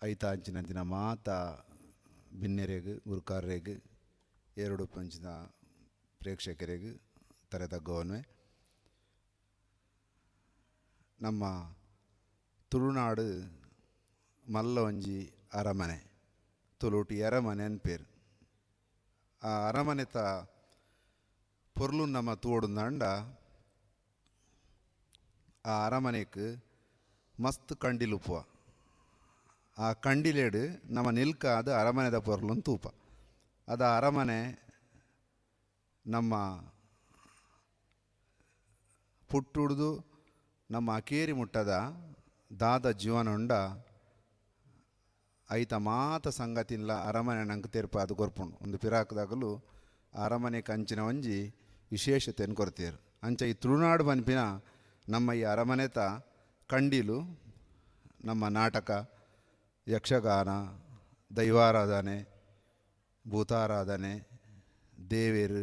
ಐತ ಅಂಚಿನಂಚಿನ ಮಾತ ಬಿನ್ನೆರೆಗ್ ಗುರುಕಾರ್ರೆಗ್ ಎರಡು ಪಂಚಿನ ಪ್ರೇಕ್ಷಕರಿಗೆ ತರೆತಗ್ಗವನ್ವೆ ನಮ್ಮ ತುಳುನಾಡು ಮಲ್ಲ ಒಂಜಿ ಅರಮನೆ ತುಳುಟಿ ಅರಮನೆ ಅನ್ಪೇರು ಆ ಅರಮನೆತ ಪೊರ್ಲು ನಮ್ಮ ತೋಡುಂದಂಡ ಆ ಅರಮನೆಗೆ ಮಸ್ತ್ ಕಂಡಿಲುಪ್ಪುವ ಆ ಕಂಡಿಲೇಡು ನಮ್ಮ ನಿಲ್ಕ ಅದು ಅರಮನೆದ ಪೊರ್ಲು ತೂಪ ಅದು ಅರಮನೆ ನಮ್ಮ ಪುಟ್ಟುಡ್ದು ನಮ್ಮ ಅಕೇರಿ ಮುಟ್ಟದ ದಾದ ಜೀವನ ಉಂಡ ಐತ ಮಾತ ಸಂಗತಿಲ್ಲ ಅರಮನೆ ನಂಗೆ ತೆರ್ಪ ಅದು ಕೊರ್ಪುಂಡು ಒಂದು ಪಿರಾಕದಾಗಲು ಅರಮನೆ ಕಂಚಿನ ಒಂಜಿ ವಿಶೇಷತೆಯನ್ನು ಕೊರ್ತೀರು ಅಂಚ ಈ ತುಳುನಾಡು ಬನ್ಪಿನ ನಮ್ಮ ಈ ಅರಮನೆತ ಕಂಡೀಲು ನಮ್ಮ ನಾಟಕ ಯಕ್ಷಗಾನ ದೈವಾರಾಧನೆ ಭೂತಾರಾಧನೆ ದೇವೇರು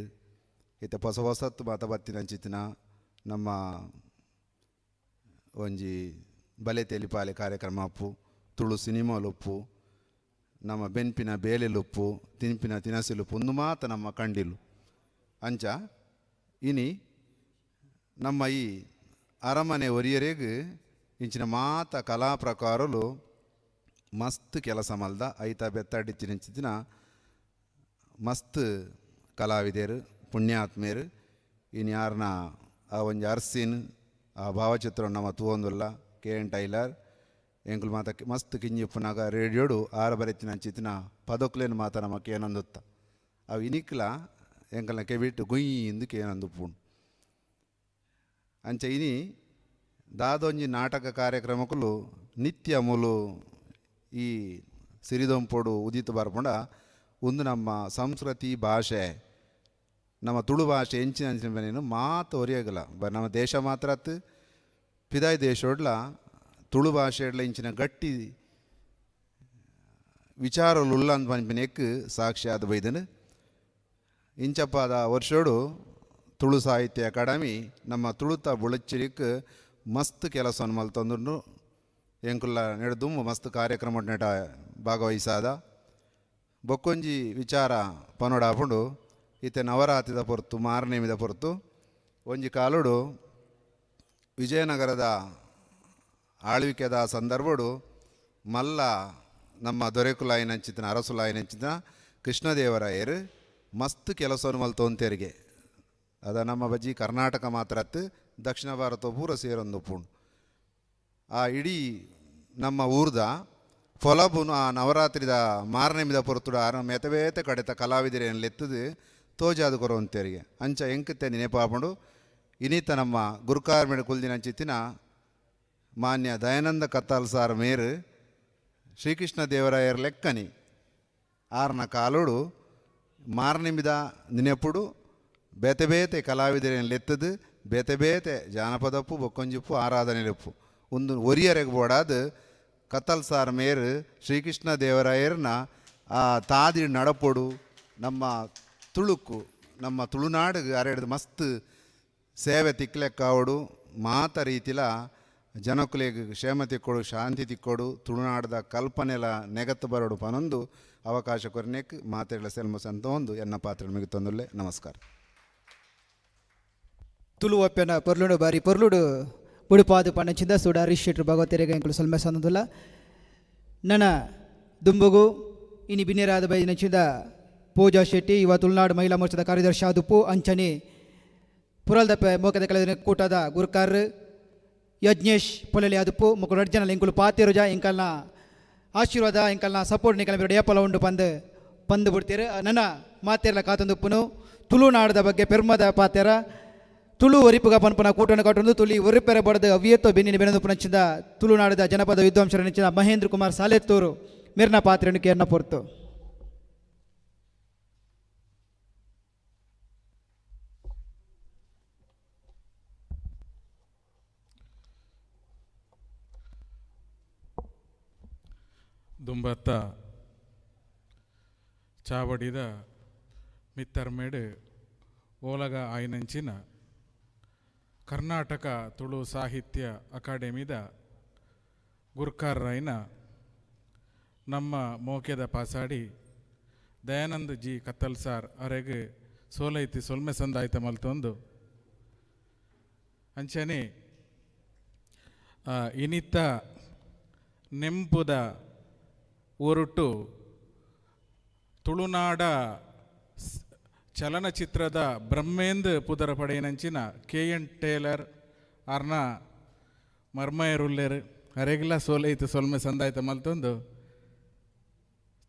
ಇತ್ತ ಹೊಸ ಹೊಸತ್ತು ಮಾತ ಬತ್ತಿನಂಚಿತ್ತಿನ ನಮ್ಮ ಒಂಜಿ ಬಲೆ ತೆಲಿಪಾಲೆ ಕಾರ್ಯಕ್ರಮ ಅಪ್ಪು ತುಳು ಸಿನಿಮಾಲುಪ್ಪು ನಮ್ಮ ಬೆನ್ಪಿನ ಬೇಲೆಲುಪ್ಪು ತಿನ್ಪಿನ ತಿನಸಿಲುಪ್ಪು ಒಂದು ಮಾತ ನಮ್ಮ ಕಂಡಿಲು ಅಂಚ ಇನಿ ನಮ್ಮ ಈ ಅರಮನೆ ಒರಿಯರೆಗೆ ಇಂಚಿನ ಮಾತ ಕಲಾ ಪ್ರಕಾರಲು ಮಸ್ತ್ ಕೆಲಸ ಮಲ್ದ ಐತ ಬೆತ್ತಡಿಚ್ಚಿನ ಮಸ್ತ್ ಕಲಾವಿದರು ಪುಣ್ಯಾತ್ಮೇರು ಇನ್ನು ಯಾರನ್ನ ಆ ಒಂಜಿ ಅರ್ಸಿನ್ ಆ ಭಾವಚಿತ್ರ ನಮ್ಮ ತೂವೊಂದುಲ್ಲ KN ಟೈಲರ್ ಎಂಕುಲು ಮಾತ ಮಸ್ತ್ ಕಿಂಜಿಪ್ಪುನಾಗ ರೇಡಿಯೋಡು ಆರ ಬರೆತ್ತಿನ ಅಂಚಿತ್ತಿನ ಪದಕ್ಲೇನು ಮಾತ ನಮಕ್ಕೆ ಏನಂದುತ್ತ ಅವು ಇನಿಕ್ಲ ಎಂಕಲ್ನ ಕೆಬಿಟ್ಟು ಗುಯ್ಯಿಂದು ಕೇನಂದುಪ್ಪುಂಡು ಅಂಚ ಇನಿ ದಾದೊಂಜಿ ನಾಟಕ ಕಾರ್ಯಕ್ರಮಕ್ಕೂ ನಿತ್ಯ ಮೂಲು ಈ ಸಿರಿದೊಂಪೋಡು ಉದಿತು ಬರ್ಪುಂಡ ಒಂದು ನಮ್ಮ ಸಂಸ್ಕೃತಿ ಭಾಷೆ ನಮ್ಮ ತುಳು ಭಾಷೆ ಎಂಚಿನ ಮಾತು ಒರಿಯಾಗಲ್ಲ ನಮ್ಮ ದೇಶ ಮಾತ್ರ ಪಿದಾಯ್ ದೇಶೋಡ್ಲ ತುಳು ಭಾಷೆಡ್ಲ ಇಂಚಿನ ಗಟ್ಟಿ ವಿಚಾರಲು ಉಲ್ಲ ಅಂತ ಪನ್ಪಿನ ಎಕ್ ಸಾಕ್ಷಿ ಆದ ಬೈದನು ಇಂಚಪ್ಪಾದ ವರ್ಷೋಡು ತುಳು ಸಾಹಿತ್ಯ ಅಕಾಡೆಮಿ ನಮ್ಮ ತುಳುತ ಬುಳಚ್ಚಿರಿಕ್ ಮಸ್ತ್ ಕೆಲಸವನ್ನು ಮಲ್ತಂದು ಎಂಕುಲ್ಲ ನೆಡ್ದುಂಬು ಮಸ್ತ್ ಕಾರ್ಯಕ್ರಮ ನೆಟ ಭಾಗವಹಿಸಾದ ಬೊಕ್ಕೊಂಜಿ ವಿಚಾರ ಪನೋಡ ಹಾಕೊಂಡು ಈತ ನವರಾತ್ರಿದ ಪೊರ್ತು ಮಾರನೇಮಿದ ಪೊರ್ತು ಒಂಜಿ ಕಾಲುಡು ವಿಜಯನಗರದ ಆಳ್ವಿಕೆದ ಸಂದರ್ಭಡು ಮಲ್ಲ ನಮ್ಮ ದೊರೆಕುಲಾಯಿನಂಚಿನ ಅರಸುಲಾಯಿನಂಚಿನ ಕೃಷ್ಣದೇವರಾಯರು ಮಸ್ತ್ ಕೆಲಸವನ್ನು ಮಲ್ತೊಂತೆರಿಗೆ ಅದ ನಮ್ಮ ಬಜ್ಜಿ ಕರ್ನಾಟಕ ಮಾತ್ರ ದಕ್ಷಿಣ ಭಾರತ ಪೂರ ಸೇರೊಂದು ಪುಂಡು ಆ ಇಡೀ ನಮ್ಮ ಊರ್ದ ಫೊಲಬುನು ಆ ನವರಾತ್ರಿದ ಮಾರನೆಮಿದ ಪೊರ್ತುಡು ಮೆತಬೇತೆ ಕಡೆತ ಕಲಾವಿದರೇನು ಲೆತ್ತದು ತೋಜಾದು ಕೊರವಂತೆರಿಗೆ ಅಂಚ ಎಂಕತ್ತೆ ನೆನಪಾಪುಂಡು ಇನಿತ ನಮ್ಮ ಗುರುಕಾರ್ಮೆಡ್ ಕುಲ್ದಿನಂಚಿತ್ತಿನ ಮಾನ್ಯ ದಯಾನಂದ ಕತ್ತಾಲ್ ಸಾರ್ ಮೇರು ಶ್ರೀಕೃಷ್ಣ ದೇವರಾಯರ ಲೆಕ್ಕನಿ ಆರ್ನ ಕಾಲೋಡು ಮಾರನೆಮಿದ ನೆನಪುಡು ಬೇತೆ ಬೇತೆ ಕಲಾವಿದರೇನು ಲೆತ್ತದು ಬೇತೆ ಬೇತೆ ಜಾನಪದಪ್ಪು ಬೊಕ್ಕೊಂಜಿಪ್ಪು ಆರಾಧನೆಲೆಪ್ಪು ಒಂದು ಒರಿಯರೆಗೆ ಬೋಡಾದ ಕತ್ತಲ್ ಸಾರ್ ಮೇರು ಶ್ರೀಕೃಷ್ಣ ದೇವರಾಯರ್ನ ಆ ತಾದಿ ನಡಪೊಡು ನಮ್ಮ ತುಳುಕು ನಮ್ಮ ತುಳುನಾಡಿಗೆ ಅರೆಡ್ದು ಮಸ್ತ್ ಸೇವೆ ತಿಕ್ಲೆಕ್ಕಾವಡು ಮಾತ ರೀತಿಲ ಜನಕುಲೆಗೆ ಕ್ಷೇಮ ತಿಕ್ಕೊಡು ಶಾಂತಿ ತಿಕ್ಕೊಡು ತುಳುನಾಡದ ಕಲ್ಪನೆಲ ನೆಗತ್ತು ಬರೋಡು ಪನೊಂದು ಅವಕಾಶ ಕೊರನೆಕ್ ಮಾತೆಗಳ ಸೆಲ್ಮಸ್ ಅಂತ ಒಂದು ಎನ್ನ ಪಾತ್ರ ಮಿಗೆ ತಂದುಲ್ಲೆ ನಮಸ್ಕಾರ ತುಳು ಒಪ್ಪೆನ ಪೊರ್ಲುಡು ಬಾರಿ ಪೊರ್ಲುಡು ಬುಡುಪಾದು ಪಣ್ಣಚಿಂದ ಸೂಡ ಹರೀಶ್ ಶೆಟ್ರು ಭಗವತೆರೆಗೆ ಎಂಕುಲು ಸಲ್ಮೆ ಸಂದುಲ್ಲ ನನ್ನ ದುಂಬುಗು ಇನಿ ಬಿನ್ನೆರಾದ ಬೈದಿನಚಿಂದ ಪೂಜಾ ಶೆಟ್ಟಿ ಇವ ತುಳುನಾಡು ಮಹಿಳಾ ಮೋರ್ಚಾದ ಕಾರ್ಯದರ್ಶಿ ಆದುಪ್ಪು ಅಂಚನೆ ಪುರಲ್ದಪ್ಪೆ ಮೋಕದ ಕಳೆದ ಕೂಟದ ಗುರುಕಾರ್ ಯಜ್ಞೇಶ್ ಪೊಲೆಲಿ ಆದುಪ್ಪು ಮುಕ್ಕು ಜನ ಎಂಕುಲು ಪಾತಿರುಜ ಎಂಕಲ್ನ ಆಶೀರ್ವಾದ ಎಂಕಲ್ನ ಸಪೋರ್ಟ್ ನಿಕಲ ಬೇರೆ ಏಪಲ ಉಂಡು ಪಂದು ಬಿಡ್ತೀರ ನನ್ನ ಮಾತೆರ್ಲ ಕಾತಂದುಪ್ಪುನು ತುಳುನಾಡದ ಬಗ್ಗೆ ಪೆರ್ಮದ ಪಾತೆರ ತುಳು ಒರಿಪುಗ ಪನ್ಪನ ಕೂಟನ್ನು ಕಟ್ಟೊಂದು ತುಳಿ ಒರಿಪೆರೆ ಬಡದ ಅವಿಯತ್ತೋ ಬೆನ್ನಿನ ಬೆನದು ಪುನಂಚಿದ ತುಳುನಾಡದ ಜನಪದ ವಿದ್ವಾಂಸರ ನೆಚ್ಚಿನ ಮಹೇಂದ್ರ ಕುಮಾರ್ ಸಾಲೆತ್ತೂರು ಮೇರ್ನ ಪಾತ್ರೆಯನ್ನು ಕೇರ್ನ ಪೊರ್ತು ದುಂಬತ್ತ ಚಾವಡಿದ ಮಿತ್ತರ್ಮೇಡು ಓಲಗ ಆಯ್ನಂಚಿನ ಕರ್ನಾಟಕ ತುಳು ಸಾಹಿತ್ಯ ಅಕಾಡೆಮಿದ ಗುರ್ಕಾರ್ರೈನ ನಮ್ಮ ಮೋಕೆದ ಪಾಸಾಡಿ ದಯಾನಂದ್ ಜಿ ಕತ್ತಲ್ ಸಾರ್ ಅವರೆಗೆ ಸೋಲೈತಿ ಸೊಲ್ಮೆ ಸಂದಾಯ್ತ ಮಲ್ತೊಂದು ಅಂಚನೆ ಇನಿತ್ತ ನೆಂಪುದ ಒರುಟು ತುಳುನಾಡ ಚಲನಚಿತ್ರದ ಬ್ರಹ್ಮೇಂದ್ ಪುದರ ಪಡೆಯನಂಚಿನ KN ಟೇಲರ್ ಅರ್ನ ಮರ್ಮಯರುಲ್ಲೇರು ಅರೆಗಿಲ್ಲ ಸೋಲೈತು ಸೊಲ್ಮೆ ಸಂದಾಯ್ತ ಮಲ್ತೊಂದು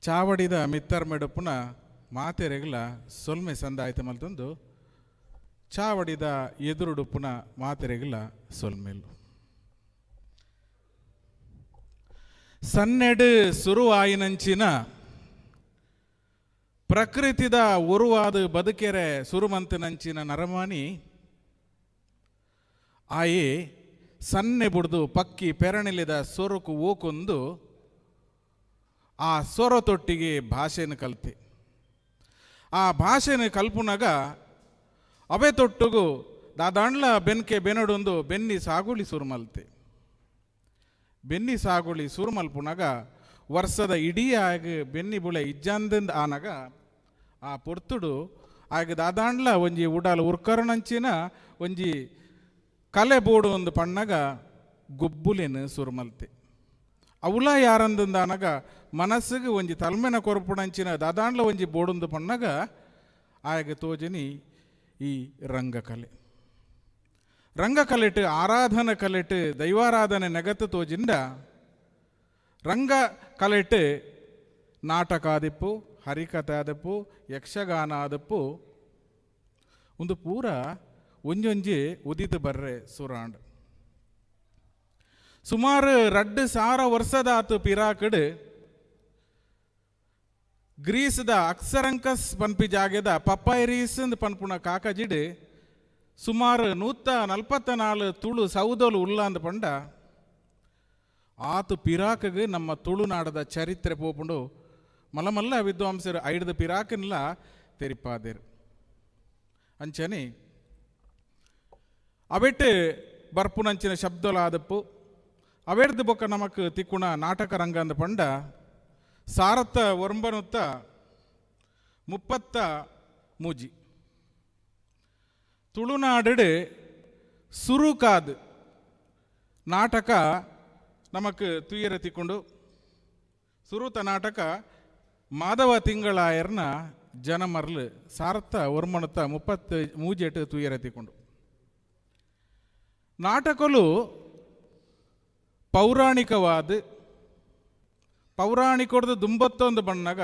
ಚಾವಡಿದ ಮಿತ್ತರ್ ಮೆಡುಪುನ ಮಾತೆರೆಗಿಲ್ಲ ಸೊಲ್ಮೆ ಸಂದಾಯ್ತ ಮಲ್ತೊಂದು ಚಾವಡಿದ ಎದುರುಡುಪುನ ಮಾತೆರೆಗಿಲ್ಲ ಸೊಲ್ಮೆಲು ಸನ್ನೆಡು ಸುರುವಾಯಿನಂಚಿನ ಪ್ರಕೃತಿದ ಉರುವಾದ ಬದುಕೆರೆ ಸುರುಮಂತನಂಚಿನ ನರಮಾನಿ ಆಯೇ ಸನ್ನೆ ಬುಡ್ದು ಪಕ್ಕಿ ಪೆರಣಿಲಿದ ಸೊರಕು ಓಕೊಂದು ಆ ಸೊರತೊಟ್ಟಿಗೆ ಭಾಷೆನ ಕಲ್ತೆ ಆ ಭಾಷೆನ ಕಲ್ಪುನಾಗ ಅವೇ ತೊಟ್ಟುಗು ದಾದಾಂಡ್ಲ ಬೆನ್ಕೆ ಬೆನಡೊಂದು ಬೆನ್ನಿ ಸಾಗುಳಿ ಸುರುಮಲ್ತೆ ಬೆನ್ನಿ ಸಾಗುಳಿ ಸುರುಮಲ್ಪುನಾಗ ವರ್ಷದ ಇಡೀ ಆಗ ಬೆನ್ನಿ ಬುಳೆ ಇಜ್ಜಂದಿಂದ ಆನಾಗ ಆ ಪೊರ್ತುಡು ಆಗ ದಾದಾಂಡ್ಲ ಒಂಜಿ ಉಡಾಲ ಉರ್ಕರಣಂಚಿನ ಒಂಜಿ ಕಲೆ ಬೋಡು ಒಂದು ಪಣ್ಣಗ ಗೊಬ್ಬುಲೆನು ಸುರುಮಲ್ತೆ ಅವಲ ಯಾರಂದಿಂದ ಆನಾಗ ಮನಸ್ಸಿಗೆ ಒಂಜಿ ತಲ್ಮೆನ ಕೊರಪುಣಂಚಿನ ದಾದಾಂಡ್ಲ ಒಂಜಿ ಬೋಡೊಂದು ಪಣ್ಣಗ ಆಗ ತೋಜನಿ ಈ ರಂಗಕಲೆ ರಂಗಕಲೆಟ್ ಆರಾಧನ ಕಲೆಟ್ ದೈವಾರಾಧನೆ ನೆಗತ್ತು ತೋಜಿಂದ ರಂಗ ಕಲೆಟ್ ನಾಟಕ ಆದಿಪ್ಪು ಹರಿಕಥೆ ಆದಪ್ಪು ಯಕ್ಷಗಾನ ಆದಪ್ಪು ಒಂದು ಪೂರ ಒಂಜೊಂಜಿ ಉದಿತು ಬರ್ರೆ ಸುರಾಂಡ್ ಸುಮಾರು 2,000 ವರ್ಷದ ಆತು ಪಿರಾಕಡ್ ಗ್ರೀಸ್ದ ಅಕ್ಸರಂಕಸ್ ಪನ್ಪಿ ಜಾಗೆದ ಪಪ್ಪೈರೀಸ್ ಪನ್ಪುಣ ಕಾಕಜಿಡ್ ಸುಮಾರು 144 ತುಳು ಸೌದೋಲು ಉಲ್ಲಾಂದ ಪಂಡ ಆತು ಪಿರಾಕಗೆ ನಮ್ಮ ತುಳುನಾಡದ ಚರಿತ್ರೆ ಪೋಪುಂಡು ಮಲಮಲ್ಲ ವಿದ್ವಾಂಸರು ಐಡ್ದ ಪಿರಾಕನ್ಲ ತೆರಿಪಾದೇರು ಅಂಚನೆ ಅವೆಟ್ಟು ಬರ್ಪುನಂಚಿನ ಶಬ್ದಲಾದಪ್ಪು ಅವೆಡ್ದು ಬೊಕ್ಕ ನಮಕ್ ತಿಕ್ಕುಣ ನಾಟಕ ರಂಗ ಅಂದ ಪಂಡ ಸಾರತ್ತ ಒರಂಬನುತ್ತ 33 ತುಳುನಾಡು ಸುರುಕಾದ್ ನಾಟಕ ನಮಕ್ ತುಯ್ಯರ ತಿಕ್ಕೊಂಡು ಸುರುತ ನಾಟಕ ಮಾಧವ ತಿಂಗಳಾಯರ್ನ ಜನಮರ್ಲು ಸಾರತ್ತ ಒರ್ಮಣುತ್ತ 33 ತುಯ್ಯರ ತಿಕ್ಕೊಂಡು ನಾಟಕಲು ಪೌರಾಣಿಕವಾದ ಪೌರಾಣಿಕದ ದುಂಬತ್ತೊಂದು ಬಣ್ಣಗ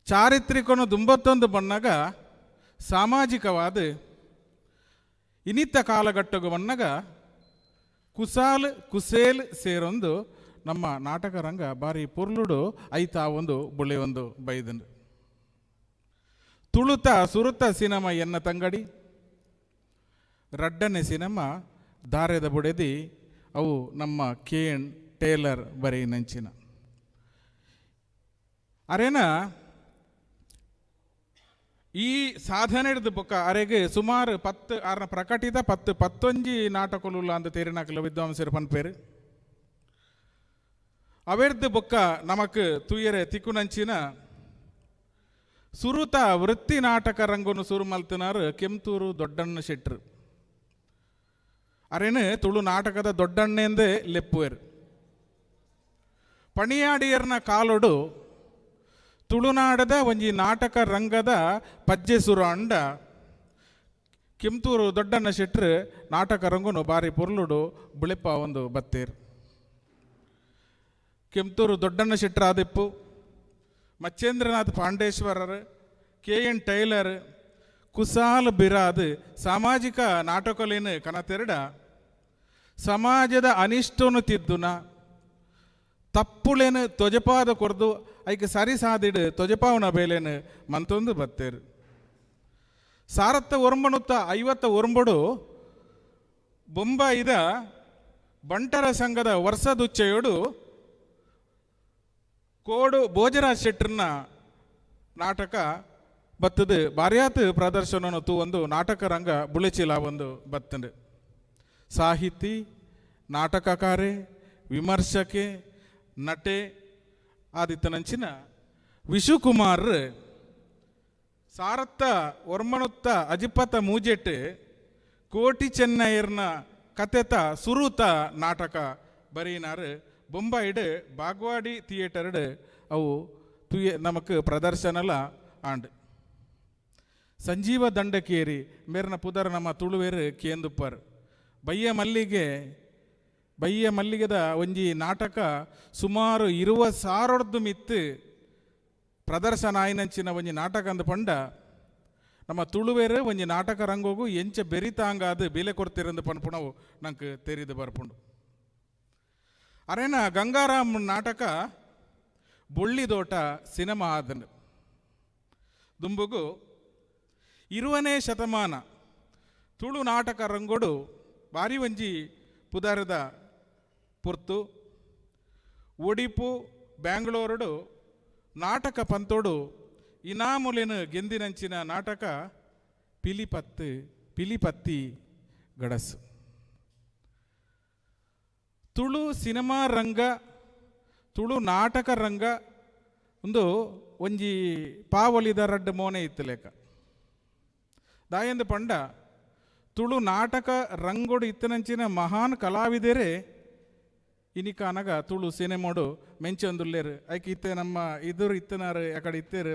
ಚಾರಿತ್ರಿಕನು ದುಂಬತ್ತೊಂದು ಬಣ್ಣಗ ಸಾಮಾಜಿಕವಾದ ಇನಿತ್ತ ಕಾಲಘಟ್ಟಗು ಬಣ್ಣಗ ಕುಸೇಲ್ ಸೇರೊಂದು ನಮ್ಮ ನಾಟಕ ರಂಗ ಬಾರಿ ಪೊರ್ಲುಡು ಐತಾ ಒಂದು ಬುಳೆ ಒಂದು ಬೈದಂಡು ತುಳುತ ಸುರುತ ಸಿನಿಮಾ ಎನ್ನ ತಂಗಡಿ ರಡ್ಡನೆ ಸಿನಿಮಾ ದಾರೆದ ಬುಡೆದಿ ಅವು ನಮ್ಮ KN ಟೇಲರ್ ಬರೀ ನಂಚಿನ ಅರೇನ ಈ ಸಾಧನೆ ಹಿಡಿದು ಬೊಕ್ಕ ಅರೆಗೆ ಸುಮಾರು 10 ಆರ್ನ ಪ್ರಕಟಿತ 10-11 ನಾಟಕಲು ಅಂದ ತೇರಿನಾಕಲ ವಿದ್ವಾಂಸರು ಪನ್ಪೇರು ಅವೆರ್ದು ಬೊಕ್ಕ ನಮಕ್ ತುಯ್ಯರೆ ತಿಕ್ಕುನಂಚಿನ ಸುರುತ ವೃತ್ತಿ ನಾಟಕ ರಂಗನು ಸುರು ಮಲ್ತಿನಾರು ಕೆಂತೂರು ದೊಡ್ಡಣ್ಣ ಶೆಟ್ರು ಅರೇನು ತುಳು ನಾಟಕದ ದೊಡ್ಡಣ್ಣೆಂದೇ ಲೆಪ್ಪುವೆರು ಪಣಿಯಾಡಿಯರ್ನ ಕಾಲೊಡು ತುಳುನಾಡದ ಒಂಜಿ ನಾಟಕ ರಂಗದ ಪಜ್ಜೆ ಸುರು ಅಂಡ ಕೆಂತೂರು ದೊಡ್ಡಣ್ಣ ಶೆಟ್ರು ನಾಟಕ ರಂಗನು ಬಾರಿ ಪೊರ್ಲುಡು ಬುಳೆಪ್ಪ ಒಂದು ಬತ್ತೇರು ಕೆಂತೂರು ದೊಡ್ಡಣ್ಣ ಶೆಟ್ರು ಆದಿಪ್ಪು ಮಚ್ಚೇಂದ್ರನಾಥ್ ಪಾಂಡೇಶ್ವರರು KN ಟೈಲರ್ ಕುಸಾಲ್ ಬಿರಾದ್ ಸಾಮಾಜಿಕ ನಾಟಕಲೇನು ಕನತೆರಡ ಸಮಾಜದ ಅನಿಷ್ಟನು ತಿದ್ದುನ ತಪ್ಪುಳೇನು ತೊಜಪಾದ ಕೊರ್ದು ಐಕೆ ಸರಿ ಸಾದಿಡು ತೊಜಪಾವನ ಬೇಲೇನು ಮಂತೊಂದು ಬತ್ತೇರು ಸಾರತ್ತ ಒರಂಬಣುತ್ತ 50 ಒರಂಬಡು ಬೊಂಬಾಯಿದ ಬಂಟರ ಸಂಘದ ವರ್ಷದುಚ್ಚೆಯೋಡು ಕೋಡು ಭೋಜರಾಜ್ ಶೆಟ್ರನ್ನ ನಾಟಕ ಬತ್ತದು ಬಾರ್ಯಾತ್ ಪ್ರದರ್ಶನ ತೂ ಒಂದು ನಾಟಕ ರಂಗ ಬುಳಿಚಿಲ ಒಂದು ಬತ್ತಂಡು ಸಾಹಿತಿ ನಾಟಕಕಾರೆ ವಿಮರ್ಶಕೆ ನಟೆ ಆದಿತ್ತನಂಚಿನ ವಿಶುಕುಮಾರ್ ಸಾರತ್ತ ಒರ್ಮಣುತ್ತ ಅಜಿಪತ ಮೂಜೆಟ್ ಕೋಟಿ ಚೆನ್ನೈರ್ನ ಕತೆತ ಸುರುತ ನಾಟಕ ಬರೀನಾರು ಬೊಂಬಾಯಿಡ್ ಬಾಗ್ವಾಡಿ ಥಿಯೇಟರ್ಡ್ ಅವು ನಮಕ್ ಪ್ರದರ್ಶನಲ ಆಂಡ್ ಸಂಜೀವ ದಂಡಕೇರಿ ಮೇರ್ನ ಪುದರ್ ನಮ್ಮ ತುಳುವೇರು ಕೇಂದುಪ್ಪರ್ ಬಯ್ಯ ಮಲ್ಲಿಗೆದ ಒಂಜಿ ನಾಟಕ ಸುಮಾರು 20,000 ಮಿತ್ತು ಪ್ರದರ್ಶನ ಆಯ್ನಂಚಿನ ಒಂಜಿ ನಾಟಕ ಅಂದ ಪಂಡ ನಮ್ಮ ತುಳುವೇರು ಒಂಜಿ ನಾಟಕ ರಂಗೋಗು ಎಂಚ ಬೆರಿತಾಂಗಾದು ಬೇಲೆ ಕೊಡ್ತಿರಂದು ಪನ್ಪುಣವು ನಂಗೆ ತೆರಿದು ಬರ್ಪುಂಡು ಅರೇನ ಗಂಗಾರಾಮ್ ನಾಟಕ ಬೊಳ್ಳಿದೋಟ ಸಿನಿಮಾ ಆದನು ದುಂಬುಗು 20ನೇ ಶತಮಾನ ತುಳು ನಾಟಕ ರಂಗೋಡು ಬಾರಿ ಒಂಜಿ ಪುದಾರದ ಪೊರ್ತು ಒಡಿಪು ಬ್ಯಾಂಗ್ಳೂರುಡು ನಾಟಕ ಪಂತೋಡು ಇನಾಮುಲಿನ ಗೆಂದಿನಂಚಿನ ನಾಟಕ ಪಿಲಿಪತ್ತಿ ಗಡಸು ತುಳು ಸಿನಿಮಾ ರಂಗ ತುಳು ನಾಟಕ ರಂಗ ಒಂದು ಒಂಜಿ ಪಾವಲಿದ ರಡ್ಡು ಮೋನೆ ಇತ್ತು ಲೆಕ್ಕ ದಾಯಂದು ಪಂಡ ತುಳು ನಾಟಕ ರಂಗೋಡು ಇತ್ತನಂಚಿನ ಮಹಾನ್ ಕಲಾವಿದರೇ ಇನಿಕಾನಗ ತುಳು ಸಿನಿಮಾಡು ಮೆಂಚೊಂದುಲ್ಲೇರು ಐಕೆ ಇತ್ತೆ ನಮ್ಮ ಇದ್ರು ಇತ್ತನಾರು ಅಕಡೆ ಇತ್ತೇರು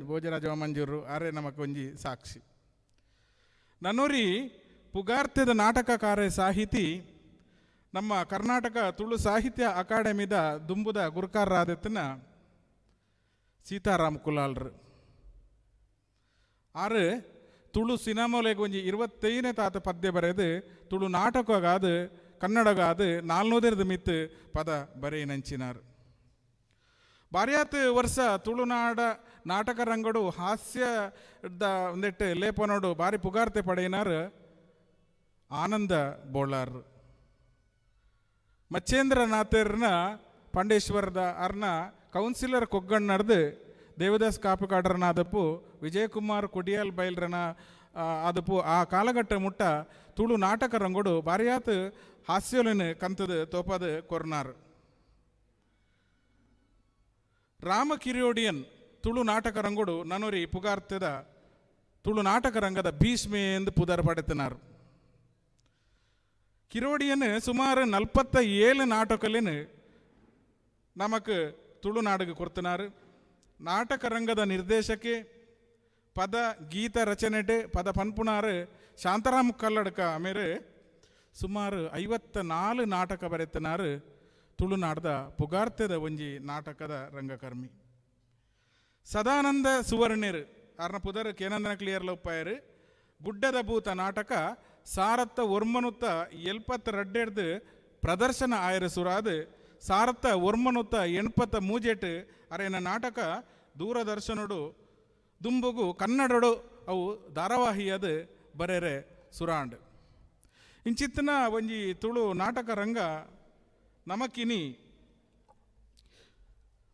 ಭೋಜರಾಜ ಮಂಜೂರು ಆರೇ ನಮಕ್ ಒಂಜಿ ಸಾಕ್ಷಿ ನನ್ನೂರಿ ಪುಗಾರ್ತೆದ ನಾಟಕಕಾರ ಸಾಹಿತಿ ನಮ್ಮ ಕರ್ನಾಟಕ ತುಳು ಸಾಹಿತ್ಯ ಅಕಾಡೆಮಿದ ದುಂಬುದ ಗುರುಕಾರರಾದತ್ತಿನ ಸೀತಾರಾಮ್ ಕುಲಾಲ್ರು ಆರು ತುಳು ಸಿನಿಮಾಲೆಗೆ ಒಂಜಿ 25ನೇ ತಾತ ಪದ್ಯ ಬರೆದು ತುಳು ನಾಟಕಗಾದು ಕನ್ನಡಗಾದು 400 ಮಿತ್ತು ಪದ ಬರೆಯಿನಂಚಿನಾರು ಬಾರ್ಯಾತ್ ವರ್ಷ ತುಳುನಾಡ ನಾಟಕ ರಂಗಡು ಹಾಸ್ಯದ ಒಂದೆಟ್ಟು ಲೇಪನೋಡು ಬಾರಿ ಪುಗಾರ್ತೆ ಪಡೆಯಿನಾರು ಆನಂದ ಬೋಳಾರ್ ಮಚ್ಚೇಂದ್ರನಾಥರ್ನ ಪಾಂಡೇಶ್ವರದ ಅರ್ನ ಕೌನ್ಸಿಲರ್ ಕೊಗ್ಗಣ್ಣರ್ದು ದೇವದಾಸ್ ಕಾಪುಕಾಡ್ರನ ಆದಪ್ಪು ವಿಜಯಕುಮಾರ್ ಕೊಡಿಯಾಲ್ ಬೈಲ್ರನ ಆದಪ್ಪು ಆ ಕಾಲಘಟ್ಟ ಮುಟ್ಟ ತುಳು ನಾಟಕ ರಂಗೋಡು ಬಾರಿಯಾತ್ ಹಾಸ್ಯಲಿನ ಕಂತದ ತೋಪದ ಕೊರ್ನಾರ್ ರಾಮ ಕಿರಿಯೋಡಿಯನ್ ತುಳು ನಾಟಕ ರಂಗೋಡು ನನ್ನೂರಿ ಪುಗಾರ್ತದ ತುಳು ನಾಟಕ ರಂಗದ ಭೀಷ್ಮೆ ಎಂದು ಪುದರ್ ಪಡೆತನಾರು ಕಿರೋಡಿಯನ್ ಸುಮಾರು 47 ನಾಟಕಲಿನ ನಮಕ್ ತುಳುನಾಡಿಗೆ ಕೊಡ್ತನಾರು ನಾಟಕ ರಂಗದ ನಿರ್ದೇಶಕ್ಕೆ ಪದ ಗೀತ ರಚನೆಟೆ ಪದ ಪನ್ಪುಣಾರು ಶಾಂತರಾಮ್ ಕಲ್ಲಡ್ಕ ಮೇರೆ ಸುಮಾರು 54 ನಾಟಕ ಬರೆತನಾರು ತುಳುನಾಡದ ಪುಗಾರ್ತೆದ ಒಂಜಿ ನಾಟಕದ ರಂಗಕರ್ಮಿ ಸದಾನಂದ ಸುವರ್ಣೇರು ಅರ್ನ ಪುದರ್ ಕೇನಂದನ ಕ್ಲಿಯರ್ಲ ಉಪ್ಪಾಯರು ಗುಡ್ಡದ ಭೂತ ನಾಟಕ ಸಾರತ್ತ ಒರ್ಮನುತ್ತ 72 ಪ್ರದರ್ಶನ ಆಯರು ಸುರಾದು ಸಾರತ್ತ ಒರ್ಮನುತ್ತ 83 ಅರೇನ ನಾಟಕ ದೂರದರ್ಶನಡು ದುಂಬುಗು ಕನ್ನಡಡು ಅವು ಧಾರಾವಾಹಿಯದು ಬರೆರೆ ಸುರಾಂಡ್ ಇಂಚಿತ್ತಿನ ಒಂಜಿ ತುಳು ನಾಟಕ ರಂಗ ನಮಕಿನಿ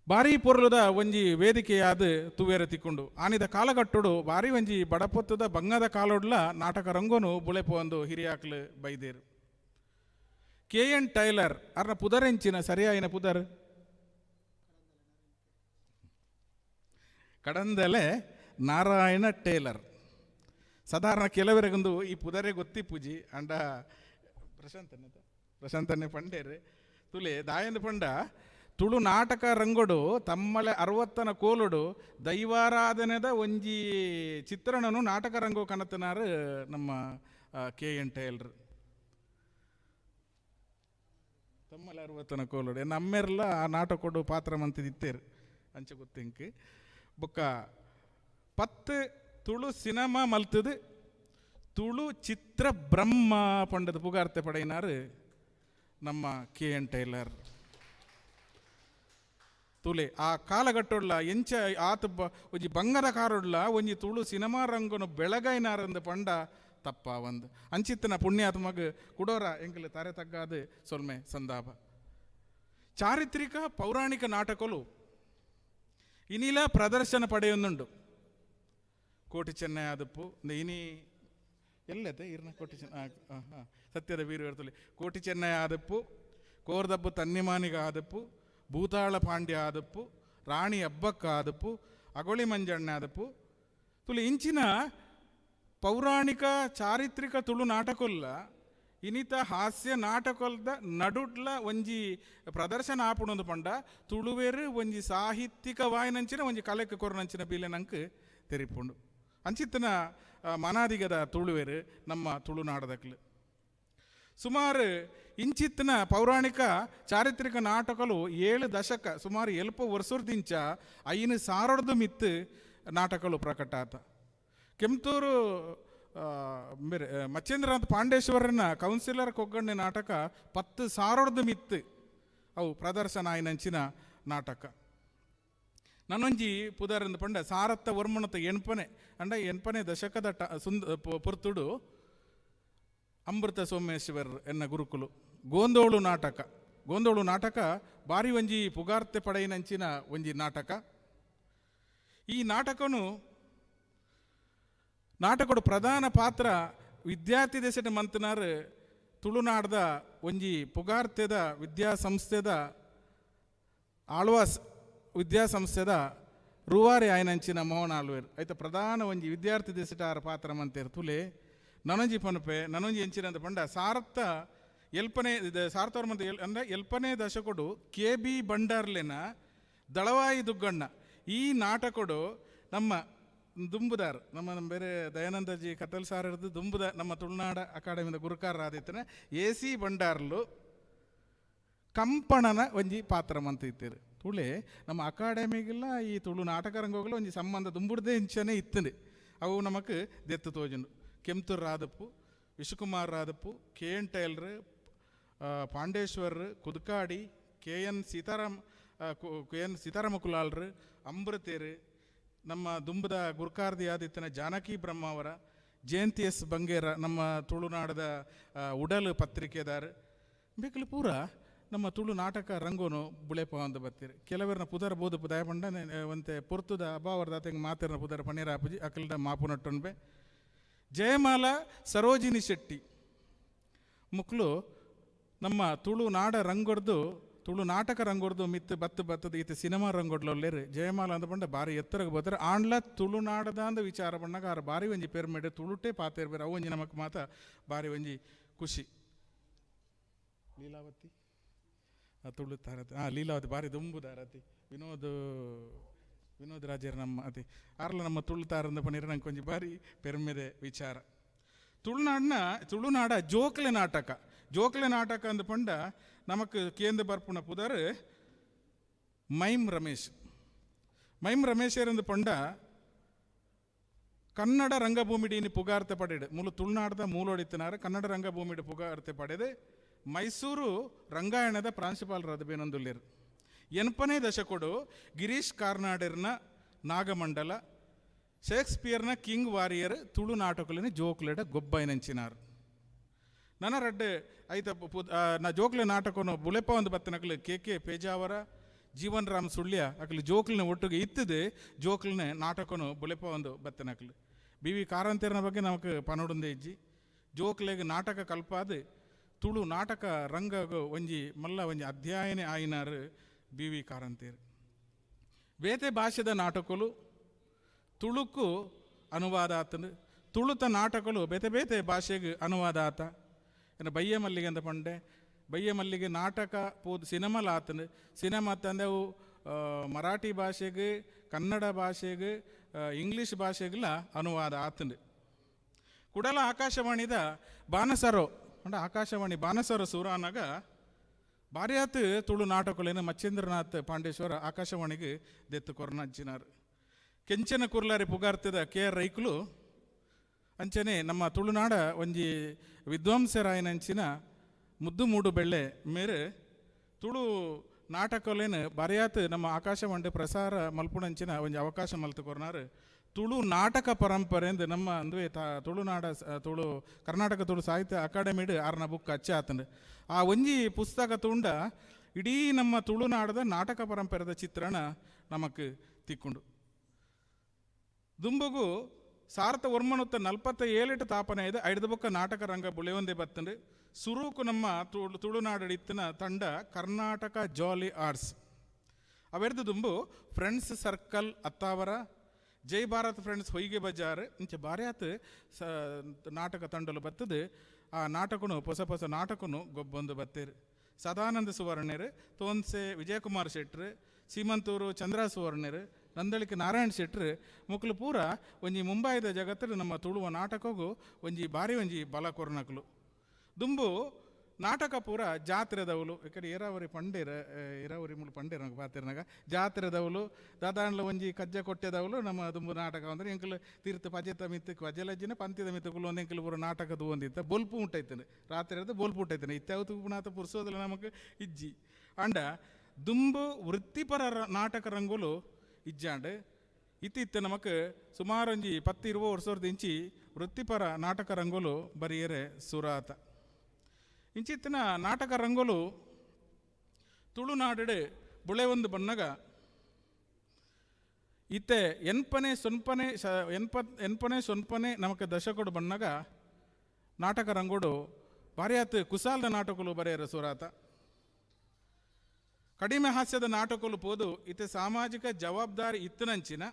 ಬಾರಿ ಪೊರ್ಲುದ ಒಂಜಿ ವೇದಿಕೆಯಾದ ತುವೇರ ತಿಕ್ಕೊಂಡು ಆನಿದ ಕಾಲಘಟ್ಟಡು ಬಾರಿ ಒಂಜಿ ಬಡಪೊತ್ತದ ಬಂಗದ ಕಾಲೊಡ್ಲ ನಾಟಕ ರಂಗೋನು ಬುಳೆಪೊಂದು ಹಿರಿಯಾಕ್ಲು ಬೈದೇರು KN ಟೈಲರ್ ಅರ್ನ ಪುದರೆಂಚಿನ ಸರಿಯಾಯಿನ ಪುದರ್ ಕಡಂದಲೆ ನಾರಾಯಣ ಟೇಲರ್ ಸಾಧಾರಣ ಕೆಲವರಿಗೊಂದು ಈ ಪುದರೆ ಗೊತ್ತಿ ಪೂಜಿ ಅಂಡ ಪ್ರಶಾಂತನೆ ಪಂಡೇರು ತುಲೆ ದಾಯಂದು ಪಂಡ ತುಳು ನಾಟಕ ರಂಗೋಡು ತಮ್ಮಲೆ 60ನ ಕೋಲುಡು ದೈವಾರಾಧನೆದ ಒಂಜಿ ಚಿತ್ರಣನು ನಾಟಕ ರಂಗೋ ಕನತನಾರು ನಮ್ಮ KN ಟೈಲರ್ ತಮ್ಮಲೆ 60ನ ಕೋಲುಡು ನಮ್ಮೆರ್ಲ ಆ ನಾಟಕೊಡು ಪಾತ್ರ ಮಂತಿದಿತ್ತೇರು ಅಂಚೆ ಗೊತ್ತಿಂಕ್ ಬೊಕ್ಕ 10 ತುಳು ಸಿನಿಮಾ ಮಲ್ತದು ತುಳು ಚಿತ್ರ ಬ್ರಹ್ಮ ಪಂಡದ ಪುಗಾರ್ತೆ ಪಡೆಯಿನಾರು ನಮ್ಮ KN ಟೈಲರ್ ತುಲೆ ಆ ಕಾಲಘಟ್ಟೊಡ್ಲ ಎಂಚ ಆತ ಒಂಜಿ ಬಂಗದ ಕಾರೊಡ್ಲ ಒಂಜಿ ತುಳು ಸಿನಿಮಾ ರಂಗನು ಬೆಳಗೈನಾರಂದು ಪಂಡ ತಪ್ಪ ಒಂದು ಅಂಚಿತ್ತಿನ ಪುಣ್ಯಾತ್ಮಗ ಕುಡೋರ ಎಂಕಲು ತಾರೆ ತಗ್ಗಾದು ಸೊಲ್ಮೆ ಸಂದಾಪ ಚಾರಿತ್ರಿಕ ಪೌರಾಣಿಕ ನಾಟಕಲು ಇನಿಲ ಪ್ರದರ್ಶನ ಪಡೆಯೊಂದುಂಡು ಕೋಟಿ ಚೆನ್ನೈ ಆದಪ್ಪು ಇನಿ ಎಲ್ಲದೆ ಇರ್ನ ಕೋಟಿ ಸತ್ಯದ ವೀರ ತುಲೆ ಕೋಟಿ ಚೆನ್ನೈ ಆದಪ್ಪು ಕೋರ್ದಬ್ಬು ತನ್ನಿಮಾನಿಗ ಆದಪ್ಪು ಭೂತಾಳ ಪಾಂಡ್ಯ ಆದಪ್ಪು, ರಾಣಿ ಅಬ್ಬಕ್ಕ ಆದಪ್ಪು, ಅಗೊಳಿ ಮಂಜಣ್ಣ ಆದಪ್ಪು ತುಳು ಇಂಚಿನ ಪೌರಾಣಿಕ ಚಾರಿತ್ರಿಕ ತುಳು ನಾಟಕೊಲ್ಲ ಇನಿತ ಹಾಸ್ಯ ನಾಟಕೊಲ್ದ ನಡುಡ್ಲ ಒಂಜಿ ಪ್ರದರ್ಶನ ಆಪುಣದು ಪಂಡ ತುಳುವೆರು ಒಂಜಿ ಸಾಹಿತ್ಯಿಕ ವಾಯಿನಂಚಿನ ಒಂಜಿ ಕಲೆಕ್ಕೆ ಕೊರನಂಚಿನ ಬೀಲೆ ನಂಗೆ ತೆರಿಪುಂಡು ಅಂಚಿತ್ತಿನ ಮನಾದಿಗದ ತುಳುವೆರು ನಮ್ಮ ತುಳುನಾಡದಕ್ಲು ಸುಮಾರು ಇಂಚಿತ್ತಿನ ಪೌರಾಣಿಕ ಚಾರಿತ್ರಿಕ ನಾಟಕಲು 7 ದಶಕ ಸುಮಾರು 7 ವರ್ಷದಿಂಚ ಐನು ಸಾರಡ್ದು ಮಿತ್ತು ನಾಟಕಲು ಪ್ರಕಟ ಆತ ಕೆಂತೂರು ಬೇರೆ ಮಚ್ಚೇಂದ್ರನಾಥ್ ಪಾಂಡೇಶ್ವರನ ಕೌನ್ಸಿಲರ್ ಕೊಗ್ಗಣ್ಣೆ ನಾಟಕ 10 ಸಾರಡ್ದು ಮಿತ್ತು ಅವು ಪ್ರದರ್ಶನ ಆಯ್ನಂಚಿನ ನಾಟಕ ನನ್ನೊಂಜಿ ಪುದರಂದು ಪಂಡ ಸಾರತ್ತ ವರ್ಮಣತ ಎನ್ಪನೆ ದಶಕದ ಪುರ್ತುಡು ಅಮೃತ ಸೋಮೇಶ್ವರ್ ಎನ್ನ ಗುರುಕುಲು ಗೋಂದೋಳು ನಾಟಕ ಬಾರಿ ಒಂಜಿ ಪುಗಾರ್ತೆ ಪಡೆಯಿನಂಚಿನ ಒಂಜಿ ನಾಟಕ. ಈ ನಾಟಕಡು ಪ್ರಧಾನ ಪಾತ್ರ ವಿದ್ಯಾರ್ಥಿ ದೆಸೆಟ್ ಮಂತನಾರು ತುಳುನಾಡ್ದ ಒಂಜಿ ಪುಗಾರ್ತೆದ ವಿದ್ಯಾಸಂಸ್ಥೆದ ಆಳ್ವಾಸ್ ವಿದ್ಯಾಸಂಸ್ಥೆದ ರೂವಾರಿ ಆಯ್ನಂಚಿನ ಮೋಹನ್ ಆಳ್ವೇರ್ ಐತ ಪ್ರಧಾನ ಒಂಜಿ ವಿದ್ಯಾರ್ಥಿ ದೆಸೆಟ್ ಆರ ಪಾತ್ರ ಮಂತೇರು ತುಲೆ ನನೊಂಜಿ ಪನ್ಪೆ ನನೊಂಜಿ ಎಂಚಿನ ಪಂಡ ಸಾರತ್ತ ಎಲ್ಪನೇ ದಶಕಡು KB ಬಂಡಾರ್ಲೆನ ದಳವಾಯಿ ದುಗ್ಗಣ್ಣ ಈ ನಾಟಕಡು ನಮ್ಮ ದುಂಬುದಾರ್ ನಮ್ಮ ಬೇರೆ ದಯಾನಂದಜಿ ಕತ್ತಲ್ ಸಾರ್ ಹಿಡಿದು ದುಂಬುದ ನಮ್ಮ ತುಳುನಾಡ ಅಕಾಡೆಮಿದ ಗುರುಕಾರ ಆದಿತ್ತನ AC ಬಂಡಾರ್ಲು ಕಂಪಣನ ಒಂಜಿ ಪಾತ್ರ ಮಂತ ಇತ್ತೀರು ತುಳೆ ನಮ್ಮ ಅಕಾಡೆಮಿಗೆಲ್ಲ ಈ ತುಳು ನಾಟಕ ರಂಗೋಗಲ ಒಂಜಿ ಸಂಬಂಧ ದುಂಬುಡ್ದೇ ಇಂಚನೆ ಇತ್ತಂದು ಅವು ನಮಕ್ ದೆತ್ತು ತೋಜುಂಡು ಕೆಂತೂರು ರಾದಪ್ಪು ವಿಶ್ವಕುಮಾರ್ ರಾದಪ್ಪು KN tailor Pandeshwar Kudkadi KN Sitarama ಕುಲಾಲ್ರು ಅಮೃತೇರು ನಮ್ಮ ದುಂಬದ ಗುರುಕಾರ್ದಿ ಆದಿತ್ತನ ಜಾನಕಿ ಬ್ರಹ್ಮಾವರ ಜಯಂತಿ S ಬಂಗೇರ ನಮ್ಮ ತುಳುನಾಡದ ಉಡಲು ಪತ್ರಿಕೆದಾರ ಬೇಕಲು ಪೂರ ನಮ್ಮ ತುಳು ನಾಟಕ ರಂಗೋನು ಬುಳೆಪ ಅಂತ ಬರ್ತೀರಿ ಕೆಲವರನ್ನ ಪುದರ ಬೋದು ದಯ ಪಂಡ ಒಂತೆ ಪೊರ್ತುದ ಅಭಾವರದ ತೆಂಗೆ ಮಾತಿನ ಪುದರ ಪನ್ನೀರ ಅಪ್ಪಜಿ ಅಕಲ್ದ ಮಾಪು ನಟ್ಟೊನ್ಬೆ ಜಯಮಾಲ ಸರೋಜಿನಿ ಶೆಟ್ಟಿ ಮುಕ್ಲು ನಮ್ಮ ತುಳು ನಾಟಕ ರಂಗೊಡ್ದು ಮಿತ್ತು ಬತ್ತದ ಈತ ಸಿನಿಮಾ ರಂಗೊಡ್ಲೊಲ್ಲೇರು ಜಯಮಾಲ ಅಂತ ಪಂಡ ಬಾರಿ ಎತ್ತರಗೆ ಬರ್ತಾರೆ ಆಂಡ್ಲ ತುಳುನಾಡದ ಅಂದ ವಿಚಾರ ಪಂಡಾಗ ಆರು ಬಾರಿ ಒಂಜಿ ಪೇರು ಮೇಡೆ ತುಳುಟೇ ಪಾತೇರ್ಬೇರೆ ಅವು ಒಂಜಿ ನಮಕ್ ಮಾತ ಬಾರಿ ಒಂಜಿ ಖುಷಿ. ಲೀಲಾವತಿ ತುಳು ತಾರತಿ ಲೀಲಾವತಿ ಬಾರಿ ದುಂಬುದಾರತಿ ವಿನೋದ್ ರಾಜೇರ್ ನಮ್ಮ ಅತಿ ಆರ್ಲ ನಮ್ಮ ತುಳು ತಾರಂದ ಪನೀರ ನಂಗೆ ಕೊಂಚ ಬಾರಿ ಪೆರ್ಮೆದೆ ವಿಚಾರ. ತುಳುನಾಡ ಜೋಕ್ಲೆ ನಾಟಕ ಅಂದ ಪಂಡ ನಮಕ್ ಕೇಂದ್ರ ಬರ್ಪುಣ ಪುದರ್ ಮೈಮ್ ರಮೇಶ್ ಏರಂದು ಪಂಡ ಕನ್ನಡ ರಂಗಭೂಮಿಡಿನಿ ಪುಗಾರ್ತೆ ಪಡೆದು ತುಳುನಾಡದ ಮೂಲೊಡಿತನಾರ ಕನ್ನಡ ರಂಗಭೂಮಿಡಿ ಪುಗಾರ್ತೆ ಪಡೆದು ಮೈಸೂರು ರಂಗಾಯಣದ ಪ್ರಾಂಶುಪಾಲರಾದ ಬೇನೊಂದುಲ್ಲೇರು. 8ನೇ ದಶಕಡು ಗಿರೀಶ್ ಕಾರ್ನಾಡರ್ನ ನಾಗಮಂಡಲ ಶೇಕ್ಸ್ಪಿಯರ್ನ ಕಿಂಗ್ ವಾರಿಯರ್ ತುಳು ನಾಟಕಲಿನ ಜೋಕ್ಲೆಡ ಗೊಬ್ಬೈನಂಚಿನಾರು ನನ್ನ ರಡ್ಡೆ ಐತ ನಾ ಜೋಕ್ಲೆ ನಾಟಕನು ಬುಳೆಪ ಒಂದು ಬತ್ತನಕಲು KK ಪೇಜಾವರ ಜೀವನ್ ರಾಮ್ ಸುಳ್ಯ ಅಕಲು ಜೋಕ್ಲಿನ ಒಟ್ಟಿಗೆ ಇತ್ತದೆ ಜೋಕ್ಲಿನ ನಾಟಕನು ಬುಳೆಪ ಒಂದು ಬತ್ತನಕಲು BV ಕಾರಂತೇರನ ಬಗ್ಗೆ ನಮಕ್ ಪನೋಡುಂದೇ ಇಜ್ಜಿ ಜೋಕ್ಲೆಗೆ ನಾಟಕ ಕಲ್ಪಾದು ತುಳು ನಾಟಕ ರಂಗ ಒಂಜಿ ಅಧ್ಯಯನ ಆಯಿನಾರು BV ಕಾರಂತೇರು. ಬೇತೆ ಭಾಷೆದ ನಾಟಕಲು ತುಳುಕು ಅನುವಾದ ಆತನು ತುಳುತ ನಾಟಕಲು ಬೇತೆ ಭಾಷೆಗೆ ಅನುವಾದ ಆತ ಏನು ಬಯ್ಯ ಮಲ್ಲಿಗೆ ಅಂತ ಪಂಡೆ ಬಯ್ಯ ಮಲ್ಲಿಗೆ ನಾಟಕ ಪೋದು ಸಿನಿಮಾಲ ಆತನು ಸಿನಿಮಾ ತಂದೆವು ಮರಾಠಿ ಭಾಷೆಗೆ ಕನ್ನಡ ಭಾಷೆಗೆ ಇಂಗ್ಲೀಷ್ ಭಾಷೆಗೆಲ್ಲ ಅನುವಾದ ಆತನು ಕುಡಲ ಆಕಾಶವಾಣಿದ ಆಕಾಶವಾಣಿ ಬಾನಸರ ಸೂರಾನಾಗ ಬಾರಿ ಆತು ತುಳು ನಾಟಕಲೇನು ಮಚ್ಚೇಂದ್ರನಾಥ್ ಪಾಂಡೇಶ್ವರ ಆಕಾಶವಾಣಿಗೆ ದೆತ್ತು ಕೊರನಂಚಿನಾರು ಕೆಂಚನ ಕುರ್ಲಾರಿ ಪುಗಾರ್ತಿದ KR ರೈಕುಲು ಅಂಚನೆ ನಮ್ಮ ತುಳುನಾಡ ಒಂಜಿ ವಿದ್ವಾಂಸರಾಯನಂಚಿನ ಮುದ್ದು ಮೂಡು ಬೆಳ್ಳೆ ಮೇರೆ ತುಳು ನಾಟಕಲೇನು ಬರೆಯಾತು ನಮ್ಮ ಆಕಾಶವಾಣಿ ಪ್ರಸಾರ ಮಲ್ಪುಣಂಚಿನ ಒಂಜಿ ಅವಕಾಶ ಮಲ್ತು ಕೊರನಾರು ತುಳು ನಾಟಕ ಪರಂಪರೆ ಎಂದು ನಮ್ಮ ಅಂದುವೆ ತುಳು ಕರ್ನಾಟಕ ತುಳು ಸಾಹಿತ್ಯ ಅಕಾಡೆಮಿಡ್ ಆರ್ನ ಬುಕ್ ಅಚ್ಚೆ ಆತಂಡು ಆ ಒಂಜಿ ಪುಸ್ತಕ ತುಂಡ ಇಡೀ ನಮ್ಮ ತುಳುನಾಡದ ನಾಟಕ ಪರಂಪರೆದ ಚಿತ್ರಣ ನಮಕ್ ತಿಕ್ಕೊಂಡು ದುಂಬುಗು 1947 ತಾಪನೆ ಇದೆ 5 ಬೊಕ್ಕ ನಾಟಕ ರಂಗ ಬುಳೆಯೊಂದೇ ಬತ್ತಂಡು ಸುರೂಕು ನಮ್ಮ ತುಳುನಾಡಡಿತ್ತಿನ ತಂಡ ಕರ್ನಾಟಕ ಜಾಲಿ ಆರ್ಟ್ಸ್ ಅವೆರ್ದು ದುಂಬು ಫ್ರೆಂಡ್ಸ್ ಸರ್ಕಲ್ ಅತ್ತಾವರ ಜೈ ಭಾರತ್ ಫ್ರೆಂಡ್ಸ್ ಹೊಯ್ಗೆ ಬಜಾರ್ ಇಂಚೆ ಬಾರ್ಯಾತ್ ನಾಟಕ ತಂಡಲು ಬತ್ತದು ಆ ನಾಟಕನು ಹೊಸ ಹೊಸ ನಾಟಕನು ಗೊಬ್ಬೊಂದು ಬತ್ತೇರು. ಸದಾನಂದ ಸುವರ್ಣರು, ತೋನ್ಸೆ ವಿಜಯಕುಮಾರ್ ಶೆಟ್ರು, ಸೀಮಂತೂರು ಚಂದ್ರ ಸುವರ್ಣರು, ನಂದಳಿಕೆ ನಾರಾಯಣ್ ಶೆಟ್ರು ಮುಕ್ಲು ಪೂರ ಒಂಜಿ ಮುಂಬೈದ ಜಗತ್ತಲ್ಲಿ ನಮ್ಮ ತುಳುವ ನಾಟಕಗೂ ಒಂಜಿ ಬಾರಿ ಒಂಜಿ ಬಲ ಕೊರ್ನಕ್ಲು ದುಂಬು ನಾಟಕ ಪೂರ ಜಾತ್ರೆದವಲು ಯಾಕಂದ್ರೆ ಏರಾವರಿ ಪಂಡೇರ ಏರಾವರಿ ಮುಳು ಪಂಡೇರ ನಂಗೆ ಪಾತಿರ್ನಾಗ ಜಾತ್ರೆದವಲು ದಾದಾಂಡ್ಲ ಒಂಜಿ ಕಜ್ಜ ಕೊಟ್ಟೆದವಲು ನಮ್ಮ ದುಂಬು ನಾಟಕ ಅಂದ್ರೆ ಎಂಕಲು ತೀರ್ಥ ಪಜೆತ ಮಿತ್ತಕ್ಕೆ ವಜಲಜ್ಜಿನ ಪಂತಿದ ಮಿತ್ತಕ್ಕಲು ಒಂದು ಎಂಕಲು ಪೂರ ನಾಟಕದ ಒಂದಿತ್ತ ಬೊಲ್ಪು ಉಂಟೈತೇನೆ ರಾತ್ರಿ ಅದು ಬೊಲ್ಪು ಉಂಟೈತೇನೆ ಇತ್ಯಾವತ್ತು ಪುನಾತ ಪುರ್ಸೋದಿಲ್ಲ ನಮಗೆ ಇಜ್ಜಿ ಅಂಡ ದುಂಬು ವೃತ್ತಿಪರ ನಾಟಕ ರಂಗುಲು ಇಜ್ಜಾಂಡ್ ಇತ್ತಿತ್ತ ನಮಕ್ ಸುಮಾರು ಒಂಜಿ 10-20 ವರ್ಷದ ಇಂಚಿ ವೃತ್ತಿಪರ ನಾಟಕ ರಂಗುಲು ಬರಿಯರೆ ಸುರಾತ ಇಂಚಿತ್ತಿನ ನಾಟಕ ರಂಗುಲು ತುಳುನಾಡು ಬುಳೆ ಒಂದು ಬಣ್ಣಗ ಇತ್ತೆ ಎನ್ಪನೆ ಸೊನ್ಪನೆ ನಮಕ್ ದಶಕಡು ಬಣ್ಣಗ ನಾಟಕ ರಂಗೋಡು ಬಾರಿಯಾತ್ ಕುಸಾಲ್ದ ನಾಟಕಲು ಬರೆಯರ ಸುರಾತ ಕಡಿಮೆ ಹಾಸ್ಯದ ನಾಟಕಲು ಪೋದು ಇತ್ತೆ ಸಾಮಾಜಿಕ ಜವಾಬ್ದಾರಿ ಇತ್ತನಂಚಿನ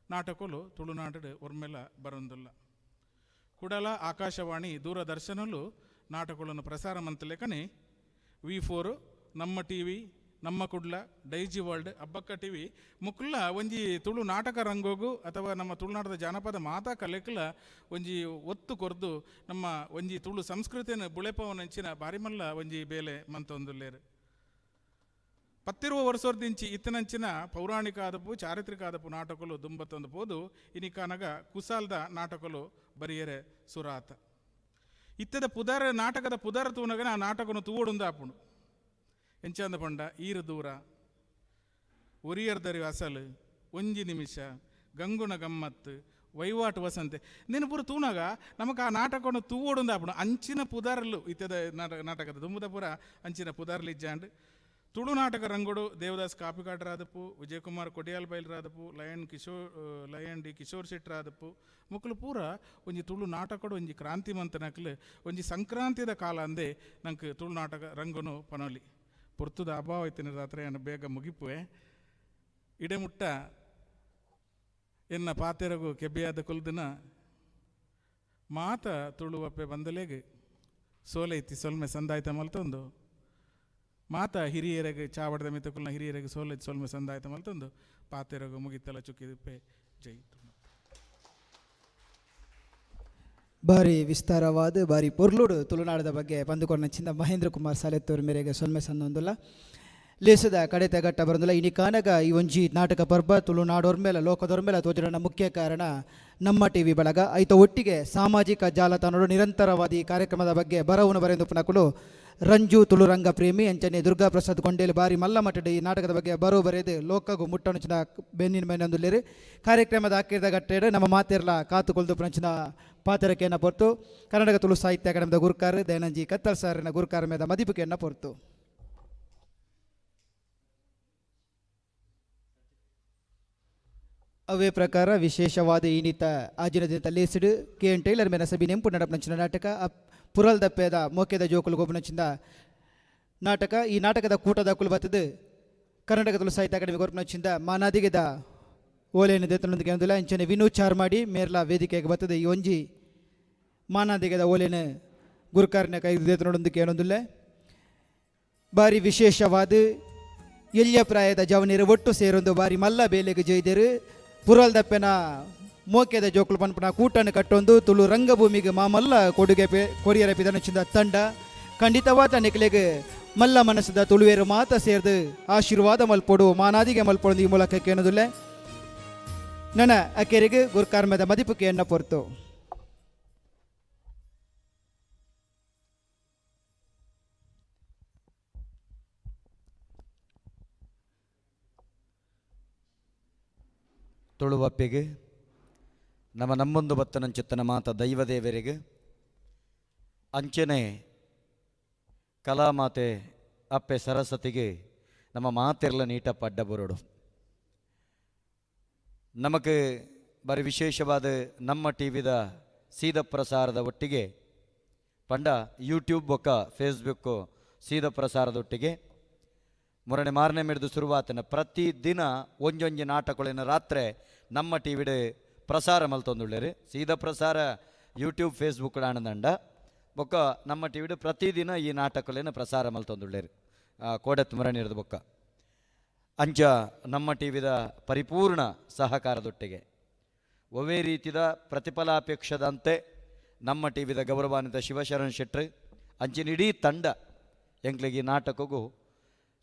ನಾಟಕಲು ತುಳುನಾಡು ಒರ್ಮೆಲ ಬರೊಂದುಲ್ಲ ಕುಡಲ ಆಕಾಶವಾಣಿ ದೂರದರ್ಶನಲು ನಾಟಕಗಳನ್ನು ಪ್ರಸಾರ ಮಂತಲೇಕನೆ V4 ನಮ್ಮ ಟಿವಿ ನಮ್ಮ ಕುಡ್ಲ ಡೈಜಿ ವರ್ಲ್ಡ್ ಅಬ್ಬಕ್ಕ ಟಿವಿ ಮುಕ್ಲ ಒಂಜಿ ತುಳು ನಾಟಕ ರಂಗೋಗು ಅಥವಾ ನಮ್ಮ ತುಳುನಾಡದ ಜಾನಪದ ಮಾತಾ ಕಲೆಕ್ಲ ಒಂಜಿ ಒತ್ತು ಕೊರ್ದು ನಮ್ಮ ಒಂಜಿ ತುಳು ಸಂಸ್ಕೃತಿಯನ್ನು ಬುಳೆಪವನಂಚಿನ ಬಾರಿಮಲ್ಲ ಒಂಜಿ ಬೇಲೆ ಮಂತೊಂದುಲ್ಲೇರು 10 ವರ್ಷದಿಂಚಿ ಇತ್ತನಂಚಿನ ಪೌರಾಣಿಕ ಆದಪು ಚಾರಿತ್ರಿಕ ಆದಪು ನಾಟಕಲು ದುಂಬತ್ತೊಂದು ಪೋದು ಇನಿಕಾನಗ ಕುಸಾಲ್ದ ನಾಟಕಲು ಬರಿಯರೆ ಸುರಾತ ಇತ್ತದ ಪುದರ್ ನಾಟಕದ ಪುದರ್ ತೂನಗನ ಆ ನಾಟಕನು ತೂವೊಡುಂದ ಆಪುಂಡು ಎಂಚಂದ ಪಂಡ ಈರು ದೂರ ಒರಿಯರ್ದರಿ ಅಸಲು ಒಂಜಿ ನಿಮಿಷ ಗಂಗುಣ ಗಮ್ಮತ್ತು ವೈವಾಟು ವಸಂತೆ ನೀನು ಪೂರ ತೂನಾಗ ನಮಕ್ ಆ ನಾಟಕವನ್ನು ತೂವೊಡುಂದ ಆಪುಂಡು ಅಂಚಿನ ಪುದರ್ಲು ಇತ್ತದ ನಾಟಕದ ದುಂಬುದ ಪೂರ ಅಂಚಿನ ಪುದರ್ಲು ಇಜ್ಜಾಂಡ್ ತುಳು ನಾಟಕ ರಂಗೋಡು ದೇವದಾಸ್ ಕಾಪಿಕಾಟರಾದಪ್ಪು ವಿಜಯಕುಮಾರ್ ಕೊಡಿಯಾಲ್ ಬೈಲ್ರಾದಪ್ಪು ಲಯನ್ ಡಿ ಕಿಶೋರ್ ಶೆಟ್ರಾದಪ್ಪು ಮುಕ್ಲು ಪೂರ ಒಂಜಿ ತುಳು ನಾಟಕಡು ಒಂಜಿ ಕ್ರಾಂತಿ ಮಂತನಕ್ಲು ಒಂಜಿ ಸಂಕ್ರಾಂತಿದ ಕಾಲ ಅಂದೇ ನಂಗೆ ತುಳು ನಾಟಕ ರಂಗನು ಪನೊಲಿ ಪೊರ್ತುದ ಅಭಾವ ಇತ್ತಿನ ರಾತ್ರಿ ಬೇಗ ಮುಗಿಪುವೆ ಇಡೆಮುಟ್ಟ ಎನ್ನ ಪಾತೆರಗು ಕೆಬ್ಬೆಯಾದ ಕುಲ್ದಿನ ಮಾತ ತುಳುವಪ್ಪೆ ಬಂದಲೇಗೆ ಸೋಲೆ ಇತ್ತಿ ಸೊಲ್ಮೆ ಸಂದಾಯ್ತ ಮಲ್ತೊಂದು ಮಾತ ಹಿರಿಯರಿಗೆ ಚಾವಡದ ಮಿತಕುಲ್ನ ಹಿರಿಯರಿಗೆ ಸೊಲ್ಮೆ ಸಂದಾಯ್ತ ಮಲ್ತೊಂದು ಪಾತೆರಗು ಮುಗಿತಲ ಚುಕ್ಕಿದಿಪ್ಪೆ ಜೈ ಭಾರಿ ವಿಸ್ತಾರವಾದ ಭಾರಿ ಪೊರ್ಲುಡು ತುಳುನಾಡದ ಬಗ್ಗೆ ಬಂದುಕೊಂಡಂಚಿಂದ ಮಹೇಂದ್ರ ಕುಮಾರ್ ಸಾಲೆತ್ತೂರು ಮೇರೆಗೆ ಸೊಲ್ಮೆ ಸಂದೊಂದುಲ್ಲ ಲೇಸದ ಕಡೆತ ಘಟ್ಟ ಬರಂದಿಲ್ಲ ಇನಿ ಕಾನಗ ಈ ಒಂಜಿ ನಾಟಕ ಪರ್ಬ ತುಳುನಾಡೋರ್ಮೇಲೆ ಲೋಕದೋರ್ಮೇಲೆ ತೋಜನ ಮುಖ್ಯ ಕಾರಣ ನಮ್ಮ ಟಿವಿ ಬಳಗ ಐತ ಒಟ್ಟಿಗೆ ಸಾಮಾಜಿಕ ಜಾಲತಾಣಗಳು ನಿರಂತರವಾದ ಈ ಕಾರ್ಯಕ್ರಮದ ಬಗ್ಗೆ ಬರವನ್ನು ಬರೆದು ಪುನಕುಲು ರಂಜು ತುಳುರಂಗ ಪ್ರೇಮಿ ಅಂಚನೆ ದುರ್ಗಾ ಪ್ರಸಾದ್ ಕೊಂಡೇಲಿ ಬಾರಿ ಮಲ್ಲ ಮಟ್ಟದ ಈ ನಾಟಕದ ಬಗ್ಗೆ ಬರೋ ಬರೆದು ಲೋಕಗೂ ಮುಟ್ಟಣಚಿನ ಬೆನ್ನಿನ ಮೇನೊಂದುಲ್ಲೇರು ಕಾರ್ಯಕ್ರಮದ ಹಾಕಿದ ಗಟ್ಟೆಡು ನಮ್ಮ ಮಾತೆರ್ಲ ಕಾತುಕೊಳ್ದು ಪಂಚಿನ ಪಾತ್ರಕ್ಕೆಯನ್ನು ಪೊರ್ತು ಕರ್ನಾಟಕ ತುಳು ಸಾಹಿತ್ಯ ಅಕಾಡೆಮಿದ ಗುರುಕಾರ ದಯಾನಂಜಿ ಕತ್ತಲ್ ಸಾರಿನ ಗುರುಕಾರ ಮೇದ ಮದಿಪಿಕೆಯನ್ನು ಪೊರ್ತು ಅವೇ ಪ್ರಕಾರ ವಿಶೇಷವಾದ ಈನಿತ ಆಜಿನ ದಿನ ಲೇಸಿಡು KN ಟೈಲರ್ ಮೇನ ಸಭಿ ನೆಂಪು ನಡಪನಂಚಿನ ನಾಟಕ ಪುರಲ್ ದಪ್ಪೆದ ಮೋಕೆದ ಜೋಕುಲು ಗೋಪನಂಚಿನ ನಾಟಕ ಈ ನಾಟಕದ ಕೂಟದ ಕುಲಬತ್ತದು ಕರ್ನಾಟಕ ತುಳು ಸಾಹಿತ್ಯ ಅಕಾಡೆಮಿ ಗೋಪನಂಚಿಂದ ಮಾನಾದಿಗೆದ ಓಲೇನು ದೇತನೊಂದಿಗೆ ಒಂದಿಲ್ಲ ಇಂಚನೆ ವಿನೂ ಚಾರ್ಮಾಡಿ ಮೇರ್ಲ ವೇದಿಕೆಗೆ ಬರ್ತದೆ ಈ ಒಂಜಿ ಮಾನಾದಿಗೆದ ಓಲೇನು ಗುರುಕಾರನ ಕೈ ದೇತನೊಂದಿಗೆ ಏನೊಂದಿಲ್ಲ ಬಾರಿ ವಿಶೇಷವಾದ ಎಲ್ಯ ಪ್ರಾಯದ ಜವನೀರು ಒಟ್ಟು ಸೇರೊಂದು ಬಾರಿ ಮಲ್ಲ ಬೇಲೆಗೆ ಜೊಯ್ದೇರು ಪುರಲ್ ದಪ್ಪೆನ ಮೋಕೆದ ಜೋಕುಲು ಪನ್ಪನ ಕೂಟನ್ನು ಕಟ್ಟೊಂದು ತುಳು ರಂಗಭೂಮಿಗೆ ಮಾಮಲ್ಲ ಕೊಡುಗೆ ಕೊರಿಯರ ಪಿದನಚಿಂದ ತಂಡ ಖಂಡಿತವಾದ ನೆಕ್ಲೆಗೆ ಮಲ್ಲ ಮನಸ್ಸದ ತುಳುವೇರು ಮಾತ ಸೇರ್ದು ಆಶೀರ್ವಾದ ಮಲ್ಪೊಡು ಮಾನಾದಿಗೆ ಮಲ್ಪೊಡು ಈ ಮೂಲಕ ಕೇಳೋದಿಲ್ಲ ನನ್ನ ಅಕೆರೆಗೆ ಗುರುಕಾರ್ಮದ ಮದಿಪುಕೆಯನ್ನು ಪೊರ್ತು ತುಳುವಪ್ಪೆಗೆ ನಮ್ಮೊಂದು ಬತ್ತನಂಚಿತ್ತನ ಮಾತ ದೈವದೇವರಿಗೆ ಅಂಚನೆ ಕಲಾಮಾತೆ ಅಪ್ಪೆ ಸರಸ್ವತಿಗೆ ನಮ್ಮ ಮಾತೆರ್ಲ ನೀಟ ಪಡ್ಡ ಬರೋಡು ನಮಗೆ ಬರೀ ವಿಶೇಷವಾದ ನಮ್ಮ ಟಿವಿದ ಸೀದ ಪ್ರಸಾರದ ಒಟ್ಟಿಗೆ ಪಂಡ ಯೂಟ್ಯೂಬ್ ಬೊಕ್ಕ ಫೇಸ್ಬುಕ್ಕು ಸೀದ ಪ್ರಸಾರದ ಒಟ್ಟಿಗೆ ಮೂರನೇ ಮಾರನೇ ಮಿಡ್ದು ಶುರುವಾತನ ಪ್ರತಿ ದಿನ ಒಂಜೊಂಜಿ ನಾಟಕಗಳಿನ ರಾತ್ರಿ ನಮ್ಮ ಟಿ ವಿಡ್ ಪ್ರಸಾರ ಮಲ್ತೊಂದುಳ್ಳೇರು. ಸೀದಾ ಪ್ರಸಾರ ಯೂಟ್ಯೂಬ್ ಫೇಸ್ಬುಕ್ ಆನಂದಂಡ ಬೊಕ್ಕ ನಮ್ಮ ಟಿ ವಿಡ್ ಪ್ರತಿದಿನ ಈ ನಾಟಕಗಳನ್ನ ಪ್ರಸಾರ ಮಲ್ತೊಂದುಳ್ಳೇರು ಕೋಡತ್ ಮರಣಿರ್ದು ಬೊಕ್ಕ ಅಂಚ ನಮ್ಮ ಟಿ ವಿದ ಪರಿಪೂರ್ಣ ಸಹಕಾರದೊಟ್ಟಿಗೆ ಒವೇ ರೀತಿಯ ಪ್ರತಿಫಲಾಪೇಕ್ಷದಂತೆ ನಮ್ಮ ಟಿ ವಿದ ಗೌರವಾನ್ವಿತ ಶಿವಶರಣ್ ಶೆಟ್ರು ಅಂಚಿನ ಇಡೀ ತಂಡ ಎಂಕ್ಲಿಗೆ ಈ ನಾಟಕಗೂ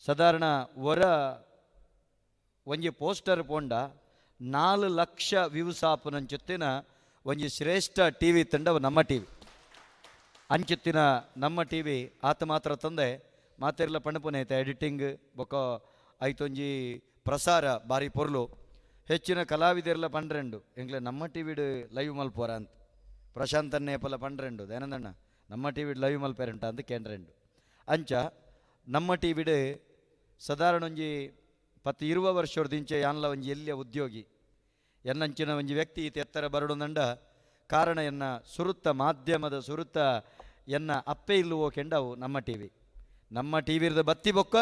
ಸಾಧಾರಣ ಹೊರ ಒಂಜಿ ಪೋಸ್ಟರ್ ಪೋಂಡ 4 ಲಕ್ಷ ವ್ಯೂಸ್ ಆಪುನಂಚುತ್ತಿನ ಒಂಜಿ ಶ್ರೇಷ್ಠ ಟಿ ವಿ ತಂಡ ನಮ್ಮ ಟಿ ವಿ ಅಂಚುತ್ತಿನ ನಮ್ಮ ಟಿ ವಿ ಆತ ಮಾತ್ರ ತಂದೆ ಮಾತೆರ್ಲ ಪಂಡಪುನ ಐತೆ ಎಡಿಟಿಂಗ್ ಬೊಕ್ಕ ಐತೊಂಜಿ ಪ್ರಸಾರ ಬಾರಿ ಪೊರ್ಲು ಹೆಚ್ಚಿನ ಕಲಾವಿದರೆಲ್ಲ ಪಂಡ್ರೆಂಡು ಎಂಗ್ಲೆ ನಮ್ಮ ಟಿ ವಿಡ್ ಲೈವ್ ಮಲ್ಪೋರ ಅಂತ ಪ್ರಶಾಂತ್ ಅನ್ನೇಪಲ ಪಂಡ್ರೆಂಡು ದಯಾನಂದಣ್ಣ ನಮ್ಮ ಟಿ ವಿಡ್ ಲೈವ್ ಮಲ್ಪೇರಂಟ ಅಂತ ಕೇಂದ್ರೆಂಡು ಅಂಚ ನಮ್ಮ ಟಿ ವಿಡ್ ಸಾಧಾರಣ ಒಂಜಿ 10-20 ವರ್ಷದಿಂಚೆ ಯಾನ್ಲ ಒಂಜಿ ಎಲ್ಲಿಯ ಉದ್ಯೋಗಿ ಎನ್ನಂಚಿನ ಒಂಜಿ ವ್ಯಕ್ತಿ ಈತ ಎತ್ತರ ಬರಡುಂದಂಡ ಕಾರಣ ಎನ್ನ ಸುರುತ್ತ ಮಾಧ್ಯಮದ ಸುರುತ್ತ ಎನ್ನ ಅಪ್ಪೆ ಇಲ್ಲುವೋ ಕೆಂಡವು ನಮ್ಮ ಟಿ ವಿರ್ದ ಬತ್ತಿ ಬೊಕ್ಕ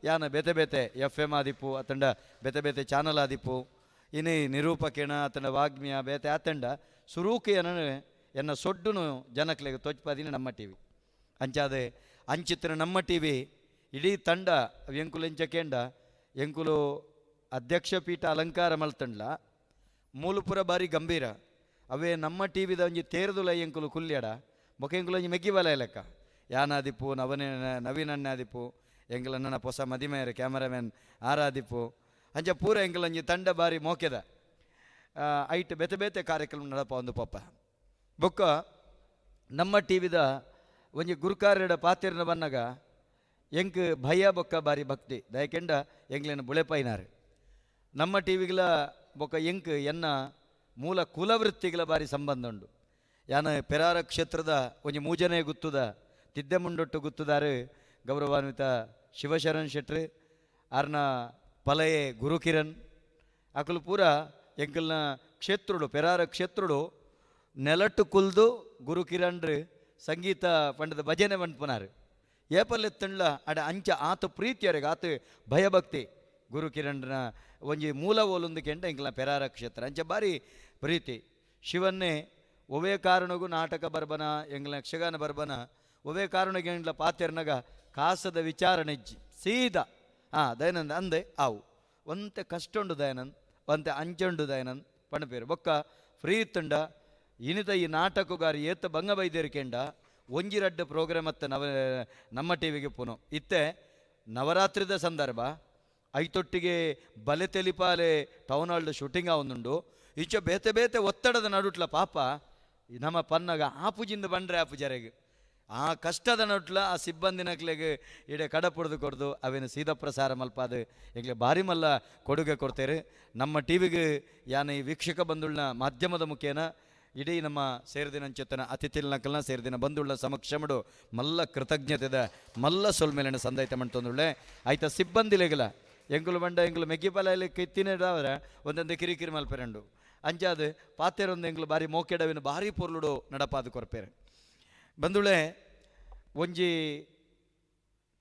ಯಾನ ಬೇತೆ ಬೇತೆ FM ಆದಿಪ್ಪು ಅತಂಡ ಬೇತೆ ಬೇತೆ ಚಾನಲ್ ಆದಿಪ್ಪು ಇನಿ ನಿರೂಪಕೇಣ ಅತಂಡ ವಾಗ್ಮಿಯ ಬೇತೆ ಆತಂಡ ಸುರೂಕೆ ಎನ್ನ ಸೊಡ್ಡುನು ಜನಕ್ಲೆಗೆ ತೊಚ್ಪದಿನ ನಮ್ಮ ಟಿ ವಿ ಅಂಚಾದೆ ಅಂಚಿತ್ತಿನ ನಮ್ಮ ಟಿ ವಿ ಇಡೀ ತಂಡ ಎಂಕುಲು ಎಂಚಕೇಂಡ ಎಂಕುಲು ಅಧ್ಯಕ್ಷ ಪೀಠ ಅಲಂಕಾರ ಮಲ್ತಂಡ್ಲ ಮೂಲಪುರ ಬಾರಿ ಗಂಭೀರ ಅವೇ ನಮ್ಮ ಟಿ ವಿದ ಒಂಜಿ ತೇರ್ದುಲ ಎಂಕುಲು ಕುಲ್ಯಡ ಬೊಕ ಎಂಕುಲು ಒಂಜಿ ಮೆಗ್ಗಿವಲ ಲೆಕ್ಕ ಯಾನಾದಿಪ್ಪು ನವೀನಣ್ಣ ಆದಿಪ್ಪು ಎಂಕಲ ನನ್ನ ಹೊಸ ಮದಿಮೆಯರು ಕ್ಯಾಮರಾಮ್ಯಾನ್ ಆರಾದಿಪ್ಪು ಅಂಚ ಪೂರ ಎಂಕಲ ಒಂಜಿ ತಂಡ ಬಾರಿ ಮೋಕೆದ ಐಟ್ ಬೇತೆ ಬೇತೆ ಕಾರ್ಯಕ್ರಮ ನಡಪ ಒಂದು ಪಪ್ಪ ಬೊಕ್ಕ ನಮ್ಮ ಟಿ ವಿದ ಒಂಜಿ ಗುರುಕಾರ್ಯಡ ಪಾತೆರ್ನ ಬನ್ನಗ ಎಂಕ್ ಭಯ ಬೊಕ್ಕ ಬಾರಿ ಭಕ್ತಿ ದಯಕೆಂಡ ಎಂಗ್ಲೇನ ಬುಳೆಪೈನಾರು ನಮ್ಮ ಟಿ ವಿಗಳ ಬೊಕ್ಕ ಎಂಕ್ ಎನ್ನ ಮೂಲ ಕುಲವೃತ್ತಿಗಳ ಬಾರಿ ಸಂಬಂಧ ಉಂಡು ಯಾನ ಪೆರಾರ ಕ್ಷೇತ್ರದ ಒಂಜಿ ಮೂಜನೆ ಗುತ್ತುದ ತಿದ್ದೆಮುಂಡೊಟ್ಟು ಗುತ್ತುದಾರು ಗೌರವಾನ್ವಿತ ಶಿವಶರಣ್ ಶೆಟ್ರು ಆರ್ನ ಪಲಯೆ ಗುರುಕಿರಣ್ ಅಕಲು ಪೂರ ಎಂಕಲ್ನ ಕ್ಷೇತ್ರುಡು ಪೆರಾರ ಕ್ಷೇತ್ರುಡು ನೆಲಟ್ಟು ಕುಲ್ದು ಗುರುಕಿರಣ್ರು ಸಂಗೀತ ಪಂಡದ ಭಜನೆ ಬಂಡ್ಪುನಾರು ಏಪಲ್ಲೆತ್ತಂಡ್ಲ ಅಡ ಅಂಚ ಆತ ಪ್ರೀತಿಯರಿಗೆ ಆತ ಭಯಭಕ್ತಿ ಗುರುಕಿರಣ್ನ ಒಂಜಿ ಮೂಲ ಓಲೊಂದು ಕೆಂಡ ಎಂಕಲ್ನ ಪೆರಾರ ಕ್ಷೇತ್ರ ಅಂಚ ಬಾರಿ ಪ್ರೀತಿ ಶಿವನ್ನೇ ಒವೇ ಕಾರಣಗೂ ನಾಟಕ ಬರ್ಬನ ಎಂಗ್ಲ ಯಕ್ಷಗಾನ ಬರ್ಬನ ಒವೇ ಕಾರಣಕ್ಕೆ ಎಂಗ್ಲ ಪಾತೆರ್ನಗ ಕಾಸದ ವಿಚಾರಣೆಜ್ಜಿ ಸೀದಾ ದಯಾನಂದ್ ಅಂದೆ ಆವು ಒಂತೆ ಕಷ್ಟ ಉಂಡು ದಯಾನಂದ್ ಒಂತೆ ಅಂಚುಂಡು ದಯಾನಂದ್ ಪಣಪೇರು ಬೊಕ್ಕ ಫ್ರೀ ತುಂಡ ಇನಿತ ಈ ನಾಟಕಗಾರಿ ಏತ ಬಂಗ ಬೈದೇರಿಕೆಂಡ ಒಂಜಿ ರಡ್ಡು ಪ್ರೋಗ್ರಾಮ್ ಅತ್ತ ನಮ್ಮ ಟಿ ವಿಗೆ ಪುನಃ ಇತ್ತೆ ನವರಾತ್ರಿದ ಸಂದರ್ಭ ಐತೊಟ್ಟಿಗೆ ಬಲೆ ತೆಲಿಪಾಲೆ ಟೌನ್ ಹಾಲ್ಡ್ ಶೂಟಿಂಗ್ ಆವೊಂದುಂಡು ಇಂಚ ಬೇತೆ ಬೇತೆ ಒತ್ತಡದ ನಡುಟ್ಲ ಪಾಪ ನಮ್ಮ ಪನ್ನಗ ಆಪುಜಿಂದ ಬಂಡ್ರೆ ಆಪು ಜರೆಗೆ ಆ ಕಷ್ಟದ ನಟ್ಲ ಆ ಸಿಬ್ಬಂದಿನಕ್ಲೆಗೆ ಇಡೆ ಕಡಪುಡ್ದು ಕೊಡ್ದು ಅವೇನು ಸೀದಾ ಪ್ರಸಾರ ಮಲ್ಪಾದು ಈಗಲೇ ಭಾರಿ ಮಲ್ಲ ಕೊಡುಗೆ ಕೊಡ್ತೇವೆ ನಮ್ಮ ಟಿ ವಿಗೆ ಯಾನ ಈ ವೀಕ್ಷಕ ಬಂಧುಳ್ನ ಮಾಧ್ಯಮದ ಮುಖೇನ ಇಡೀ ನಮ್ಮ ಸೇರಿದಿನಂಚೆತನ ಅತಿಥಿಲ್ನಕಲ್ನ ಸೇರಿದಿನ ಬಂಧುಳ್ಳ ಸಮಕ್ಷಮಡು ಮಲ್ಲ ಕೃತಜ್ಞತೆದ ಮಲ್ಲ ಸೊಲ್ಮೇಲಿನ ಸಂದೈತ ಮಾಡ್ತಂದುಳ್ಳೆ ಆಯ್ತಾ ಸಿಬ್ಬಂದಿಲೆಗಲ ಎಂಗುಲು ಬಂಡ ಎಂಗುಲು ಮೆಗ್ಗಿಪಲ ತಿನ್ನದಾದ್ರೆ ಒಂದೊಂದು ಕಿರಿಕಿರಿ ಮಲ್ಪೆರಂಡು ಅಂಚಾದು ಪಾತೆರೊಂದು ಎಂಗುಲು ಬಾರಿ ಮೋಕೆಡವಿನ ಭಾರಿ ಪೊರ್ಲುಡು ನಡಪಾದು ಕೊರ್ಪೇರೆ ಬಂದುಳೆ ಒಂಜಿ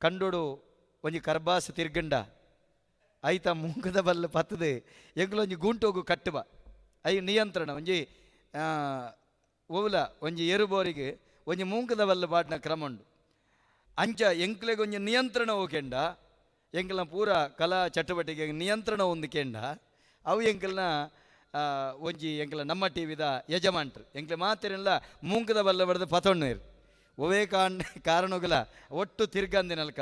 ಕಂಡುಡು ಒಂಜಿ ಕರ್ಬಾಸ್ ತಿರ್ಗಂಡ ಐತ ಮುಂಗದ ಬಲ್ಲ ಪತ್ತದು ಎಂಗುಲು ಒಂಜಿ ಗುಂಟೋಗು ಕಟ್ಟುವ ಐ ನಿಯಂತ್ರಣ ಒಂಜಿ ಓವುಲ ಒಂಜಿ ಏರುಬೋರಿಗೆ ಒಂಜಿ ಮೂಂಕದ ಬಲ್ಲ ಪಾಟ್ನ ಕ್ರಮ ಉಂಡು ಅಂಚ ಎಂಕ್ಲೆಗೆ ಒಂಜಿ ನಿಯಂತ್ರಣ ಹೋಕೆಂಡ ಎಂಕಲ್ನ ಪೂರ ಕಲಾ ಚಟುವಟಿಕೆ ನಿಯಂತ್ರಣ ಹೊಂದಿಕೆಂಡ ಅವು ಎಂಕಲ್ನ ಒಂಜಿ ಎಂಕಲ ನಮ್ಮ ಟಿ ವಿದ ಯಜಮಾನ್ರು ಎಂಕ್ಲೆ ಮಾತೆರೆಲ್ಲ ಮೂಂಕದ ಬಲ್ಲ ಬಡ್ದು ಪತೊಣ್ಣೇರು ಒವೇ ಕಾರಣಗಳ ಒಟ್ಟು ತಿರ್ಗಂದಿನಲ್ಕ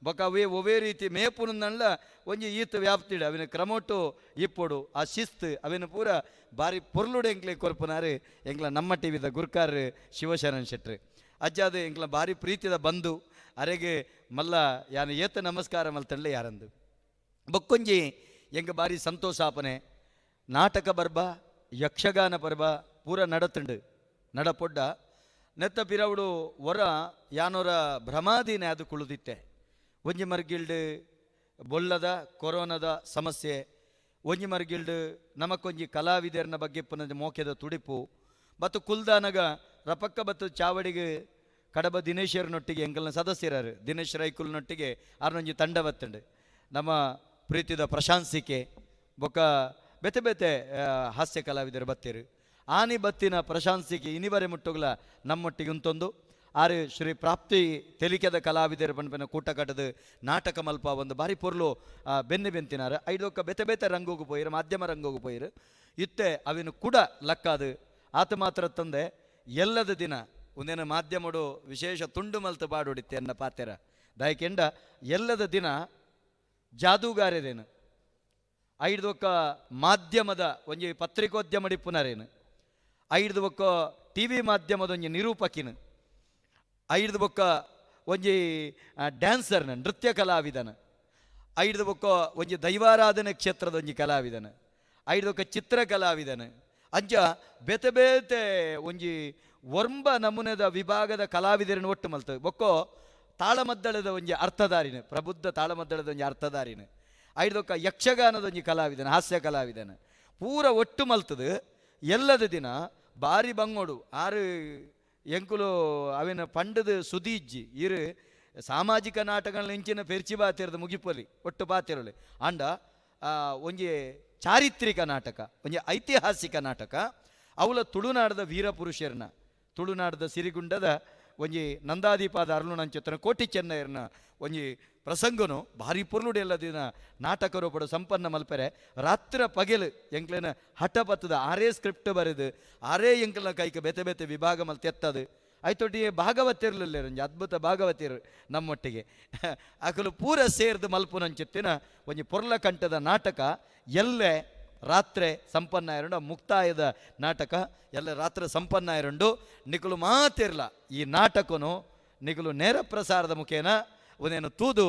ಬೊಕ ಅವೇ ಒವೇ ರೀತಿ ಮೇಪುನಲ್ಲ ಒಂಜಿ ಈತ ವ್ಯಾಪ್ತಿಡ ಅವಿನ ಕ್ರಮೊಟ್ಟು ಇಪ್ಪೊಡು ಆ ಶಿಸ್ತು ಅವಿನ ಪೂರ ಬಾರಿ ಪೊರ್ಲುಡು ಎಂಕ್ಲೆ ಕೊರ್ಪುನಾರು ಎಂಕ್ಲ ನಮ್ಮ ಟಿ ವಿದ ಗುರ್ಕಾರ್ ಶಿವಶರಣ್ ಶೆಟ್ರು ಅಜ್ಜಾದು ಎಂಕ್ಲ ಬಾರಿ ಪ್ರೀತಿದ ಬಂಧು ಅರೆಗೆ ಮಲ್ಲ ಯಾನ ಏತ ನಮಸ್ಕಾರ ಮಲ್ತಂಡ್ಲೆ ಯಾರಂದು ಬೊಕ್ಕೊಂಜಿ ಎಂಗ ಬಾರಿ ಸಂತೋಷಾಪನೆ ನಾಟಕ ಬರ್ಬ ಯಕ್ಷಗಾನ ಬರ್ಬ ಪೂರ ನಡತುಂಡು ನಡಪೊಡ್ಡ ನೆತ್ತ ಪಿರವುಡು ಹೊರ ಯಾನೋರ ಭ್ರಮಾದೀನೆ ಅದು ಕುಳಿದಿತ್ತೆ ಒಂಜಿ ಮರ್ಗಿಲ್ಡು ಬೊಲ್ಲದ ಕೊರೋನಾದ ಸಮಸ್ಯೆ ಒಂಜಿ ಮರ್ಗಿಲ್ಡು ನಮಕೊಂಜಿ ಕಲಾವಿದರ್ನ ಬಗ್ಗೆ ಪುನಃ ಮೋಕೆದ ತುಡಿಪು ಮತ್ತು ಕುಲ್ದಾನಗ ರಪಕ್ಕ ಬತ್ತು ಚಾವಡಿಗೆ ಕಡಬ ದಿನೇಶರ್ನೊಟ್ಟಿಗೆ ಎಂಕಲ್ನ ಸದಸ್ಯರಾರು ದಿನೇಶ್ ರೈಕುಲ್ನೊಟ್ಟಿಗೆ ಆರ್ನೊಂಜಿ ತಂಡ ಬತ್ತಂಡು ನಮ್ಮ ಪ್ರೀತಿದ ಪ್ರಶಂಸಿಕೆ ಬೊಕ್ಕ ಬೆತೆ ಬೆತೆ ಹಾಸ್ಯ ಕಲಾವಿದರು ಬತ್ತೀರು ಆನಿ ಬತ್ತಿನ ಪ್ರಶಂಸಿಕೆ ಇನಿವರೆ ಮುಟ್ಟುಗಳ ನಮ್ಮೊಟ್ಟಿಗೆ ಉಂತೊಂದು ಆರು ಶ್ರೀ ಪ್ರಾಪ್ತಿ ತೆಲಿಕೆದ ಕಲಾವಿದರು ಪನ್ಪೆನ ಕೂಟ ಕಟ್ಟದು ನಾಟಕ ಮಲ್ಪ ಒಂದು ಬಾರಿ ಪೊರ್ಲು ಬೆನ್ನೆ ಬೆಂತಿನಾರು ಐದೊಕ್ಕ ಬೆತೆ ಬೆತೆ ರಂಗೋಗು ಪೋಯಿರು ಮಾಧ್ಯಮ ರಂಗೋಗು ಪೋಯಿರು ಇತ್ತೆ ಅವಿನ ಕೂಡ ಲಕ್ಕಾದು ಆತ ಮಾತ್ರ ತಂದೆ ಎಲ್ಲದ ದಿನ ಒಂದೇನ ಮಾಧ್ಯಮಡು ವಿಶೇಷ ತುಂಡು ಮಲ್ತು ಬಾಡೊಡಿತ್ತೆ ಅನ್ನ ಪಾತೆರ ದಯಕೆಂಡ ಎಲ್ಲದ ದಿನ ಜಾದೂಗಾರರೇನು ಐದೊಕ್ಕ ಮಾಧ್ಯಮದ ಒಂಜಿ ಪತ್ರಿಕೋದ್ಯಮ ಡಿಪ್ಪುನರೇನು ಐದು ಒಕ್ಕ ಟಿ ವಿ ಮಾಧ್ಯಮದ ಒಂಜಿ ನಿರೂಪಕಿನ ಐದು ಬೊಕ್ಕ ಒಂಜಿ ಡ್ಯಾನ್ಸರ್ನ ನೃತ್ಯ ಕಲಾವಿದನ ಐದು ಬೊಕ್ಕ ಒಂಜಿ ದೈವಾರಾಧನೆ ಕ್ಷೇತ್ರದ ಒಂಜಿ ಕಲಾವಿದನ ಐದು ಬೊಕ್ಕ ಚಿತ್ರ ಕಲಾವಿದನ ಅಂಚ ಬೇತೆ ಬೇತೆ ಒಂಜಿ ವರ್ಂಬ ನಮೂನೆದ ವಿಭಾಗದ ಕಲಾವಿದರನ್ನು ಒಟ್ಟು ಮಲ್ತವೆ ಬೊಕ್ಕೋ ತಾಳಮದ್ದಳದ ಒಂಜಿ ಅರ್ಥಧಾರಿನ ಪ್ರಬುದ್ಧ ತಾಳಮದ್ದಳದ ಒಂಜಿ ಅರ್ಥಧಾರಿನ ಐದು ಬೊಕ್ಕ ಯಕ್ಷಗಾನದ ಒಂಜಿ ಕಲಾವಿದನ ಹಾಸ್ಯ ಕಲಾವಿದನ ಪೂರ ಒಟ್ಟು ಮಲ್ತದು ಎಲ್ಲದ ದಿನ ಬಾರಿ ಬಂಗೋಡು ಆರು ಎಂಕುಲು ಅವಿನ ಪಂಡದ ಸುದೀಜ್ಜಿ ಇರು ಸಾಮಾಜಿಕ ನಾಟಕಗಳನ್ನ ಇಂಚಿನ ಪೆರ್ಚಿ ಬಾತಿರದ ಮುಗಿಪಲಿ ಒಟ್ಟು ಬಾತಿರಲಿ ಅಂಡ ಒಂಜಿ ಚಾರಿತ್ರಿಕ ನಾಟಕ ಒಂಜಿ ಐತಿಹಾಸಿಕ ನಾಟಕ ಅವಳ ತುಳುನಾಡದ ವೀರಪುರುಷರನ್ನ ತುಳುನಾಡದ ಸಿರಿಗುಂಡದ ಒಂಜಿ ನಂದಾದೀಪಾದ ಅರುಣಂಚತ್ರ ಕೋಟಿ ಚೆನ್ನೈರ್ನ ಒಂಜಿ ಪ್ರಸಂಗನು ಭಾರಿ ಪೊರ್ಲುಡು ಎಲ್ಲ ದಿನ ನಾಟಕ ರೂಪಡು ಸಂಪನ್ನ ಮಲ್ಪರೆ ರಾತ್ರ ಪಗೆಲು ಎಂಕ್ಲೆನ ಹಠ ಬತ್ತದ ಆರೇ ಸ್ಕ್ರಿಪ್ಟ್ ಬರೆದು ಆರೇ ಎಂಕ್ಲನ ಕೈಗೆ ಬೆತೆ ಬೆತೆ ವಿಭಾಗ ಮಲ್ ತೆತ್ತದು ಆಯ್ತೊಟ್ಟಿಗೆ ಭಾಗವತಿರ್ಲಿಲ್ಲ ಒಂಜಿ ಅದ್ಭುತ ಭಾಗವತಿರು ನಮ್ಮೊಟ್ಟಿಗೆ ಅಕಲು ಪೂರ ಸೇರ್ದು ಮಲ್ಪುನಂಚಿತ್ತಿನ ಒಂಜಿ ಪೊರ್ಲ ಕಂಠದ ನಾಟಕ ಎಲ್ಲೇ ರಾತ್ರಿ ಸಂಪನ್ನ ಇರಂಡು ಮುಕ್ತಾಯದ ನಾಟಕ ಎಲ್ಲ ರಾತ್ರಿ ಸಂಪನ್ನ ಇರಂಡು ನಿಕಲು ಮಾತಿರ್ಲ ಈ ನಾಟಕನು ನಿಕಲು ನೇರ ಪ್ರಸಾರದ ಮುಖೇನ ಒಂದೇನು ತೂದು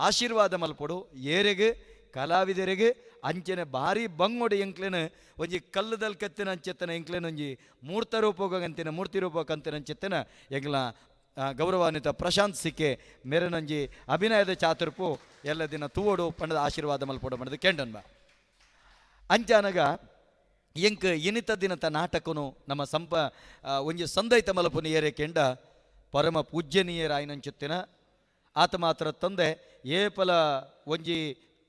ಆಶೀರ್ವಾದ ಮಲ್ಪಡು ಏರೆಗೆ ಕಲಾವಿದರಿಗೆ ಅಂಚನೆ ಭಾರಿ ಬಂಗೊಡು ಎಂಕ್ಲೇನು ಒಂಜಿ ಕಲ್ಲದಲ್ಲಿ ಕೆತ್ತಿನ ಅಂಚೆತ್ತನ ಎಂಕ್ಲೇನು ಒಂಜಿ ಮೂರ್ತ ರೂಪೋಗಂತಿನ ಮೂರ್ತಿ ರೂಪಕ್ಕಂತಿನ ಅಂಚೆತ್ತನ ಎಂಗ್ಲ ಗೌರವಾನ್ವಿತ ಪ್ರಶಾಂತ್ ಸಿಕ್ಕೆ ಮೇರನಂಜಿ ಅಭಿನಯದ ಚಾತುರ್ಪು ಎಲ್ಲ ದಿನ ತೂವಡು ಪಂಡದ ಆಶೀರ್ವಾದ ಮಲ್ಪಡು ಪಂಡದು ಕೆಂಡನ್ಬ ಅಂಚಾನಗ ಎಂಕ್ ಇನಿತ ದಿನತ ನಾಟಕನು ನಮ್ಮ ಒಂಜಿ ಸಂದೈತ ಮಲಪುನಿ ಏರೆ ಕೆಂಡ ಪರಮ ಪೂಜ್ಯನೀಯರಾಯನಂಚುತ್ತಿನ ಆತ ಮಾತ್ರ ತಂದೆ ಏಪಲ ಒಂಜಿ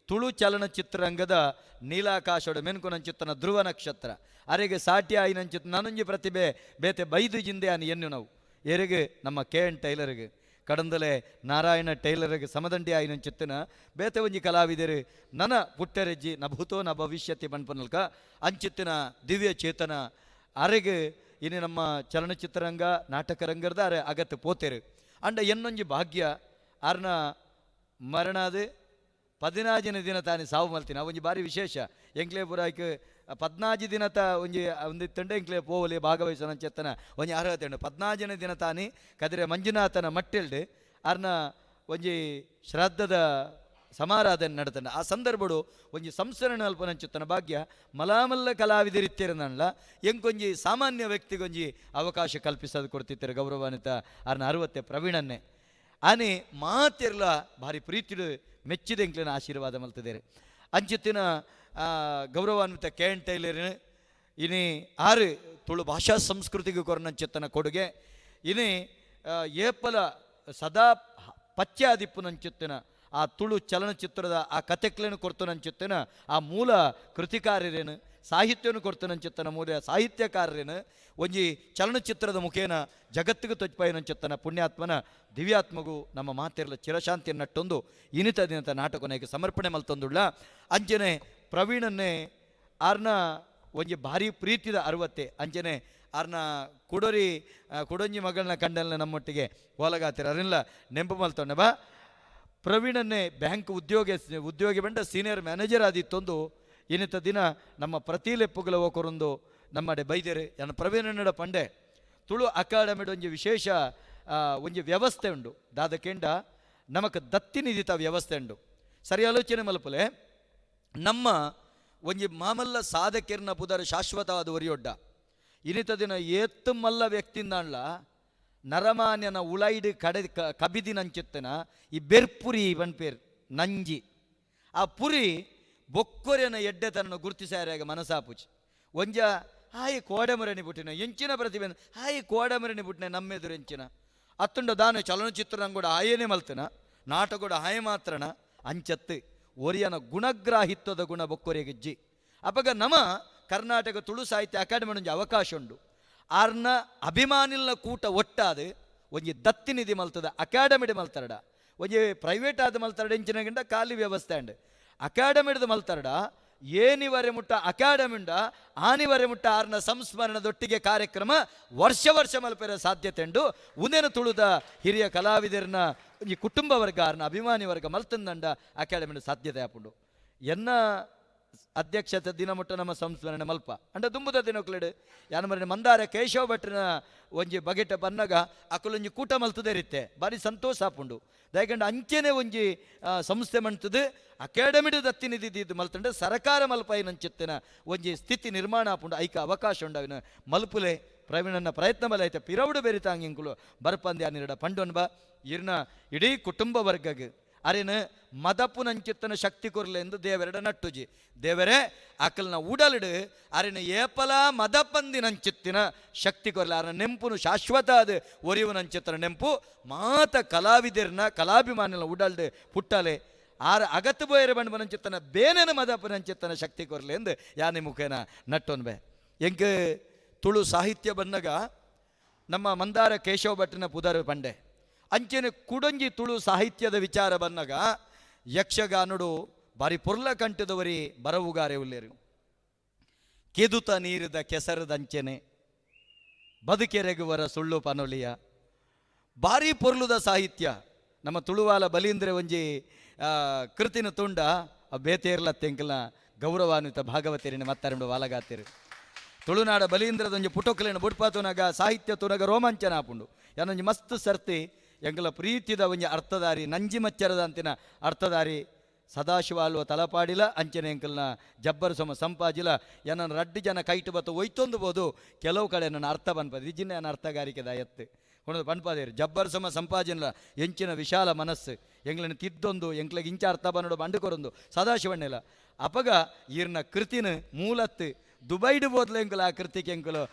ತುಳು ಚಲನಚಿತ್ರರಂಗದ ನೀಲಾಕಾಶೋಡ ಮೆನ್ಕುನಂಚಿತ್ತನ ಧ್ರುವ ನಕ್ಷತ್ರ ಅರೆಗೆ ಸಾಟಿ ಆಯ್ನಂಚಿತ್ ನನಂಜಿ ಪ್ರತಿಭೆ ಬೇತೆ ಬೈದು ಜಿಂದೆ ಅನ್ ಎನ್ನು ನಾವು ಎರೆಗೆ ನಮ್ಮ KN ಟೈಲರ್ಗೆ ಕಡಂದಲೆ ನಾರಾಯಣ ಟೈಲರ್ಗೆ ಸಮದಂಡಿ ಆಯ್ನಂಚಿತ್ತಿನ ಬೇತೆ ಒಂಜಿ ಕಲಾವಿದರು ನನ ಪುಟ್ಟರೆಜ್ಜಿ ನ ಭೂತೋ ನ ಭವಿಷ್ಯತಿ ಬಣ್ಪನಲ್ಕ ಅಂಚಿತ್ತಿನ ದಿವ್ಯ ಚೇತನ ಅರೆಗೆ ಇನ್ನು ನಮ್ಮ ಚಲನಚಿತ್ರರಂಗ ನಾಟಕ ರಂಗದ ಅರೆ ಅಗತ್ಯ ಪೋತೆರು ಅಂಡ ಎನ್ನೊಂಜಿ ಭಾಗ್ಯ ಆರ್ನ ಮರಣಾದು 14ನೇ ದಿನ ತಾನೇ ಸಾವು ಮಲ್ತೀನಿ ಒಂಜಿ ಬಾರಿ ವಿಶೇಷ ಎಂಕ್ಲೆ ಪುರಾಯ್ಕೆ 14 ದಿನತ ಒಂಜಿ ತಂಡ ಎಂಕ್ಲೆ ಪೋವಲಿ ಭಾಗವಹಿಸೋನ ಚೆತ್ತನ ಒಂಜಿ ಅರ್ಹತೆ ಉಂಡು 14ನೇ ದಿನ ತಾನೇ ಕದಿರೆ ಮಂಜುನಾಥನ ಮಟ್ಟೆಲ್ಡು ಆರ್ನ ಒಂಜಿ ಶ್ರಾದ್ದದ ಸಮಾರಾಧನೆ ನಡತನ ಆ ಸಂದರ್ಭಡು ಒಂಜಿ ಸಂಸ್ಮರಣೆ ಅಲ್ಪನಂಚುತ್ತನ ಭಾಗ್ಯ ಮಲಾಮಲ್ಲ ಕಲಾವಿದರಿತ್ತೀರನಲ್ಲ ಎಂಕೊಂಜಿ ಸಾಮಾನ್ಯ ವ್ಯಕ್ತಿಗೊಂಜಿ ಅವಕಾಶ ಕಲ್ಪಿಸೋದು ಕೊಡ್ತಿದ್ದಾರೆ ಗೌರವಾನ್ವಿತ ಆರ್ನ 60 ಪ್ರವೀಣನ್ನೇ ಆನೆ ಮಾತಿರ್ಲ ಭಾರಿ ಪ್ರೀತಿಡು ಮೆಚ್ಚಿದ ಎಂಕ್ಲಿನ ಆಶೀರ್ವಾದ ಮಲ್ತಿದ್ದಾರೆ ಅಂಚಿತ್ತಿನ ಗೌರವಾನ್ವಿತ KN ಟೈಲರಿನ ಇನಿ 6 ತುಳು ಭಾಷಾ ಸಂಸ್ಕೃತಿಗೆ ಕೊರನಂಚಿತ್ತನ ಕೊಡುಗೆ ಇನಿ ಏಪಲ ಸದಾ ಪಚ್ಚಾದಿಪ್ಪುನಂಚಿತ್ತಿನ ಆ ತುಳು ಚಲನಚಿತ್ರದ ಆ ಕಥೆಕ್ಲೇನು ಕೊರ್ತನಂಚಿತ್ತಿನ ಆ ಮೂಲ ಕೃತಿಕಾರ್ಯರೇನು ಸಾಹಿತ್ಯವನ್ನು ಕೊರ್ತನಂಚಿತ್ತನ ಮೂಲ ಸಾಹಿತ್ಯಕಾರರೇನು ಒಂಜಿ ಚಲನಚಿತ್ರದ ಮುಖೇನ ಜಗತ್ತಿಗೆ ತೊಜ್ಪಾಯಿನಂಚಿತ್ತನ ಪುಣ್ಯಾತ್ಮನ ದಿವ್ಯಾತ್ಮಗೂ ನಮ್ಮ ಮಾತಿರಲ ಚಿರಶಾಂತಿಯನ್ನು ನಟ್ಟೊಂದು ಇನಿತ ದಿನದ ನಾಟಕನೇಗೆ ಸಮರ್ಪಣೆ ಮಲ್ತೊಂದುಳ್ಳ ಅಂಜನೆ ಪ್ರವೀಣನ್ನೇ ಆರ್ನ ಒಂಜಿ ಭಾರಿ ಪ್ರೀತಿದ 60 ಅಂಜನೆ ಆರ್ನ ಕುಡೊಂಜಿ ಮಗಳನ್ನ ಕಂಡಲ್ನ ನಮ್ಮೊಟ್ಟಿಗೆ ಹೋಲಗಾತಿರ ಅರಿಲ್ಲ ನೆಂಪು ಮಲ್ತೊಂಡೆ ಬಾ ಪ್ರವೀಣನ್ನೇ ಬ್ಯಾಂಕ್ ಉದ್ಯೋಗಿ ಬಂಡ ಸೀನಿಯರ್ ಮ್ಯಾನೇಜರ್ ಆದಿತ್ತೊಂದು ಇನಿತ ದಿನ ನಮ್ಮ ಪ್ರತಿಲೆಪ್ಪುಗಳ ಹೋಕೊರೊಂದು ನಮ್ಮಡೆ ಬೈದೇರು ಎನ್ನ ಪ್ರವೀಣನಡ ಪಂಡೆ ತುಳು ಅಕಾಡೆಮಿಡ್ ಒಂಜಿ ವಿಶೇಷ ಒಂಜಿ ವ್ಯವಸ್ಥೆ ಉಂಡು ದಾದಕೆಂಡ ನಮಕ್ ದತ್ತಿನಿಧಿತ ವ್ಯವಸ್ಥೆ ಉಂಡು ಸರಿ ಆಲೋಚನೆ ಮಲ್ಪಲೆ ನಮ್ಮ ಒಂಜಿ ಮಾಮಲ್ಲ ಸಾಧಕರ್ನ ಪುದರ ಶಾಶ್ವತವಾದ ಒರಿಯೊಡ್ಡ ಇನಿತ ದಿನ ಏತ್ತು ಮಲ್ಲ ವ್ಯಕ್ತಿಂದಾಣ್ಲ ನರಮಾನ್ಯನ ಉಳೈಡು ಕಬಿದಿನಂಚಿತ್ತನ ಈ ಬೆರ್ಪುರಿ ಬನ್ಪೇರ್ ನಂಜಿ ಆ ಪುರಿ ಬೊಕ್ಕೊರೆನ ಎಡ್ಡೆತನನ್ನು ಗುರುತಿಸಾರಾಗ ಮನಸಾಪುಚಿ ಒಂಜ ಹಾಯಿ ಕೋಡಮರಣಿ ಬುಟ್ಟಿನ ಎಂಚಿನ ಪ್ರತಿಭೆ ಹಾಯಿ ಕೋಡಮರಣಿ ಬುಟ್ಟಿನ ನಮ್ಮೆದುರು ಎಂಚಿನ ಅತ್ತುಂಡ ದಾನ ಚಲನಚಿತ್ರ ಕೂಡ ಹಾಯೇನೆ ಮಲ್ತನ ನಾಟಕ ಕೂಡ ಹಾಯ ಮಾತ್ರನ ಅಂಚತ್ತು ಒರಿಯನ ಗುಣಗ್ರಾಹಿತ್ವದ ಗುಣ ಬೊಕ್ಕೊರೆಗಿಜ್ಜಿ ಅಪಗ ನಮ ಕರ್ನಾಟಕ ತುಳು ಸಾಹಿತ್ಯ ಅಕಾಡೆಮಿ ಒಂಜಿ ಅವಕಾಶ ಉಂಡು ಆರ್ನ ಅಭಿಮಾನಿಲ್ನ ಕೂಟ ಒಟ್ಟಾದ ಒಂಜಿ ದತ್ತಿನಿಧಿ ಮಲ್ತದ ಅಕಾಡೆಮಿಡ್ ಮಲ್ತರಡ ಒಂಜಿ ಪ್ರೈವೇಟ್ ಆದ ಮಲ್ತರಡ ಇಂಚಿನಗಿಂದ ಖಾಲಿ ವ್ಯವಸ್ಥೆ ಉಂಡು ಅಕಾಡೆಮಿಡ್ದು ಮಲ್ತರಡ ಏನಿವರೆ ಮುಟ್ಟ ಅಕಾಡೆಮಿ ಉಂಡ ಆನಿವರೆ ಮುಟ್ಟ ಆರ್ನ ಸಂಸ್ಮರಣದೊಟ್ಟಿಗೆ ಕಾರ್ಯಕ್ರಮ ವರ್ಷ ವರ್ಷ ಮಲ್ಪೆರ ಸಾಧ್ಯತೆ ಉಂಡು ಉಂದೇನು ತುಳುದ ಹಿರಿಯ ಕಲಾವಿದರನ್ನ ಈ ಕುಟುಂಬ ವರ್ಗ ಆರ್ನ ಅಭಿಮಾನಿ ವರ್ಗ ಮಲ್ತಂದಂಡ ಅಕಾಡೆಮಿಡ್ ಸಾಧ್ಯತೆ ಆಪುಂಡು ಎನ್ನ ಅಧ್ಯಕ್ಷತೆ ದಿನಮುಟ್ಟ ನಮ್ಮ ಸಂಸ್ಮರಣೆ ಮಲ್ಪ ಅಂಡ ದುಂಬುದ ದಿನಕ್ಲೆಡು ಯಾನ ಮರ ಮಂದಾರ ಕೇಶವ ಭಟ್ರನ ಒಂಜಿ ಬಗೆಟ ಬನ್ನಗ ಅಕುಲೊಂಜಿ ಕೂಟ ಮಲ್ತದೇರಿತ್ತೆ ಬಾರಿ ಸಂತೋಷ ಆಪುಂಡು ದಯಕಂಡ ಅಂಚೆನೆ ಒಂಜಿ ಸಂಸ್ಥೆ ಮಂತದು ಅಕಾಡೆಮಿಡ್ ದತ್ತಿನಿಧಿದ್ದು ಮಲ್ತಂಡ ಸರ್ಕಾರ ಮಲ್ಪ ಏನಂಚಿತ್ತಿನ ಒಂಜಿ ಸ್ಥಿತಿ ನಿರ್ಮಾಣ ಆಪುಂಡು ಐಕ ಅವಕಾಶ ಉಂಡವಿನ ಮಲ್ಪುಲೆ ಪ್ರವೀಣನ ಪ್ರಯತ್ನ ಬಲ ಐತೆ ಪಿರವುಡು ಬೆರಿತಾಂಗಿಂಕುಲು ಬರ್ಪಂದ್ಯ ನಿರಡ ಪಂಡೊನ್ಬ ಇರ್ನ ಇಡೀ ಕುಟುಂಬ ವರ್ಗಗೆ ಅರೇನು ಮದಪ್ಪುನಂಚಿತ್ತನ ಶಕ್ತಿ ಕೊರ್ಲೆ ಎಂದು ದೇವರೆಡ ನಟ್ಟುಜಿ ದೇವರೇ ಅಕಲ್ನ ಉಡಲಿಡು ಅರೇನು ಏಪಲ ಮದಪಂದಿನಂಚಿತ್ತಿನ ಶಕ್ತಿ ಕೊರ್ಲೆ ಅರ ನೆಂಪುನು ಶಾಶ್ವತ ಅದು ಒರಿಯುವನಂಚಿತ್ತನ ನೆಂಪು ಮಾತ ಕಲಾವಿದರ್ನ ಕಲಾಭಿಮಾನಿನ ಉಡಲ್ಡು ಪುಟ್ಟಲೆ ಆರ ಅಗತ್ತು ಬೋಯರೆ ಬಂಡು ಬನಂಚಿತ್ತನ ಬೇನೆನ ಮದಪ್ಪನಂಚಿತ್ತನ ಶಕ್ತಿ ಕೊರ್ಲೆ ಎಂದು ಯಾನೆ ಮುಖೇನ ನಟ್ಟೊನ್ಬೆ ಎಂಕ್ ತುಳು ಸಾಹಿತ್ಯ ಬನ್ನಗ ನಮ್ಮ ಮಂದಾರ ಕೇಶವ ಭಟ್ರನ ಪುದರ್ ಪಂಡೆ ಅಂಚೆನೆ ಕುಡಂಜಿ ತುಳು ಸಾಹಿತ್ಯದ ವಿಚಾರ ಬಂದಾಗ ಯಕ್ಷಗಾನುಡು ಬಾರಿ ಪೊರ್ಲ ಕಂಠದವರಿ ಬರವುಗಾರೆ ಉಲ್ಲೇರು ಕೆದುತ ನೀರಿದ ಕೆಸರದಂಚೆನೆ ಬದುಕೆರೆಗುವರ ಸುಳ್ಳು ಪನೊಲಿಯ ಬಾರಿ ಪೊರ್ಲುದ ಸಾಹಿತ್ಯ ನಮ್ಮ ತುಳುವಾಲ ಬಲೀಂದ್ರ ಒಂಜಿ ಕೃತಿನ ತುಂಡ ಬೇತೇರ್ಲ ತೆಂಕಲ್ನ ಗೌರವಾನ್ವಿತ ಭಾಗವತೇರಿನ ಮತ್ತಾರೆಂಡು ವಾಲಗಾತಿರು ತುಳುನಾಡ ಬಲೀಂದ್ರದ ಒಂಜಿ ಪುಟೊಕ್ಲೇನ ಬುಡ್ಪಾತುನಗ ಸಾಹಿತ್ಯ ತುನಗ ರೋಮಾಂಚನ ಆಪುಂಡು ಯಾನೊಂಜಿ ಮಸ್ತ್ ಸರ್ತಿ ಎಂಕಲ ಪ್ರೀತಿದ ಒಂಜಿ ಅರ್ಥಧಾರಿ ನಂಜಿ ಮಚ್ಚರದ ಅಂತಿನ ಅರ್ಥಧಾರಿ ಸದಾಶಿವ ಅಲ್ವ ತಲಪಾಡಿಲ ಅಂಚನೆ ಎಂಕಲ್ನ ಜಬ್ಬರ್ ಸೊಮ ಸಂಪಾಜಿಲ ಏನನ್ನು ರಡ್ಡು ಜನ ಕೈಟು ಬತ್ತು ಒಯ್ತೊಂದು ಬೋದು ಕೆಲವು ಕಡೆ ನನ್ನ ಅರ್ಥ ಬನ್ಪದ ಇಜಿನ ನನ್ನ ಅರ್ಥಗಾರಿಕೆ ದಾಯತ್ತು ಕೊಡೋದು ಪನ್ಪಾದೇರು ಜಬ್ಬರ್ ಸಮ ಸಂಪಾಜನ ಎಂಚಿನ ವಿಶಾಲ ಮನಸ್ಸು ಎಂಗ್ಲನ್ನು ತಿದ್ದೊಂದು ಎಂಕ್ಲಿಗೆ ಇಂಚ ಅರ್ಥ ಬನ್ನೋಡು ಬಂಡುಕೊರೊಂದು ಸದಾಶಿವಣ್ಣೆಲ್ಲ ಅಪಗ ಈರ್ನ ಕೃತಿನ ಮೂಲತ್ತು ದುಬೈಡು ಬೋದ್ಲು ಎಂಕುಲು ಆ ಕೃತಿಗೆ ಎಂಕುಲು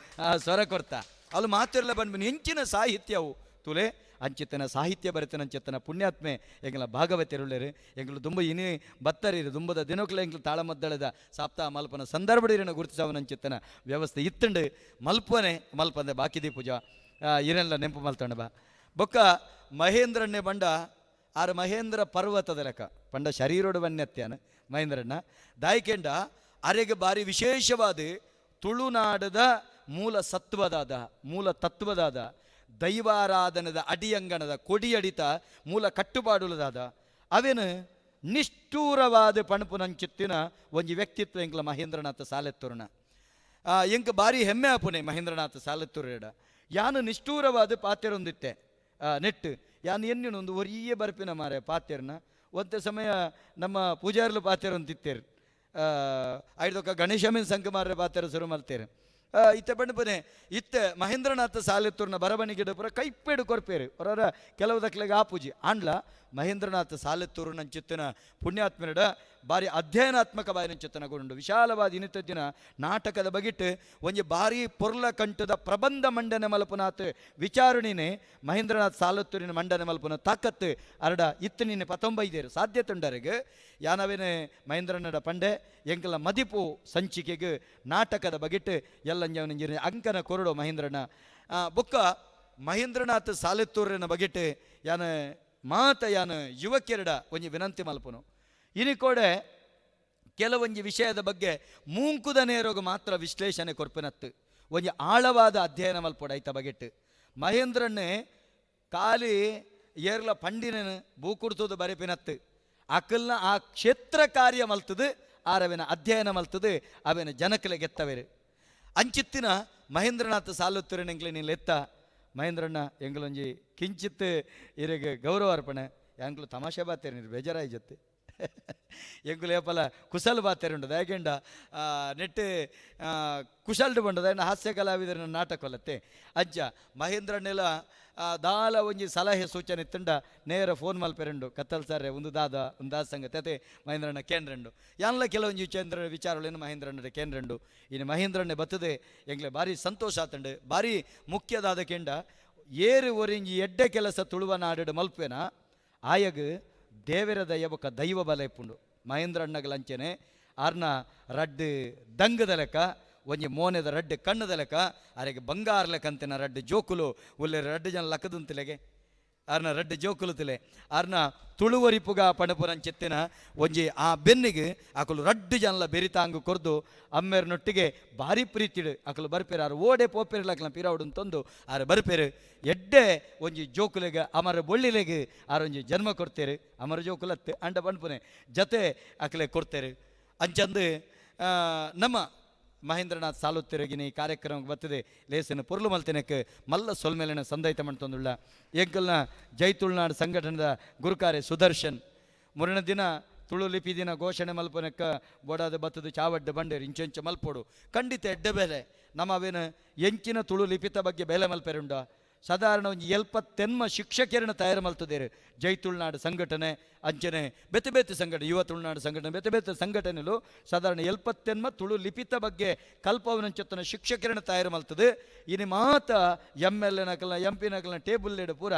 ಸ್ವರ ಕೊಡ್ತಾ ಅಲ್ಲಿ ಮಾತಿರಲ್ಲ ಬಂದ್ಬನಿ ಹೆಂಚಿನ ಸಾಹಿತ್ಯವು ತುಲೆ ಅಂಚಿತ್ತನ ಸಾಹಿತ್ಯ ಬರೆತನ ಅಂಚಿತ್ತನ ಪುಣ್ಯಾತ್ಮೆ ಎಂಗಳ ಭಾಗವತಿರುಳ್ಳೇರು ಎಂಗಳು ದುಂಬ ಇನಿ ಬತ್ತರೀರು ದುಂಬದ ದಿನಕ್ಲೆ ಎಂಗ್ಲು ತಾಳಮದ್ದಳದ ಸಾಪ್ತಾಹ ಮಲ್ಪನ ಸಂದರ್ಭಡಿರನ ಗುರುತಿಸವನಂಚಿತ್ತನ ವ್ಯವಸ್ಥೆ ಇತ್ತಂಡು ಮಲ್ಪನೆ ಮಲ್ಪಂದೆ ಬಾಕಿದಿ ಪೂಜಾ ಇರೆಲ್ಲ ನೆಂಪು ಮಲ್ತಂಡ ಬಾ ಬೊಕ್ಕ ಮಹೇಂದ್ರನ್ನೇ ಬಂಡ ಆರು ಮಹೇಂದ್ರ ಪರ್ವತದ ಲೆಕ್ಕ ಪಂಡ ಶರೀರೋಡು ವನ್ಯತ್ಯಾನ ಮಹೇಂದ್ರಣ್ಣ ದಾಯ್ಕೆಂಡ ಅರೆಗೆ ಬಾರಿ ವಿಶೇಷವಾದ ತುಳುನಾಡದ ಮೂಲ ಸತ್ವದಾದ ಮೂಲ ತತ್ವದಾದ ದೈವಾರಾಧನದ ಅಡಿಯಂಗಣದ ಕೊಡಿಯಡಿತ ಮೂಲ ಕಟ್ಟುಪಾಡುಲದಾದ ಅವೇನು ನಿಷ್ಠೂರವಾದ ಪಣಪುನಂಚಿತ್ತಿನ ಒಂಜಿ ವ್ಯಕ್ತಿತ್ವ ಎಂಕ್ಲ ಮಹೇಂದ್ರನಾಥ ಸಾಲೆತ್ತೂರ್ನ ಎಂಕ್ ಬಾರಿ ಹೆಮ್ಮೆ ಆಪುನೆ ಮಹೇಂದ್ರನಾಥ ಸಾಲೆತ್ತೂರೇಡ ಯಾನು ನಿಷ್ಠೂರವಾದ ಪಾತ್ಯರೊಂದಿತ್ತೆ ನೆಟ್ಟು ಯಾನು ಎನ್ನಿನೊಂದು ಒರಿಯೇ ಬರ್ಪಿನ ಮಾರೆ ಪಾತ್ಯರ್ನ ಒಂದೇ ಸಮಯ ನಮ್ಮ ಪೂಜಾರ್ಲು ಪಾತ್ಯರೊಂದಿತ್ತೇರು ಐದೊಕ್ಕ ಗಣೇಶಮೀನ್ ಸಂಕಮಾರ್ಯ ಪಾತ್ಯರ ಶುರು ಮಾಡ್ತೇರು ಇತ್ತೆ ಬಣ್ಣಪನೆ ಇತ್ತೆ ಮಹೇಂದ್ರನಾಥ ಸಾಲೆತ್ತೂರ್ನ ಬರವಣಿಗೆ ಪುರ ಕೈಪೇಡು ಕೊರ್ಪೇರು ಅವರ ಕೆಲವು ದಕ್ಲೆಗೆ ಆಪೂಜಿ ಆಂಡ್ಲ ಮಹೇಂದ್ರನಾಥ ಸಾಲೆತ್ತೂರು ನಂಚಿತ್ತಿನ ಪುಣ್ಯಾತ್ಮನಡ ಬಾರಿ ಅಧ್ಯಯನಾತ್ಮಕ ಬಾರಿ ನಂಚಿತ್ತನಗೊಂಡು ವಿಶಾಲವಾದ ಇನಿತದ್ದಿನ ನಾಟಕದ ಬಗಿಟ್ಟು ಒಂಜಿ ಬಾರಿ ಪೊರ್ಲ ಕಂಠದ ಪ್ರಬಂಧ ಮಂಡನೆ ಮಲ್ಪನಾಥ್ ವಿಚಾರಣೆನೆ ಮಹೇಂದ್ರನಾಥ್ ಸಾಲೆತ್ತೂರಿನ ಮಂಡನೆ ಮಲ್ಪನ ತಾಕತ್ತು ಅರಡ ಇತ್ತು ನಿನ್ನೆ 19 ಸಾಧ್ಯತೆ ಉಂಡರಿಗೆ ಯಾನವೇನೆ ಮಹೇಂದ್ರನಡ ಪಂಡೆ ಎಂಕಲ ಮದಿಪು ಸಂಚಿಕೆಗೆ ನಾಟಕದ ಬಗಿಟ್ಟು ಎಲ್ಲಂಜವನಿಂಜಿನ ಅಂಕನ ಕೊರಡು ಮಹೇಂದ್ರನ ಬೊಕ್ಕ ಮಹೇಂದ್ರನಾಥ್ ಸಾಲೆತ್ತೂರಿನ ಬಗಿಟ್ಟು ಯಾನ ಮಾತ ಯಾನು ಯುವಕೆರಡ ಒಂಜಿ ವಿನಂತಿ ಮಲ್ಪನು ಇನಿಕೋಡೆ ಕೆಲವೊಂಜಿ ವಿಷಯದ ಬಗ್ಗೆ ಮೂಂಕುದ ನೇರೋಗ ಮಾತ್ರ ವಿಶ್ಲೇಷಣೆ ಕೊರ್ಪಿನತ್ತು ಒಂಜಿ ಆಳವಾದ ಅಧ್ಯಯನ ಮಲ್ಪೋಡ ಐತ ಬಗೆಟ್ಟು ಮಹೇಂದ್ರನ್ನೇ ಖಾಲಿ ಏರ್ಲ ಪಂಡಿನ ಬೂಕುಡ್ತುದು ಬರೆಪಿನತ್ತು ಅಕಲ್ನ ಆ ಕ್ಷೇತ್ರ ಕಾರ್ಯ ಮಲ್ತದು ಆರವಿನ ಅಧ್ಯಯನ ಮಲ್ತದು ಅವೇನ ಜನಕಲೆ ಗೆತ್ತವೇರು ಅಂಚಿತ್ತಿನ ಮಹೇಂದ್ರನಾಥ ಸಾಲುತ್ತೂರಿನ ಎಂಗ್ಲೆ ನೀನು ಎತ್ತ ಮಹೇಂದ್ರಣ್ಣ ಎಂಗ್ಲೊಂಜಿ ಕಿಂಚಿತ್ ಇರೆಗೆ ಗೌರವ ಅರ್ಪಣೆ ಎಂಗ್ಲು ತಮಾಷೆ ಬಾತೇರು ನೀರು ಬೇಜಾರಾಯಿ ಜೊತೆ ಎಂಗುಲು ಏಪಲ ಕುಶಲ್ ಬಾತೇರುಂಡದ ಯಾಕೆಂಡ ನೆಟ್ಟು ಕುಶಲ್ಡು ಬಂಡದ ಹಾಸ್ಯ ಕಲಾವಿದರ ನಾಟಕ ಹೊಲತ್ತೆ ಅಜ್ಜ ಮಹೇಂದ್ರನ್ನೆಲ್ಲ ದಾಲ ಒಂಜಿ ಸಲಹೆ ಸೂಚನೆ ಇತ್ತಂಡ ನೇರ ಫೋನ್ ಮಲ್ಪೆರಂಡು ಕತ್ತಲ್ ಸಾರೆ ಒಂದು ದಾದ ಸಂಗತಿ ಅದೇ ಮಹೇಂದ್ರಣ್ಣ ಕೇಂದ್ರಂಡು ಯಾನ್ಲ ಕೆಲವೊಂಜಿ ವಿಚಾರಗಳೇನು ಮಹೇಂದ್ರಣ್ಣ ಕೇಂದ್ರಂಡು ಇನ್ನು ಮಹೇಂದ್ರಣ್ಣೆ ಬತ್ತದೆ ಎಂಗ್ಲೆ ಭಾರಿ ಸಂತೋಷ ಆತಂಡು ಭಾರಿ ಮುಖ್ಯದಾದ ಕೆಂಡ ಏರು ಒರಿಂಜಿ ಎಡ್ಡೆ ಕೆಲಸ ತುಳುವ ನಾಡು ಮಲ್ಪೇನ ಆಯಗ್ ದೇವರ ದಯ ಬೊಕ್ಕ ದೈವ ಬಲ ಇಪ್ಪುಂಡು ಮಹೇಂದ್ರ ಅಣ್ಣಗಲಂಚನೆ ಆರ್ನ ರಡ್ಡು ದಂಗದ ಲೆಕ್ಕ ಒಂಜಿ ಮೋನೆದ ರಡ್ಡು ಕಣ್ಣದ ಲೆಕ್ಕ ಅರೆಗೆ ಬಂಗಾರ ಲೆಕ್ಕಂತಿನ ರಡ್ಡು ಜೋಕುಲು ಉಲ್ಲೆ ರಡ್ಡು ಜನ ಲಕ್ಕದಂತಿಲೆಗೆ ಆರ್ನ ರಡ್ಡು ಜೋಕುಲುತಿಲೆ ಆರ್ನ ತುಳುವರಿಪುಗ ಪಣಪುರಂಚಿತ್ತಿನ ಒಂಜಿ ಆ ಬೆನ್ನಿಗೆ ಅಕಲು ರಡ್ಡು ಜನಲ ಬೆರಿತಾಂಗು ಕೊರ್ದು ಅಮ್ಮೆರ್ನೊಟ್ಟಿಗೆ ಭಾರಿ ಪ್ರೀತಿಡು ಅಕಲು ಬರ್ಪೇರು ಆರು ಓಡೆ ಪೋಪೆರ್ಲಕ್ಲ ಪಿರಾವುಡು ತಂದು ಆರು ಬರ್ಪೇರು ಎಡ್ಡೆ ಒಂಜಿ ಜೋಕುಲೆಗೆ ಅಮರ ಬೊಳ್ಳಿಲೆಗೆ ಆರೊಂಜಿ ಜನ್ಮ ಕೊಡ್ತೇರು ಅಮರ ಜೋಕುಲತ್ತು ಅಂಡ ಪಣಪುನೆ ಜತೆ ಅಕಲೆ ಕೊಡ್ತೇರು ಅಂಚಂದು ನಮ್ಮ ಮಹೇಂದ್ರನಾಥ್ ಸಾಲುತ್ತಿರಗಿನ ಈ ಕಾರ್ಯಕ್ರಮಕ್ಕೆ ಬರ್ತದೆ ಲೇಸಿನ ಪೊರ್ಲು ಮಲ್ತಿನಕ್ಕೆ ಮಲ್ಲ ಸೊಲ್ಮೇಲಿನ ಸಂದೈತ ಮಾಡ್ತಂದುಳ್ಳ ಎಂಕಲ್ನ ಜೈತುಳ್ನಾಡು ಸಂಘಟನೆದ ಗುರುಕಾರ್ಯ ಸುದರ್ಶನ್ ಮೂರನೇ ದಿನ ತುಳು ಲಿಪಿ ದಿನ ಘೋಷಣೆ ಮಲ್ಪನಕ್ಕ ಬೋಡಾದ ಬತ್ತದು ಚಾವಡ್ಡ ಬಂಡೇರು ಇಂಚೆಂಚ ಮಲ್ಪೋಡು ಖಂಡಿತ ಎಡ್ಡೆ ಬೇಲೆ ನಮ್ಮ ಅವೇನು ಎಂಚಿನ ತುಳು ಲಿಪಿತ ಬಗ್ಗೆ ಬೇಲೆ ಮಲ್ಪೆರುಂಡ ಸಾಧಾರಣ ಒಂದು ಎಲ್ಪತ್ತೆನ್ಮ ಶಿಕ್ಷಕರನ್ನು ತಯಾರು ಮಲ್ತದೇರು ಜೈತುಳ್ನಾಡು ಸಂಘಟನೆ ಅಂಚನೆ ಬೆತೆ ಬೆತೆ ಸಂಘಟನೆ ಯುವ ತುಳುನಾಡು ಸಂಘಟನೆ ಬೆತೆ ಬೆತೆ ಸಂಘಟನೆಲು ಸಾಧಾರಣ ಎಲ್ಪತ್ತೆನ್ಮ ತುಳು ಲಿಪಿತ ಬಗ್ಗೆ ಕಲ್ಪವನಂಚತ್ತನ ಶಿಕ್ಷಕರನ್ನು ತಯಾರು ಮಲ್ತದೆ ಇನ್ನು ಮಾತ ಎಮ್ ಎಲ್ ಎನಕಲ್ನ ಎಂ ಪಿ ನಕಲ್ನ ಟೇಬಲ್ ಲೇಡು ಪೂರ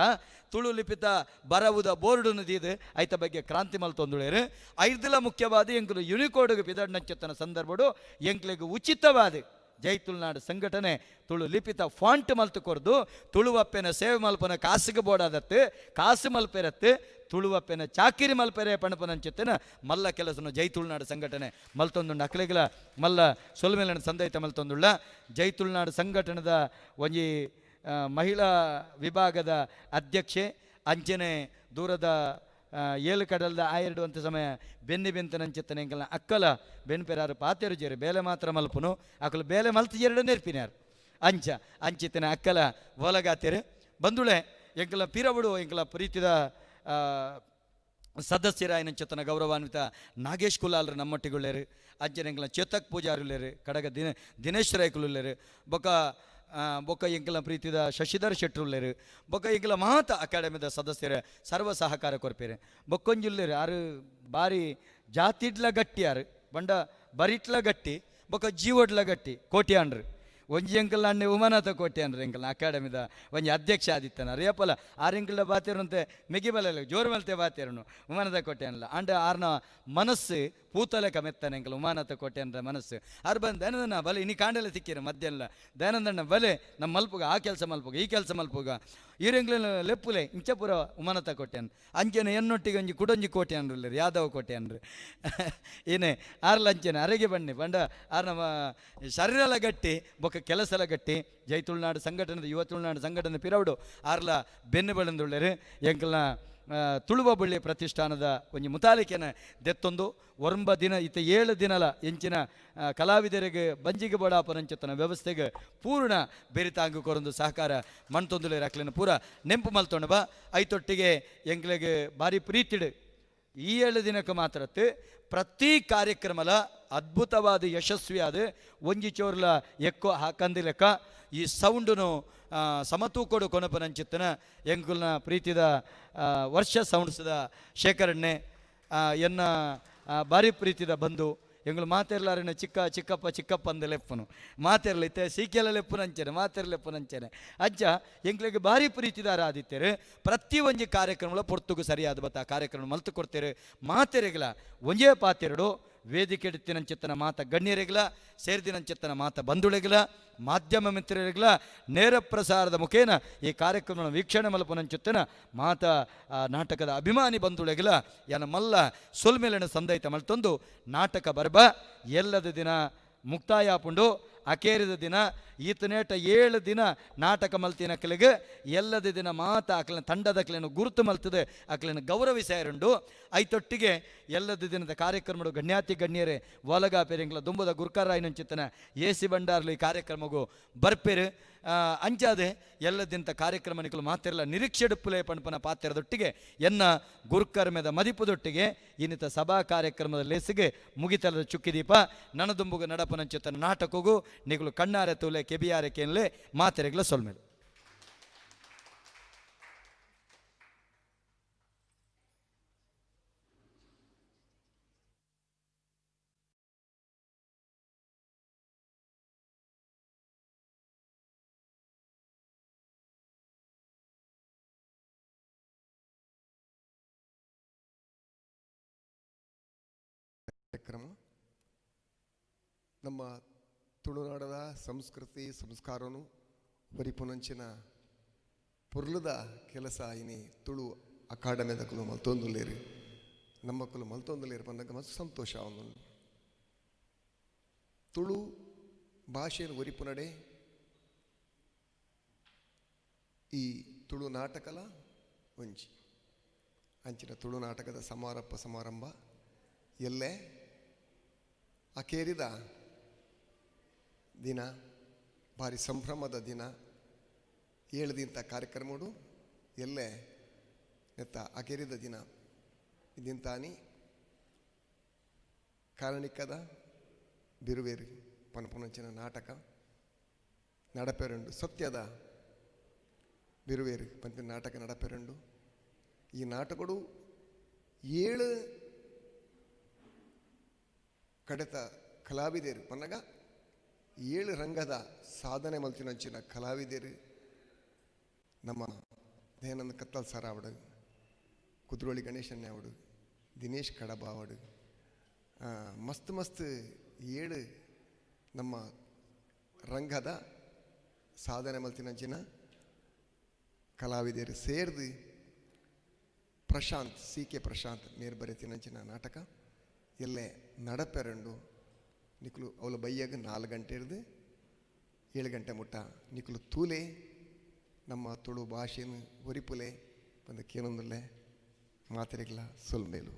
ತುಳು ಲಿಪಿತ ಬರವುದ ಬೋರ್ಡು ದೀದು ಐತ ಬಗ್ಗೆ ಕ್ರಾಂತಿ ಮಲ್ತೊಂದುಳೇರು ಐದಲ ಮುಖ್ಯವಾದ ಎಂಕಲು ಯುನಿಕೋಡ್ಗೆ ಪಿದಡ್ನಂಚತ್ತನ ಸಂದರ್ಭಡು ಎಂಕ್ಲೆಗೆ ಉಚಿತವಾದ ಜೈತುಳ್ನಾಡು ಸಂಘಟನೆ ತುಳು ಲಿಪಿತ ಫಾಂಟ್ ಮಲ್ತು ಕೊರ್ದು ತುಳುವಪ್ಪೆನ ಸೇವೆ ಮಲ್ಪನ ಕಾಸಿಗೆ ಬೋಡಾದತ್ತು ಕಾಸು ಮಲ್ಪೆರತ್ತು ತುಳುವಪ್ಪೆನ ಚಾಕಿರಿ ಮಲ್ಪೆರೆ ಪಣಪನಂಚಿತ್ತಿನ ಮಲ್ಲ ಕೆಲಸನು ಜೈತುಳ್ನಾಡು ಸಂಘಟನೆ ಮಲ್ತೊಂದುಂಡು ಅಕ್ಲೆಗಳ ಮಲ್ಲ ಸೊಲ್ಮೇಲನ ಸಂದೈತ ಮಲ್ತೊಂದುಳ್ಳ ಜೈತುಳ್ನಾಡು ಸಂಘಟನೆದ ಒಂಜಿ ಮಹಿಳಾ ವಿಭಾಗದ ಅಧ್ಯಕ್ಷೆ ಅಂಚನೆ ದೂರದ ಏಳು ಕಡಲ್ದ ಆಯರ್ಡು ಅಂತ ಸಮಯ ಬೆಂತನಂಚಿತ್ತನೆ ಎಂಕಲ್ನ ಅಕ್ಕಲ ಬೆನ್ಪೆರಾರು ಪಾತೆರು ಜೇರು ಬೇಲೆ ಮಾತ್ರ ಮಲ್ಪುನು ಅಕ್ಕಲು ಬೇಲೆ ಮಲ್ತು ಎರಡು ನೆರ್ಪಿನ್ಯಾರು ಅಂಚಿತ್ತಿನ ಅಕ್ಕಲ ಒಲಗಾತೆರು ಬಂದುಳೆ ಎಂಕಲ ಪಿರವುಡು ಎಂಕಲ ಪ್ರೀತಿದ ಸದಸ್ಯರಾಯನಂಚತನ ಗೌರವಾನ್ವಿತ ನಾಗೇಶ್ ಕುಲಾಲ್ರು ನಮ್ಮೊಟ್ಟಿಗುಳ್ಳೇರು ಅಂಚನೆ ಎಂಕಲ ಚೇತಕ್ ಪೂಜಾರುಳ್ಳೇರು ಕಡಗ ದಿನೇಶ್ ರಾಯ್ಕುಲ್ಲೇರು ಬೊಕ್ಕ ಎಂಕಲ ಪ್ರೀತಿದ ಶಶಿಧರ್ ಶೆಟ್ರುಲ್ಲೇರು ಬೊಕ್ಕ ಎಂಕಲ ಮಾತ ಅಕಾಡೆಮಿದ ಸದಸ್ಯರು ಸರ್ವ ಸಹಕಾರ ಕೊರ್ಪೇರು ಬೊಕ್ಕೊಂಜುಲ್ಲೇರು ಆರು ಬಾರಿ ಜಾತಿಡ್ಲ ಗಟ್ಟಿ ಆರು ಬಂಡ ಬರಿಟ್ಲ ಗಟ್ಟಿ ಬೊಕ್ಕ ಜೀವಡ್ಲ ಗಟ್ಟಿ ಕೋಟ್ಯಾಂಡ್ರು ಒಂಜಿ ಎಂಕಲ್ ಅಣ್ಣೆ ಉಮಾನಾಥ ಕೋಟ್ಯಾಂಡ್ರು ಎಂಕಲ್ನ ಅಕಾಡೆಮಿದ ಒಂಜಿ ಅಧ್ಯಕ್ಷ ಆದಿತ್ತನ ರೇಪಲ ಆರು ಎಂಕಲ್ನ ಬಾತೇರಂತೆ ಮೆಗಿಬಲ ಜೋರು ಮಲ್ತೆ ಬಾತೇರನು ಉಮಾನಾಥ ಕೋಟ್ಯಾನ್ಲ ಅಂಡ ಆರ್ನ ಮನಸ್ಸು ಪೂತಲೆಕ ಮೆತ್ತನ ಎಂಕಲ್ ಉಮಾನಾಥ ಕೋಟ್ಯಾನ್ರ ಮನಸ್ಸು ಆರು ಬಂದು ದಯಾನಂದಣ್ಣ ಬಲೆ ಇನಿ ಕಾಂಡೆಲ್ಲ ತಿಕ್ಕಿರ ಮಧ್ಯಾಹ್ನ ದಯಾನಂದಣ್ಣ ಬಲೆ ನಮ್ಮ ಮಲ್ಪುಗ ಆ ಕೆಲಸ ಮಲ್ಪುಗ ಈ ಕೆಲಸ ಮಲ್ಪುಗ ಈರೆಂಗ್ಲ ಲೆಪ್ಪುಲೆ ಇಂಚಪುರ ಉಮಾನಾಥ ಕೋಟ್ಯಾನ್ ಅಂಚೆನ ಎನ್ನೊಟ್ಟಿಗೆ ಒಂಜಿ ಕುಡೊಂಜಿ ಕೋಟ್ಯಾನ್ರು ಯಾದವ ಕೋಟ್ಯಾನ್ರು ಏನೇ ಆರ್ಲ ಅಂಚೆನೆ ಅರೆಗೆ ಬನ್ನಿ ಬಂಡ ಆರ್ ನಮ್ಮ ಶರೀರಲ ಗಟ್ಟಿ ಬೊಕ್ಕ ಕೆಲಸಲ ಗಟ್ಟಿ ಜೈತುಳ್ನಾಡು ಸಂಘಟನೆದ ಯುವ ತುಳುನಾಡು ಸಂಘಟನೆ ಪಿರವುಡು ಆರ್ಲ ಬೆನ್ನು ಬೆಳೆದುಳ್ಳೇರು ಎಂಕಲ್ನ ತುಳುವ ಬಳ್ಳಿ ಪ್ರತಿಷ್ಠಾನದ ಒಂಜಿ ಮುತಾಲಿಕೆನ ದೆತ್ತೊಂದು ಒಂಬ ದಿನ ಇತ್ತ 7 ದಿನಲ ಎಂಚಿನ ಕಲಾವಿದರಿಗೆ ಬಂಜಿಗೆ ಬಡಾಪರಂಚತನ ವ್ಯವಸ್ಥೆಗೆ ಪೂರ್ಣ ಬೆರಿತಾಂಗು ಕೊರೊಂದು ಸಹಕಾರ ಮಣ್ತೊಂದುಲೆ ಅಕ್ಲಿನ ಪೂರ ನೆಂಪು ಮಲ್ತೊಂಡ ಬಾ ಐತೊಟ್ಟಿಗೆ ಎಂಕ್ಲೆಗೆ ಭಾರಿ ಪ್ರೀತಿಡು ಈ 7 ದಿನಕ್ಕೆ ಮಾತ್ರತ್ತು ಪ್ರತಿ ಕಾರ್ಯಕ್ರಮಲ ಅದ್ಭುತವಾದ ಯಶಸ್ವಿಯಾದ ಒಂಜಿ ಚೋರ್ಲ ಎಕ್ಕೋ ಹಾಕಂದಿಲೆಕ್ಕ ಈ ಸೌಂಡುನು ಸಮತೂಕೊಡು ಕೊನಪನಂಚಿತ್ತನ ಎಂಕುಲ್ನ ಪ್ರೀತಿದ ವರ್ಷ ಸೌಂಡ್ಸ್ದ ಶೇಖರಣೆ ಎನ್ನ ಭಾರಿ ಪ್ರೀತಿದ ಬಂಧು ಎಂಗಳು ಮಾತೆರ್ಲಾರಿನ ಚಿಕ್ಕಪ್ಪ ಅಂದ ಲೆಪ್ಪನು ಮಾತೆರ್ಲ ಇತ್ತೆ ಸೀಕೆಲ ಲೆಪ್ಪುನಂಚನೆ ಮಾತೆರ್ಲೆಪ್ಪುನಂಚನೆ ಅಜ್ಜ ಎಂಕ್ಲಿಗೆ ಭಾರಿ ಪ್ರೀತಿದಾರ ಆದಿತ್ತೇರು ಪ್ರತಿ ಒಂಜಿ ಕಾರ್ಯಕ್ರಮಗಳ ಪೊರ್ತುಗು ಸರಿಯಾದ ಬತ್ತ ಕಾರ್ಯಕ್ರಮ ಮಲ್ತು ಕೊಡ್ತೇರು ಮಾತೆರೆಗಳ ಒಂಜೇ ಪಾತೆರಡು ವೇದಿಕೆ ಎಡುತ್ತಿನಂಚಿತ್ತನ ಮಾತ ಗಣ್ಯರೆಗಳ ಸೇರಿದಿನಂಚಿತ್ತನ ಮಾತ ಬಂಧುಳೆಗಳ ಮಾಧ್ಯಮ ಮಿತ್ರರೆಗಳ ನೇರ ಪ್ರಸಾರದ ಮುಖೇನ ಈ ಕಾರ್ಯಕ್ರಮ ವೀಕ್ಷಣೆ ಮಲ್ಪನಂಚಿತ್ತನ ಮಾತ ನಾಟಕದ ಅಭಿಮಾನಿ ಬಂಧುಳೆಗಳ ಯನ ಮಲ್ಲ ಸೊಲ್ಮೇಲನ ಸಂದೈತ ಮಲ್ತೊಂದು ನಾಟಕ ಬರ್ಬ ಎಲ್ಲದ ದಿನ ಮುಕ್ತಾಯ ಆಪುಂಡು ಅಕೇರಿದ ದಿನ ಈತನೇಟ 7 ದಿನ ನಾಟಕ ಮಲ್ತಿನ ಅಕ್ಲಿಗೆ ಎಲ್ಲದ ದಿನ ಮಾತ ಅಕ್ಲಿನ ತಂಡದ ಅಕ್ಲಿನ ಗುರುತು ಮಲ್ತದೆ ಅಕ್ಲಿನ ಗೌರವಿಸಾಯರುಂಡು ಐತೊಟ್ಟಿಗೆ ಎಲ್ಲದ ದಿನದ ಕಾರ್ಯಕ್ರಮಗಳು ಗಣ್ಯಾತಿ ಗಣ್ಯರೇ ಒಲಗ ಪೆರಿಂಗ್ಲ ದುಂಬದ ಗುರ್ಕರಾಯನಂಚಿತ್ತನ ಎಸಿ ಬಂಡಾರ್ಲಿ ಕಾರ್ಯಕ್ರಮಗೂ ಬರ್ಪೇರು ಅಂಚಾದೆ ಎಲ್ಲದಿಂತ ಕಾರ್ಯಕ್ರಮ ನಿಕಲು ಮಾತೆರ್ಲ ನಿರೀಕ್ಷೆಡುಪ್ಪುಲೆ ಪಣಪನ ಪಾತ್ರೆದೊಟ್ಟಿಗೆ ಎನ್ನ ಗುರ್ಕರ್ಮೆದ ಮದಿಪುದೊಟ್ಟಿಗೆ ಇನ್ನಿತ ಸಭಾ ಕಾರ್ಯಕ್ರಮದ ಲೇಸಿಗೆ ಮುಗಿತಲದ ಚುಕ್ಕಿದೀಪ ನನದುಂಬುಗ ನಡಪನಂಚಿತ್ತನ ನಾಟಕಗೂ ನಿಗಳು ಕಣ್ಣಾರೆ ತೂಲೆ ಕೆಬಿಯಾರೆ ಕೇನ್ಲೆ ಮಾತೆರೆಗ್ಲ ಸೊಲ್ಮೇಲೆ ಕಾರ್ಯಕ್ರಮ ನಮ್ಮ ತುಳುನಾಡದ ಸಂಸ್ಕೃತಿ ಸಂಸ್ಕಾರನು ಪರಿಪುನಂಚಿನ ಪುರ್ಲದ ಕೆಲಸ ಇನಿ ತುಳು ಅಕಾಡೆಮಿದಕ್ಕಲು ಮಲ್ತೊಂದುಲ್ಲೇರಿ ನಮ್ಮಕ್ಕಲು ಮಲ್ತೊಂದುಲ್ಲೇರಿ ಬಂದಾಗ ಮಸ್ತ್ ಸಂತೋಷ ಅವನು ತುಳು ಭಾಷೆಯನ್ನು ಒರಿಪುನಡೆ ಈ ತುಳು ನಾಟಕಲ ಒಂಜಿ ಅಂಚಿನ ತುಳು ನಾಟಕದ ಸಮಾರಂಭ ಎಲ್ಲೇ ಅಕೇರಿದ ದಿನ ಭಾರಿ ಸಂಭ್ರಮದ ದಿನ 7 ದಿನದ ಕಾರ್ಯಕ್ರಮಡು ಎಲ್ಲೇ ಎತ್ತ ಅಕೇರಿದ ದಿನ ಇದಿಂತಾನಿ ಕಾರಣಿಕದ ಬಿರುವೇರಿ ಪನಪುನಂಚಿನ ನಾಟಕ ನಡಪೆರಂಡು ಸತ್ಯದ ಬಿರುವೇರಿ ಪಂಪಿನ ನಾಟಕ ನಡಪೆರಂಡು ಈ ನಾಟಕಡು 7 ಕಡೆತ ಕಲಾವಿದರು ಪನ್ನಗ 7 ರಂಗದ ಸಾಧನೆ ಮಲ್ತಿನಂಚಿನ ಕಲಾವಿದರು ನಮ್ಮ ದಯಾನಂದ ಕತ್ತಲ್ ಸರ್ ಅವಡು ಕುದ್ರೋಳಿ ಗಣೇಶನ್ಯ ಅವಡು ದಿನೇಶ್ ಕಡಬ ಅವಡು ಮಸ್ತ್ 7 ನಮ್ಮ ರಂಗದ ಸಾಧನೆ ಮಲ್ತಿನಂಚಿನ ಕಲಾವಿದರು ಸೇರಿದು ಪ್ರಶಾಂತ್ ಸಿ.ಕೆ. ಪ್ರಶಾಂತ್ ನೇರು ಬರೆತಿನಂಚಿನ ನಾಟಕ ಎಲ್ಲೇ ನಡಪೆರಂಡು ನಿಕ್ಲು ಅವಳ ಬೈಯಾಗ 4 ಗಂಟೆ ಹಿಡ್ದು 7 ಗಂಟೆ ಮುಟ್ಟ ನಿಕ್ಲು ತೂಲೆ ನಮ್ಮ ತುಳು ಭಾಷೆಯನ್ನು ಒರಿಪುಲೆ ಬಂದು ಕೇನೊಂದುಲ್ಲೆ ಮಾತಿರಿಗ್ಲ ಸೊಲ್ಮೇಲು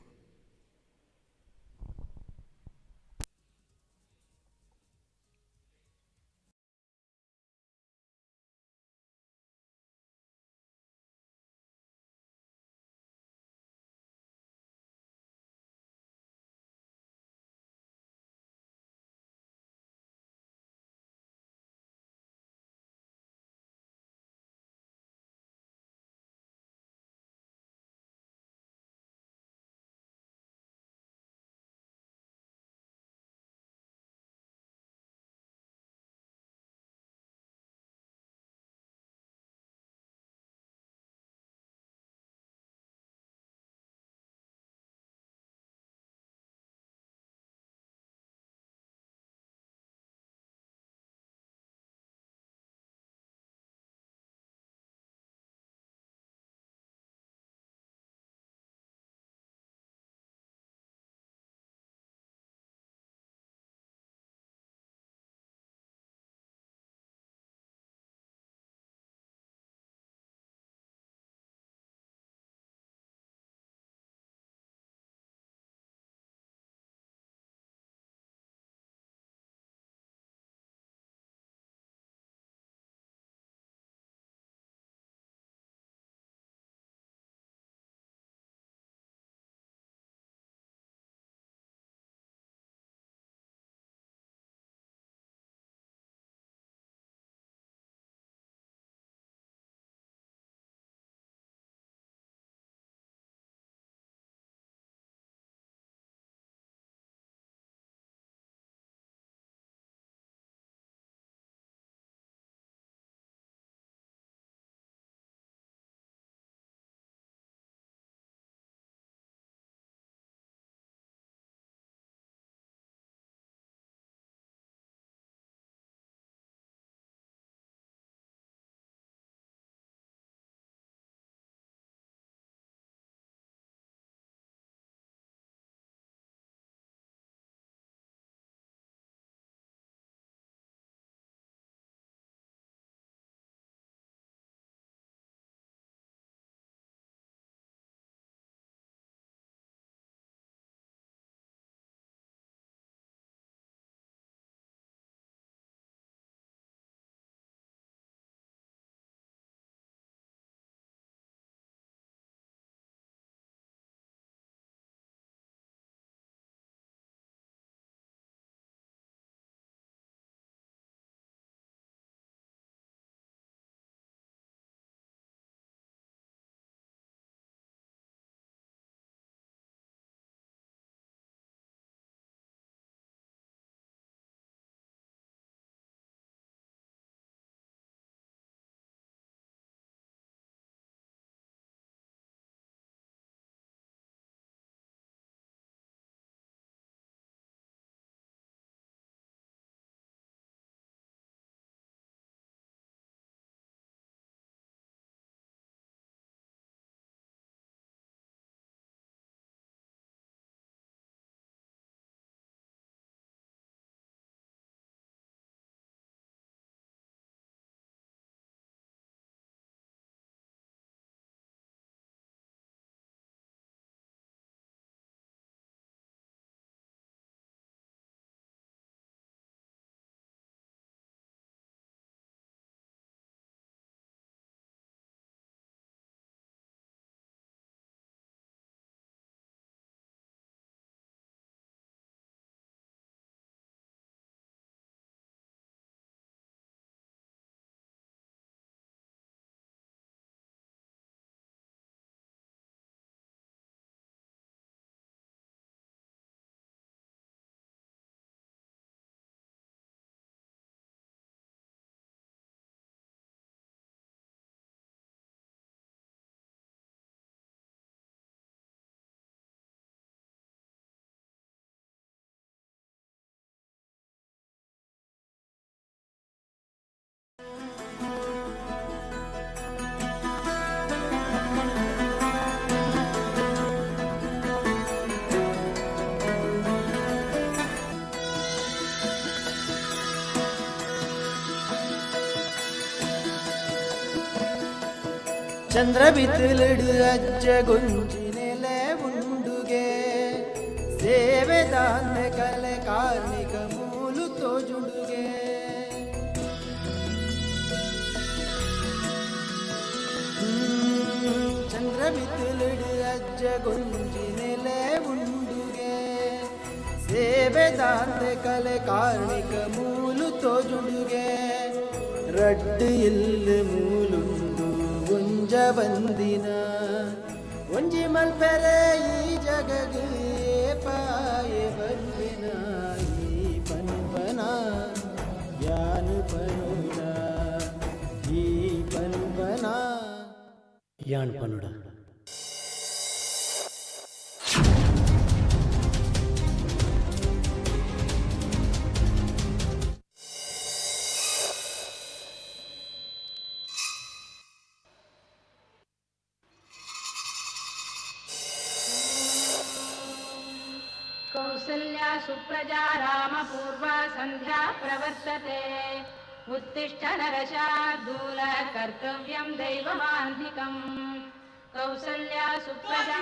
ಚಂದ್ರ ಬಿತ್ತಲಿಡು ಅಜ್ಜ ಗೊಂಜಿನೆಲೆ ಉಂಡುಗೆ ಸೇವೆ ದಾನ ಕಲೆ ಕಾರ್ಮಿಕ ಮೂಲು ತೋಜುಡುಗೆ ಚಂದ್ರ ಬಿತ್ತಲಿಡು ಅಜ್ಜ ಗೊಂಜಿನೆಲೆ ಉಂಡುಗೆ ಸೇವೆ ದಾನ ಕಲೆ ಕಾರ್ಮಿಕ ಮೂಲು ತೋಜುಡುಗೆ ರಡ್ಡು ಇಲ್ಲಿ ಮೂಲುಂಡು ಒಂಜ ಬಂದಿನ ಒಂಜಿ ಮಲ್ಪೆರೆ ಈ ಜಗಗೆ ಪಾಯೆ ಬಂದಿನ ಈ ಪನ್ಪನ ಯಾನು ಪನುಡ ಈ ಪನ್ಪನ ಯಾನ್ ಪನುಡ कौसल्या सुप्रजा रामपूर्वा सन्ध्या प्रवर्तते उत्तिष्ठ नरशार्दूल कर्तव्यं दैवमान्धिकम् कौसल्या सुप्रजा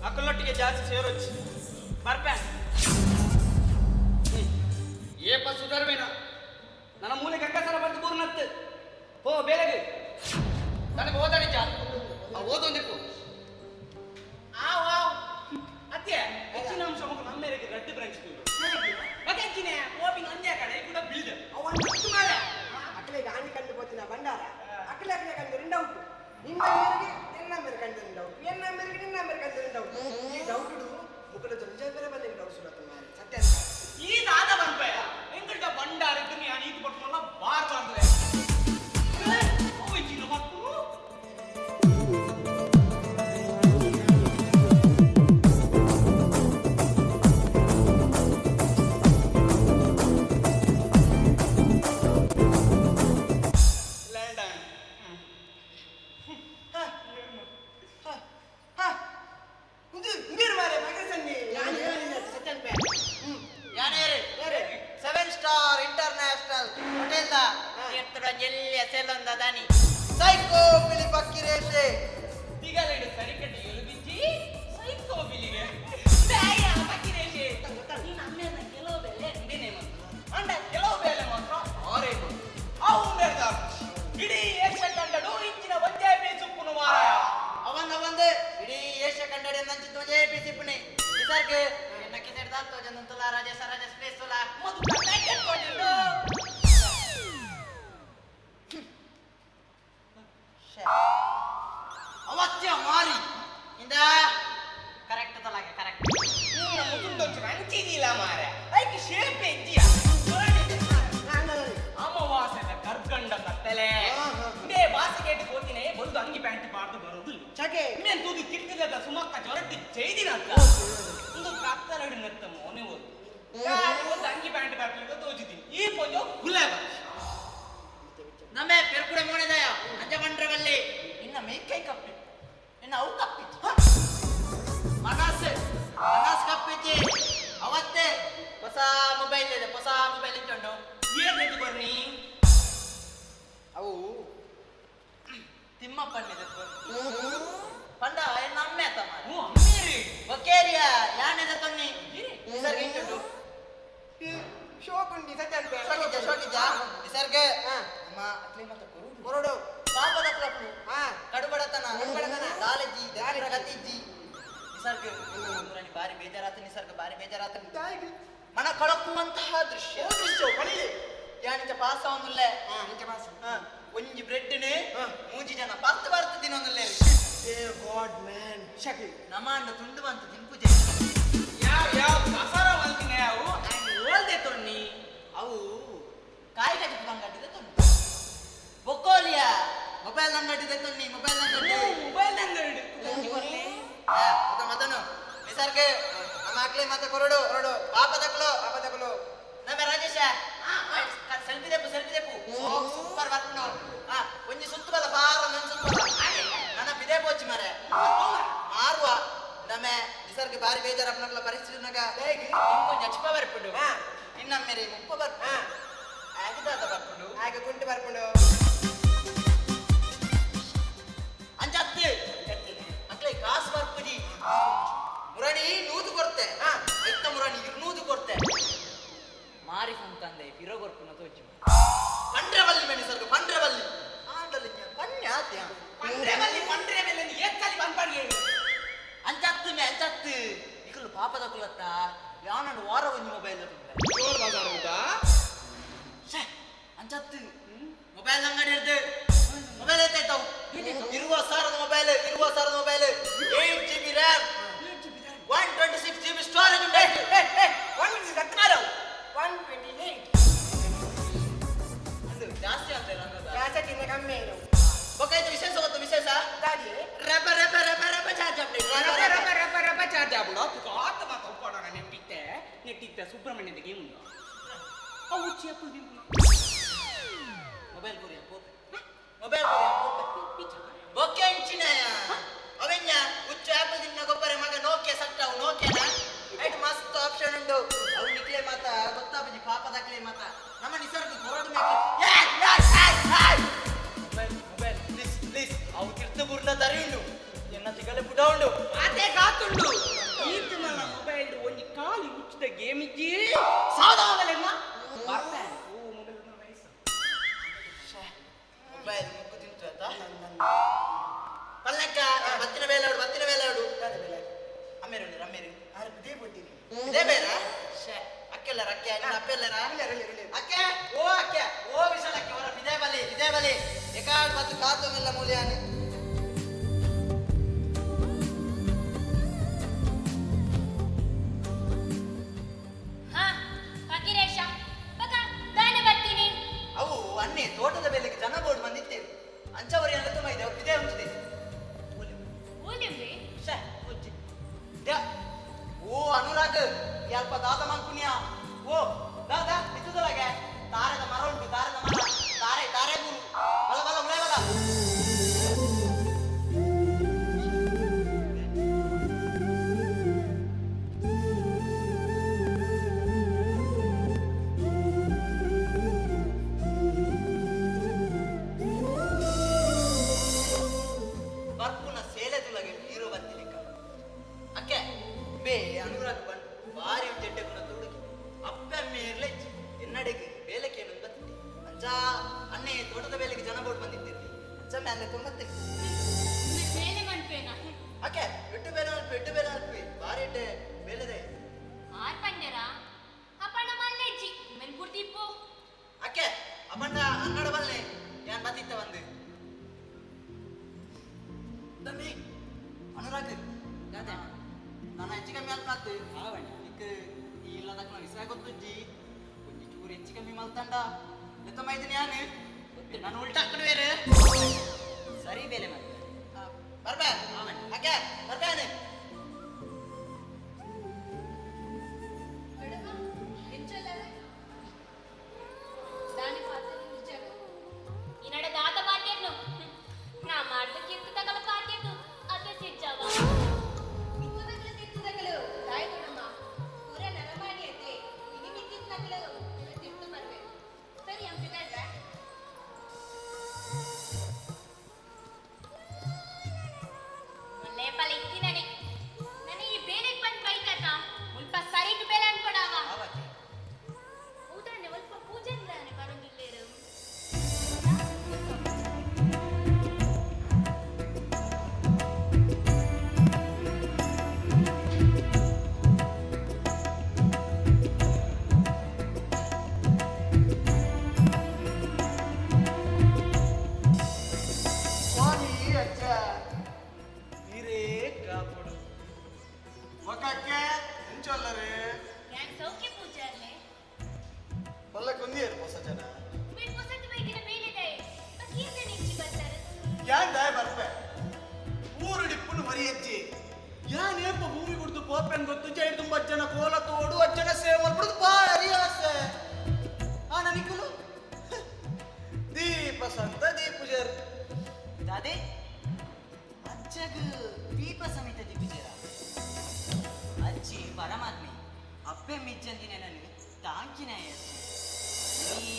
ಅಕ್ಕಲೊಟ್ಟಿಗೆ ಜಾಸ್ತಿ ಸೇರೊಚ್ಚಿ ಬರ್ಪ್ಯಾನ್ ಏಪ ಸುಧರ್ವೇನ ನನ್ನ ಮೂಲೆ ಗಂಗಸರ ಬಂದು ಬೂರ್ನತ್ತು ಹೋ ಬೇಲೆಗೆ ನನಗೆ ಓದಾಡಿ ಜಾ ಓದೊಂದಿಪ್ಪು ಅತ್ಯ ಹೆಚ್ಚಿನ ಅಂಶ ಮಗು ನಮ್ಮ ಮೇರೆಗೆ ರಡ್ಡು ಬ್ರಾಂಚ್ ಮತ್ತೆ ಹೆಚ್ಚಿನ ಓಪಿಂಗ್ ಅಂದ್ಯ ಕಡೆ ಕೂಡ ಬಿಲ್ಡ್ ಅವನ್ ಹತ್ತು ಮಾಡ ಅಕ್ಕಲೆಗೆ ಆಣಿ ಕಂಡು ಹೋತಿನ ಬಂಡಾರ ಅಕ್ಕಲೆ ಕಂಡು ರೆಂಡ ಉಂಟು ನಿಮ್ಮ ಮೇರೆಗೆ ನಿನ್ನ ಮೇರೆ ಕಂಡು ರೆಂಡ ಉಂಟು ಎನ್ನ ಮೇರೆಗೆ ನಿನ್ನ ಮೇರೆ ಕಂಡು ರೆಂಡ ಉಂಟು ಈ ಡೌಟ್ ಮುಖದ ಜಂಜ ಬೇರೆ ಬಂದ ಡೌಟ್ ಸುರತ್ತ ಮಾರಿ ಸತ್ಯ ಈ ದಾದ ಬಂಪಯ ಎಂಕಲ್ಟ ಬಂಡಾರ ಇದ್ದು ನೀ ಅನೀತಿ ಪಟ್ಕೊಂಡ ಬಾರ್ ಮಾಡ್ದೆ ಓ ಇಚ್ಚಿನ ಮಕ್ಕಳು ಒಂದು ಅಂಗಿ ಪ್ಯಾಂಟ್ ಬರ್ಲಿಕ್ಕೆ ತೋಚಿದ್ದೀನಿ ಈ ಪೊಂಜು ಗುಲಾಬ ನಮ್ಮೆ ಪೆರ್ಕುಡೆ ಮೋಣಿದಯ ಅಂಜ ಬಂಡ್ರವಲ್ಲಿ ಇನ್ನ ಮೇಕೈ ಕಪ್ಪಿ ಇನ್ನ ಅವು ಕಪ್ಪಿತಿ ಮನಸ್ ಕಪ್ಪಿತಿ ಅವತ್ತೇ ಹೊಸ ಮೊಬೈಲ್ ಇದೆ ಹೊಸ ಮೊಬೈಲ್ ಇಟ್ಟುಂಡು ಏನ್ ರೆಡಿ ಬರ್ನಿ ಅವು ತಿಮ್ಮಪ್ಪನಿದೆ ಪಂಡ ನಮ್ಮೆ ಅತ್ತ ಹ್ಞೂ ಅಮ್ಮೀರಿ ಬೊಕ್ಕೇರಿಯ ಯಾನೆದ ತೊನ್ನಿ ನಿಸರ್ಗ ಇಟ್ಟುಂಡು ಶೋಕುಂಡಿ ಸತ್ಯ ಶೋಕಿಜ ನಿಸರ್ಗ ನಮ್ಮ ಅಟ್ಲಿ ಮತ್ತೆ ಹೊರಡು ಪಾಪದ ಕ್ಲಬ್ನು ಕಡುಬಡತನ ಲಾಲಜ್ಜಿ ದಾರಿರ ಗತಿಜ್ಜಿ ನಿಸರ್ಗ ಮುರಾನಿ ಬಾರಿ ಬೇಜಾರಾತ ನಿಸರ್ಗ ಬಾರಿ ಬೇಜಾರಾತ ಮನ ಕಳಕುವಂತಹ ದೃಶ್ಯ ಯಾನಿಂಚ ಪಾಸ ಒಂದುಲ್ಲೆ ಒಂಜಿ ಬ್ರೆಡ್ನೆ ಮೂಜಿ ಜನ ಪತ್ತು ಬರ್ತ ತಿನ್ನೊಂದುಲ್ಲೆ ಗಾಡ್ ಮ್ಯಾನ್ ಶಕಿ ನಮಾಂಡ ತುಂಡು ಬಂತ ತಿನ್ಪುಜೆ ಯಾವ ಕಸರ ಬಂತಿನ ಅವು ಓಲ್ದೆ ತೊನ್ನಿ ಅವು ಕಾಯಿ ಕಟ್ಟಿ ಅಂಗಡಿದೆ ತೊನ್ನಿ ಬೊಕ್ಕೋಲಿಯ ಮೊಬೈಲ್ ಅಂಗಡಿದೆ ತೊನ್ನಿ ಮೊಬೈಲ್ ಅಂಗಡಿ ಮೊಬೈಲ್ ಅಂಗಡಿ ಮತನು ನಿಸರ್ಗ ನಮ್ಮ ಮಕ್ಳಿ ಮತ್ತೆ ಕೊರಡು ಹೊರಡು ಪಾಪದಕ್ಲು ನಮ್ಮ ರಾಜೇಶ ಸೆಲ್ಫಿ ದೆಪ್ಪು ಸೂಪರ್ ಬರ್ಕೊಂಡು ಒಂಜಿ ಸುತ್ತು ಬದ ಬಾರ ನನ್ನ ಸುತ್ತು ಬದ ನನ್ನ ಬಿದೆ ಪೋಚಿ ಮಾರೆ ಮಾರುವ ನಮ್ಮ ನಿಸರ್ಗ ಬಾರಿ ಬೇಜಾರಪ್ಪನಗಳ ಪರಿಸ್ಥಿತಿನಾಗ ಕೊಂಚ ಅಚ್ಪ ಬರ್ಪುಡು ಇನ್ನ ಮೇರೆ ಮುಪ್ಪ ಬರ್ಪು ಆಗಿದಾದ ಬರ್ಪುಡು ಹಾಗೆ ಕುಂಟು ಬರ್ಕೊಂಡು ಅಂಜತ್ತೆ ಮಕ್ಳೆ ಕಾಸು ಬರ್ಪುಜಿ ಮುರಾಣಿ ನೂದು ಕೊಡ್ತೆ ಎತ್ತ ಮುರಾಣಿ ಇರ್ನೂದು ಕೊಡ್ತೆ ಮಾರಿ ತಂದೆ ಪಿರೋ ಕೊರ್ಪುನ ತೋಚಿ ಪಂಡ್ರವಲ್ಲಿ ಮೆಣಸರ್ಗು ಪಂಡ್ರವಲ್ಲಿ ಆಂಡಲಿ ಪನ್ಯ ಆತ್ಯ ಪಂಡ್ರೆ ಮೇಲೆ ಏಕಲಿ ಬಂಪಡಿ ಅಂಚತ್ತು ಇಕಲು ಪಾಪದ ಕುಲತ್ತ ಯಾನಂಡು ವಾರ ಒಂಜಿ ಮೊಬೈಲ್ ಜೋರ್ ಬಾಜಾರ್ ಉಂಟಾ ಅಂಚತ್ತು ಮೊಬೈಲ್ ಅಂಗಡಿ ಇರ್ದು ಮೊಬೈಲ್ ಐತಾಯ್ತಾವು 20,000 mobile 8 GB RAM 126 GB storage ಉಂಟು 128 ಅದು ಜಾಸ್ತಿ ಅಂತ ಅನ್ನೋದ ಯಾಸಕ್ಕಿಂತ ಕಮ್ಮಿ ಏನು ಬೊಕಾಯ್ತು ವಿಶೇಷ ಗೊತ್ತು ವಿಶೇಷ ದಾದಿ ರಪ ಚಾರ್ಜ್ ಅಪ್ಡೇಟ್ ರಪ ಚಾರ್ಜ್ ಆಗ್ಬಿಡು ಆತ ಮಾತು ಒಪ್ಪಾಡೋಣ ನೆಟ್ಟಿತ್ತ ಸುಬ್ರಹ್ಮಣ್ಯದ ಗೇಮ್ ಉಂಟು ಅವು ಉಚ್ಚಿ ಅಪ್ಪು ಮೊಬೈಲ್ ಕೊರಿಯ ಬೊಕ್ಕೆ ಇಂಚಿನಯ ಅವೆಂಜ ಉಚ್ಚ ಆಪಲ್ ದಿನ ಗೊಬ್ಬರ ಮಗ ನೋಕೆ ಸಟ್ಟವು ನೋಕೆನ ಐಟ್ ಮಸ್ತ್ ಆಪ್ಷನ್ ಉಂಡು ಅವು ನಿಕ್ಲೆ ಮಾತ ಗೊತ್ತಾಪಜಿ ಪಾಪದಕ್ಲೆ ಮಾತ ನಮ್ಮ ನಿಸರ್ಗ ಗೋಲ್ಡ್ ಮೊಬೈಲ್ ಪ್ಲೀಸ್ ಅವು ಕಿರ್ತು ಬುರ್ಲ ತರಿ ಉಂಡು ಎನ್ನ ತಿಗಲೆ ಬುಡ ಉಂಡು ಅದೇ ಕಾತುಂಡು ಈತು ಮಲ್ಲ ಮೊಬೈಲ್ ಒಂಜಿ ಕಾಲಿ ಉಚ್ಚಿದ ಗೇಮ್ ಇಜ್ಜಿ ಸಾದಾಗಲೆಮ್ಮ ಬರ್ತಾನೆ ಓ ಮೊಬೈಲ್ ವಯಸ್ಸು ಮೊಬೈಲ್ ಮುಕ್ಕು ತಿಂತು ಆಯ್ತಾ ಪಲ್ಲಕ್ಕ ಬತ್ತಿನ ಬೇಲಾಡು ಅಮ್ಮೇರು ಇದೇ ಬೇಡ ಅಕ್ಕೆಲ್ಲರ ಅಕ್ಕೆ ಅಪ್ಪೆಲ್ಲರ ಅಕ್ಕೆ ಓ ವಿಶಾಲಕ್ಕೆ ಹೊರ ಇದೇ ಬಲಿ ಎಕಾಡ್ ಮತ್ತು ಕಾತುಮಿಲ್ಲ ಮೂಲ್ಯಾನೆ ಅವು ಅನ್ನೆ ತೋಟದ ಬೇಲೆಗೆ ಜನ ಬೋರ್ಡ್ ಬಂದಿತ್ತೇವೆ ಅಂಚವರಿ ಎಲ್ಲ ತುಂಬ ಇದೆ ಇದೇ ಉಂಟಿದೆ ಓ ಅನುರಾಗ್ ಸ್ವಲ್ಪ ದಾದ ಮಂಕುನ್ಯ ಓ ದಾದ ಬಿತ್ತುದಲಾಗೆ ತಾರದ ಮರ ಉಂಟು ತಾರದ ಮರ ತಾರೆ ಗುರು ಬಲ ಉಳೆ ಬಲ ಬರ್ಪುನ ಸೇಲೆದುಲಗೆ ನೀರು ಬತ್ತಿಲಿಕ್ಕ ಅಕ್ಕೆ ಬೇ ಅನುರಾಗ್ ಬಂದು ಬಾರಿ ಉಂಟೆಡ್ಡೆ ಗುಣ ತುಡುಗಿ ಅಪ್ಪೆ ಮೇರ್ಲೆ ಎನ್ನಡೆಗೆ ಬೇಲಕ್ಕೆ ಏನು ಬತ್ತಿದ್ದೆ ಅಂಚ ಅನ್ನೆ ತೋಟದ ಬೇಲೆಗೆ ಜನ ಬೋಟ್ ಬಂದಿದ್ದೀರಿ ಅಂಚ ಮೇಲೆ ತೊಂಬತ್ತಿ ಅಕ್ಕೆ ಎಟ್ಟು ಬೇಲೆ ಅಲ್ಪಿ ಬಾರಿ ಇಟ್ಟೆ ಬೇಲೆದೆ ಅಕ್ಕೆ ಅಪ್ಪಂಡ ಅನ್ನಡ ಬಲ್ಲೆ ಯಾನ್ ಬತ್ತಿತ್ತ ಬಂದು ತಮ್ಮಿ ಅನುರಾಗ್ ನನ್ನ ಹೆಚ್ಚು ಕಮ್ಮಿ ಅಲ್ಪ ನಿಕ್ ಈ ಇಲ್ಲದಕ್ಕ ನಾವು ಇಸ್ರ ಗೊತ್ತುಜ್ಜಿ ಒಂಜಿ ಚೂರು ಹೆಚ್ಚು ಕಮ್ಮಿ ಮಲ್ತಂಡ ಎತ್ತ ಮೈದಿನಿ ನಾನು ಉಲ್ಟಾ ಕಡೆ ಬೇರೆ ಸರಿ ಬೇಲೆ ಮತ್ತೆ ಬರ್ಬೇ ಅಕ್ಕೆ ಬರ್ಬೇನೆ ಬರೀ ಅಜ್ಜಿ ಯಾನೇಪ ಭೂಮಿ ಕುಡ್ದು ಪೋಪೆನ್ ಗೊತ್ತು ಜೈಡ್ ತುಂಬ ಅಜ್ಜನ ಕೋಲ ತೋಡು ಅಜ್ಜನ ಸೇವೆ ಮಾಡ್ಬಿಡುದು ಭಾರಿ ಆಸೆ ಆ ನನಗಲು ದೀಪ ಸಂತ ದೀಪ ಜರ್ ದಾದೆ ಅಜ್ಜಗ ದೀಪ ಸಮೇತ ದೀಪಿಜರ ಅಜ್ಜಿ ಪರಮಾತ್ಮೆ ಅಪ್ಪೆ ಮಿಜ್ಜಂದಿನ ನನಗೆ ತಾಂಕಿನ ಈ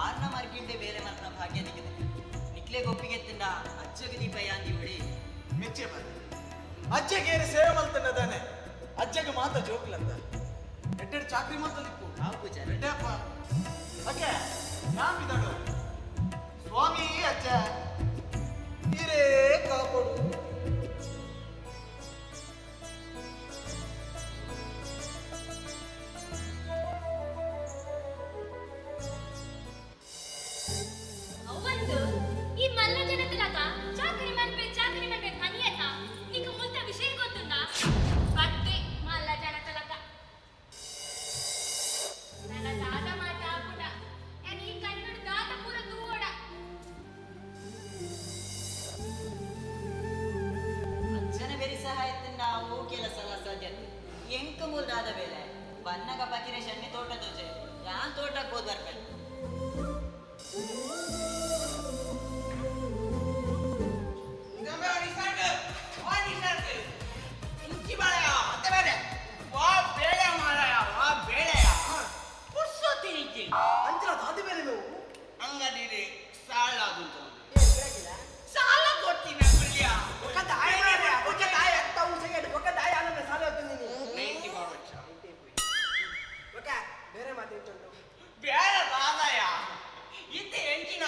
ಆರ್ನ ಮರ್ಗಿಂಡೆ ಬೇರೆ ಮಾತ್ರ ಭಾಗ್ಯ ನಿಕ್ಕಿದೆ ನಿಕ್ಲೆ ಗೊಪ್ಪಿಗೆ ತಿಂದ ಅಜ್ಜಗ ದೀಪ ಯಾಂದಿ ಹೊಡಿ ಮೆಚ್ಚೆ ಬರ ಅಜ್ಜಗೇರಿ ಸೇವೆ ಮಲ್ತನ್ನದಾನೆ ಅಜ್ಜಗ ಮಾತ ಜೋಕ್ಲಂದ ಎಡ್ಡೆಡ್ ಚಾಕ್ರಿ ಮಲ್ತಂದಿಪ್ಪು ಎಡ್ಡೆಪ್ಪ ಅಕ್ಕೆ ನಾನ್ ಬಿದ್ದಾಡು ಸ್ವಾಮಿ ಅಜ್ಜ ಹಿರೇ ಕಾಪಾಡು ಅವಂದು ಈ ಮಲ್ಲ ಜನತಲಕ ಚಾಕರಿ ಮಾಡ್ಬೇಕು ಅನಿಯತ ನೀಕು ಮುಲ್ತ ವಿಷಯ ಗೊತ್ತುಂಟಾ ಬತ್ತೆ ಮಲ್ಲ ಜನತಲಕ ನನ್ನ ದಾದ ಮಾತ ಆಪುಟ ನಾನು ಈ ಕನ್ನಡ ದಾದ ಪೂರ ತೂಗೋಡ ಅಜ್ಜನ ಬೇರೆ ಸಹಾಯದಿಂದ ನಾವು ಕೆಲಸ ಸಾಧ್ಯತೆ ಎಂಕ ಮೂಲ್ದಾದ ಬೇಲೆ ಬನ್ನಗ ಬಕಿರೆ ಶಣ್ಣಿ ತೋಟ ದೋಜೆ ಯಾನ್ ತೋಟಕ್ಕೆ ಹೋದ್ ಬರ್ಬೇಕು ಅಂಚಲ ದಾದಿ ಬೇರೆ ನೀವು ಅಂಗಡಿ ಸಾಲ ಆಗುಂಟು ಸಾಲ ಕೊಡ್ತೀನಿ ఒక దాయ ఎత్తావు చెయ్యడు ఒక దాయ అన్న సాల అవుతుంది ఒక ಬೇರೆ ಮಾತೇಂಟು ಬೇಡ ಬಾದಯ ಇತ್ತೆ ಎಂಚಿನ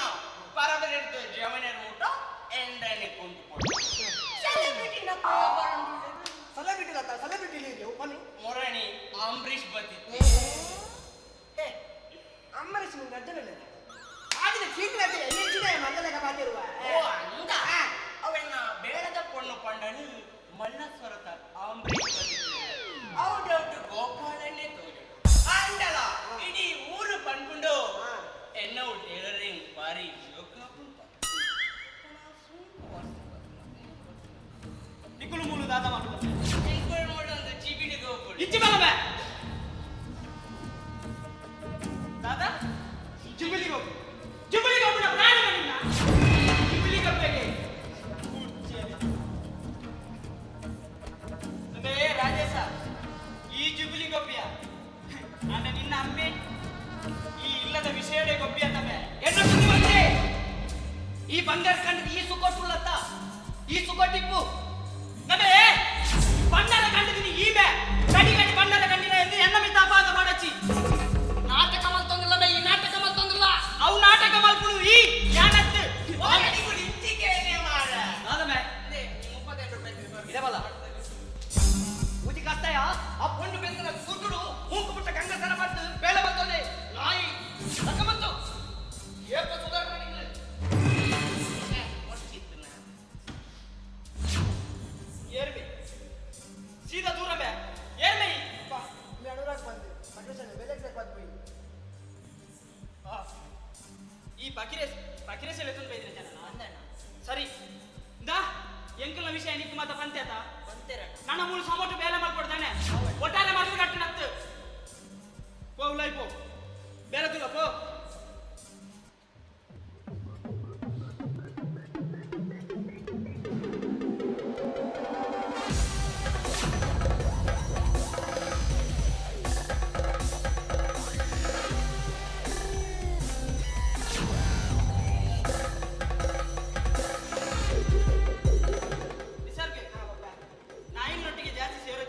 ಪರಬರೆಡ್ತು ಜಮನೆರ್ ಮೂಟ ಎಂಡನೆ ಕೊಂಡುಕೊಂಡು ಸೆಲೆಬ್ರಿಟಿ ನೀವು ಬನ್ನಿ ಮೊರಣಿ ಅಂಬರೀಷ್ ಬತ್ತಿ ಅಮ್ಮರಿಸಿ ಮುಂದೆ ಅಜ್ಜನಲ್ಲ ಆಗಿನ ಚೀಟಿನ ಹೆಚ್ಚಿನ ಮಂದಲೆಗ ಮಾತಿರುವ ಅಂದ ಅವನ್ನ ಬೇಡದ ಪೊಣ್ಣು ಪಂಡನು ಮಣ್ಣಸ್ವರತ ಅಂಬರೀಷ್ ಬತ್ತಿ ಔಟ್ ಗೋಪಾಲನೆ ತೋಜು ಅಂಡಲ ಇಡೀ ಊರು ಪಂಡ್ಕೊಂಡು ಎನ್ನೋ ಟೇಲರಿಂಗ್ ಬಾರಿ ನಿಕ್ಕಳು ಮೂಲು ದಾದ ಮಾಡ್ಬೋದು ಒಂದು ಚಿಬಿಡಿ ಗೋಪುರ ಇಚ್ಚಿ ಬಲಬೆ ದಾದಾ ಜುಬಿಲಿ ಗೋಪುರ ಪ್ರಾಣ ಬನ್ನಿಲ್ಲ ಜುಬಿಲಿ ಗಪ್ಪೆಗೆ ರಾಜೇಶ ಈ ಜುಬಿಲಿ ಗೊಬ್ಬಿಯ ನಾನು ನಿನ್ನ ಅಮ್ಮೆ ಈ ಇಲ್ಲದ ವಿಷಯದೇ ಗೊಬ್ಬಿಯ ತಮ್ಮೆ ಈ ಬಂಗಾರ ಕಂಡ ಈ ಸುಕೊಟ್ಟುಳ್ಳತ್ತ ಈ ಸುಕೊಟ್ಟಿಪ್ಪು ನಮೇ ಬಣ್ಣದ ಕಂಡಿದ್ದೀನಿ ಈಬೆ ಕಡಿ ಬಣ್ಣದ ಕಂಡಿನ ಎಂದು ಎನ್ನ ಮಿತ್ತ ಅಪಾದ ಮಾಡಚ್ಚಿ ನಾಟಕ ಮಲ್ತೊಂದಿಲ್ಲ ಈ ನಾಟಕ ಮಲ್ತೊಂದಿಲ್ಲ ಅವು ನಾಟಕ ಮಲ್ಪುಳು ಈ ಯಾನತ್ತು ನಾದಮೆ ಇದೆ ಬಲ್ಲ ಉದಿ ಕಷ್ಟಯ ಆ ಪೊಂಡು ಬೆಂದನ ಸುಟ್ಟುಡು ಮೂಕು ಬಿಟ್ಟ ಗಂಗಸನ ಮಾಡ್ತು ಬೇಳೆ ಬರ್ತದೆ ನಾಯಿ ತಕಮಂತು ಏಪ ಸುಧಾರ ಮಾಡಿಲ್ಲ ಏರ್ಬಿ ಸೀದಾ ದೂರ ಬೇ ಏರ್ಬಿ ಅನುರಾಗ್ ಬಂದು ಪಟ್ಟಣದಲ್ಲಿ ಬೆಲೆಗೆ ಬಂದ್ವಿ ಈ ಬಕಿರೇಸ್ ಎಲ್ಲ ತುಂಬ ಇದ್ರೆ ಜನ ಸರಿ ದಾ ಎಂಕಲ್ನ ವಿಷಯ ನಿಕ್ಕು ಮಾತ ಪಂಚಾಯತ ನನ್ನ ಮೂಳು ಸಮೋಟು ಬೇಲೆ ಮಾಡ್ಕೊಡ್ತಾನೆ ಒಟ್ಟಾರೆ ಮಾತ್ರ ಕಟ್ಟಿನತ್ತು ಪೋ ಉಲಾಯ್ ಪೋ ಬೇರೆ ದೂರ ಪೋ ನಾಯಿನೊಟ್ಟಿಗೆ ಜಾಸ್ತಿ ಸೇರೋ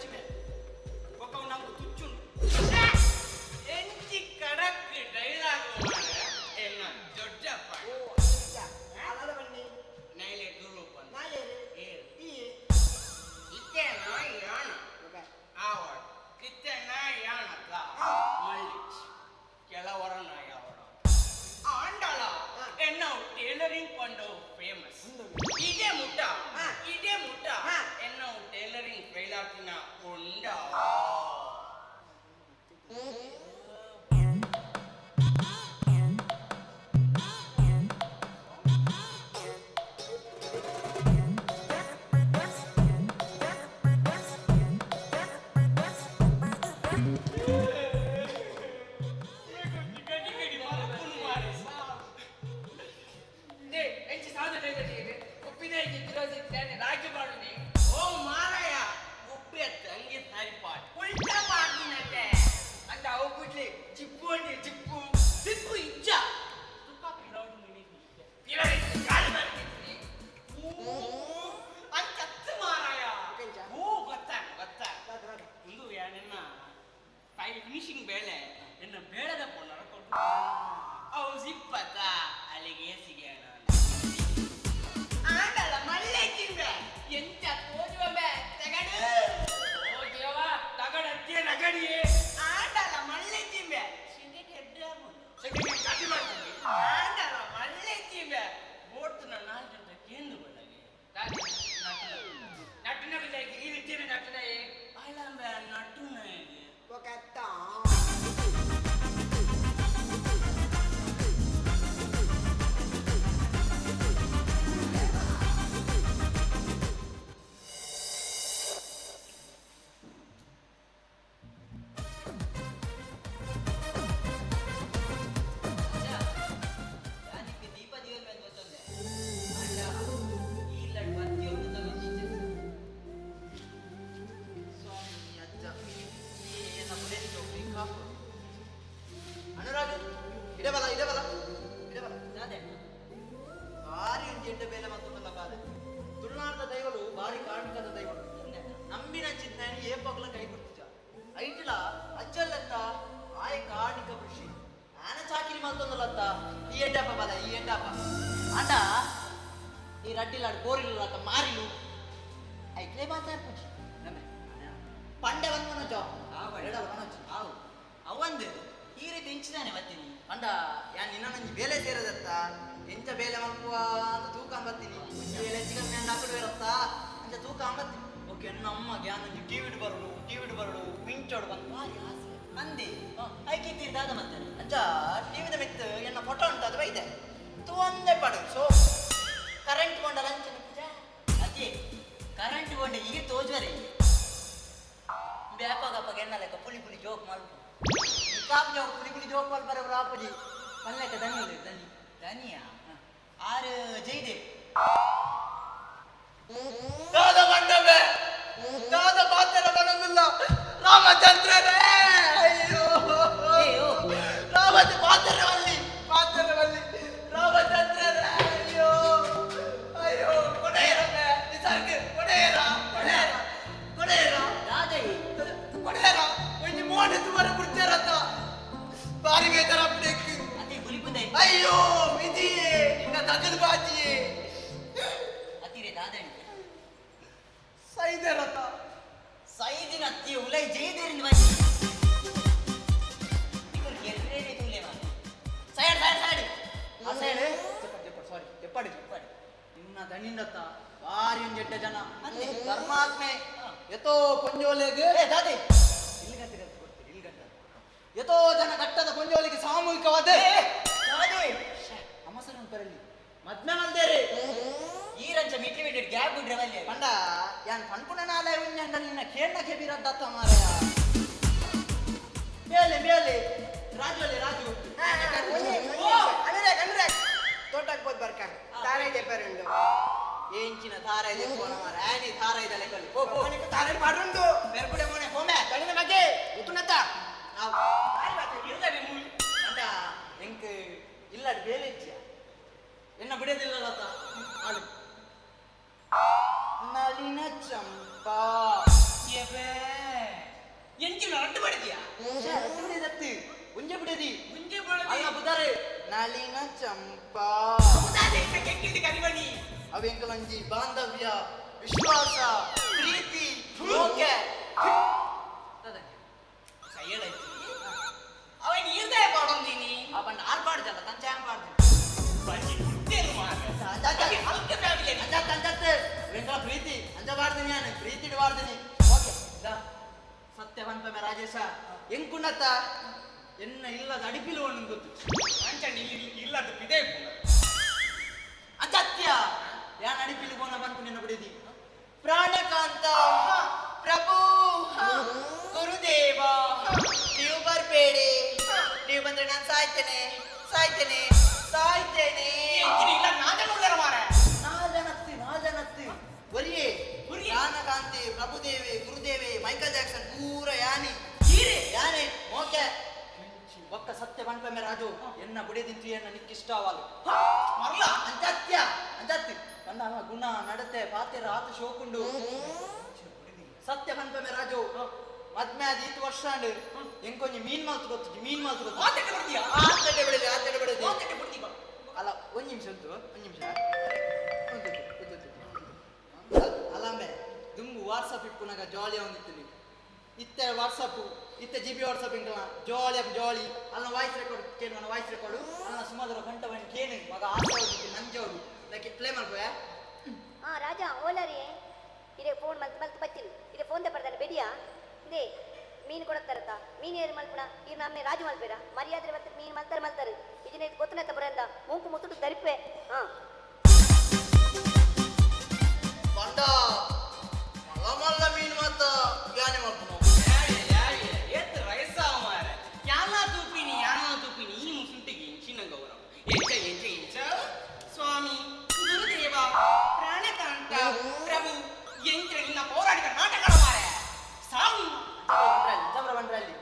ಕಡಿಯೇ ಆಂಡಲ್ಲ ಮಳ್ಳೆ ತಿಂಬೆ ಸಿಂಗೆ ಕೆಡ್ಡಾಮು ಸಿಂಗೆ ಕಟ್ಟಿ ಮಾಡ್ತೀನಿ ಆಂಡಲ್ಲ ಮಳ್ಳೆ ತಿಂಬೆ ಬೋಟ್ ನನ್ನ ನಾಲ್ಕು ಕೇಂದ್ರ ಬದಲಿ ನಟ್ಟುನಗಲೆ ಈ ರೀತಿಯ ನಟ್ಟನೆ ಆಯ್ಲಂಬೆ ನಟ್ಟುನೆ ಪೊಕತ್ತ ಅನುರಾಗ್ ಇಡೆ ಬಲ ಭಾರಿ ಒಂದು ಎಡ್ಡೆ ಬೇಲೆ ಮತ್ತೊಂದಲ್ಲ ಬಾಲೆ ತುಳುನಾಡದ ದೈವಲು ಭಾರಿ ಕಾರ್ಮಿಕದ ದೈವಲು ನಂಬಿನ ಚಿಂತನೆ ಏಪಗ್ಲ ಕೈ ಕೊಡ್ತಿದ್ದ ಐಟಿಲ ಅಜ್ಜಲ್ಲತ್ತ ಆಯ್ ಕಾರ್ಮಿಕ ಕೃಷಿ ಆನ ಚಾಕಿರಿ ಮತ್ತೊಂದಲ್ಲತ್ತ ಈ ಎಡ್ಡಪ್ಪ ಬಲ ಈ ಎಡ್ಡಪ್ಪ ಅಂಡ ಈ ರಡ್ಡಿಲಾಡು ಬೋರಿಲ್ಲ ಮಾರಿಲು ಐಕ್ಲೇ ಮಾತಾಡ್ಪುಜಿ ಪಂಡೆ ಬಂದ ಜೋ ಅವಂದು ಈ ರೀತಿ ಇಂಚಿದಾನೆ ಬರ್ತೀನಿ ಅಂಡ ಯಾನ್ ನಿನ್ನ ನಂಜಿ ಬೇಲೆ ಸೇರದತ್ತ ಎಂಚ ಬೇಲೆ ಮಲ್ಪುವ ಅಂತ ತೂಕ ಅಂಬತ್ತೀನಿ ಬೇಲೆ ಚಿಕನ್ ಫ್ಯಾಂಡ್ ಹಾಕಿಡು ಇರತ್ತ ಅಂಚ ತೂಕ ಅಂಬತ್ತೀನಿ ಓಕೆ ನಮ್ಮಗೆ ಯಾನಂಜಿ ಟಿವಿಡ್ ಬರಡು ಮಿಂಚೋಡು ಬಂದು ಭಾರಿ ಆಸೆ ಅಂದಿ ಐಕಿತ್ತಿದ್ದಾದ ಮತ್ತೆ ಅಂಚ ಟಿವಿದ ಮಿತ್ತು ಎನ್ನ ಫೋಟೋ ಉಂಟು ಅದು ಬೈದೆ ಒಂದೇ ಪಡು ಸೊ ಕರೆಂಟ್ ಕೊಂಡ ಲಂಚ ಅದೇ ಕರೆಂಟ್ ಕೊಂಡ ಈಗ ತೋಜುವರೆ ಬ್ಯಾಪಾಗಪ್ಪಾಗ ಎನ್ನ ಲೆಕ್ಕ ಪುಳಿ ಜೋಕ್ ಮಲ್ಪು ಕಾಪ್ ಜೋಕ್ ಪುಳಿ ಜೋಕ್ ಮಲ್ಪರ ರಾಪುಜಿ ಮಲ್ಲೆಕ್ಕ ದನಿಯ ಆರು ಜೈದೆ ದಾದ ಮಂಡಬೆ ದಾದ ಪಾತ್ರ ಬರೋದಿಲ್ಲ ರಾಮಚಂದ್ರನೇ ಅಯ್ಯೋ ರಾಮಚಂದ್ರ ಪಾತ್ರವಲ್ಲಿ ರಾಮಚಂದ್ರನೇ ಅಯ್ಯೋ ಕೊಡೆಯರೇ ನಿಸರ್ಗ ಕೊಡೆಯರ ರಾಜೈ ಕೊಡೆಯರ ಒಂದು ಮೋನೆ ತುಮರ ಕುರ್ಚರತ್ತ ಬಾರಿ ಬೇತರ ಅಪ್ಡೇಕ್ ಅತಿ ಗುಲಿಪುಂದೆ ಅಯ್ಯೋ ವಿಧಿಯೇ ನಿನ್ನ ತಗದು ಬಾಜಿಯೇ ಅತಿರೆ ದಾದೈ ಸೈದರತ ಸೈದಿನ ಅತ್ತಿ ಉಲೈ ಜೈದೇರಿನ ಬಾಜಿ ನಿಕುಲ್ ಕೆರ್ರೇನೆ ತುಲೇವ ಸೈಡ್ ಆ ಸೈಡ್ ಸಾರಿ ತೆಪ್ಪಾಡಿ ನಿನ್ನ ದಣಿಂದತ್ತ ಬಾರಿ ಒಂದು ಎಡ್ಡ ಜನ ಅಂದೆ ಧರ್ಮಾತ್ಮೆ ಎತೋ ಪೊಂಜೋಲೆಗೆ ದಾದೆ ಇಲ್ಗಂಟ ಎತೋ ಜನ ಕಟ್ಟದ ಪೊಂಜೋಲಿಗೆ ಸಾಮೂಹಿಕವಾದ ಅಮಸರನ್ ಬರಲಿ ಮದ್ಮೇನಲ್ದೇರಿ ಈ ರಂಚ ಮಿಟ್ಲಿ ಬಿಟ್ಟಿಡ್ ಗ್ಯಾಪ್ ಬಿಡ್ರೆ ಬಲ್ಲೆ ಪಂಡ ಯಾನ್ ಪನ್ಪುಣ ನಾಲೆ ಉಂಜಂಡ ನಿನ್ನ ಕೇಳಕ್ಕೆ ಬೀರದ್ದತ್ತ ಮಾರಯ ಬೇಲೆ ರಾಜು ಅನುರಾಗ್ ತೋಟಕ್ಕೆ ಹೋದ್ ಬರ್ಕ ತಾರೈ ದೆಪ್ಪರುಂಡು ಏಂಚಿನ ತಾರೈ ದೆಪ್ಪೋನ ಮಾರ ಆನಿ ತಾರೈ ದಲೆ ಕಲಿ ಓ ತಾರೈ ಮಾಡುಂಡು ಬೆರ್ಪುಡೆ ಮೋನೆ ಹೋಮೆ ಕಣಿನ ಬಗ್ಗೆ ಉತ್ತುನತ್ತ ನಾವು ಆರಿ ಬಾತ ಇಲ್ಲದೆ ಮೂವಿ ಅಂತ ಎಂಕ್ ಇಲ್ಲ ಬೇಲೆ ಇಚ್ಛ ಎನ್ನ ಬಿಡೋದಿಲ್ಲಲತ್ತ ಆಳು ನಳಿನ ಚಂಪಾ ಎಬೆ ಎಂಚಿನ ಅಡ್ಡು ಮಾಡಿದ್ಯಾ ಅಡ್ಡು ಬಿಡಿದತ್ತು ಮುಂಜೆ ಬಿಡದಿ ಅಲ್ಲ ಬುದಾರೆ ನಳಿನ ಚಂಪಾ ಅವೆಂಕಲಂಜಿ ಬಾಂಧವ್ಯ ವಿಶ್ವಾಸ ಪ್ರೀತಿ ಓಕೆ ಅವನ್ ಈರ್ದೇ ಪಾಡೊಂದೀನಿ ಅವನ್ ಆರ್ ಪಾಡ್ದಲ್ಲ ತಂಚೆ ಹ್ಯಾಂಗ್ ಪಾಡ್ದು ವೆಂಕಲ ಪ್ರೀತಿ ಅಂಜ ಬಾಡ್ತೀನಿ ನಾನು ಪ್ರೀತಿ ಬಾಡ್ತೀನಿ ಓಕೆ ಸತ್ಯವಂತ ರಾಜೇಶ ಎಂಕುಣ್ಣತ್ತ ಎನ್ನ ಇಲ್ಲದ ಅಡಿಪಿಲು ಒಂದು ಗೊತ್ತು ಇಲ್ಲದ ಬಿದೆ ಅಸತ್ಯ ಯಾನ್ ಅಡಿಪಿಲು ಬೋನ ಬಂತು ನಿನ್ನ ಬಿಡಿದಿ ಪ್ರಾಣಕಾಂತ ಪ್ರಭು ಗುರುದೇವ ನೀವು ಬರ್ಬೇಡಿ ನೀವು ಬಂದ್ರೆ ನಾನು ಸಾಯ್ತೇನೆ ಇಲ್ಲ ನಾಜನುಳ್ಳರ ಮಾರ ನಾಜನತ್ತಿ ಒರಿಯೇ ಪ್ರಾಣಕಾಂತಿ ಪ್ರಭುದೇವಿ ಗುರುದೇವಿ ಮೈಕಲ್ ಜಾಕ್ಸನ್ ಪೂರ ಯಾನಿ ಓಕೆ ಒಕ್ಕ ಸತ್ಯ ಬಂಡ್ಪೆಮ್ಮೆ ರಾಜು ಎನ್ನ ಬುಡಿದಿಂತು ಎನ್ನ ನಿಕ್ಕಿಷ್ಟವಾಲು ಮರಲ ಅಂಜತ್ಯ ಬಂದ ಗುಣ ನಡತೆ ಪಾತೆರ ಆತ ಶೋಕುಂಡು ಸತ್ಯ ಬಂಡ್ಪೆಮ್ಮೆ ರಾಜು ಮದ್ಮೆ ಅದು 2 ವರ್ಷ ಅಂಡ್ ಎಂಕೊಂಜಿ ಮೀನ್ ಮಾಲ್ತು ಗೊತ್ತು ಆತಡೆ ಬಿಡಲಿ ಅಲ್ಲ ಒಂದ್ ನಿಮಿಷ ಅಲ್ಲಂಬೆ ದುಂಬು ವಾಟ್ಸಪ್ ಇಪ್ಪುನಾಗ ಜಾಲಿಯ ಒಂದಿತ್ತು ನೀವು ಇತ್ತೆ ವಾಟ್ಸಪ್ ಇತ್ತ GB ವಾಟ್ಸಪ್ ಇಂಕಲ ಜೋಳಿ ಜೋಳಿ ಅಲ್ಲ ವಾಯ್ಸ್ ರೆಕಾರ್ಡ್ ಕೇನು ವಾಯ್ಸ್ ರೆಕಾರ್ಡ್ ಅಲ್ಲ ಸುಮಾರು ಗಂಟೆ ಬನ್ನಿ ಕೇನು ಮಗ ಆಸೋದು ನಂಜೋಡು ಲೈಕ್ ಪ್ಲೇ ಮಾಡ್ಬೋಯಾ ರಾಜ ಓಲರಿ ಇದೇ ಫೋನ್ ಮಲ್ತು ಬಚ್ಚಿಲ್ಲ ಇದೇ ಫೋನ್ ಬರ್ತಾನೆ ಬೆಡಿಯಾ ಇದೇ ಮೀನು ಕೊಡತ್ತಾರತ್ತ ಮೀನು ಏರು ಮಲ್ಪುಣ ಈಗ ನಮ್ಮೆ ರಾಜು ಮಲ್ಪೇರ ಮರ್ಯಾದೆ ಮತ್ತೆ ಮೀನು ಮಲ್ತಾರೆ ಇದನ್ನ ಇದು ಗೊತ್ತನತ್ತ ಬರಂದ ಮೂಕು ಮುತ್ತುಡು ದರಿಪೆ ಬಂಡ ಮಲ್ಲ ಮಲ್ಲ ಮೀನು ಮತ್ತ ಯಾನೆ ಮಾಡ್ಕೊಂಡು ಸ್ವಾಮಿ ಗುರುದೇವ ಪ್ರಾಣಕಾಂತ ಪ್ರಭು ಎಂತ್ರ ನಿನ್ನ ಪೌರಾಣಿಕ ನಾಟಕ ಮಾರೆ ಸಾವು ಬಂದ್ರಲ್ಲಿ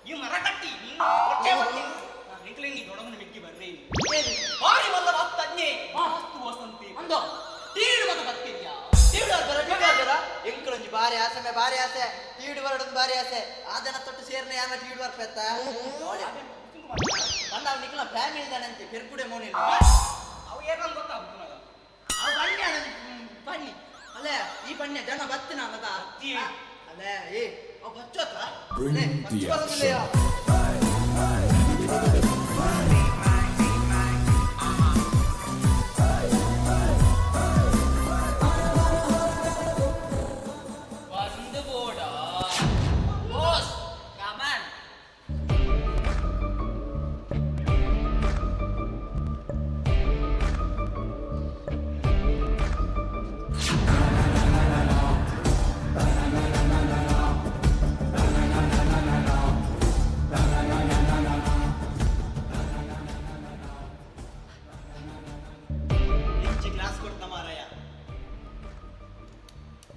ಈ ಮರ ಕಟ್ಟಿ ನಿನ್ನ ಹೊಟ್ಟೆ ಎಂಕ್ಲೆ ನೀ ದೊಡಮನ ಮೆಕ್ಕಿ ಬರ್ರಿ ಬಾರಿ ಮಲ್ಲ ತಜ್ಞೆ ಮಾಸ್ತು ವಸಂತಿ ಅಂದ ತೀಡು ಮಗ ಬರ್ತೀಯ ಎಂಕಳೊಂಜಿ ಬಾರಿ ಆಸೆ ಬಾರಿ ಆಸೆ ತೀಡು ಬರಡೊಂದು ಬಾರಿ ಆಸೆ ಆದನ ತೊಟ್ಟು ಸೇರ್ನೆ ಯಾನ ತೀಡು ಬರ್ಪೆತ್ತ ಬಂದ ಅವ್ ನಿಕ್ಲ ಫ್ಯಾಮಿಲಿ ತಾನಂತೆ ಪೆರ್ಕುಡೆ ಮೋನಿಲ್ಲ ಅವು ಏನಂತ ಗೊತ್ತಾಗ್ತು ಮಗ ಅವ್ ಬನ್ನಿ ಬನ್ನಿ ಅಲ್ಲೇ ಈ ಬನ್ನಿ ಜನ ಬತ್ತಿನ ಮಗ ಅಲ್ಲೇ ಏ ಅವ್ ಬಚ್ಚೋತ ಬರೋದಿಲ್ಲ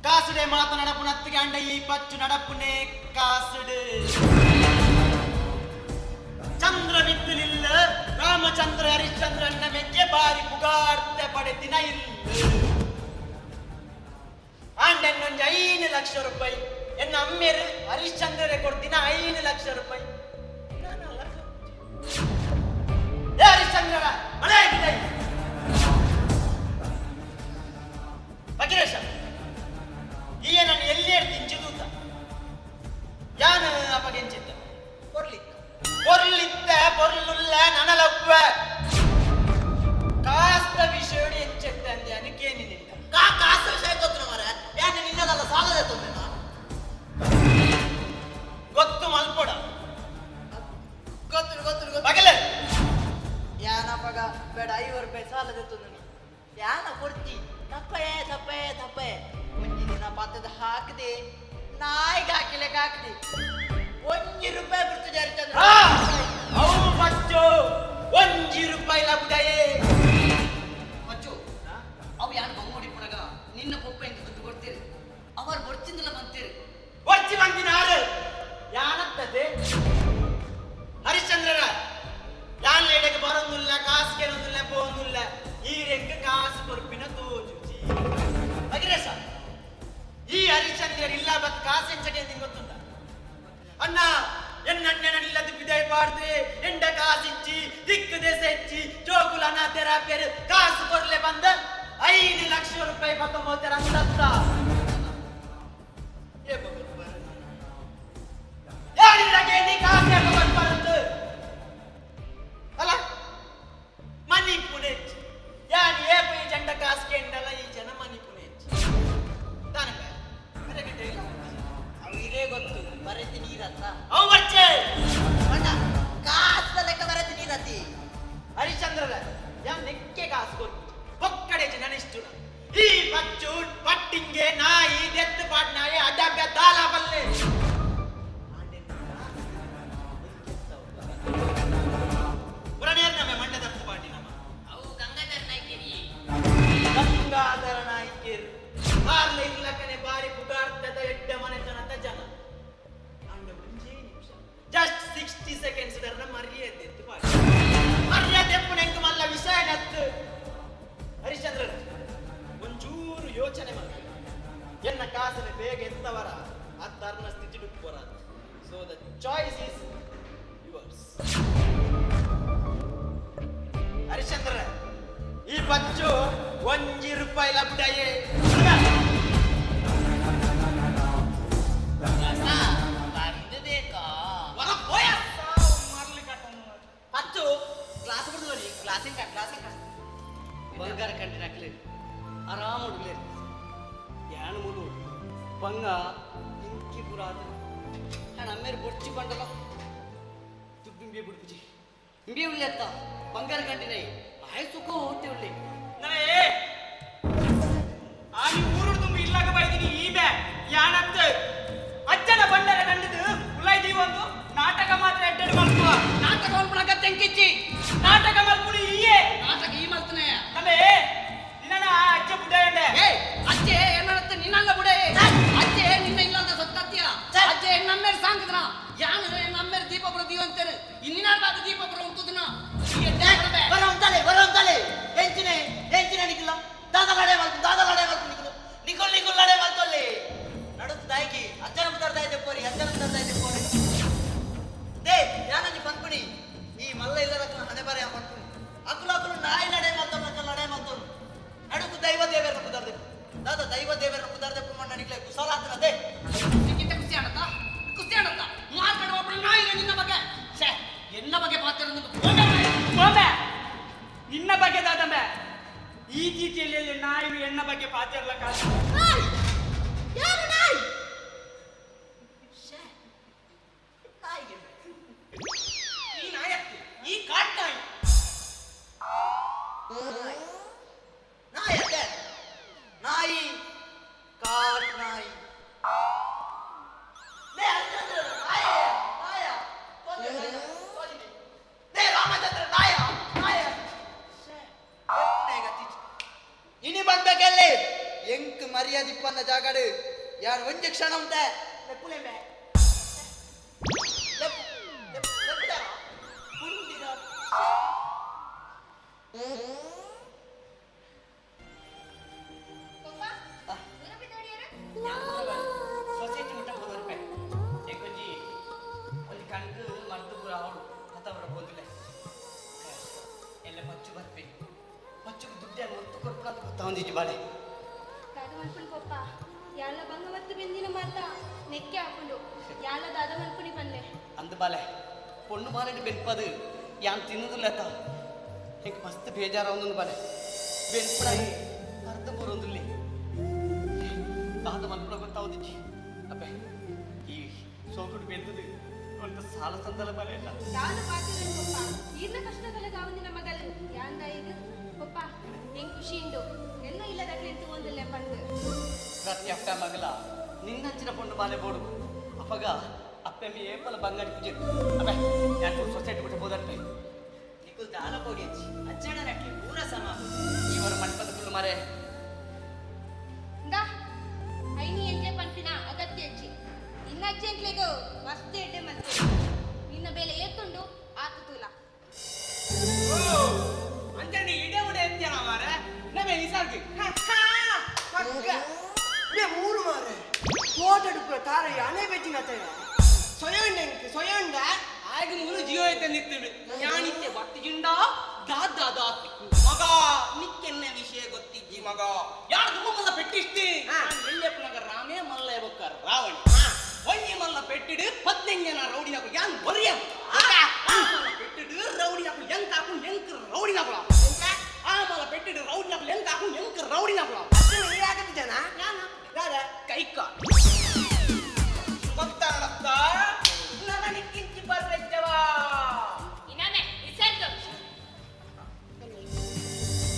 ಕಾಸುಡೆ ಮಾತ ನಡಪು ನತ್ತಿಗೆ ಅಂಡ ಈ ಪಚ್ಚು ನಡಪುನೆ ಕಾಸುಡು ಚಂದ್ರ ಬಿದ್ದಲಿಲ್ಲ ರಾಮಚಂದ್ರ ಹರಿಶ್ಚಂದ್ರನ ಮೆಕ್ಕೆ ಬಾರಿ ಪುಗಾರ್ತೆ ಪಡೆದಿನ ಇಲ್ಲ ಆಂಡೆನ್ನೊಂದು 5 ಲಕ್ಷ ರೂಪಾಯಿ ಎನ್ನ ಅಮ್ಮೇರು ಹರಿಶ್ಚಂದ್ರರೇ ಕೊಡ್ತಿನ 5 ಲಕ್ಷ ರೂಪಾಯಿ ಏ ಹರಿಶ್ಚಂದ್ರ ಮಳೆ ಆಗಿದೆ ಬಕಿರೇಶ ಈ ನಾನು ಎಲ್ಲಿ ಹೇಳ್ತಿಂಚಿದೂತ ಯಾನ ಅಪಗೆಂಚಿದ್ದ ಪೊರ್ಲಿತ್ತ ಪೊರ್ಲುಲ್ಲ ನನಲವ್ವ ಕಾಸ್ತ ವಿಷಯ ಎಂಚೆತ್ತ ಅಂದೆ ಅನಕೇನಿಲ್ಲ ಕಾಸ್ತ ವಿಷಯ ಗೊತ್ತು ಮರ ಯಾನೆ ನಿನ್ನದಲ್ಲ ಸಾಲದ ತೊಂದೆ ಗೊತ್ತು ಮಲ್ಪೊಡ ಗೊತ್ತು ಬಗಲ ಯಾನಪ್ಪಗ ಬೇಡ 5 ರೂಪಾಯಿ ಸಾಲದ ತೊಂದೆ ಯಾನ ಕೊಡ್ತಿ ತಪ್ಪೇ ಒಂಜಿ ದಿನ ಪತ್ತದ ಹಾಕದೆ ನಾಯಿಗೆ ಹಾಕದೆ 1 ರೂಪಾಯಿ ಬಿಡ್ತು ಜಾರಿತಂದ್ರ ಅವು ಬಚ್ಚು 1 ರೂಪಾಯಿ ಲಬ್ದಯೇ ಬಚ್ಚು ಅವು ಯಾರು ಬಂಗೋಡಿ ಪುಣಗ ನಿನ್ನ ಪೊಪ್ಪ ಎಂದು ದುಡ್ಡು ಕೊಡ್ತೀರಿ ಅವರು ಬೊಡ್ಚಿಂದಲ್ಲ ಬಂತೀರಿ ಬೊಡ್ಚಿ ಬಂದಿನ ಆರು ಯಾನತ್ತದೆ ಹರಿಶ್ಚಂದ್ರರ ಯಾನ್ ಲೇಡೆಗೆ ಬರೋದಿಲ್ಲ ಕಾಸು ಕೇಳೋದಿಲ್ಲ ಪೋದಿಲ್ಲ ಈ ರೆಂಗ ಕಾಸು ಕೊರ್ಪಿನ ತೋಜುಜಿ ಅಗಿರೇಶ ಈ ಹರಿಶ್ಚಂದ್ರ ಇಲ್ಲ ಬತ್ ಕಾಸು ಎಂಚಗೆ ನಿಂಗೆ ಗೊತ್ತುಂಟ ಅಣ್ಣ ಎನ್ನಣ್ಣನಿಲ್ಲದು ಬಿದೈ ಪಾಡ್ದೆ ಎಂಡ ಕಾಸಿಚ್ಚಿ ದಿಕ್ಕು ದೇಸೆ ಹೆಚ್ಚಿ ಜೋಗುಲನ ತೆರ ಪೇರು ಕಾಸು ಕೊರ್ಲೆ ಬಂದ 5 ಲಕ್ಷ ರೂಪಾಯಿ ಪಕ್ಕ ಮೋತರ ಅಂದತ್ತ ಯಾರಿಲ್ಲಗೆ ನೀ ಕಾಸೆ ಬರಂದು ಅಲ್ಲ ಮನಿ ಪುಣೆಚ್ ಯಾನ್ ಏಪಿ ಜಂಡ ಕಾಸ್ಕೆ ಎಂಡಲ್ಲ ಈ ಜನ ಮನಿ ಪುಣೆಚ್ ತಾನಕ ಅರಗಡೆ ಅವು ಇದೇ ಗೊತ್ತು ಬರತಿ ನೀರತ್ತ ಅವು ಬಚ್ಚೆ ಅಣ್ಣ ಕಾಸ ಲೆಕ್ಕ ಬರತಿ ನೀರತಿ ಹರಿಶ್ಚಂದ್ರರ ಯಾನ್ ನೆಕ್ಕೆ ಕಾಸು ಕೊಟ್ಟು ಒಕ್ಕಡೆ ಜನ ಇಷ್ಟು ಈ ಬಚ್ಚು ಪಟ್ಟಿಂಗೆ ನಾಯಿ ದೆತ್ತು ಪಾಟ್ ನಾಯಿ ಅಡ್ಡಬ್ಯ ದಾಲ ಬಲ್ಲೆ ಗಂಗಾಧರ ನಾಯ್ಕೇರು ಬಾರ್ಲೆ ಇರ್ಲಕ್ಕನೆ ಬಾರಿ ಪುಗಾರ್ತದ ಎಡ್ಡ ಮನೆತನದ ಜನ ಅಂಡ ಒಂಜೇ ನಿಮಿಷ ಜಸ್ಟ್ 60 ಸೆಕೆಂಡ್ಸ್ ಡರ್ನ ಮರ್ಯಾದೆ ಎತ್ತು ಪಾಡಿ ಮರ್ಯಾದೆ ಎಪ್ಪುನೆಂಕು ಮಲ್ಲ ವಿಷಯ ನತ್ತು ಹರಿಶ್ಚಂದ್ರ ಒಂಚೂರು ಯೋಚನೆ ಮಾಡಿ ಎನ್ನ ಕಾಸನೆ ಬೇಗ ಎತ್ತವರ ಅತ್ತರ್ನ ಸ್ಥಿತಿ ಡುಪ್ಪರ so the choice is yours Harishchandra ಈ ಬಚ್ಚು 1 ರೂಪಾಯಿ ಲಬ್ಡಯೇ ಬಂದು ಬೇಕಾ ಬಂಗಾರ ಕಂಟಿನ ಹಾಕ್ಲಿ ಆರಾಮ ಹುಡುಗ್ಲೆ ಯಾನು ಮುಲು ಬಂಗ ಇಂಕಿ ಪುರಾದ ನಾನು ಅಮ್ಮೇರು ಬೊಡ್ಚಿ ಬಂಡಲ ದುಡ್ಡು ಇಂಬಿ ಬಿಡ್ಬಿಜಿ ಇಂಬಿ ಉಳ್ಳಿ ಅತ್ತ ಬಂಗಾರ ಕಂಟಿನ ಆಯ್ ಸುಖ ಹೋಗ್ತಿ ಉಳ್ಳಿ ನವೇ ಆನಿ ಊರು ತುಂಬಿ ಇಲ್ಲಾಗ ಬೈದಿನಿ ಈ ಬೇ ಯಾನತ್ತ ಅಜ್ಜನ ಬಂಡರ ಕಂಡಿದ್ದು ಉಳ್ಳಾಯ್ದಿ ಒಂದು ನಾಟಕ ಮಾತ್ರ ಎಡ್ಡೆಡು ಮಲ್ಪುವ ನಾಟಕ ಮಲ್ಪುಣಕ ತೆಂಕಿಚ್ಚಿ ನಾಟಕ ಮಲ್ಪುಣಿ ಈಯೇ ನಾಟಕ ಈ ಮಲ್ತನೆ ನಮೇ ನಿನ್ನ ಅಜ್ಜ ಬುಡೇ ಅಜ್ಜೆ ಏನಂತ ನಿನ್ನಲ್ಲ ಬುಡೇ ಅಜ್ಜೆ ನಿನ್ನ ಇಲ್ಲದ ಸತ್ತತ್ಯ ಅಜ್ಜೆ ನಮ್ಮೇಲೆ ಸಾಂಗದ್ರ ಯಾನರೆ ನಮ್ಮೇಲೆ ದೀಪ ಬರದೀವ ಅಂತಾರೆ ಇನ್ನಿನಾದ ದೀಪ ಬರ ಉಂಟುದನ ಬರೋಂತಲೆ ಎಂಚಿನೆ ನಿಖಿಲ ದಾದಲಾಡೆ ಮಲ್ಪು ನಿಖಿಲ್ ಲಡೆ ಮಲ್ತೊಲ್ಲಿ ನಡುತ್ತು ದಾಯಿಕಿ ಅಜ್ಜನ ಮುದ್ದಾರ್ದ ಇದೆ ಪೋರಿ ದೇ ಯಾನಂಜಿ ಪನ್ಪುಣಿ ಈ ಮಲ್ಲ ಇಲ್ಲದ ಹಣೆ ಬರೆ ಪನ್ಪುಣಿ ಅಕ್ಕಲು ನಾಯಿ ಲಡೆ ಮಲ್ತೊನು ನಡುಕು ದೈವ ದೇವರ ಕುದಾರ್ದೆ ದಾದ ದೈವ ದೇವರ ಕುದಾರ್ದೆ ಪುಮ್ಮಣ್ಣ ನಿಕ್ಲೆ ಕುಶಲ ಆತನದೆ ನಿಕ್ಕಿಂತ ಕುಸ್ತಿ ಆಡತ್ತ ಮಾರ್ಕಡೆ ಒಬ್ಬ ನಾಯಿ ನಿನ್ನ ಬಗ್ಗೆ ಛೇ ಎನ್ನ ಬಗ್ಗೆ ಪಾತ್ರ ನಿನ್ನ ಬಗ್ಗೆ ದಾದಮ್ಮೆ ಈ ಚೀಟಿಯಲ್ಲಿ ನಾಯಿ ಎನ್ನ ಬಗ್ಗೆ ಪಾತಿರ್ಲಕ್ಕ ಈ ನಾಯಕ್ಕೆ ಈ ಕಾಟ್ ನಾಯಿ ಕಾಟ್ ನಾಯಿ ಇನಿ ಬಂದಬೇಕಲ್ಲಿ ಎಂಕ್ ಮರ್ಯಾದಿಪ್ಪನ್ನ ಜಾಗಡು ಯಾರು ಒಂಜಿ ಕ್ಷಣ ಉಂಟೆ ಸೊಸೈಟಿ ಮುಟ್ಟ ಹೋದ್ರೆ ಏಕೊಂಜಿ ಒಂದು ಕಣ್ಕು ಮರ್ದು ಪೂರ ಅವಳು ಕಥವರ ಬಂದಿಲ್ಲ ಎಲ್ಲ ಪಚ್ಚು ಬರ್ಪೆ ಪಚ್ಚು ದುಡ್ಡೆ ಒತ್ತು ಕೊಡ್ಕೊಂಡು ಗೊತ್ತಾ ಒಂದಿಜಿ ಬಾಳೆ ದಾದ ಮಲ್ಪುಣಿ ಪಪ್ಪ ಯಾಲ ಬಂಗವತ್ತು ಬೆಂದಿನ ಮಾತ ನೆಕ್ಕೆ ಹಾಕೊಂಡು ಯಾಲ ದಾದ ಮಲ್ಪುಣಿ ಬಂದೆ ಅಂದ ಬಾಲೆ ಪೊಣ್ಣು ಬಾಲೆಡ್ ಬೆನ್ಪದು ಯಾನ್ ತಿನ್ನುದಿಲ್ಲ ಅತ್ತ ಹೆಂಗೆ ಮಸ್ತ್ ಬೇಜಾರ ಒಂದೊಂದು ಬಾಲೆ ಬೆನ್ಪುಡಾಯಿ ಅರ್ಧ ಬರೋದಿಲ್ಲ ದಾದ ಮಲ್ಪುಡ ಗೊತ್ತಾ ಒಂದಿಜಿ ಅಪ್ಪೆ ಈ ಸೋಕುಡು ಬೆಂದದು ಒಂದು ಸಾಲ ಸಂದಲ ಬಾಲೆ ಇಲ್ಲ ದಾದ ಪಾತಿರನ್ ಪಪ್ಪ ಈರ್ನ ಕಷ್ಟಗಳ ಗಾವಂದಿನ ಮಗಳು ಯಾಂದ ಈಗ ಪಪ್ಪ ಹೆಂಗ್ ಖುಷಿಯಿಂದು ಎಲ್ಲ ಇಲ್ಲದಾಗ್ಲಿ ಅಂತ ಒಂದಿಲ್ಲ ಪಂಡು ಪ್ರತಿ ಅಪ್ಪ ಮಗಲ ನಿನ್ನಂಚಿನ ಪೊಣ್ಣು ಬಾಲೆ ಬೋಡು ಅಪ್ಪಗ ಅಪ್ಪೆ ಮೀ ಏಪಲ ಬಂಗಾಡಿ ಪೂಜೆ ಅಪ್ಪೆ ಯಾಕೆ ಸೊಸೈಟಿ ಬಿಟ್ಟು ಹೋದಪ್ಪೆ ನಿಖಿಲ್ ದಾಲ ಪೋಡಿ ಅಜ್ಜನಕ್ಕೆ ಪೂರ ಸಮ ಇವರ ಮಂಟಪದ ಕುಳ್ಳು ಮಾರೆ ಇಂದ ಐನಿ ಎಂಜೆ ಪಂಪಿನ ಅಗತ್ಯ ಹೆಚ್ಚಿ ನಿನ್ನ ಅಜ್ಜೆಂಟ್ಲೆಗು ಮಸ್ತ್ ಎಡ್ಡೆ ಮತ್ತೆ ನಿನ್ನ ಬೆಲೆ ಏತುಂಡು ಆತುತೂಲ ಅಂಜನಿ ಇಡೆ ಉಡೆ ಎತ್ಯಾನ ಮಾರೆ ನಮೆ ನಿಸರ್ಗಿ ಮೂರು ಮಾರೆ ತೋಟಡು ತಾರ ಅನೆ ಬೆಚ್ಚಿನ ಸೊಯಂಡ ಆಗ ಮೂರು ಜೀವ ಐತೆ ನಿತ್ತಿಡು ಯಾನಿತ್ತೆ ಬಟ್ಟಿಜಿಂಡ ದಾದ ಮಗ ನಿಕ್ಕೆನ್ನೆ ವಿಷಯ ಗೊತ್ತಿಜ್ಜಿ ಮಗ ಯಾರು ದುಮ್ಮಲ್ಲ ಪೆಟ್ಟಿಸ್ತಿ ಎಲ್ಲಪ್ಪನಗ ರಾಮೇ ಮಲ್ಲ ಬೊಕ್ಕ ರಾವಣ ಒಂಜಿ ಮಲ್ಲ ಪೆಟ್ಟಿಡು 15 ಜನ ರೌಡಿನಕು ಯಾನ್ ಬರಿಯ ಪೆಟ್ಟಿಡು ರೌಡಿನಕು ಎಂಕ ಹಾಕು ಎಂಕ ರೌಡಿನಕು ಆ ಮಲ್ಲ ಪೆಟ್ಟಿಡು ರೌಡಿನಕು ಎಂಕ ಹಾಕು ಎಂಕ ರೌಡಿನಕು ಆಗತ್ತೆ ಜನ ಕೈಕ ಗೊತ್ತಾಡತ್ತ ನನಗಿಂಚಿ ಬರ್ಬೇಕವ ಇನ್ನೊಮ್ಮೆ ಇಸರ್ದು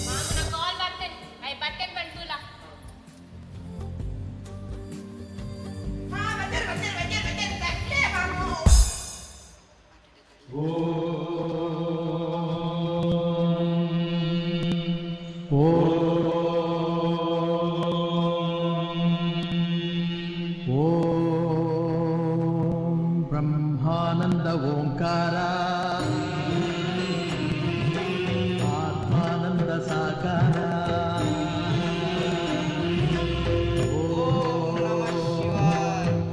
ಮಾಮನ ಕಾಲ್ ಬರ್ತೇನೆ ಐ ಬಟ್ಟೆ ಬಂಟುಲ ಬ್ರಹ್ಮಾನಂದ ಓಂಕಾರ ಆತ್ಮಾನಂದ ಸಾಕಾರ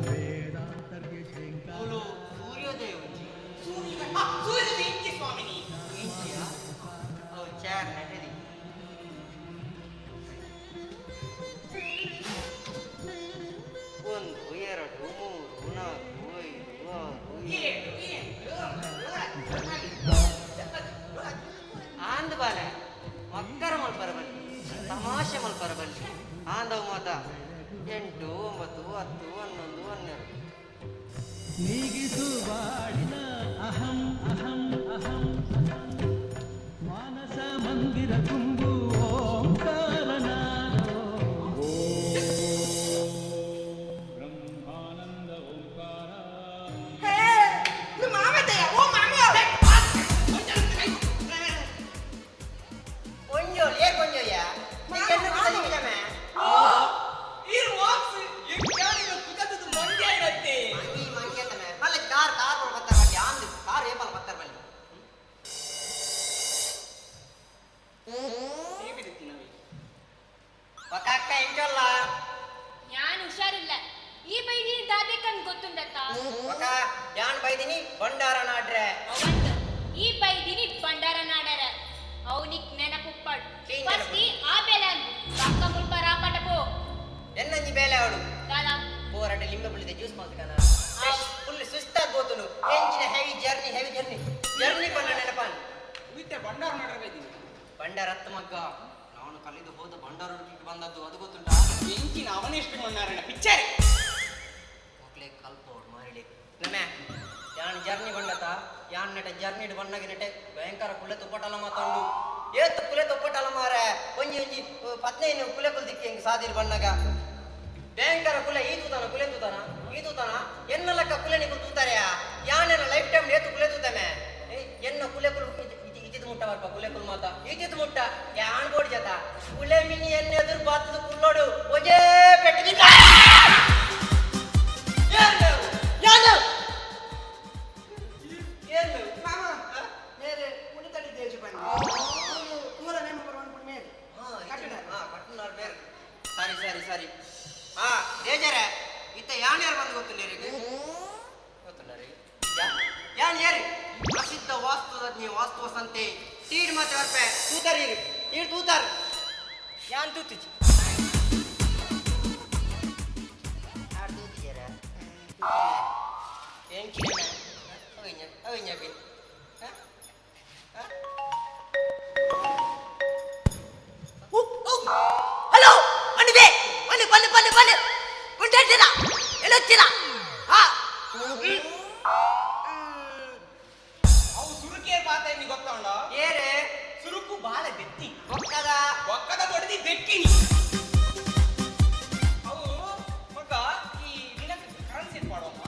ವೇದಾಂತರ್ಗೆ ಶ್ರೀಂಕಾರ ಸೂರ್ಯೋದಯ ಸೂರ್ಯದ ಇಂಚಿ ಸ್ವಾಮಿನಿ ಚಾರ್ ನಟರಿ ಒಂದು ಎರಡು ಮೂರು ನಾಲ್ಕು ಐದು ಆರು ಏನು ಬಾಂಧವ ಮಾತ 8 9 10 11 12 ನೀಗಿಸು ಬಾಳಿನ ಅಹಂ ಅಹಂ ಅಹಂ ಮಾನಸ ಮಂದಿರ ತುಂಬು ಓಂಕಾರನಾದೋ ಬ್ರಹ್ಮಾನಂದ ಓಂಕಾರ ಹೇ ನಿಮ್ಮ ಮಾಮದಯ್ಯ ಓ ಮಾಮ ಕೊಂಜೋಲ್ ಏ ಕೊಂಜೋಯ್ಯ ನಿಕ್ಕೆನ್ನು ಕುದಲಿಕ್ಕಿಲ್ಲಮೆ ಈರ್ ವಾಕ್ಸ್ ಎಂಕ್ಯಾನಿನ ಕುದದ್ದು ಮಂಡ್ಯ ಇರತ್ತೆ ಮಂಗಿ ಅಂತಮೆ ಮಲ್ಲ ಕಾರ್ ಬತ್ತಾರ ಬಲ್ಲಿ ಆಂದು ಕಾರ್ ಏಪಲ್ ಬತ್ತಾರ ಬಲ್ಲಿ ಒಕ್ಕ ಎಂಕಲ್ಲ ഞാൻ ഉഷാറില്ല ഈ ബൈദി ദാദേക്കൻ ಗೊತ್ತುಂಡತ್ತ ಒಕ್ಕ ಯಾನ್ ಬೈದಿನಿ ಬಂಡಾರ ನಾಡ್ರೆ ಅವಂತ ಈ ಬೈದಿನಿ ಬಂಡಾರ ನಾಡರ ಅವನಿಕ್ ನೆನಪುಪ್ಪಡ್ ಫಸ್ಟ್ ಆ ಬೆಲನ್ ಪಕ್ಕ ಮುಲ್ಪ ರಾಪಟ ಪೋ ಎನ್ನಂಜಿ ಬೇಲೆ ಅವಳು ದಾಲ ಪೋರಟ ಲಿಂಬೆ ಬುಳಿದೆ ಜ್ಯೂಸ್ ಮಾಡ್ಕನ ಫುಲ್ ಸುಸ್ತಾಗಿ ಗೋತನು ಎಂಚಿನ ಹೆವಿ ಜರ್ನಿ ಬಂದ ನೆನಪಾನ್ ಮತ್ತೆ ಬಂಡಾರ ನಾಡರ ಬೈದಿನಿ ಬಂಡಾರ ಹತ್ತು ಮಗ್ಗ ನಾನು ಕಲಿದು ಹೋದ ಬಂಡಾರ ಹುಡುಕಿಗೆ ಬಂದದ್ದು ಅದು ಗೊತ್ತುಂಟಾ ಎಂಚಿನ ಅವನೆಷ್ಟು ಮಣ್ಣಾರಣ ಪಿಚ್ಚರ್ ಮಕ್ಳೆ ಕಲ್ಪೋಡ್ ಮಾರಿಡೆ ನಮ್ಮೆ ಯಾನ್ ಜರ್ನಿ ಬಂಡತ ಯಾನ್ ನೆಟ ಜರ್ನಿ ಬಣ್ಣಗೆ ನೆಟೆ ಭಯಂಕರ ಕುಲೆ ತುಪ್ಪಟಲ ಮಾತಾಂಡು ಏತು ಕುಲೆ ತುಪ್ಪಟಲ ಮಾರೆ ಒಂಜಿ ಪತ್ನೇನು ಕುಲೆ ಕುಲ್ದಿಕ್ಕೆ ಹಿಂಗೆ ಸಾದಿರ್ ಬಣ್ಣಗ ಭಯಂಕರ ಕುಲೆ ಈ ತೂತಾನ ಎನ್ನ ಲೆಕ್ಕ ಕುಲೆ ನಿಗೂ ತೂತಾರೆ ಯಾನೆಲ್ಲ ಲೈಫ್ ಟೈಮ್ ಏತು ಕುಲೆ ತೂತಾನೆ ಎನ್ನ ಕುಲೆ ಕುಲ್ ಇತಿದ್ ಮುಟ್ಟ ಬರ್ಪ ಕುಲೆ ಕುಲ್ ಮಾತ ಇತಿದ್ ಮುಟ್ಟ ಯಾನ್ ಬೋಡಿ ಜತ ಕುಲೆ ಮಿನಿ ಎನ್ನ ಎದುರು ಬಾತದ ಕುಲ್ಲೋಡು ಒಜೇ ಪೆಟ್ಟಿಗೆ ಮಾಮ ಮೇರೆ ಕುಣಿತಡಿ ದೇಶ ಬನ್ನಿ ಮೂಲ ನೆಮ್ಮ ಬರವನ್ ಮೇಲೆ ಕಟ್ಟುನಾರ್ ಬೇರೆ ಸರಿ ದೇಜರೆ ಇತ್ತ ಯಾನ್ ಯಾರು ಬಂದು ಗೊತ್ತುಂಡೇರಿಗೆ ಯಾನ್ ಯಾರು ಪ್ರಸಿದ್ಧ ವಾಸ್ತುತಜ್ಞ ವಾಸ್ತುವ ಸಂತೆ ತೀಡ್ ಮತ್ತೆ ವರ್ಪೆ ತೂತಾರೀರಿ ಈಡ್ ತೂತಾರ್ ಯಾನ್ ತೂತಿಜಿ ಯಾರು ತೂತಿಜಾರ ಎಂಚಿನ ಅವಿഞ്ഞ ಹಲೋ ಅಣ್ಣಿದೆ ಬನ್ನಿ ಕುಂಟೇರ್ತೀರ ಎಲ್ಲೋಗ್ತೀರ ಅವು ಸುರುಕೇ ಪಾತ ನಿಮಗೆ ಗೊತ್ತುಂಡ ಏರೆ ಸುರುಕು ಬಾಳ ಬೆತ್ತಿ ಒಕ್ಕದ ದೊಡ್ಡದಿ ಬೆಕ್ಕಿನಿ ಅವು ಮಗ ಈ ದಿನಕ್ಕೆ ಕರೆನ್ಸಿ ಪಾಡೋಮ್ಮ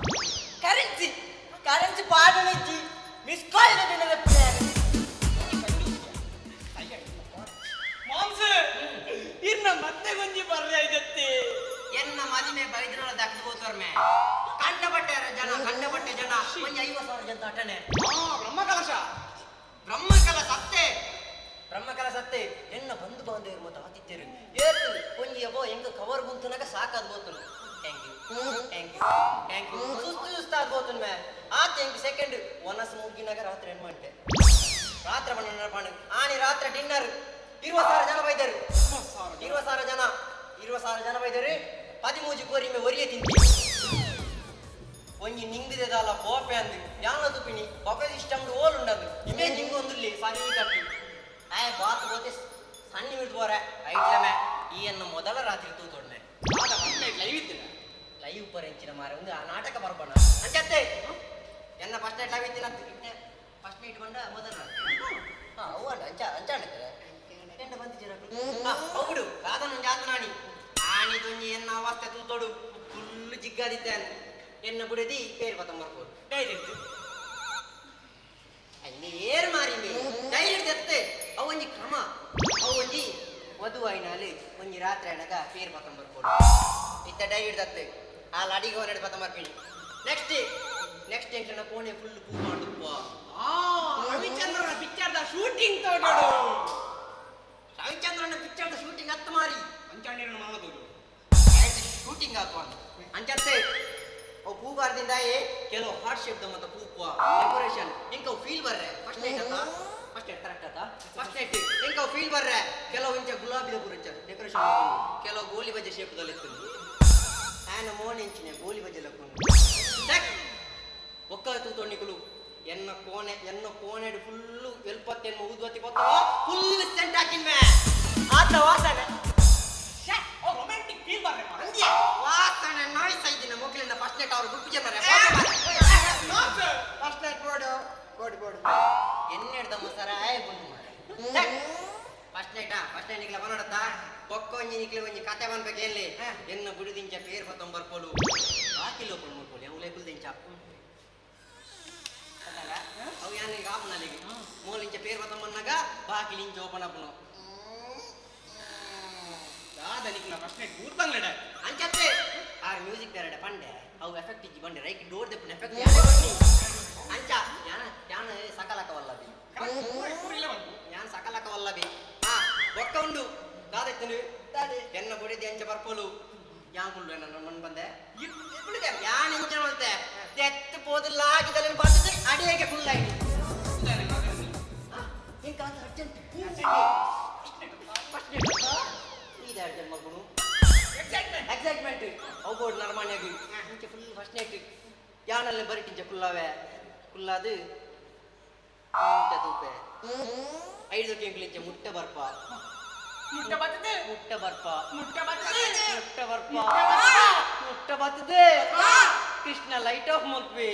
ಕರೆನ್ಸಿ ಪಾಡಣಿಜ್ಜಿ ಮಿಸ್ ಕಾಲ್ ದಿನದ ಪ್ಲೇಯರ್ ಮಾಂಸ ಇರ್ನ ಮತ್ತೆ ಗೊಂಜಿ ಬರ್ರೆ ಐದತ್ತಿ ಎನ್ನ ಮದಿಮೆ ಬೈದ್ರೊಳ ದಕ್ಕದು ಹೋತರ್ಮೆ ಕಂಡಪಟ್ಟೆ ಜನ ಒಂಜಿ 50,000 ಜನ ಅಟನೆ ಬ್ರಹ್ಮಕಲ ಸತ್ತೆ ಎನ್ನ ಬಂಧು ಬಾಂಧವರು ಮತ್ತು ಆತಿಥ್ಯರು ಏತು ಒಂಜಿ ಅಬೋ ಹೆಂಗ ಕವರ್ ಗುಂತನಾಗ ಸಾಕಾದ ಬೋತನು ಥ್ಯಾಂಕ್ ಯು ಸುಸ್ತಾದ ಬೋತನು ಮೇ ಆತ ಹೆಂಗ್ ಸೆಕೆಂಡ್ ಒನಸ್ ಮುಗ್ಗಿನಾಗ ರಾತ್ರಿ ಏನು ಮಾಡ್ತೆ ರಾತ್ರಿ ಬಣ್ಣ ಆನಿ ರಾತ್ರಿ ಡಿನ್ನರ್ 20,000 ಜನ ಬೈದರು 20,000 ಜನ ಬೈದರು 13 ಕೋರಿಮೆ ಒರಿಯ ತಿಂತಿ ಒಂಜಿ ನಿಂಗಿದೆದಲ್ಲ ಕೋಪೆ ಅಂದು ಯಾನದು ಪಿಣಿ ಬೊಕ ಸಿಸ್ಟಮ್ ಓಲ್ ಉಂಡದು ಇಮೇ ನಿಂಗೊಂದುಲ್ಲಿ ಸರಿ ಕಟ್ಟಿ ಬಾತ್ ಬೋತೆ ಸಣ್ಣ ಮಿಡ್ದು ಬೋರೆ ಐಟ್ಲಮೆ ಈ ಅನ್ನ ಮೊದಲ ರಾತ್ರಿ ತೂತೊಡ್ನೆ ಆದ ಫಸ್ಟ್ ನೈಟ್ ಲೈವ್ ಇತ್ತಿನ ಲೈವ್ ಪರೆಂಚಿನ ಮಾರೆ ಒಂದು ಆ ನಾಟಕ ಬರ್ಬಣ್ಣ ಅಂಚತ್ತೆ ಎನ್ನ ಫಸ್ಟ್ ನೈಟ್ ಲೈವ್ ಇತ್ತಿನ ಫಸ್ಟ್ ನೈಟ್ ಬಂದ ಮೊದಲ ರಾತ್ರಿ ಅವು ಅಂಚಾಡ್ತಾರೆ ಎಂಡ ಬಂದಿದ್ದೀರ ಹೌಡು ಕಾದನ ಜಾತನಾಣಿ ಆಣಿದೊಂಜಿ ಎನ್ನ ಅವಸ್ಥೆ ತೂತೋಡು ಫುಲ್ ಜಿಗ್ಗಾದಿತ್ತೇನೆ ಎನ್ನ ಬುಡದಿ ಪೇರು ಪತ ಮರ್ಕೋಡು ಡೈರೆಕ್ಟ್ ಅಲ್ಲಿ ಏರ್ ಮಾರಿ ಡೈರೆಕ್ಟ್ ಎತ್ತೆ ಅವೊಂಜಿ ಕ್ರಮ ಅವೊಂಜಿ ವಧು ಐನಾಲಿ ಒಂಜಿ ರಾತ್ರಿ ಅಣಗ ಪೇರು ಪತ ಮರ್ಕೋಡು ಇತ್ತ ಡೈರೆಕ್ಟ್ ದತ್ತೆ ಆ ಲಡಿಗೆ ಒಂದೆರಡು ಪತ ಮರ್ಪಿಣಿ ನೆಕ್ಸ್ಟ್ ಎಂಟ್ರನ ಕೋಣೆ ಫುಲ್ ಪೂ ಮಾಡುಪ್ಪ ರವಿಚಂದ್ರನ ಪಿಕ್ಚರ್ದ ಶೂಟಿಂಗ್ ತೋಟಡು ರವಿಚಂದ್ರನ ಪಿಕ್ಚರ್ದ ಶೂಟಿಂಗ್ ಹತ್ತು ಮಾರಿ ಅಂಚಾಣಿರನ ಮಾಮದೂರು ಶೂಟಿಂಗ್ ಹಾಕುವ ಅಂಚತ್ತೆ ಅವು ಪೂಗಾರದಿಂದ ಕೆಲವು ಹಾರ್ಟ್ ಶೇಪ್ ಮತ್ತು ಪೂಪ ಡೆಕೋರೇಷನ್ ಇಂಕ ಫೀಲ್ ಬರ್ರೆ ಫಸ್ಟ್ ನೈಟ್ ಕರೆಕ್ಟ್ ಆತ ಫಸ್ಟ್ ನೈಟ್ ಇಂಕ ಫೀಲ್ ಬರ್ರೆ ಕೆಲವು ಇಂಚ ಗುಲಾಬಿದ ಪೂರ ಡೆಕೋರೇಷನ್ ಕೆಲವು ಗೋಲಿ ಬಜ್ಜೆ ಶೇಪ್ದಲ್ಲಿ ಇತ್ತು ಆ್ಯನ ಮೋನ್ ಇಂಚಿನ ಗೋಲಿ ಬಜ್ಜೆ ಲಕ್ಕೊಂಡು ಒಕ್ಕ ತೂತೊಣ್ಣಿಗಳು ಎನ್ನ ಕೋಣೆಡು ಫುಲ್ಲು ಎಲ್ಪತ್ತೆನ್ನು ಊದ್ವತ್ತಿ ಗೊತ್ತವ ಫುಲ್ ಸೆಂಟ್ ಹಾಕಿನ್ಮೆ ಆತ ವಾಸನೆ ರೊಮ್ಯಾಂಟಿಕ್ ಫಸ್ಟ್ ನೈಟ್ ನಿಕ್ಲ ಬನ್ನಡತ್ತ ಬೊಕ್ಕ ಒಂಜಿ ನಿಕ್ಲೆ ಒಂಜಿ ಕತೆ ಬನ್ಬೇಕು ಎಲ್ಲಿ ಎನ್ನ ಬುಡಿದಿಂಚ ಪೇರ್ ಪತ್ತೊಂಬ ಬರ್ಪೋಲು ಬಾಕಿಲ್ ಓಪನ್ ಮಾಡ್ಕೊಳ್ಳಿ ಅವು ಲೇಕುಲ್ ದಿಂಚ ಅವು ಯಾನಿಗೆ ಆಪನಲ್ಲಿಗೆ ಮೂಲಿಂಚ ಪೇರ್ ಪತ್ತೊಂಬನ್ನಾಗ ಬಾಕಿಲ್ ಇಂಚ ಓಪನ್ ಆಪನು ದಾದ ನಿಕ್ಲ ಫಸ್ಟ್ ನೈಟ್ ಕೂರ್ತಂಗ್ಲಡ ಅಂಚತ್ತೆ ಆ ಮ್ಯೂಸಿಕ್ ಬೇರೆ ಪಂಡೆ ಅವು ಎಫೆಕ್ಟ್ ಇಜ್ಜಿ ಬಂಡೆ ರೈಕ್ ಡೋರ್ ದೆಪ್ಪನ ಎಫೆಕ್ಟ್ ಅಂಚ ಯಾನ ಸಕಲಕವಲ್ಲಬಿ ಯಾನ್ ಸಕಲಕವಲ್ಲಬಿ ಬೊಕ್ಕ ಉಂಡು ದಾದೆತ್ತನು ಎನ್ನ ಬುಡಿದಿ ಅಂಚ ಬರ್ಪೋಲು ಯಾನ್ ಕುಳ್ಳು ನನ್ನ ಮಣ್ಣು ಬಂದೆ ಯಾನ್ ಇಂಚ ಮಾಡ್ತೆ ತೆತ್ತು ಪೋದಿಲ್ಲ ಆಗಿದಲ್ಲಿ ಬರ್ತದೆ ಅಡಿಯಾಗೆ ಫುಲ್ ಆಯ್ತು ಇದೆ ಅರ್ಜೆಂಟ್ ಮಗುನು ಎಕ್ಸೈಟ್ಮೆಂಟ್ ಅವು ನರ್ಮಾನ್ಯಾಗಿ ಇಂಚ ಫುಲ್ ಫಸ್ಟ್ ನೈಟ್ ಯಾನಲ್ಲಿ ಬರಿಟಿಂಚ ಕುಲ್ಲಾದು ತೂಪೆ 5 ಕೆಂಕ್ಲಿಂಚ ಮುಟ್ಟ ಬರ್ಪ ಕೃಷ್ಣ ಲೈಟ್ ಆಫ್ ಮಲ್ಪಿ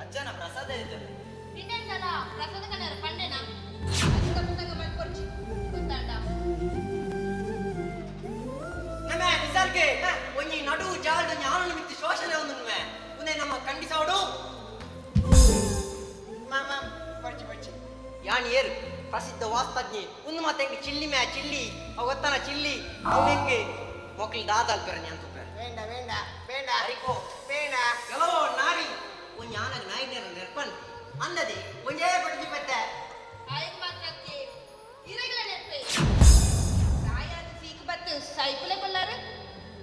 ಅಜ್ಜನ ಪ್ರಸಾದ ಇದ್ದಾರೆ ಇನ್ನೆಂತಲ್ಲ ಪ್ರಸಾದ ಕನ್ನಡ ಪಂಡೆನ ಪುಸ್ತಕ ಮಾಡ್ಕೊಡ್ಚಿ ಗೊತ್ತಾಂಡ ನಮ್ಮ ನಿಸರ್ಗೆ ಒಂಜಿ ನಡು ಜಾಲ್ದ ಜ್ಞಾನ ಮಿತ್ತಿ ಶೋಷಣೆ ಒಂದು ಉನ್ನೆ ನಮ್ಮ ಖಂಡಿಸೋಡು ಮಾಮ ಬರ್ಚಿ ಯಾನ್ ಏರು ಪ್ರಸಿದ್ಧ ವಾಸ್ತಜ್ಞೆ ಒಂದು ಮತ್ತೆ ಚಿಲ್ಲಿ ಚಿಲ್ಲಿ ಅವು ಗೊತ್ತಾನ ಚಿಲ್ಲಿ ಅವು ಹೆಂಗೆ ಮೊಕ್ಲಿ ದಾದಾಲ್ ಪೆರ ಜ್ಞಾನ ತುಪ್ಪ ಬೇಡ ಅರಿಕೋ ಬೇಡ ಎಲ್ಲೋ ನಾರಿ ಒಂಜಿ ಆನಗ ನಾಯಿನೇರ ನೆರ್ಪನ್ ಅಂದದಿ ಒಂಜೇ ಪಡಿಸಿ ಪತ್ತೆ ಆಯ್ತು ಮಾತ್ರಕ್ಕೆ ಇರಗಲ ನೆರ್ಪೆ ಸಾಯಾದ ಸೀಕ್ ಬತ್ತು ಸೈಕಲೆ ಬಲ್ಲಾರ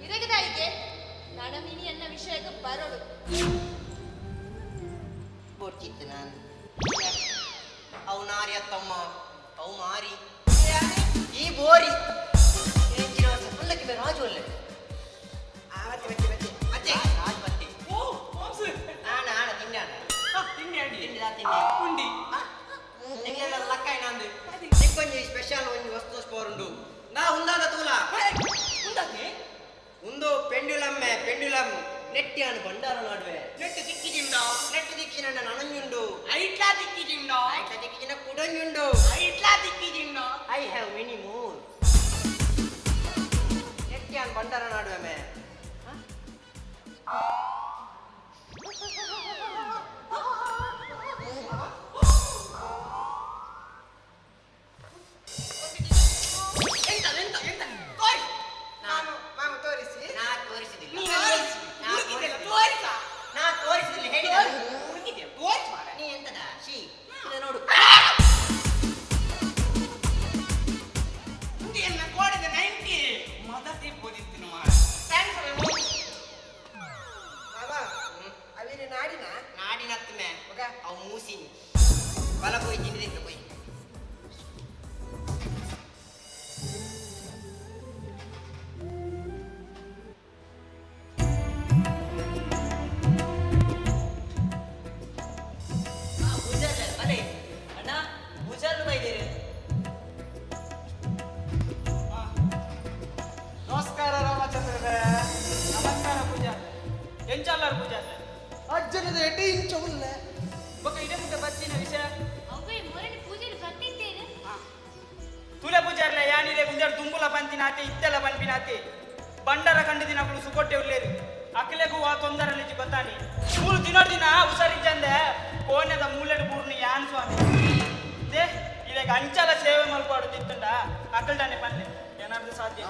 ಇರಗದಾಯಿಗೆ ನಡಮಿನಿ ಅನ್ನ ವಿಷಯಕ್ಕೆ ಬರೋಡು ಬೋರ್ಚಿತ್ತು ನಾನು ಅವು ನಾರಿ ಅತ್ತಮ್ಮ ಅವು ಮಾರಿ ಈ ಬೋರಿ ಏಂಚಿನ ಫುಲ್ಲಕ್ಕೆ ಬೇರೆ ರಾಜು ಅಲ್ಲೇ ಅತ್ತೆ ರಾಜ್ ಬತ್ತೆ ಆಣ ತಿಂಡಿ ನಿಂಗೆಲ್ಲ ಲಕ್ಕಾಯಿ ನಂದು ನಿಕ್ಕೊಂಜಿ ಸ್ಪೆಷಲ್ ಒಂಜಿ ವಸ್ತು ಸ್ಕೋರುಂಡು ನಾ ಉಂದಾದ ತೂಲ ಉಂದು ಪೆಂಡ್ಯುಲಮ್ ನೆಟ್ಟಿಯಾನು ಬಂಡಾರ ನಡುವೆ ನೆಟ್ಟು ದಿಕ್ಕಿನ ನನಂಜುಂಡು ಐಟ್ಲಾ ದಿಕ್ಕಿಜಿಂಡ ಕುಡಂಜುಂಡು ಐಟ್ಲಾ ದಿಕ್ಕಿಜಿಂಡ ಐ ಹ್ಯಾವ್ ಮೆನಿ ಮೋರ್ ನೆಟ್ಟಿಯಾನು ಬಂಡಾರ ನಡುವೆ ಮೇ ನೋಡು ನಾಡಿನತ್ತಮೆ ಅವು ಮೂಸಿನಿ ಬಲ போய் ತಿಂದಿದ್ದ போய் ನಮಸ್ಕಾರ ರಾಮಚಂದ್ರರೇ ನಮಸ್ಕಾರ ಪೂಜಾ ಎಂಚಲ್ಲಾರ ಪೂಜಾ ಅಜ್ಜನದ ಎಡೆ ಇಂಚ ಉಲ್ಲೆ ಬೊಕ ಇಡೆ ಮುಂದೆ ಬಚ್ಚಿನ ವಿಷಯ ಅವ್ವೇ ಮೊರನೆ ಪೂಜೆಗೆ ಬರ್ತಿದ್ದೇನೆ ತುಲೆ ಪೂಜಾರ್ಲೆ ಯಾನಿದೆ ಮುಂಜಾನೆ ತುಂಬುಲ ಬಂತಿನಾತೆ ಇತ್ತೆಲ್ಲ ಬಂಪಿನಾತೆ ಬಂಡರ ಕಂಡು ದಿನಗಳು ಸುಕೊಟ್ಟೆ ಉಳ್ಳೇರು ಅಕಲೆಗೂ ಆ ತೊಂದರೆಲಿಜಿ ಬತ್ತಾನಿ ಮೂರು ದಿನ ಹುಷಾರಿದ್ದಂದೆ ಕೋಣೆದ ಮೂಲೆಡು ಪೂರ್ಣಿ ಯಾನ್ ಸ್ವಾಮಿ ದೇ ಇವಾಗ ಅಂಚಲ ಸೇವೆ ಮಲ್ಪಾಡುತ್ತಿತ್ತಂಡ ಅಕಲ್ಡಾನೆ ಪನ್ನೆ ಏನಾದ್ರು ಸಾಧ್ಯ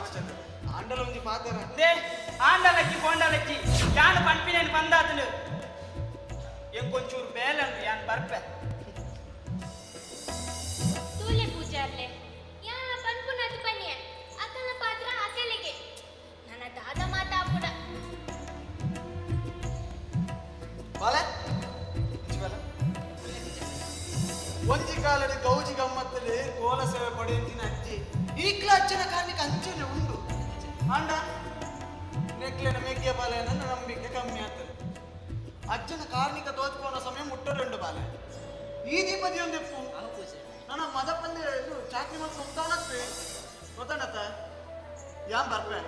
ಆಂಡಲ ಒಂಜಿ ಮಾತಾರ ದೇ ಆಂಡಲಕ್ಕಿ ಕೊಂಡಲಕ್ಕಿ ಯಾನ್ ಪನ್ಪಿನೇನು ಬಂದಾತನು ಎಂಕೊಂಚೂರು ಬೇಲಂದು ಯಾನ್ ಬರ್ಪೆ ತೂಲೆ ಪೂಜಾರ್ಲೆ ಯಾ ಪನ್ಪುನಾದ ಪನ್ಯ ಅಕಲ ಪಾತ್ರ ಅಕಲಿಗೆ ನನ್ನ ದಾದ ಮಾತಾಪುಡ ಬಾಲೆ ಒಂಜಿ ಕಾಲದ ಗೌಜಿ ಗಮ್ಮತ್ತಲ್ಲಿ ಕೋಲ ಸೇವೆ ಪಡೆಯುತ್ತಿನ ಅಜ್ಜಿ ಈಕ್ಲ ಅಜ್ಜನ ಕಾರಣಕ್ಕೆ ಅಂಚನೆ ಉಂಡು ಅಂಡ ನೆಕ್ಲೆನ ಮೇಗ್ಯ ಬಾಲೆನ ನಂಬಿಕೆ ಕಮ್ಮಿ ಆಗ್ತದೆ ಅಜ್ಜನ ಕಾರ್ಮಿಕ ತೋಚ್ಕೋನ ಸಮಯ ಮುಟ್ಟರೆಂಡು ಬಾಲೆ ಈ ದೀಪದಿ ಒಂದು ಚಾಕ್ರಿ ಮಾಡ್ಕೊಂಡು ಹೋಗ್ತಾವನತ್ರಿ ಗೊತ್ತಾನತ್ತ ಯಾನ್ ಬರ್ಪೆ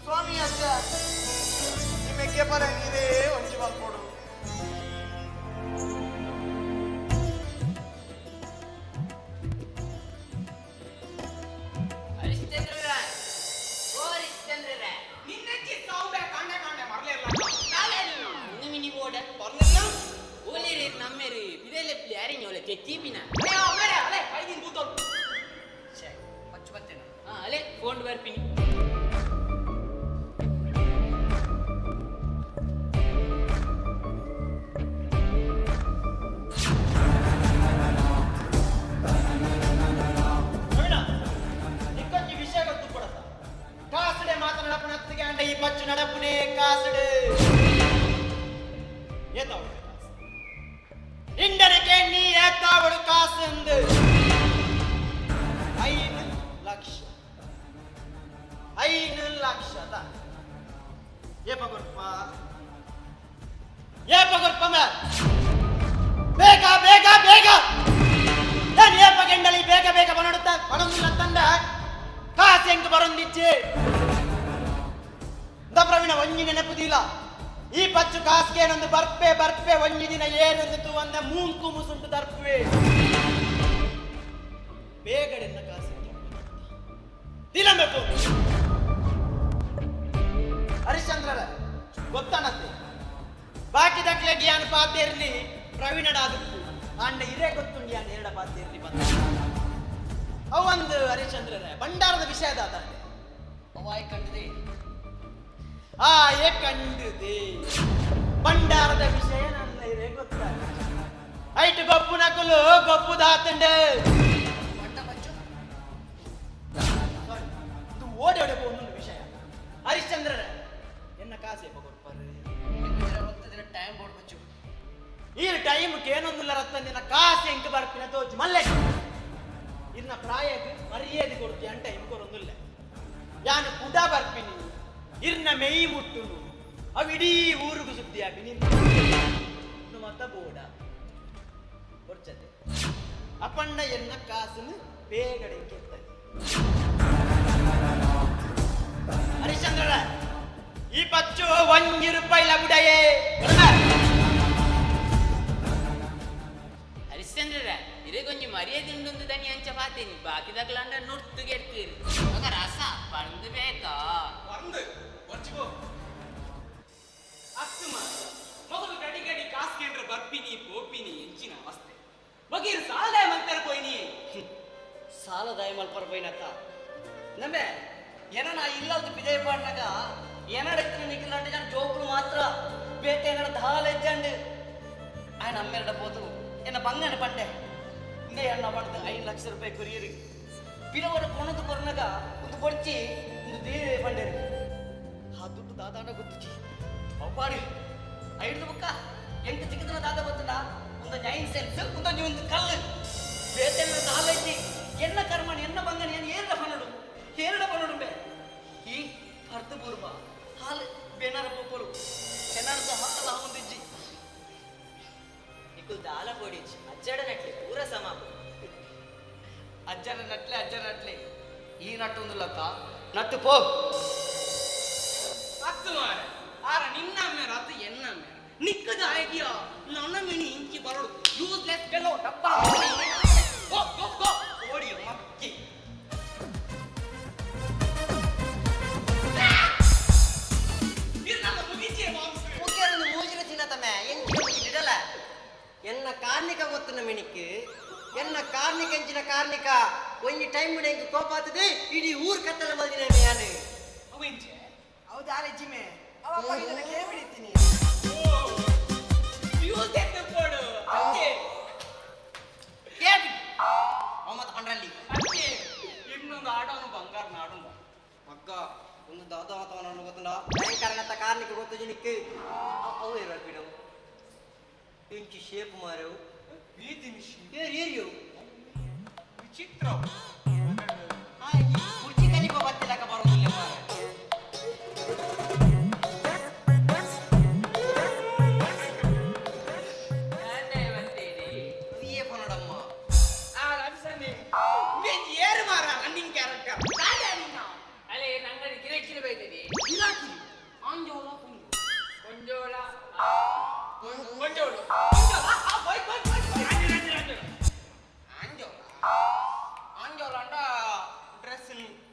ಸ್ವಾಮಿ ಅಜ್ಜ ನಿಮಗೆ ಪರ ನೀರೇ ಒಂಜಿ ಬರ್ಕೊಡು ನಿನ್ನಕ್ಕೆ ಸೌಂಡೆ ಕಾಂಡೆ ಕಾಂಡೆ ಮರಲಿಲ್ಲ ನಿಮಿನಿ ಬೋರ್ಡ್ ಬರ್ಲಿಲ್ಲ ಓಲೇರಿ ನಮ್ಮೇರಿ ಬಿದೆಲೆ ಯಾರಿನ ಓಲೆ ತೆತ್ತಿಪಿನ ಅಲೆ ಅಮರೆ ಅಲೆ ಐದಿನ ಕೂತೋಳು ಛೇ ಪಚ್ಚು ಬತ್ತೇನ ಅಲೆ ಫೋನ್ ಬರ್ಪಿನಿ ನಿಕ್ಕೊಂಜಿ ವಿಷಯ ಗೊತ್ತು ಕೊಡತ್ತ ಕಾಸಡೆ ಮಾತನಾಡಪ್ಪನ ಹತ್ತಿಗೆ ಅಂಡ ಈ ಪಚ್ಚು ನಡಪ್ಪನೇ ಕಾಸಡೆ ಏತಾವಳು ಇಂಡನಕ್ಕೆ ನೀ ಏತಾವಳು ಕಾಸು ಎಂದು 5 ಲಕ್ಷ 5 ಲಕ್ಷದ ಏಪ ಗೊರ್ಪ ಬೇಗ ಬೇಗ ಬೇಗ ನಾನು ಏಪ ಗೆಂಡಲಿ ಬೇಗ ಬೇಗ ಬನಡುತ್ತ ಬಣಂದಿಲ್ಲ ತಂಡ ಕಾಸು ಹೆಂಗ್ ಬರೊಂದಿಚ್ಚೆ ಪ್ರವೀಣ ಒಂಜಿ ನೆನಪುದಿಲ್ಲ ಈ ಪಚ್ಚು ಕಾಸ್ಗೆ ನಂದು ಬರ್ಪೆ ಬರ್ಪೆ ಒಂಜಿ ದಿನ ಏರೊಂದು ಒಂದ ಮೂಂಕು ಮುಸುಂಟು ದರ್ಪೆ ಬೇಗಡೆನ್ನ ಕಾಸು ತಿಲಂಬೇಕು ಹರಿಶ್ಚಂದ್ರರ ಗೊತ್ತಾನತ್ತೆ ಬಾಕಿ ದಕ್ಲೆ ಜ್ಞಾನ ಪಾತೇರ್ಲಿ ಪ್ರವೀಣಡಾದಪ್ಪು ಅಂಡ ಇರೇ ಗೊತ್ತುಂಡಿ ಅಂಡ ಎರಡ ಪಾತೇರ್ಲಿ ಬಂದ ಅವಂದು ಹರಿಶ್ಚಂದ್ರರ ಭಂಡಾರದ ವಿಷಯದ ಅವಾಯ್ ಕಂಡಿದೆ ಕಂಡಿದೆ ಭಂಡಾರದ ವಿಷಯ ನನ್ನ ಇರೇ ಗೊತ್ತ ಐಟು ಗೊಪ್ಪು ನಕಲು ಗೊಪ್ಪು ದಾತಂಡೆ ಇದು ಓಡಿ ಓಡಿ ಒಂದೊಂದು ವಿಷಯ ಹರಿಶ್ಚಂದ್ರರ ಎನ್ನ ಕಾಸೆ ಟೈಮ್ ಬೋಡ್ಬಚ್ಚು ಈ ಟೈಮ್ಗೆ ಏನೊಂದಿಲ್ಲ ರತ್ತಂದಿನ ಕಾಸೆ ಎಂಕ ಬರ್ಪಿನ ತೋಚು ಮಲ್ಲೆ ಇನ್ನ ಪ್ರಾಯಕ್ಕೆ ಮರ್ಯಾದೆ ಕೊಡ್ತೀಯ ಅಂತ ಇಂಕೊರೊಂದಿಲ್ಲ ಯಾನು ಕುಡ ಬರ್ಪಿನಿ ಇರ್ನ ಮೇಯಿ ಮುಟ್ಟುನು ಅವಿಡೀ ಊರಿಗೂ ಸುದ್ದಿ ಆಗಿ ನಿನ್ನ ಮತ್ತ ಬೋಡ ಕೊಡ್ಚತೆ ಅಪ್ಪಣ್ಣ ಎನ್ನ ಕಾಸನ್ನು ಬೇಗಡೆ ಕೆತ್ತನೆ ಹರಿಶ್ಚಂದ್ರರ ಈ ಪಚ್ಚು ₹1 ಲಗುಡೆಯೇ ಹರಿಶ್ಚಂದ್ರರ ಇರೇಗೊಂಜಿ ಮರ್ಯಾದೆ ಉಂಡೊಂದು ದನಿ ಅಂಚ ಪಾತೇನಿ ಬಾಕಿ ದಗ್ಲಾಂಡ ನುಟ್ಟುಗೆ ಇರ್ತೀರಿ ಮಗ ರಸ ಬಂದು ಬೇಕಾ ಬಂದು ವರ್ಚಿಗೋ ಅತ್ತುಮ ಮೊದಲು ಗಡಿ ಗಡಿ ಕಾಸ್ಕೇಂದ್ರ ಬರ್ಪಿನಿ ಪೋಪಿನಿ ಎಂಚಿನ ಅವಸ್ಥೆ ಬಗೀರ್ ಸಾಲದಾಯ ಮಲ್ಪರ್ ಪೋಯ್ನಿ ಸಾಲದಾಯ ಮಲ್ಪರ್ ಪೋಯ್ನತ್ತ ನಮ್ಮೆ ಏನನ ಇಲ್ಲದ ಬಿಜಯ ಪಾಡ್ನಾಗ ಏನಡೈತಿನ ನಿಖಿಲಾಂಟಿ ಜನ ಜೋಕ್ಲು ಮಾತ್ರ ಬೇಟೆ ಏನಡ ದಾಲೆಜ್ಜಂಡು ఆయన అమ్మెరడ పోతు ఎన్న బంగారు పండే ఇంకే అన్న పడితే ₹5 ಲಕ್ಷ ಕೊರಿಯರಿ ಪಿರವರ ಕೊಣದು ಕೊರ್ನಗ ಒಂದು ಕೊಡ್ಚಿ ಒಂದು ದೇರೆ ಪಂಡೇರಿ ಆ ದುಡ್ಡು ದಾದಾಂಡ ಗೊತ್ತಿಚ್ಚಿ ಅಪ್ಪಾಡಿ 5 ಬುಕ್ಕ 8 ಚಿಕ್ಕದನ ದಾದ ಗೊತ್ತಲ್ಲ ಒಂದು 9 ಸೆನ್ಸ್ ಒಂದು ಕಲ್ಲು ಬೇತೆಲ್ಲ ದಾಲೈತಿ ಎನ್ನ ಕರ್ಮಣ ಎನ್ನ ಬಂಗನ ಏನು ಏರಡ ಪನ್ನಡು ಬೇ ಈ ಅರ್ಧ ಪೂರ್ವ ಹಾಲು ಬೇನಾರ ಪೋಪಲು ಚೆನ್ನಾರ್ದ ಹಾಕಲ್ಲ ಹೊಂದಿಜ್ಜಿ నీకు దాల పొడిచి అజ్జడనట్లే పూర సమాపు అజ్జరనట్లే ఈ నట్టు ఉంది లక్క నట్టు పో అత్తు మార ఆర నిన్న అమ్మారు అత్తు ఎన్న అమ్మారు నిక్కద ఐడియా నన్న మిని ఇంకి బరడు యూజ్లెస్ ఫెలో డబ్బా గో గో గో ఓడి మక్కి ఇర్నమ ముగిచే మాంಸ ಮುಗ್ಗರನ್ನು ಮೂಜಿನ ತಿನ್ನತಮೆ ಎಂಚಿನ ಮುಗಿದಿಡಲ್ಲ ಎನ್ನ ಕಾರ್ಣಿಕ ಗೊತ್ತನ ಮೆಣಿಕ್ ಎನ್ನ ಕಾರ್ಣಿಕ ಎಂಚಿನ ಕಾರ್ಣಿಕ ಒಂಜಿ ಟೈಮ್ ಎಂಕ್ ಕೋಪಾತದೆ ಇಡೀ ಊರ್ ಕತ್ತಲ ಮಲ್ದಿನ ಯಾನು ಅವೆಂಚೆ ಹೌದಾ ಜಿಮೆ ಅವ ಪೈದನ ಕೇಳಿಬಿಡ್ತೀನಿ ಯೂಸ್ ಎತ್ತ ಕೊಡು ಅಕ್ಕೆ ಕೇಳಿ ಅವ ಮತ್ತ ಪಂಡ್ರಲ್ಲಿ ಅಕ್ಕೆ ಇನ್ನೊಂದು ಆಡೋನು ಬಂಗಾರ ನಾಡು ಮಗ್ಗ ಒಂದು ದಾದ ಮಾತವನ ಗೊತ್ತಲ್ಲ ಭಯಂಕರಗತ್ತ ಕಾರ್ಣಿಕ ಗೊತ್ತು ಜಿನಿಕ್ ಅವು ಇರೋ ಬಿಡು ಇಂಚಿ ಶೇಪ್ ಮಾರವು ಬೀದಿ ಮಿಷಿ ಏರಿಯೋ ವಿಚಿತ್ರ ಕುರ್ಚಿ ಕಲಿಪ ಬತ್ತಿಲಕ ಬರೋದಿಲ್ಲ ಮಾರ ನಾನೇ ಬಂದೇನೆ ನೀಯೇ ಪನಡಮ್ಮ ಆ ಅಭಿಸನ್ನಿ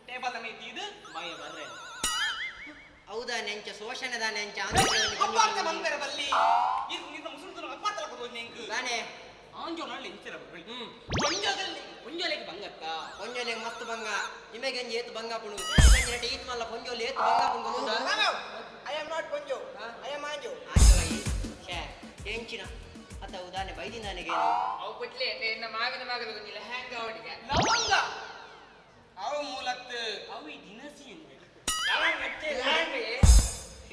ಟೇಬಲ್ ಮೇಲೆ ಇದು ಮಯ ಬರ್ರೆ ಹೌದಾ ನೆಂಚ ಶೋಷಣೆದ ನೆಂಚ ಅಪ್ಪಾರ್ಥ ಬಂದರೆ ಬಲ್ಲಿ ಇದು ನಿನ್ನ ಮುಸುಲ್ತನ ಅಪ್ಪಾರ್ಥ ಲಕೋದು ನೆಂಕು ನಾನೇ ಆಂಜೋನಲ್ಲಿ ಇಂಚರ ಬಲ್ಲಿ ಪಂಜೋದಲ್ಲಿ ಪಂಜೋಲೆಗೆ ಬಂಗಕ್ಕ ಪೊಂಜೋಲೆಗೆ ಮಸ್ತ್ ಬಂಗ ನಿಮಗೆ ಏತು ಬಂಗ ಪುಣು ಈತ್ ಮಲ್ಲ ಪೊಂಜೋಲಿ ಏತು ಬಂಗ ಪುಣು ಐ ಆಮ್ ನಾಟ್ ಪಂಜೋ ಐ ಆಮ್ ಆಂಜೋ ಆಂಜೋಯಿ ಶೇ ಎಂಚಿನ ಅತ್ತ ಉದಾನೆ ಬೈದಿ ನನಗೇನು ಅವು ಬಿಟ್ಲೆ ನಿನ್ನ ಮಾಗನ ಗೊಂಜಿಲ್ಲ ಹ್ಯಾಂಗ ಅವಡಿಗೆ ಲವಂಗ ಅವು ಮೂಲತ್ ಅವು ಈ ದಿನಸಿ ಅಂದ್ರೆ ಲವಂಗ ಹೆಚ್ಚೆ ಲ್ಯಾಂಡ್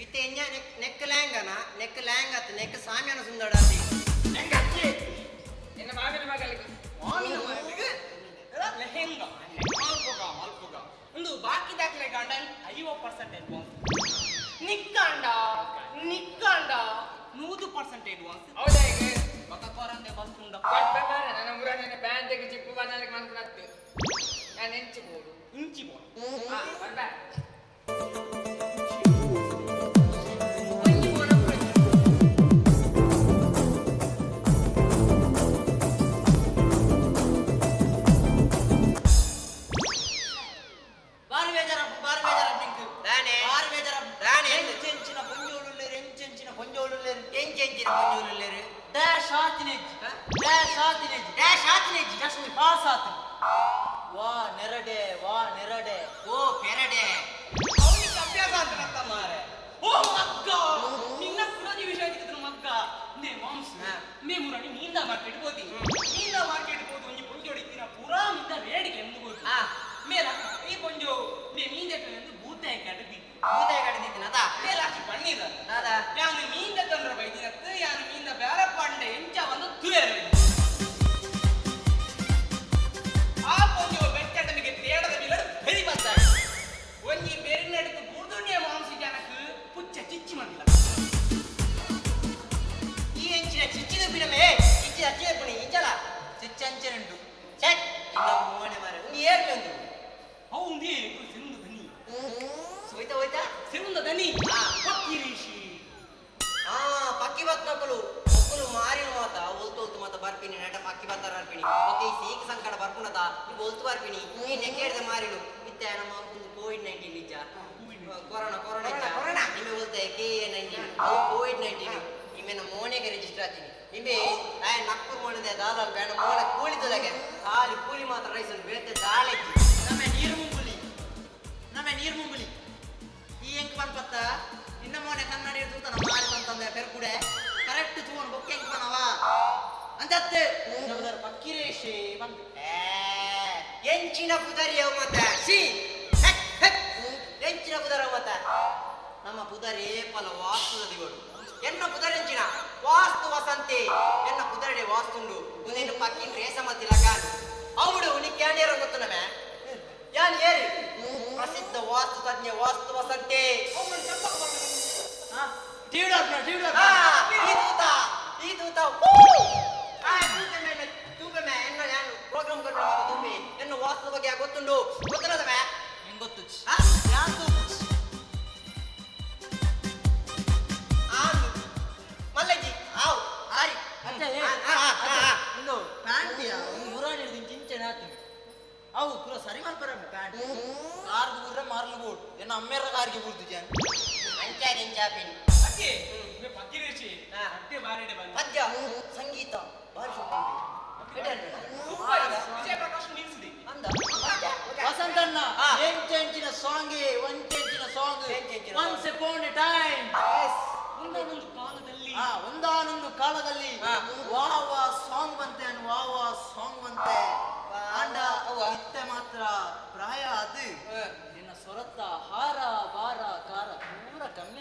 ಇತ್ತೆ ಎಂಜ ನೆಕ್ ಲ್ಯಾಂಗನ ನೆಕ್ ಲ್ಯಾಂಗ್ ಅತ್ತ ನೆಕ್ ಸಾಮ್ಯಾನ ಸುಂದರಾತಿ ಹೆಂಗ ಹಚ್ಚಿ ನಿನ್ನ ಮಾಗನ ಮಗಳಿಗೆ ಮಾಮಿನ ಮಗಳಿಗೆ ಲೆಹೆಂಗ ಮಲ್ಪುಗ ಒಂದು ಬಾಕಿ ದಾಖಲೆ ಗಂಡನ್ 50% ಅಡ್ವಾನ್ಸ್ ನಿಕ್ಕಂಡ 100% ಅಡ್ವಾನ್ಸ್ ಹೌದಾ ಈಗ ಬಕ ಕೊರಂದೆ ಬಂತುಂಡ ಕೊಡ್ಬೇಕಾರ ನನ್ನ ಮುರಾನ ಪ್ಯಾಂಟ್ ತೆಗಿ ಚಿಪ್ಪು ಬನ್ನಲಿಕ್ಕೆ ಮನ್ಕನತ್ತು ನಾನು ಎಂಚಿಬೋದು ಇಂಚಿ ಬೋಲ್ ಹಾ ಬರ್ಬಾ ಬಾರಿ ಬೇಜಾರ ನಿಂಕು ದಾನೆ ಬಾರಿ ಬೇಜಾರ ದಾನೆ ಎಂಚೆಂಚಿನ ಪೊಂಜೋಳುಲ್ಲೇರು ಎಂಚೆಂಚಿನ ಪೊಂಜೋಳುಲ್ಲೇರು ಡ್ಯಾಶ್ ಆತಿನೆಜ್ ಜಸ್ಟ್ ಪಾಸ್ ಆತ ವಾ ನೆರಡೆ ಓ ಪೆರಡೆ ಅವನಿಗೆ ಅಭ್ಯಾಸ ಅಂತ ಮಾರೆ ಓ ಮಗ್ಗ ನಿನ್ನ ಪುರಾಣಿ ವಿಷಯ ಆಗಿತ್ತು ಮಗ್ಗ ನೇ ಮಾಂಸ ಮೇ ಮುರಾಣಿ ನೀಂದ ಮಾರ್ಕೆಟ್ ಹೋದಿ ಒಂಜಿ ಪೊಂಜೋಡಿತ್ತಿನ ಪುರಾ ಮಿಂದ ರೇಡಿಗೆ ಎಂದು ಹೋಗಿ ಮೇಲ ಈ ಪೊಂಜೋ ಮೇ ಮೀಂದೆಟ್ಟು ಭೂತಾಯ ಕಡದಿ ಅದಾ ಮೇಲಾಕಿ ಬಣ್ಣಿದ ಅದಾ ಯಾನು ಮೀಂದ ತಂದ್ರ ಬೈದಿನತ್ತು ಯಾನು ಮೀಂದ ಬೇರೆ ಪಂಡೆ ಎಂಚ ಒಂದು ತುಯರು ಆ ಪೊಂಜೋ ಬೆಟ್ಟಡನಿಗೆ ತೇಡದ ಬಿಲ ಬೆರಿ ಬರ್ತಾರೆ ಒಂಜಿ ಬೆರಿನ ಹಿಡಿದು ಬುರ್ದುಣ್ಣಿಯ ಮಾಂಸಿ ಜನಕ್ಕೆ ಪುಚ್ಚ ಚಿಚ್ಚಿ ಮಾಡಿಲ್ಲ ಈ ಎಂಚಿನ ಚಿಚ್ಚಿದ ಬಿಡಮೆ ಚಿಚ್ಚಿ ಹಚ್ಚಿದ ಪುಣಿ ಇಂಚಲ ಚಿಚ್ಚಂಚನುಂಟು ಚೆಕ್ ಇಲ್ಲ ಮೋನೆ ಮಾರೆ ನೀ ಏರ್ಲೊಂದು ಅವು ಉಂದಿ ಸಿರುಂದ ದನಿ ಹೋಯ್ತಾ ಸಿರುಂದ ದನಿ ಪಕ್ಕಿರೀಶಿ ಪಕ್ಕಿ ಬತ್ತಕಲು ಮಾರಿನ ಮಾತ ಒಲ್ತು ಮಾತ ಬರ್ಪಿನಿ ನಟ ಪಕ್ಕಿ ಬತ್ತಾರ ಬರ್ಪಿನಿ ಓಕೆ ಈ ಸೀಕ ಸಂಕಟ ಬರ್ಪುನದ ನೀವು ಒಲ್ತು ಬರ್ಪಿನಿ ಈ ನೆಕ್ಕೆಡ್ದ ಮಾರಿನು ಇತ್ತೆ ನಮ್ಮ ಕೋವಿಡ್-19 ನಿಜ ಕೊರೋನಾ ನಿಮಗೆ ಒಲ್ತೆ KA-19 ಕೋವಿಡ್-19 ನಿಮ್ಮೆನ ಮೋನೆಗೆ ರಿಜಿಸ್ಟರ್ ಆತೀನಿ ನಿಮ್ಮೆ ನಕ್ಕೂರು ಮೋಣದೆ ದಾದ ಬೇಡ ಮೋಣ ಕೂಳಿತದಾಗೆ ಖಾಲಿ ಕೂಲಿ ಮಾತ್ರ ರೈಸನ್ನು ಬೇತೆ ದಾಳೆಜ್ಜಿ ನಮ್ಮ ನೀರು ಮುಂಗುಲಿ ಈ ಎಂಕ್ ಬಂದ್ಪತ್ತ ನಿನ್ನ ಮೋನೆ ಕನ್ನಡಿ ಇರ್ತಂತ ನಮ್ಮ ಮಾರಿ ತಂತಂದೆ ಪೆರ್ಕುಡೆ ಕರೆಕ್ಟ್ ತೂವನ್ ಬೊಕ್ಕೆ ಎಂಕ್ ಬನವ ಅಂತತ್ತೆ ಪಕ್ಕಿರೇಶಿ ಬಂದು ಎಂಚಿನ ಪುದರಿಯವ ಮತ್ತ ಎಂಚಿನ ಪುದರವ ಮತ್ತ ನಮ್ಮ ಪುದರಿ ಏಪಲ ವಾಸ್ತುದ ದಿಗೋಡು ಎನ್ನ ಪುದರೆಂಚಿನ ವಾಸ್ತು ವಸಂತಿ ಎನ್ನ ಪುದರಡೆ ವಾಸ್ತುಂಡು ಉದೇನು ಪಕ್ಕಿನ ರೇಸಮತಿ ಲಗಾನ್ ಅವಡು ನೀ ಕ್ಯಾಂಡಿಯರ ಗೊತ್ತು ನಮೆ ಯಾನ್ ಏರಿ ಪ್ರಸಿದ್ಧ ವಾಸ್ತು ತಜ್ಞ ವಾಸ್ತು ವಸಂತಿ ಈ ದೂತ ಪ್ರೋಗ್ರಾಮ್ ತುಂಬಿ ಎನ್ನು ವಾಸ್ತು ಬಗ್ಗೆ ಗೊತ್ತುಂಡು ಗೊತ್ತಿರೋದ ಮೇ ಹೆಂಗ್ ಗೊತ್ತು ಮಲ್ಲಜ್ಜಿ ಆವ್ ಆರಿ ಪ್ಯಾಂಟಿಯ ಮುರಾಣಿ ಚಿಂಚನೆ ಹಾಕ್ತೀನಿ ಅವು ಪೂರ ಸರಿ ಮಾಡ್ತಾರೆ ಪ್ಯಾಂಟ್ ಕಾರ್ಗೆ ಬುರ್ರೆ ಮಾರ್ಲು ಬೋಟ್ ಎನ್ನ ಅಮ್ಮೇರ ಕಾರ್ಗೆ ಬುರ್ದು ಜಾನ್ ಅಂಚಾಪಿನ್ ಅಕ್ಕೆ ಪಕ್ಕಿರೇಶಿ ಅಟ್ಟೆ ಬಾರಿಡೆ ಬಂದ ಪದ್ಯ ಸಂಗೀತ ಭಾರಿ ವಿಜಯ ಪ್ರಕಾಶ್ ನಿಲ್ಸಿದೆ ಅಂದ ವಸಂತಣ್ಣ ಎಂಚೆಂಚಿನ song once upon a time ಒಂದಾನೊಂದು ಕಾಲದಲ್ಲಿ ವಾವ ಸಾಂಗ್ ಬಂತೆ ಆಂಡ ಇತ್ತೆ ಮಾತ್ರ ಪ್ರಾಯ ಅದು ನಿನ್ನ ಸೊರತ್ತ ಹಾರ ಬಾರ ಕಾರ ಪೂರ ಕಮ್ಮಿ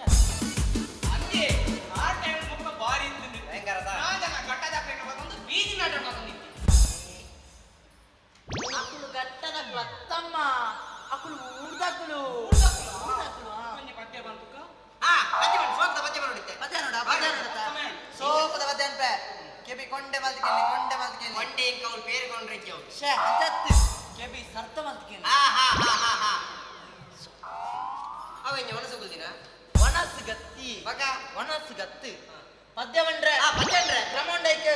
ಅಂತೆ ಆ ಟೈಮ್ ಮುಖ ಬಾರಿ ಇತ್ತು ಭಯಂಕರದ ಗಟ್ಟದ ಒಂದು ಬೀದಿ ನಾಟಕ ಬಂದಿತ್ತು ಅಕ್ಕಳು ಗಟ್ಟದ ಅತ್ತಮ್ಮ ಅಕ್ಕಳು ಉಡ್ದಕ್ಕಳು ಒಂಜಿ ಪದ್ಯ ಬಂತು ಪದ್ಯ ನೋಡಿದ್ದೆ ಸೋಪದ ಪದ್ಯ ಅನ್ಪೆ ಕೆಬಿ ಕೊಂಡೆ ಮಲ್ತಿಕೆ ಮಂಡಿ ಕೌಲ್ ಬೇರೆ ಕೊಂಡ್ರಿಜ್ಜು ಅಂತತ್ತು ಕೆಬಿ ಸರ್ತ ಮಲ್ತಿಕೆ ಅವೆಂಜ ಮನಸ್ಸು ಗುಲ್ದಿನ ವನಸ್ ಗತ್ತಿ ವನಸ್ ಗತ್ತು ಪದ್ಯ ಬಂಡ್ರೆ ಕ್ರಮಂಡೈಕೆ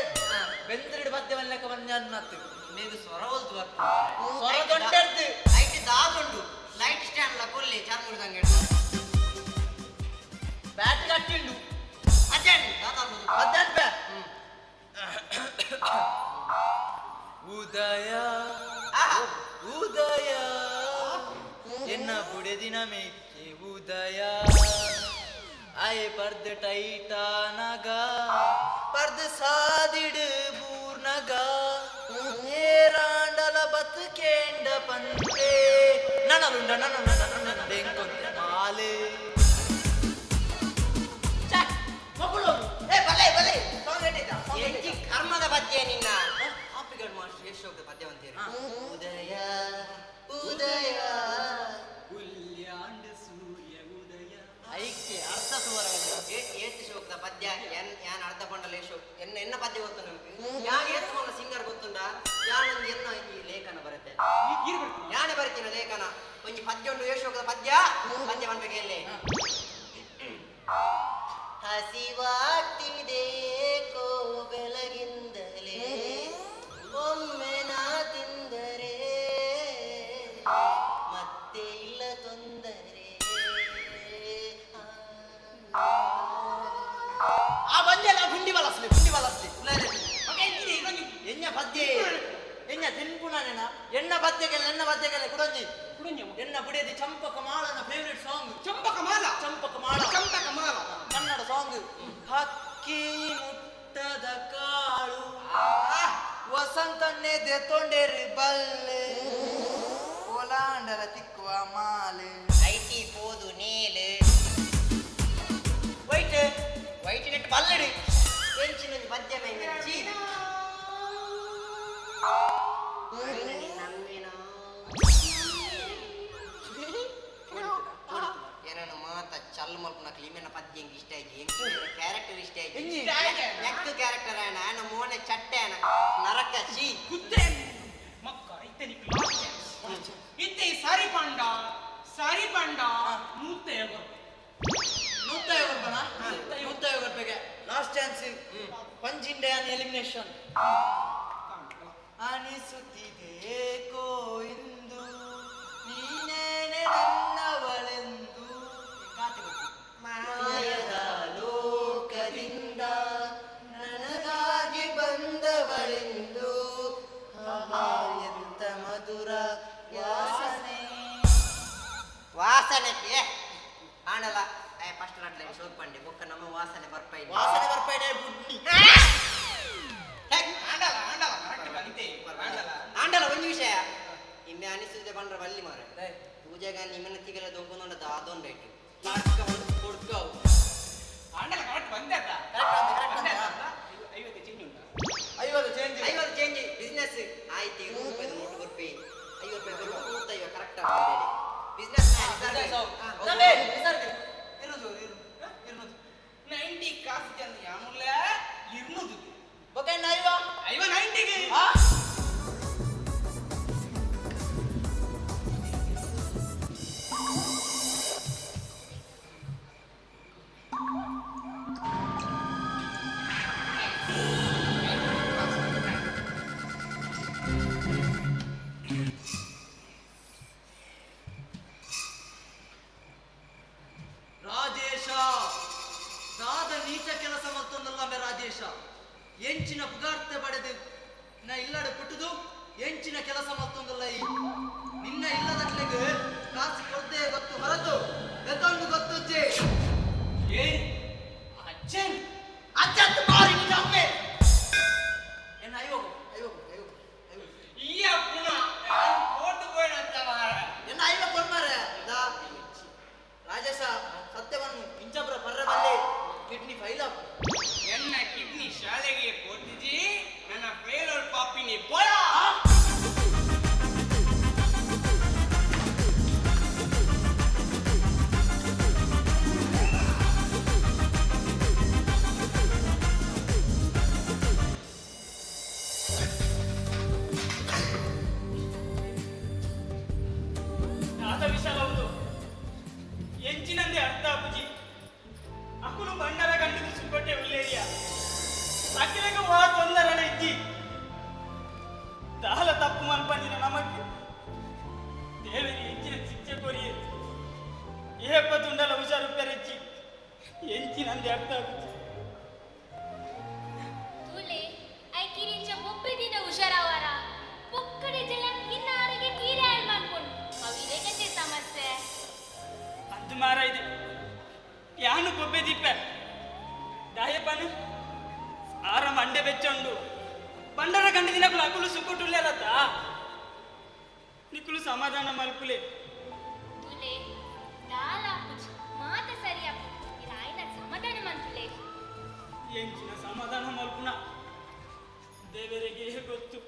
ಬೆಂದ್ರಿಡ್ ಪದ್ಯ ಬಂದ್ಲೆಕ್ಕ ಬಂದ ಅನ್ನತ್ತು ನೀದು ಸ್ವರ ಹೋಲ್ತು ಸ್ವರ ದೊಡ್ಡರ್ದು ಐಟಿ ದಾದುಂಡು ಎನ್ನ ಬುಡೆದಿನ ಮೇಕೆ ಉದಯ ಆಯೆ ಪರ್ದ ಟೈಟಾನಗ ಪರ್ದ ಸಾದಿಡು ಬೂರ್ನಗ ಏರಾಂಡಲ ಬದುಕೇಂಡ ಪಂತೆ ನನರುಂಡ ನನ್ನ ಬೆಂಕೊಂತೆ ಮಾಲೆ ಮಕ್ಕಳು ಏ ಬಲೆ ಬಲೆ ಎಂಜಿ ಕರ್ಮದ ಪದ್ಯ ನಿನ್ನ ಆಪಿಗಡ್ ಮಾಸ್ಟರ್ ಯಶೋಕ ಪದ್ಯ ಅಂತೀರಿ ಉದಯ ಉದಯ ಉಲ್ಯಾಂಡ ಸೂರ್ಯ ಉದಯ ಐಕ್ಯ ಅರ್ಥ ಸುವರಗಳು ಏಟ್ ಶೋಕದ ಪದ್ಯ ಯಾನ್ ಅರ್ಧ ಪಂಡಲ ಯಶೋ ಎನ್ನ ಪದ್ಯ ಗೊತ್ತು ನಮ್ಗೆ ಯಾನ್ ಏತ್ಕೊಂಡ ಸಿಂಗರ್ ಗೊತ್ತುಂಡ ಯಾನೊಂದು ಎನ್ನ ಈ ಲೇಖನ ಬರುತ್ತೆ ಯಾನೆ ಬರ್ತೀನ ಲೇಖನ ಒಂಜಿ ಪದ್ಯ ಉಂಟು ಯಶೋಕದ ಪದ್ಯ ಪದ್ಯ ಬನ್ಬೇಕು ಎಲ್ಲಿ ಹಸಿವಾಗ್ತಿದೆ ಕೋ ಬೆಳಗಿಂದಲೇ ಒಮ್ಮೆ ನಾ ತಿಂದರೆ ಮತ್ತೆ ಇಲ್ಲ ತೊಂದರೆ ಆ ಬಂದೆಲ್ಲ ಗುಂಡಿ ಬಲಸ್ಲಿ ಎನ್ನ ಪದ್ಯ ಎನ್ನ ತಿನ್ಪುಣನ ಎನ್ನ ಪದ್ಯಗೆಲ್ಲ ಕುಡಂಜಿ ಎನ್ನ ಬುಡಿಯದಿ ಚಂಪಕ ಮಾಲನ ಫೇವರೇಟ್ ಸಾಂಗ್ ಚಂಪಕ ಮಾಲ ಕನ್ನಡ ಸಾಂಗ್ ಹಕ್ಕಿ ಮುಟ್ಟದ ಕಾಳು ವಸಂತನ್ನೇ ದೆತ್ತೊಂಡೇರಿ ಬಲ್ಲೆ ಓಲಾಂಡಲ ತಿಕ್ಕುವ ಮಾಲೆ ಐಟಿ ಪೋದು ನೇಲೆ ವೈಟ್ ನೆಟ್ ಬಲ್ಲಡಿ ಎಂಚಿನ ಪದ್ಯ ಮೆಚ್ಚಿ ಏನನ್ನು ಮಾತ ಚಲ್ ಮಲ್ಪನ ಕ್ಲೀಮೆನ ಪದ್ಯ ಹೆಂಗ್ ಇಷ್ಟ ಆಯ್ತು ಕ್ಯಾರೆಕ್ಟರ್ ಇಷ್ಟ ಆಯ್ತು ನೆಕ್ ಕ್ಯಾರೆಕ್ಟರ್ ಆಯನ ಆಯನ ಮೋನೆ ಚಟ್ಟೆ ಆಯನ ನರಕ ಚೀ ಕುತ್ತೆ ಮಕ್ಕ ಇತ್ತೆ ಸಾರಿ ಪಂಡ 150 ರೂಪಾಯಿಗೆ last chance punch Indian elimination ಅನಿಸುತ್ತಿದೆ ಕೋ ಇಂದು ನೀನೇನೆ ನನ್ನವಳೆಂದು ಮಾಯದ ಲೋಕದಿಂದ ನನಗಾಗಿ ಬಂದವಳೆಂದು ಎಂತ ಮಧುರ ವಾಸನೆ ಆಣಲ್ಲ ಫಸ್ಟ್ ನಾಟ್ಲೆ ಶೋಕ್ ಪಂಡೆ ಬೊಕ್ಕ ನಮ್ಮ ವಾಸನೆ ಬರ್ಪೈನೆ ಬುಡ್ಡಿ ಆಂಡಲ ಒಂದು ವಿಷಯ ಇಮ್ಮೆ ಅನಿಸಿದೆ ಬಂದ್ರೆ ಬಲ್ಲಿ ಮಾರೆ ಪೂಜೆಗ ನಿಮ್ಮನ್ನ ತಿಗಲ ದೊಂಕೊಂಡ ಅದೊಂದು ಐಟು ಕೊಡ್ಕವು ಆಂಡಲ ಕರೆಕ್ಟ್ ಬಂದದ 50 ಚೇಂಜ್ ಬಿಸ್ನೆಸ್ ಆಯ್ತು 20 ರೂಪಾಯಿ ನೋಟು ಬರ್ಪಿ 50 ರೂಪಾಯಿ 150 ಕರೆಕ್ಟ್ ಆಗಿ ಬಿಸ್ನೆಸ್ ಇರುದು 90 ಕಾಸು ಜನ ಯಾಮುಲ್ಲ ಇರುವುದು ಓಕೆ ಐವ 90ಗೆ ರಾಜೇಶ ನಾದ ನೀಚ ಕೆಲಸ ಮತ್ತೊಂದಲ್ಲ ರಾಜೇಶ ಎಂಚಿನ ಪುಗಾರ್ತೆ ಪಡೆದು ನಾ ಇಲ್ಲಡೆ ಪುಟ್ಟದು ಎಂಚಿನ ಕೆಲಸ ಮತ್ತೊಂದಲ್ಲ ನಿನ್ನ ಇಲ್ಲದಟ್ಲೆಗೆ ಕಾಸು ಕೊಡ್ದೆ ಗೊತ್ತು ಹೊರತು ಎತ್ತೊಂದು ಗೊತ್ತುಜ್ಜೆ ಅಜ್ಜನ್ ಅಜ್ಜತ್ತು ಮಾರಿ ನಿನ್ನ ಅಮ್ಮೆ ಏನ ಅಯ್ಯೋ ಈ ಪುಣ ಕೋರ್ಟ್ ಹೋಯ್ನಂತ ಮಾರ ಎನ್ನ ಅಯ್ಯೋ ಕೊಡ್ಮಾರೆ ರಾಜೇಶ ಸತ್ಯವನ್ನು ಇಂಚಬ್ರ ಪರ್ರಬಲ್ಲಿ ಕಿಡ್ನಿ ಫೈಲ್ ಅಪ್ ಎನ್ನ ಕಿಡ್ನಿ ಶಾಲೆಗೆ ಕೊಟ್ಟಿಜಿ ನನ್ನ ಫೇಲೋರ್ ಪಾಪಿನಿ ಬೋಳ ಮಸ್ತ್ ಮಾರ ಇದೆ ಯಾನು ಕೊಬ್ಬೆ ದಿಪ್ಪೆ ದಾಯಪ್ಪನು ಆರ ಮಂಡೆ ಬೆಚ್ಚಂಡು ಬಂಡರ ಗಂಡ ದಿನಗಳು ಅಕುಲು ಸುಕ್ಕುಟುಲ್ಲೇರತ್ತ ನಿಕ್ಕುಲು ಸಮಾಧಾನ ಮಲ್ಪುಲೆ ತುಲೆ ದಾಲಾಪುಜ್ ಮಾತ ಸರಿಯಾಪು ಇರಾಯಿನ ಸಮಾಧಾನ ಮಂತುಲೆ ಎಂಚಿನ ಸಮಾಧಾನ ಮಲ್ಪುನ ದೇವರಿಗೆ ಗೊತ್ತು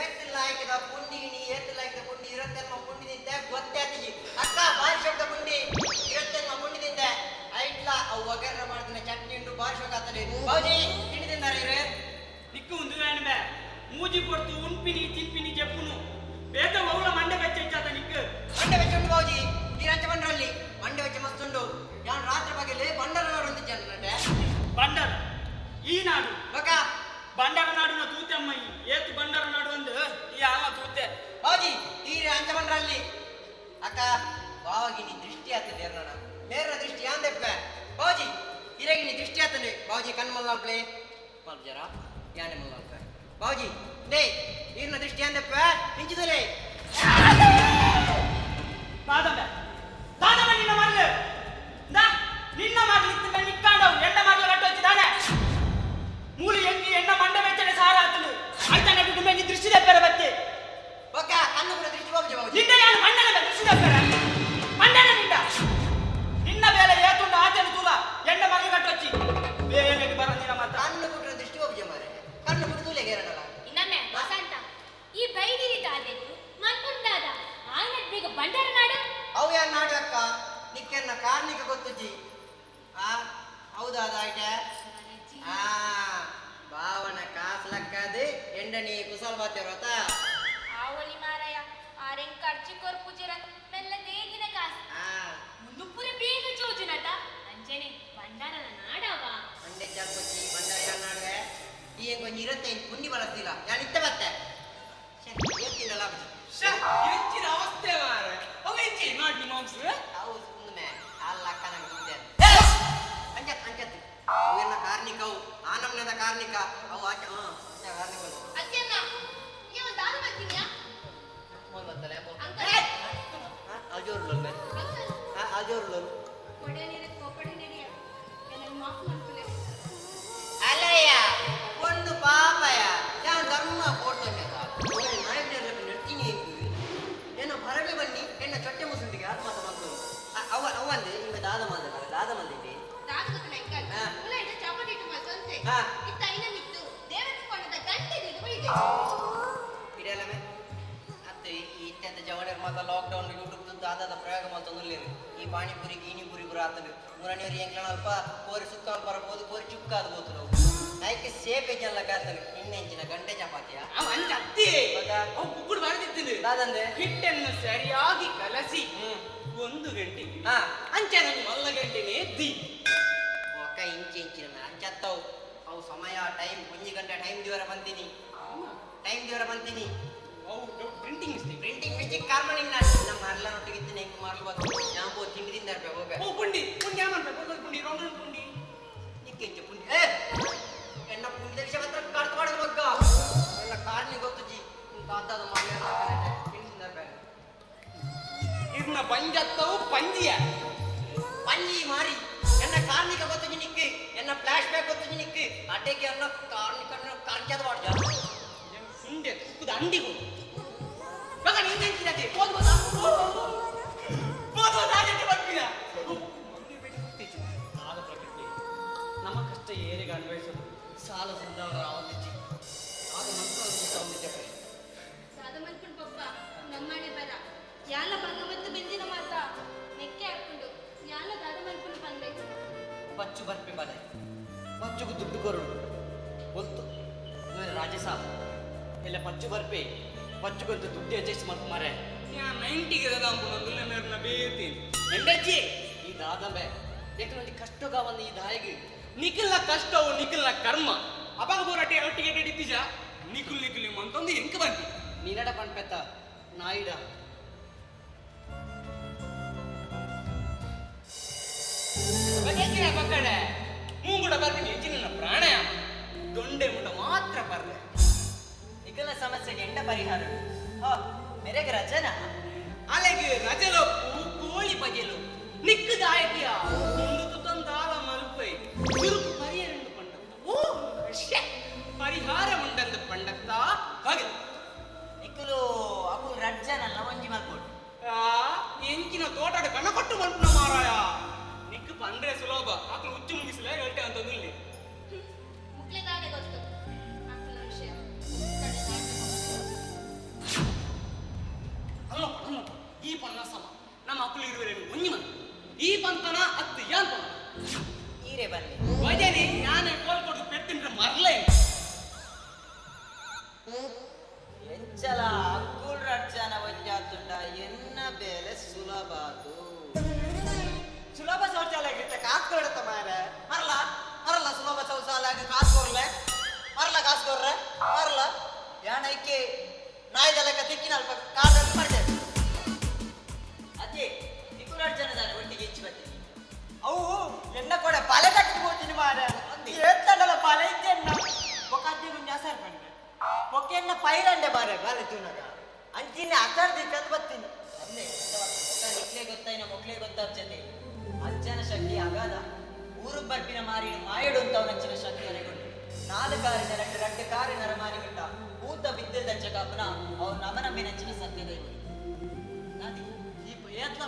ಏತಿಲಾಯ್ಕದ ಪುಂಡಿಗಿನಿ ಏತಿಲಾಯ್ಕದ ಪುಂಡಿ ಇರತ್ತೆನ್ಮ ಪುಂಡಿದಿಂತ ಗೊತ್ತಾತಿಜಿ ಅಕ್ಕ ಬಾರಿ ಶಬ್ದ ಪುಂಡಿ ಇರತ್ತೆನ್ಮ ಪುಂಡಿದಿಂತ ಐಟ್ಲ ಅವು ಒಗ್ಗರಣೆ ಮಾಡ್ತಿನ ಚಟ್ನಿ ಉಂಟು ಬಾರಿ ಶೋಕ ಆಗ್ತದೆ ಬಾಜಿ ತಿಂಡಿದಿಂದಾರ ಇರೆ ನಿಕ್ಕು ಒಂದು ಬೇಣಬೆ ಮೂಜಿ ಕೊಡ್ತು ಉಣ್ಪಿನಿ ತಿನ್ಪಿನಿ ಜಪ್ಪುನು ಬೇಗ ಅವಳ ಮಂಡೆ ಬೆಚ್ಚ ಇಚ್ಚಾತ ನಿಕ್ಕು ಮಂಡೆ ವೆಚ್ಚ ಉಂಟು ಬಾಜಿ ನೀರಂಚ ಬಂಡ್ರಲ್ಲಿ ಮಂಡೆ ವೆಚ್ಚ ಮಸ್ತ್ ಉಂಟು ಯಾನ್ ರಾತ್ರಿ ಬಗೆಲೆ ಬಂಡರ ನೋಡೊಂದಿದ್ದೆ ನಡೆ ಬಂಡರ ಈ ನಾಡು ಬಕ ಬಂಡರ ನಾಡಿನ ತೂತೆ ಅಮ್ಮಯ್ಯಿ ಏತು ಬಂಡರ ನಾಡು ಒಂದು ಈ ಆಮ ತೂತೆ ಬಾಜಿ ತೀರೆ ಅಂಚ ಬಂಡ್ರಲ್ಲಿ ಅಕ್ಕ ಬಾವಾಗಿನಿ ದೃಷ್ಟಿ ಆಗ್ತದೆ ಎರ್ನಣ ನೇರ ದೃಷ್ಟಿ ಯಾಂದೆಪ್ಪೆ ಬಾಜಿ ಹಿರಗಿನಿ ದೃಷ್ಟಿ ಆಗ್ತದೆ ಬಾಜಿ ಕಣ್ಮಲ್ಲಾಪ್ಲೆ ಮಲ್ಜರ ಯಾನೆ ಮಲ್ಲಾಪ್ಲೆ ಬಾಜಿ ನೇ ಈರ್ನ ದೃಷ್ಟಿ ಯಾಂದೆಪ್ಪೆ ಹಿಂಚಿದಲೆ ದಾದಮ್ಮ ದಾದಮ್ಮ ನಿನ್ನ ಮರ್ಲು ನಿನ್ನ ಮರ್ಲಿತ್ತು ನಿಕ್ಕಾಂಡವು ಎಂಡ ಮರ್ಲು ಕಟ್ಟು ಹಚ್ಚಿದಾನೆ ಮೂಲಿ ಎಂಗಿ ಎಣ್ಣ ಮಂಡ ವೆಚ್ಚನೆ ಸಾರ ಆತನು ಆಯ್ತಾನೆ ಬಿಟ್ಟು ನೀ ದೃಷ್ಟಿ ದಪ್ಪರ ಬತ್ತೆ ಬಕ ಕಣ್ಣು ಕೂಡ ದೃಷ್ಟಿ ಬಾಬುಜಿ ಬಾಬುಜಿ ನಿನ್ನ ಯಾರು ಮಂಡನ ದೃಷ್ಟಿ ದಪ್ಪರ ಮಂಡನ ನಿನ್ನ ಬೇಲೆ ಏತುಂಡ ಆಚೆನು ತೂಲ ಎಂಡ ಮರ್ಲು ಕಟ್ಟು ಹಚ್ಚಿ ಬೇರೆ ಬರಂದಿನ ಮಾತ್ರ ಕಣ್ಣು ಕೂಡ ದೃಷ್ಟಿ ಬಾಬುಜಿ ಮಾರೆ ಕಣ್ಣು ಕೂಡ ತೂಲೆಗೆ ಇರಲ್ಲ ಇನ್ನೊಮ್ಮೆ ವಸಂತ ಈ ಬೈದಿರಿ ದಾದೆತ್ತು ಮನ್ಪುಂದಾದ ಆಯ್ನದ್ ಬೇಗ ಬಂಡರ ನಾಡು ಅವು ಯಾನ್ ನಾಟಕ ನಿಕ್ಕೆನ್ನ ಕಾರ್ಮಿಕ ಗೊತ್ತುಜಿ ಹೌದಾ ಅದಾಯ್ತೆ ಭಾವನ ಕಾಸು ಲಕ್ಕದು ಎಂಡನಿ ಕುಸಲ್ ಬಾತ್ಯ ವ್ರತ ಆವಲಿ ಮಾರಾಯ ಆರೆಂಗ್ ಖರ್ಚು ಕೊರ್ಪುಜಿರ ಮೆಲ್ಲ ದೇಗಿನ ಕಾಸು ಮುಂದು ಪುರ ಬೇಗ ಚೋಜುನತ ಅಂಜನೆ ಬಂಡಾರನ ನಾಡವ ಮಂಡೆ ಚಾಲ್ಪಚ್ಚಿ ಬಂಡಾರ ಯಾನ್ ನಾಡುವೆ ಈ ಕೊಂಚ ಇರತ್ತೆ ಪುಂಡಿ ಬಳಸ್ತಿಲ್ಲ ಯಾನ್ ಇತ್ತ ಬತ್ತೆ ಹೇಳ್ತೀನಲ್ಲ ಹೆಚ್ಚಿನ ಅವಸ್ಥೆ ಮಾರ ಅವ ಹೆಚ್ಚಿ ಮಾಡಿ ಮಾಂಸ ಅವು ಸುಮ್ಮನೆ ಅಲ್ಲ ಅಕ್ಕ ನಂಗೆ ಮುಂದೆ ಅಂಜತ್ ಅಂಜತ್ ಅವೆಲ್ಲ ಕಾರ್ಮಿಕವು ಆ ನಮ್ನೆದ ಕಾರ್ಮಿಕ ಅವು ಆಚೆ ಕಾರ್ಮಿಕಗಳು ಅಜ್ಜನ್ನ ನೀವು ದಾದ ಬರ್ತೀನಿಯಾ ಮೊದಲೇ ಅಂಕಲ್ ಅಜೋರ್ಲು ಅಜೋರ್ಲು ಕೊಡೆ ನೀರು ಕೋಪಡೆ ನೀರಿಯ ನನ್ನ ಮಾಫ್ ಮಾಡ್ಕೊಲೆ ಅಲ್ಲಯ್ಯ ಒಂದು ಪಾಪಯ ಯಾನ್ ಧರ್ಮ ಫೋಟೋ ನಡ್ತೀನಿ ಏನೋ ಹೊರಗೆ ಬನ್ನಿ ಎನ್ನ ಚೊಟ್ಟೆ ಮುಸುಂಟಿಗೆ ಆತ್ಮಾತ ಮಕ್ಕಳು ಅವಂದು ಈಗ ದಾದ ಮಂದಿದೆ ದಾದ ಗೊತ್ತಿನ ಅಂಕಲ್ ಮುಲ ಇಡ ಚಾಪಟಿ ಇಟ್ಟು ಮಸಂತೆ ಇತ್ತ ಐನ ಮಿತ್ತು ದೇವಕ್ಕೆ ಕೊಂಡದ ಗಂಟೆ ದಿದು ಇದೆ ಇಡಲಮೆ ಅತ್ತೆ ಈ ಇತ್ಯಂತ ಜವಣರ್ ಮಾತ ಲಾಕ್ಡೌನ್ ಯೂಟ್ಯೂಬ್ ದಾದಾದ ಪ್ರಯೋಗ ಮಾತೊಂದುಲ್ಲೇನು ಈ ಪಾನಿಪುರಿ ಗೀನಿಪುರಿ ಪುರ ಆತನು ಮುರಣಿಯರು ಎಂಗ್ಲಣ ಅಲ್ಪ ಕೋರಿ ಸುಕ್ಕಾಲ್ ಬರಬಹುದು ಕೋರಿ ಚುಕ್ಕಾದ ಬೋತು ನಾವು ನಾಯ್ಕೆ ಸೇಪೆ ಜಲ್ಲ ಕಾಸ್ತನು ಇನ್ನೆಂಚಿನ ಗಂಟೆ ಚಪಾತಿಯ ಅಂಚ ಅತ್ತಿ ಅವು ಕುಕ್ಕುಡು ಬರೆದಿದ್ದೀನಿ ದಾದಂದೆ ಹಿಟ್ಟನ್ನು ಸರಿಯಾಗಿ ಕಲಸಿ 1 ಗಂಟೆ ಅಂಚೆ ನನಗೆ ಮಲ್ಲ ಗಂಟೆನೇ ಎದ್ದಿ ಒಕ್ಕ ಇಂಚಿನ ಅಂಚತ್ತವು ಅವು ಸಮಯ ಟೈಮ್ 1 ಗಂಟೆ ಟೈಮ್ ದಿವರ ಬಂತೀನಿ ಅವು ಪ್ರಿಂಟಿಂಗ್ ಮಿಸ್ಟೇಕ್ ಕಾರ್ಮಣಿಂಗ್ ನಾನು ನಮ್ಮ ಮರಲನೊಟ್ಟಿಗಿದ್ದೀನಿ ಹೆಂಗೆ ಮರಲು ಬಂದು ನಾವು ತಿಂಡಿದಿಂದ ಇರ್ಬೇಕು ಹೋಗ ಓ ಪುಂಡಿ ಯಾ ಮಾಡ್ಬೇಕು ಪುಂಡಿ ರೌಂಡ್ ಪುಂಡಿ ನಿಕ್ಕೆಂಚ ಪುಂಡಿ ಎನ್ನ ಪುಂಡಿ ದೇಶ ಮಾತ್ರ ಕಡ್ದು ಮಾಡೋದು ಮಗ್ಗ ಎಲ್ಲ ಕಾರ್ನಿ ಗೊತ್ತು ಜಿ ತಾತದ ಮನೆ ತಿಂಡಿದಿಂದ ಇರ್ಬೇಕು ಇದನ್ನ ಪಂಜತ್ತವು ಪಂಜಿಯ ಪಂಜಿ ಮಾರಿ ಎನ್ನ ಕಾರ್ಮಿಕ ಗೊತ್ತು ನಿಕ್ಕೆ ಎನ್ನ ಫ್ಲಾಶ್ ಬ್ಯಾಕ್ ಗೊತ್ತು ನಿಕ್ಕೆ ಅಡ್ಡೆಗೆ ಅನ್ನ ಕಾರ್ಮಿಕನ್ನ ಕಾರ್ಕ್ಯದ ಮಾಡ್ಜ ಹಿಂದೆ ಕುಕ್ಕುದ ಅಂಡಿಗೂ ಮಗ ನಿಂತಿದೆ ನಮ್ಮ ಕಷ್ಟ ಏರಿಗೆ ಅನ್ವಯಿಸಲು ಸಾಲ ಸಂದವರ ಅವಧಿಸಿ ಆಗ ಮಂತ್ರ ಸಾದ ಮಲ್ಪುಂಡು ಪಪ್ಪ ನಮ್ಮನೆ ಬರ ಯಾಲ ಭಗವಂತ ಬೆಂದಿನ ಮಾತ ನೆಕ್ಕೆ ಹಾಕೊಂಡು ಯಾಲ ದಾದ ಮಲ್ಪುಂಡು ಬಂದ್ಬೇಕು ಬಚ್ಚು ಬರ್ಪಿ ಬಲೆ ಬಚ್ಚುಗೂ ದುಡ್ಡು ಕೊರಡು ಗೊತ್ತು ರಾಜಸ ಎಲ್ಲ ಪಚ್ಚು ಬರ್ಪಿ ಬಚ್ಚುಗೊಂದು ದುಡ್ಡು ಅಡ್ಜಸ್ಟ್ ಮಾಡ್ಕೊ ಮಾರೆ 90ಗೆ ದಾಂಪುನೊಂದುಲೆ ಮೇರ್ನ ಬೇತೀನಿ ಎಂಡಜ್ಜಿ ಈ ದಾದಂಬೆ ಯಾಕಂದ್ರೆ ಕಷ್ಟಗ ಒಂದು ಈ ದಾಯಿಗೆ ನಿಖಿಲ್ನ ಕಷ್ಟವು ನಿಖಿಲ್ನ ಕರ್ಮ ಅವಾಗ ಬೋರಾಟಿ ಒಟ್ಟಿಗೆ ನಡೀತಿಜ ನಿಖಿಲ್ ಅಂತಂದು ಹೆಂಗೆ ಬಂದಿ ನೀನಡ ಪಂಪೆತ್ತ ನಾಯಿಡ ಪಕ್ಕಡೆ ಮೂಗುಡ ಬರ್ತೀನಿ ಹೆಚ್ಚಿನ ಪ್ರಾಣಾಯಾಮ ದೊಂಡೆ ಮುಂಡ ಮಾತ್ರ ಬರ್ರೆ ನಿಖಿಲ್ನ ಸಮಸ್ಯೆಗೆ ಎಂಡ ಪರಿಹಾರ ಮೆರೆಗೆ ರಚನಾ ಅಲೆಗೆ ರಜಲೊಪ್ಪು ಪಂತನ ಅತ್ತು ಯಾನ್ ಈರೇ ಬನ್ನಿ ವಜನೆ ಯಾನೆ ಕೋಲ್ ಕೊಡು ಪೆಟ್ಟಿನ ಮರ್ಲೆ ಎಂಚಲ ಅಕ್ಕುಲ್ ರಡ್ಜನ ಒಂಜಾತುಂಡ ಎನ್ನ ಬೇಲೆ ಸುಲಭಾದು ಸುಲಭ ಶೌಚಾಲಯ ಕಾಸು ಕೊಡತ್ತ ಮಾರ ಮರಲ್ಲ ಮರಲ್ಲ ಸುಲಭ ಶೌಚಾಲಯ ಕಾಸು ಕೊಡ್ಲೆ ಮರಲ್ಲ ಕಾಸು ಕೊಡ್ರೆ ಮರಲ್ಲ ಯಾನೈಕೆ ನಾಯ್ದಲೆಕ್ಕ ತಿಕ್ಕಿನ ಅಲ್ಪ ಕಾಸು ಮಾಡಿದೆ ಅದೇ ನಿಕುರಡ್ಜನದಾನೆ ಒಟ್ಟಿಗೆ ಹೆಚ್ಚು ಬರ್ತೀನಿ ಅವು ಎನ್ನ ಕೂಡ ಪಾಲೆ ತಕ್ಕಿ ಹೋಗ್ತೀನಿ ಮಾರ ಎತ್ತಡಲ ಪಾಲೆ ಇದ್ದೇನ ಒಕ್ಕದ್ದಿ ಮುಂದೆ ಅಸರ್ ಬಂದೆ ಒಕ್ಕೆನ್ನ ಪೈರಂಡೆ ಬಾರೆ ಬಾರೆ ತೂನದ ಅಂಚಿನ ಅಕರ್ದಿ ಕಂದು ಬರ್ತೀನಿ ಅಲ್ಲೇ ನಿಕ್ಲೆ ಗೊತ್ತಾಯಿನ ಮೊಕ್ಲೆ ಗೊತ್ತಾಗ್ತದೆ ಅಜ್ಜನ ಶಕ್ತಿ ಅಗಾಧ ಊರು ಬರ್ಪಿನ ಮಾರಿನ ಮಾಯಡು ಅಂತ ಅವನಂಚಿನ ಶಕ್ತಿ ಅರೆಗೊಂಡು ನಾಲ್ಕಾರಿನ ರಡ್ಡು ಕಾರಿನ ಮಾರಿ ಬಿಟ್ಟ ಊತ ಬಿದ್ದಿದ್ದ ಜಗಪ್ಪನ ಅವ್ರು ನಮನ ಬಿನಂಚಿನ ಸತ್ಯದ ನಾದಿ ಏತ್ಲ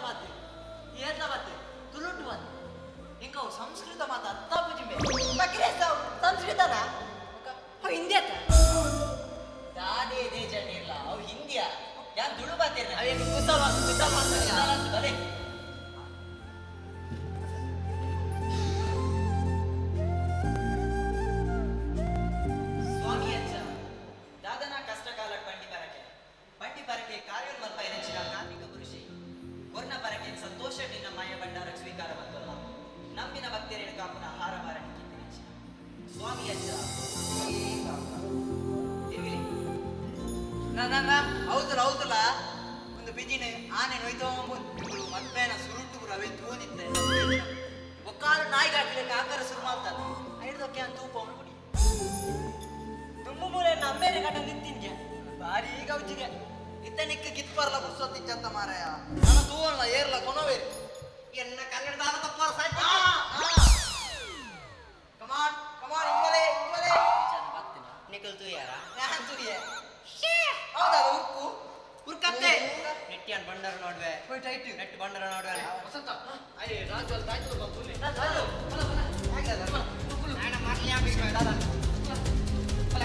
ಮಾತೆ ತುಳುಟು ಅಂತ ಇಂಕ ಅವು ಸಂಸ್ಕೃತ ಮಾತ ಅತ್ತ ಬುಜಿಮೆ ಸಂಸ್ಕೃತನ ಹಿಂದಿ ಅತ್ತ ದಾದೇ ದೇಜನೆ ಇಲ್ಲ ಅವು ಹಿಂದಿಯ ಯಾನ್ ತುಳು ಬಾತೇನ ಅವೇನು ಕುಸಲ ಬಲೆ ಸ್ವಾಮಿ ಅಜ್ಜ ದಾದನ ಕಷ್ಟ ಕಾಲ ಬಂಡಿ ಪರಕೆ ಕಾರ್ಯೋನ್ ಮಲ್ಪ ಎನಚಿನ ಕಾರ್ಮಿಕ ಪುರುಷಿ ವರ್ಣ ಪರಕೆ ಸಂತೋಷ ನಿನ್ನ ಮಾಯ ಭಂಡಾರ ಸ್ವೀಕಾರ ಬಂದಲ್ಲ ನಂಬಿನ ಭಕ್ತರೇನು ಕಾಪುನ ಆಹಾರ ಮಾರಣಿಕೆ ಸ್ವಾಮಿ ಅಜ್ಜ ಹೌದಲ್ಲ ಒಂದು ಬಿಜಿನೆ ಆನೆ ನೋಯ್ತೊಂಬಂದು ಮದ್ಮೇನ ಸುರುಟು ರವೆ ತೂನಿದ್ದೆ ಒಕ್ಕಾಲು ನಾಯಿಗಾಟ್ಲಿಕ್ಕೆ ಆಕಾರ ಶುರು ಮಾಡ್ತಾರೆ ಐದಕ್ಕೆ ಅಂತ ತೂಪ ಬಿಡಿ ತುಂಬ ಮೂಲೆ ನಮ್ಮೇಲೆ ಗಂಡ ನಿಂತಿನ್ಗೆ ಭಾರಿ ಗೌಜಿಗೆ ಇತ್ತನಿಕ್ಕೆ ಗಿತ್ಬರ್ಲ ಬುಡ್ಸೋತಿಚ್ಚಂತ ಮಾರಾಯ ನನ್ನ ತೂವಲ್ಲ ಏರ್ಲ ಕೊನವೇರಿ ಎನ್ನ ಕನ್ನಡದಾದ ತಪ್ಪಾರ ಸಾಯ್ತು ಕಮಾನ್ ಇಂಬಲೆ ನಿಕಲ್ ತೂಯಾರ ನಾನು ತೂಯೆ ಹೌದಾ ಉರ್ಕತ್ತೆ ನೆಟ್ಟಿಯನ್ ಬಂಡರ ನೋಡ್ವೆ ಟೈಟ್ ನೆಟ್ ಬಂಡರ ನೋಡ್ವೆ ವಸಂತ ಅಯ್ಯ ರಾಜು ಅಲ್ಲಿ ತಾಯ್ತು ಬಂತುಲೆ ರಾಜು ಹೇಗದ ನಾನು ಮಾರ್ಲಿ ಆಗ್ಬೇಕು ದಾದ ಬಲ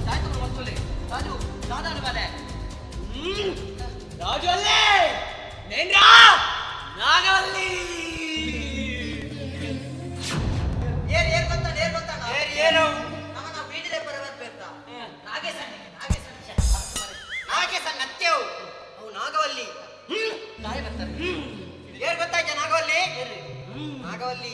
ತಾಯ್ತು ಬಂತುಲೆ ರಾಜು ದಾದನ ಬಲೆ ರಾಜು ಅಲ್ಲೇ ನೇಂದ್ರ ನಾಗವಲ್ಲಿ ಏರ್ ಗೊತ್ತಾನ ಏನು ನಮ್ಮನ್ನ ಬೀಡಿದೆ ಬರಬೇಕು ನಾಗೆ ಸಣ್ಣ ಅತ್ತೆವು ಅವು ನಾಗವಲ್ಲಿ ತಾಯಿ ಬರ್ತಾರೆ ಏರ್ ಗೊತ್ತಾಯ್ತ ನಾಗವಲ್ಲಿ ನಾಗವಲ್ಲಿ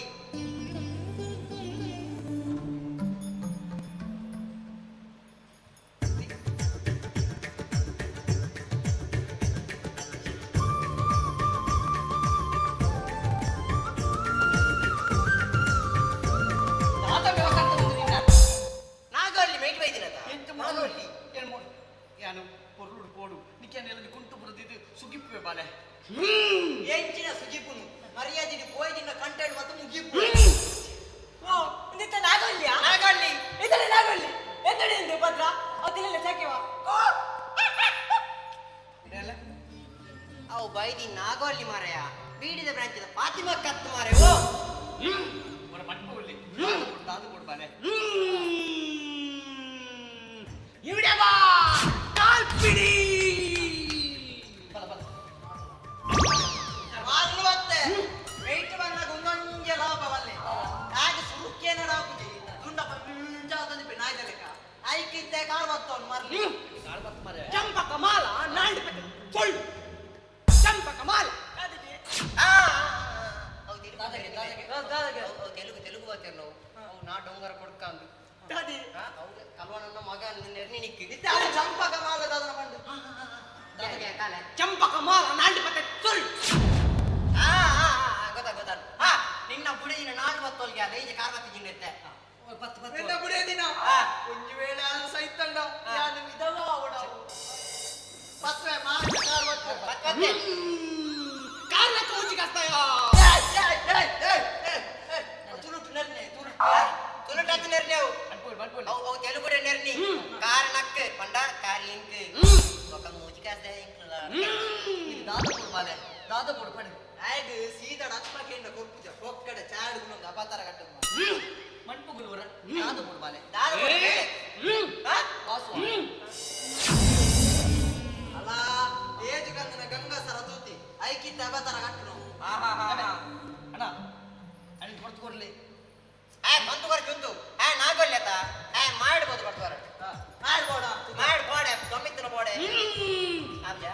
ಮೇಟ್ ಬೈದಿರತ್ತ ನಾಗವಲ್ಲಿ ಯಾನು ಪೊರ್ಲುಡು ಪೋಡು ನಿಕ್ಯಾನೆಲ್ಲ ಕುಂಟು ಬರದಿದ್ದು ಸುಗಿಪ್ಪೆ ಬಾಲೆ ಎಂಚಿನ ಸುಜಿಪುನು ಮರ್ಯಾದಿಗೆ ಬೋಯ್ದಿನ ಕಂಟೆಂಟ್ ಮತ್ತು ಮುಗಿಪು ನಾಗವಲ್ಲಿ ಎಂದಡಿ ಎಂದು ಭದ್ರ ಅದಿಲ್ಲ ಸಾಕೆವಾ ಅವು ಬೈದಿ ನಾಗವಲ್ಲಿ ಮಾರಾಯ ಬೀಡಿದ ಬ್ರಾಂಚಿದ ಫಾತಿಮಾ ಕತ್ತು ಮಾರೇವೋ ಮಟ್ಪಲ್ಲಿ ದಾದು ಕೊಡು ಬಾಲೆ ಇವಿಡಬಾ ಕಾಲ್ಪಿಡಿ ಮತ್ತೆ ವೆಯ್ಟ್ ಬಂದಾಗ ಒಂದೊಂದೇ ಲಾಭವಲ್ಲೇ ಹಾಗೆ ಸುರುಕೇನ ರಾಗುದಿ ದುಂಡ ಮುಂಜಾದಂದಿ ನಾಯ್ದ ಲೆಕ್ಕ ಐಕಿದ್ದೆ ಕಾಳು ಬತ್ತವನು ಮರ್ಲಿ ಚಂಪಕ ಮಾಲ ನಾಂಡಿ ಸೊಳ್ಳು ಚಂಪಕ ಮಾಲ ತೆಲುಗು ಬರ್ತೇವೆ ನಾವು ಅವು ನಾ ಡೊಂಗರ ಕೊಡ್ಕಂದು ಕಲ್ವಣ್ಣನ ಮಗ ನೆರ್ನಿ ನಿಕ್ಕಿ ಚಂಪಕ ಮಾಲದ ಅದನ್ನ ಬಂದು ಚಂಪಕ ಮಾಲ ನಾಂಡಿ ಪತ್ತೆ ಸೊಳ್ಳು ಗೊತ್ತಾ ನಿನ್ನ ಬುಡಿದಿನ ನಾಡು ಬತ್ತೋಲ್ಗೆ ಅದ ಈಜೆ ಕಾರ್ಬತ್ತಿ ಜಿನ್ನೆತ್ತೆ ನಿನ್ನ ಬುಡಿಯ ದಿನ ಒಂದು ವೇಳೆ ಅದು ಸೈತಂಡ ಯಾನು ವಿಧವ ಅವಡವು ಪತ್ವೆ ಮಾಡ ಕಾರ್ಬತ್ತೆ ಕಾರ್ಬತ್ತೆ ಊಚಿ ಕಸ್ತಾಯ ತುರುಟು ನೆರ್ನೆ ತುರುಟು ನೆರ್ನೆವು ಅವು ತೆಲುಗುಡೆ ನೆರ್ನಿ ಕಾರಣಕ್ಕೆ ಪಂಡ ಕಾರಿಂಕ್ ఒక మూజికాస్తే దాదాపు పడి ఆయన సీత అచ్చపకేండ కొరుపుత ఒక్కడ చాడుకున్న అపాతార కట్టు మంపు గులువర దాదాపు బాలే అలా ఏజు కందన గంగా సరదూతి ఐకిత అపాతార కట్టును ಮಾರ್ಜ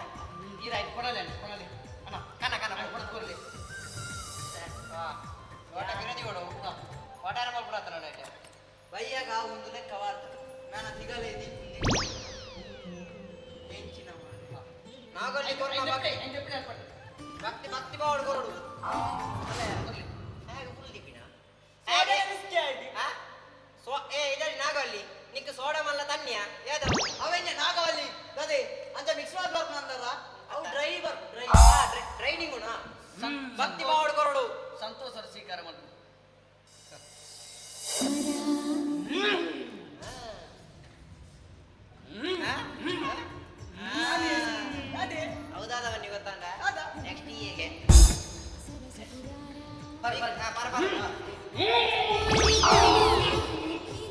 ಈರಾಯ್ತು ಕೊಡಲಿ ಅಣ್ಣ ಕನ ಕೊಡದು ಕೊಡಲಿ ಓಟ ವಿರೋಧಿ ಕೊಡು ಒಟಾರ ಮಾಡ್ಬಿಡತ್ತ ನಾನು ಬೈಯಾಗ ಒಂದು ಲೆಕ್ಕವಾರ್ತ ನಾನು ತಿಗಲೇ ಹೆಂಚಿನ ನಾಗಲ್ಲಿ ಭಕ್ತಿ ಭಕ್ತಿ ಬಾವಡು ಕೊರಡು ಇದರಲ್ಲಿ ನಾಗವಲ್ಲಿ ನಿಕ್ಕ ಸೋಡಾ ಮಲ್ಲ ತನ್ನಿಯ ಯಾವ್ದು ಅವೆನ್ನೆ ನಾಗವಲ್ಲಿ ಅದೇ ಅಂತ ಮಿಕ್ಸ್ ಮಾಡಿ ಬರ್ಕೊಂಡಲ್ಲ ಅವು ಟ್ರೈನಿಂಗ್ ಭಕ್ತಿ ಬಾವಡು ಕೊರಡು ಸಂತೋಷ ಸ್ವೀಕಾರ ಮಾಡ್ಬೋದು ಹೌದಾದವ ನೀವು ಗೊತ್ತಾಂಡ ನೆಕ್ಸ್ಟ್ ಹೀಗೆ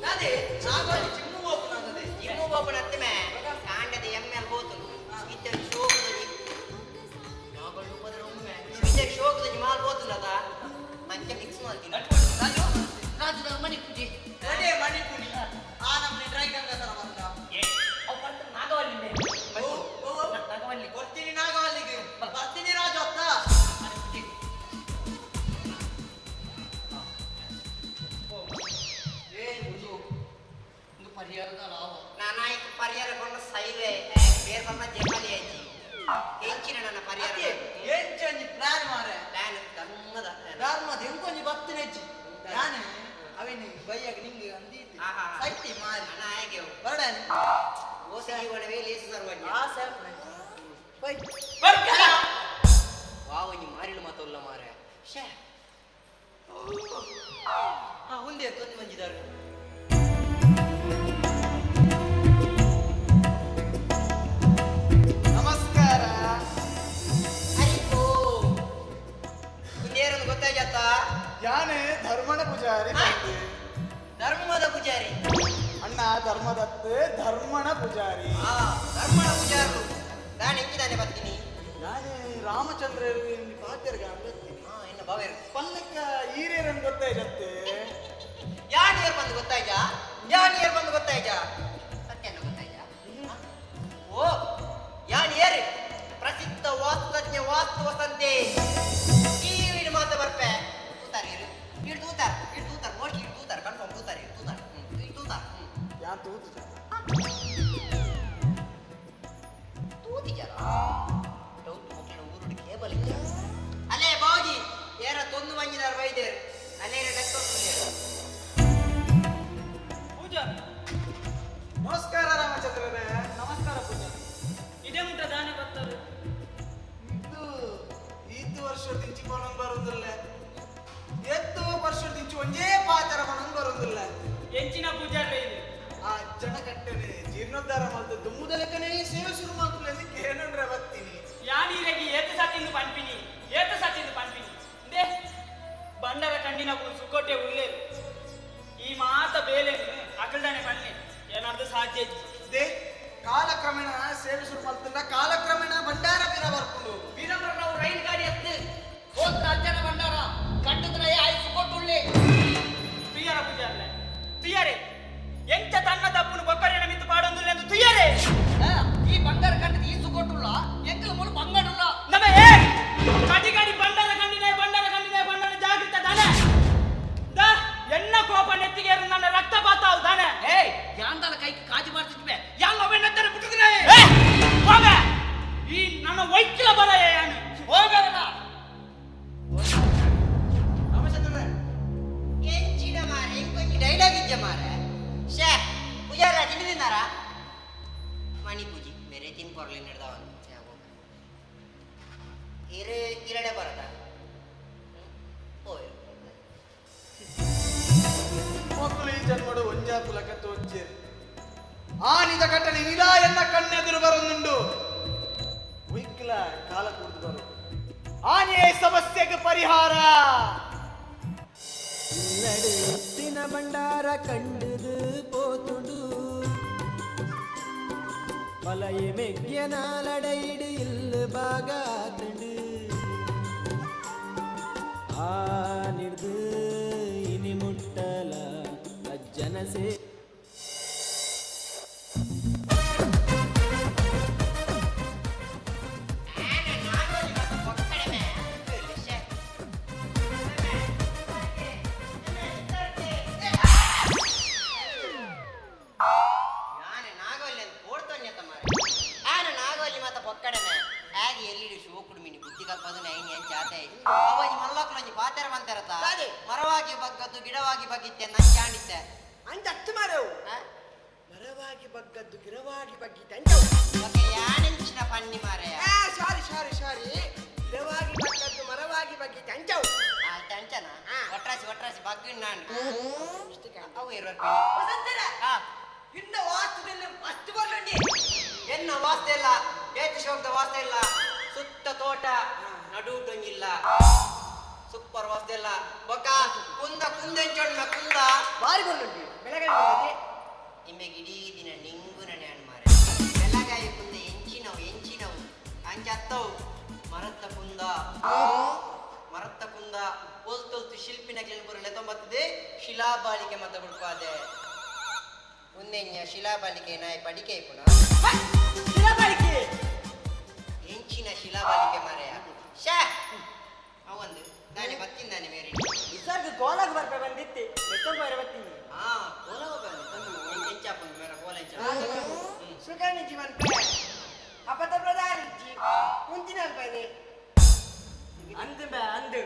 ಅದೇ ನಾಗಲ್ಲಿ ಚಿಮ್ಮು ಬೋಪನ ಹತ್ತಿಮೆ ಕಾಂಡದ ಎಮ್ಮೆ ಹೋತು ಇತ್ತೆ ಶೋಕದಲ್ಲಿ ನಾಗಲ್ಲಿ ಹೋದ್ರೆ ಒಮ್ಮೆ ಇತ್ತೆ ಶೋಕದಲ್ಲಿ ಮಾಲ್ ಹೋತಲ್ಲ ಅದ ಮಂಚ ಮಿಕ್ಸ್ ಮಾಡ್ತೀನಿ ರಾಜದ ಮಣಿ ಪೂಜೆ ಅದೇ ಮಣಿ ಪೂಜೆ ಆ ನಮ್ಮನೆ ಡ್ರೈ ಗಂಗಾ ಸರ ಬಂದ ಅವು ಬರ್ತ ನಾಗವಲ್ಲಿ ನಾಗವಲ್ಲಿ ಬರ್ತೀನಿ ನಾಗವಲ್ಲಿಗೆ ಬರ್ತೀನಿ ರಾಜ ಅತ್ತ ಪರಿಹಾರದ ಲಾಭ ನಾನಾಯ್ತು ಪರಿಹಾರಗೊಂಡ ಸೈವೆ ಬೇರೆ ಬಮ್ಮ ಜಪಾಲಿ ಆಯ್ತು ಹೆಂಚಿನ ನನ್ನ ಪರಿಹಾರ ಹೆಂಚಿ ಪ್ಲಾನ್ ಮಾರೆ ಪ್ಲಾನ್ ಧರ್ಮದ ಹೆಂಗೊಂಜಿ ಭಕ್ತಿನ ಹೆಚ್ಚಿ ನಾನೇ ಅವೇನು ಬೈಯಾಗ ನಿಂಗೆ ಅಂದಿತ್ತು ಸೈತಿ ಮಾರಿ ಅಣ್ಣ ಹೇಗೆ ಬರಡ ಓ ಸೈವಣ ವೇಲೆ ಸರ್ವಜ್ಞ ಆ ಸರ್ ಬೈ ಬರ್ಕಲ ವಾವನಿ ಮಾರಿಲು ಮಾತಲ್ಲ ಮಾರೆ ಶೇ ಮುಂದೆ ತೊಂದು ಬಂದಿದ್ದಾರೆ ನಮಸ್ಕಾರ ಆಯ್ತು ಕುಂದೇರನ್ನು ಗೊತ್ತಾಯ್ತ ಯಾನೇ ಧರ್ಮದ ಪೂಜಾರಿ ಧರ್ಮದ ಪೂಜಾರಿ ಅಣ್ಣ ಧರ್ಮದತ್ತೆ ಧರ್ಮಣ ಪೂಜಾರಿ ಧರ್ಮಣ ಪೂಜಾರು ನಾನು ಹೆಂಗಿದ್ದಾನೆ ಬರ್ತೀನಿ ನಾನೇ ರಾಮಚಂದ್ರ ಪಾತ್ಯರ್ಗ ಬರ್ತೀನಿ ಇನ್ನು ಬಾವೇರು ಪಲ್ಲಕ್ಕ ಈರೇರನ್ನು ಗೊತ್ತಾಯ್ತತ್ತೆ ಯಾಣಿಯರ್ ಬಂದು ಗೊತ್ತಾಯ್ತಾ ಯಾಣಿಯರ್ ಬಂದು ಗೊತ್ತಾಯ್ತಾ ಸತ್ಯನ ಗೊತ್ತಾಯ್ತಾ ಓ ಯಾಣಿಯರ್ ಪ್ರಸಿದ್ಧ ವಾಸ್ತುತಜ್ಞ ವಾಸ್ತು ವಸಂತೆ ಈ ಮಾತು ಬರ್ಪೆ ತೂತಾರ ಇರು ತೂತಾರ ಮೋಸ್ಟ್ಲಿ ತೂತಾರ ಕನ್ಫರ್ಮ್ ತೂತಾರ ಯಾ ತೂತಿಜಾರ ಡೌಟ್ ಮಕ್ಕಳು ಊರುಡು ಕೇಬಲ್ ಇಲ್ಲ ಅಲ್ಲೇ ಬಾಜಿ ಏರ ತೊಂದು ಮಂಜಿದಾರ ವೈದ್ಯರು ಅಲ್ಲೇ ಪೂಜಾ ನಮಸ್ಕಾರ ರಾಮಚಂದ್ರನೇ ನಮಸ್ಕಾರ ಪೂಜಾ ಇದೇ ಮುಟ್ಟ ದಾನೆ ಬರ್ತಾರೆ ಇದು ವರ್ಷದಿಂಚಿ ಕೊನಂಗ್ ಬರುದಿಲ್ಲ ಎತ್ತು ವರ್ಷದಿಂಚಿ ಒಂದೇ ಪಾತರ ಕೊನಂಗ್ ಬರುದಿಲ್ಲ ಹೆಂಚಿನ ಪೂಜಾರ್ಲೆ ಇದೆ ಆ ಜನ ಕಟ್ಟನೆ ಜೀರ್ಣೋದ್ಧಾರ ಮಾಡ್ತು ದುಮ್ಮುದ ಲೆಕ್ಕನೇ ಸೇವೆ ಶುರು ಮಾಡ್ತು ಏನಂದ್ರೆ ಬರ್ತೀನಿ ಯಾನೀರೆಗಿ ಏತು ಸತ್ತಿಂದು ಪಂಪಿನಿ ಇಂದೇ ಬಂಡರ ಕಂಡಿನ ಸುಕ್ಕೋಟೆ ಉಳ್ಳೇರು ಈ ಮಾತ ಬೇಲೆ ಅಕಲ್ದಾನೆ ಬನ್ನಿ ಏನಾದ್ರು ಸಾಧ್ಯ ದೇ ಕಾಲಕ್ರಮೇಣ ಸೇವೆ ಶುರು ಮಾಡ್ತಿಲ್ಲ ಕಾಲಕ್ರಮೇಣ ಭಂಡಾರ ಬೀರ ಬರ್ಕೊಂಡು ವೀರಮ್ರ ನಾವು ರೈಲ್ ಗಾಡಿ ಹತ್ತು ಹೋದ್ರ ಅಜ್ಜನ ಭಂಡಾರ ಕಂಡದ್ರ ಆಯ್ತು ಕೊಟ್ಟುಳ್ಳಿ ತುಯ್ಯರ ಪೂಜಾರ್ಲೆ ತುಯ್ಯರೆ ಎಂಚ ತನ್ನ ತಪ್ಪುನು ಬೊಕ್ಕರೇನ ಮಿತ್ತು ಪಾಡೊಂದು ಎಂದು ತುಯ್ಯರೆ ಈ ಬಂಗಾರ ಕಂಡದ ಈ ಸುಕೊಟ್ಟುಳ್ಳ ಎಂಕಲ ಮೂಲ ಬಂಗಾಡುಳ್ಳ ನಮೇ ಕಡಿಗಡಿ ಬಂಡರ ಕಂಡಿನೇ ಜಾಗೃತ ದಾನೆ ದ ಎನ್ನ ಕೋಪ ನೆತ್ತಿಗೆ ನನ್ನ ರಕ್ತಪಾತ ಅವು ದಾನೆ ಯಾಂದಲ ಕೈಗೆ ಕಾಜಿ ಮಾಡ್ತಿದ್ವೆ ಯಾಂಗ ಬೆನ್ನತ್ತರ ಬಿಟ್ಟಿದ್ರೆ ಹೋಗ ಈ ನನ್ನ ವೈಕಿಲ ಬಲ ಯಾನು ಹೋಗಲ್ಲ ರಾಮಚಂದ್ರ ಎಂಚಿನ ಮಾರೆ ಇಂಕೊಂಚಿ ಡೈಲಾಗ್ ಇಜ್ಜ ಮಾರೆ ಶೇ ಪೂಜಾರ ತಿಂದಿದ್ದಾರ ಮಣಿ ಪೂಜಿ ಬೇರೆ ತಿನ್ಕೊರ್ಲಿ ನಡೆದವ ಇರಡೆ ಬರದ ಮಕ್ಕಳು ಈ ಜನ್ಮಡು ಒಂಜಾಪುಲಕ ತೋಚೇರಿ ಆನಿದ ಘಟನೆ ನಿಲಾ ಎನ್ನ ಕಣ್ಣೆದುರು ಬರುന്നുണ്ട് ಉಯ್ಕಲ ಕಾಲ ಕುಡಿದು ಬರು ಆನೆಯ ಸಮಸ್ಯೆಗೆ ಪರಿಹಾರ ಎತ್ತಿನ ಭಂಡಾರ ಕಂಡುದು ಪೋತುಡು பழைய மெக்கிய நாளடைடு இல்லு பாகாத்துண்டு ஆனிர்து இனி முட்டல அஜ்ஜனசே ಹಾಗೆ ಎಲ್ಲಿಡು ಶೋಕುಡು ಮೀನಿ ಬುದ್ಧಿ ಕಲ್ಪದು ನೈನಿ ಅಂಚ ಆತೆ ಅವ ಈ ಮಲ್ಲಕ್ಕಳು ಒಂಜಿ ಪಾತೆರ ಬಂತಾರತ ಮರವಾಗಿ ಬಗ್ಗದ್ದು ಗಿಡವಾಗಿ ಬಗ್ಗಿತ್ತೆ ನಂಚಾಣಿತ್ತೆ ಅಂಚ ಅತ್ತು ಮಾರವು ಮರವಾಗಿ ಬಗ್ಗದ್ದು ಗಿರವಾಗಿ ಬಗ್ಗಿತ್ತೆ ಅಂಚವು ಓಕೆ ಯಾನೆಂಚಿನ ಪನ್ನಿ ಮಾರೆಯ ಸಾರಿ ಗಿರವಾಗಿ ಬಗ್ಗದ್ದು ಮರವಾಗಿ ಬಗ್ಗಿತ್ತೆ ಅಂಚವು ಆಯ್ತು ಅಂಚನ ಒಟ್ರಾಸಿ ಬಗ್ಗಿನ ನಾನು ಅವು ಇರ್ಬೇಕು ಇನ್ನ ವಾಸ್ತುದಲ್ಲಿ ಅಷ್ಟು ಬರ್ಲಂಡಿ ಎನ್ನ ವಾಸ್ತೆ ಇಲ್ಲ ಏತು ಶೋಕದ ವಾಸ್ತೆ ಇಲ್ಲ ಸುತ್ತ ತೋಟ ನಡುಟೊಂಗಿಲ್ಲ ಸೂಪರ್ ವಾಸ್ತೆ ಇಲ್ಲ ಬೊಕ್ಕ ಕುಂದೆಂಚೊಂಡ ಕುಂದ ಬಾರಿ ಬರ್ಲಂಡಿ ಬೆಳಗ್ಗೆ ನಿಮಗೆ ಇಡೀ ದಿನ ನಿಂಗು ನನೆ ಅನ್ಮಾರೆ ಬೆಳಗಾಯಿ ಕುಂದ ಎಂಚಿನವು ಅಂಚತ್ತವು ಮರತ್ತ ಕುಂದ ಓಲ್ತೊಲ್ತು ಶಿಲ್ಪಿನ ಕೆಲ್ಪುರ ಲೆತೊಂಬತ್ತದೆ ಶಿಲಾಬಾಲಿಕೆ ಮತ ಬಿಡ್ಪಾದೆ ಒಂದೆಂಜ ಶಿಲಾಬಾಲಿಕೆ ನಾಯಿ ಪಡಿಕೆ ಪುಣ ಶಿಲಾಬಾಲಿಕೆ ಎಂಚಿನ ಶಿಲಾಬಾಲಿಕೆ ಮಾರೆಯ ಶಾ ಅವಂದು ದಾನೆ ಬತ್ತಿಂದಾನೆ ಮೇರೆ ಇಸರ್ಗ ಗೋಲಾಗ ಬರ್ಪೆ ಬಂದಿತ್ತೆ ಲೆತ್ತೊಂದು ಬರ ಬತ್ತೀನಿ ಕೋಲ ಎಂಚಾಪುಂದು ಮೇರ ಕೋಲ ಎಂಚ ಸುಖಾನಿ ಜೀವನ್ ಪೇ ಅಪತ ಪ್ರಧಾನಿಜ್ಜಿ ಮುಂಚಿನ ಅಲ್ಪನೆ ಅಂದು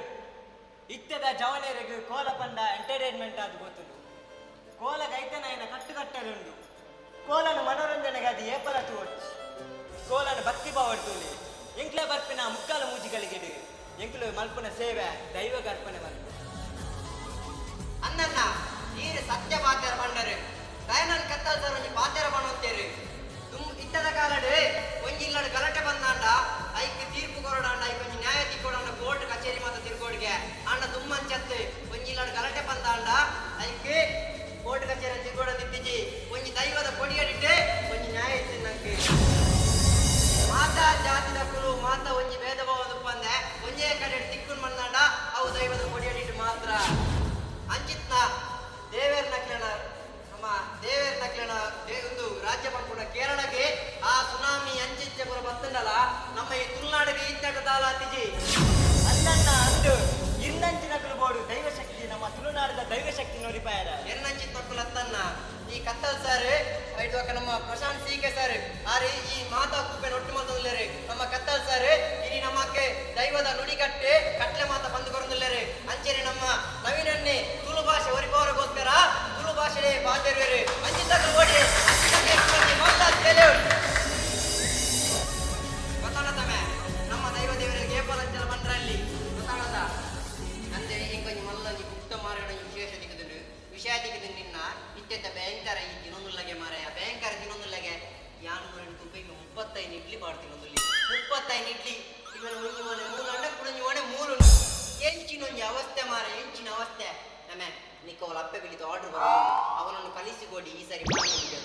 ಇತ್ತದ ಜವನೇರಿಗೆ ಕೋಲ ಪಂಡ ಎಂಟರ್ಟೈನ್ಮೆಂಟ್ ಆದ ಗೊತ್ತುಂಡು ಕೋಲ ಗೈತನಾಯನ ಕಟ್ಟುಕಟ್ಟಲುಂಡು ಕೋಲನು ಮನೋರಂಜನೆಗೆ ಅದು ಏಪಲ ತೋರ್ಚಿ ಕೋಲನು ಭಕ್ತಿ ಭಾವಡ್ತೂಲಿ ಎಂಕ್ಲೆ ಬರ್ಪಿನ ಮುಕ್ಕಾಲ ಮೂಜಿಗಳಿಗಿಡು ಎಂಕ್ಲು ಮಲ್ಪುನ ಸೇವೆ ದೈವಗ ಅರ್ಪಣೆ ಮಲ್ಪು ಅನ್ನನ್ನ ನೀರು ಸತ್ಯ ಪಾತೆರ ಬಂಡರು ದಯನನ್ ಕತ್ತಲ್ ಸರ್ ಒಂಜಿ ಪಾತೆರ ಬಣ್ಣೋತ್ತೇರು ಇತ್ತದ ಕಾಲಡು ಒಂಜಿ ಇಲ್ಲಡು ಗಲಾಟೆ ಬಂದಾಂಡ ಐಕ್ ತೀರ್ಪು ಕೊರಡಾಂಡ ಐಕ್ ಒಂಜಿ ನ್ಯಾಯ ತಿಕ್ಕೊಡಾಂಡ ಕೋರ್ಟ್ ಕಚೇರಿ ಮಾತ ತಿರ್ಗೋಡ್ಗೆ ಅಂಡ ತುಮ್ಮಂಚತ್ತು ಒಂಜಿ ಇಲ್ಲಡು ಗಲಾಟೆ ಬಂದಾಂಡ ಐಕ್ ಕೋರ್ಟ್ ಕಚೇರಿ ತಿರ್ಗೋಡಂದಿತ್ತಿಜಿ ಒಂಜಿ ದೈವದ ಕೊಡಿಯಡಿಟ್ಟು ಒಂಜಿ ನ್ಯಾಯ ಇತ್ತು ನಂಗೆ ಮಾತಾ ಜಾತಿದ ಕುಲು ಮಾತ ಒಂಜಿ ಭೇದ ಭಾವದ ಬಂದೆ ಒಂಜೇ ಕಡೆ ತಿಕ್ಕುನ್ ಬಂದಾಂಡ ಅವು ದೈವದ ಕೊಡಿಯಡಿಟ್ಟು ಮಾತ್ರ ಅಂಚಿತ್ನ ದೇವೇರ್ ನಕ್ಲನ ಒಂದು ರಾಜ್ಯ ಪಂಪುಣ ಕೇರಳಗೆ ಆ ಸುನಾಮಿ ಅಂಚಿಂಚೆ ಪುರ ಬತ್ತಂಡಲ ನಮ್ಮ ಈ ತುಳುನಾಡಿಗೆ ಇತ್ತಟ ತಾಲಾತಿಜಿ ಅಲ್ಲನ್ನ ಅಂದು ಇನ್ನಂಚಿನಕಲು ಬೋಡು ದೈವಶಕ್ತಿ ನಮ್ಮ ತುಳುನಾಡಿದ ದೈವಶಕ್ತಿ ನೋಡಿಪಾಯರ ಎನ್ನಂಚಿ ತೊಕ್ಕಲತ್ತನ್ನ ಈ ಕತ್ತಲ್ ಸರ್ ಐದು ನಮ್ಮ ಪ್ರಶಾಂತ್ ಸಿಕೆ ಸರ್ ಆರಿ ಈ ಮಾತಾ ಕೂಪೆ ಒಟ್ಟು ಮಾತಂದಿಲ್ಲರಿ ನಮ್ಮ ಕತ್ತಲ್ ಸರ್ ಇನಿ ನಮ್ಮಕ್ಕೆ ದೈವದ ನುಡಿಗಟ್ಟೆ ಕಟ್ಲೆ ಮಾತ ಬಂದು ಕೊರಂದಿಲ್ಲರಿ ಅಂಚೆರಿ ನಮ್ಮ ನವೀನನ್ನೇ ತುಳು ಭಾಷೆ ಒರಿಪವರಿಗೋಸ್ಕರ ತುಳು ಭಾಷೆ ಬಾಧ್ಯರು ಅಂಚಿತಕ್ಕೆ ಓಡಿ ಗೊತ್ತಾಣತಮೆ ನಮ್ಮ ದೈವ ದೇವರಿಗೆ ಏಪಲಂಚಲ ಬಂದ್ರಲ್ಲಿ ಗೊತ್ತಾಣದ ಅಂದ್ರೆ ಇಂಕೊಂಜಿ ಮಲ್ಲಂಜಿ ಗುಪ್ತ ಮಾರಣ ವಿಶೇಷ ದಿಕ್ಕದು ನಿನ್ನ ಇತ್ತೆತ್ತ ಭಯಂಕರ ಈ ತಿನ್ನೊಂದುಲ್ಲಗೆ ಮಾರಾಯ ಭಯಂಕರ ತಿನ್ನೊಂದುಲ್ಲಗೆ ಯಾನು ಮಾಡಿ ತುಪ್ಪ 35 ಇಡ್ಲಿ ಮಾಡ್ತಿನೊಂದುಲ್ಲಿ 35 ಇಡ್ಲಿ ಇವನ ಒಂಜಿ ಮನೆ 3 ಅಂಡ ಕುಡಂಜಿ ಮನೆ 3 ಎಂಚಿನೊಂಜಿ ಅವಸ್ಥೆ ಮಾರ ಎಂಚಿನ ಅವಸ್ಥೆ ನಮ್ಮೆ ನಿಕ್ಕವಲ ಅಪ್ಪೆ ಬಿಳಿದು ಆರ್ಡರ್ ಬರೋದು ಅವನನ್ನು ಕಲಿಸಿಕೊಡಿ ಈ ಸರಿ ಮಾಡಿದ್ದು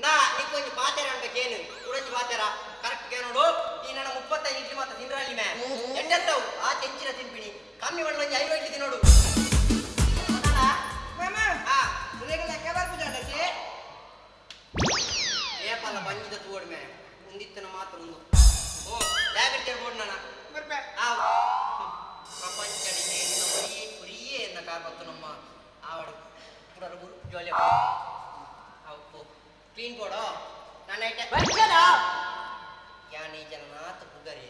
ನಾ ನಿಕ್ಕೊಂಜಿ ಪಾತೆರ ಅನ್ಬೇಕೇನು ಕುಡಂಜಿ ಪಾತೆರ ಕರೆಕ್ಟ್ ನೋಡು ಈ ನನ್ನ 35 ಇಡ್ಲಿ ಮಾತ್ರ ತಿನ್ರಲ್ಲಿ ಮೇ ಎಂಟೆಂತವು ಆ ತೆಂಚಿನ ತಿನ್ಪಿಣಿ ಕಮ್ಮಿ ಮಾಡಿ 5 ಇಡ್ಲಿ ತಿನ್ನೋಡು ಏಪಲ್ಲ ಬಂಜಿದ ತೋಡ್ ಮೇ ಮುಂದಿತ್ತನ ಮಾತ್ರ ಒಂದು ಓ ಲ್ಯಾಬಿಟ್ ಬೋರ್ಡ್ ನನ್ನ ಪ್ರಪಂಚಡಿಗೆ ಒರಿಯೇ ಎನ್ನ ಕಾರ್ಬತ್ತು ನಮ್ಮ ಆವಡು ಪುಡರು ಗುರು ಜೋಲೆ ಅವು ಕ್ಲೀನ್ ಬೋರ್ಡೋ ನನ್ನ ಐಟೆ ಯಾನಿ ಜನನಾಥ ಪುಗರಿ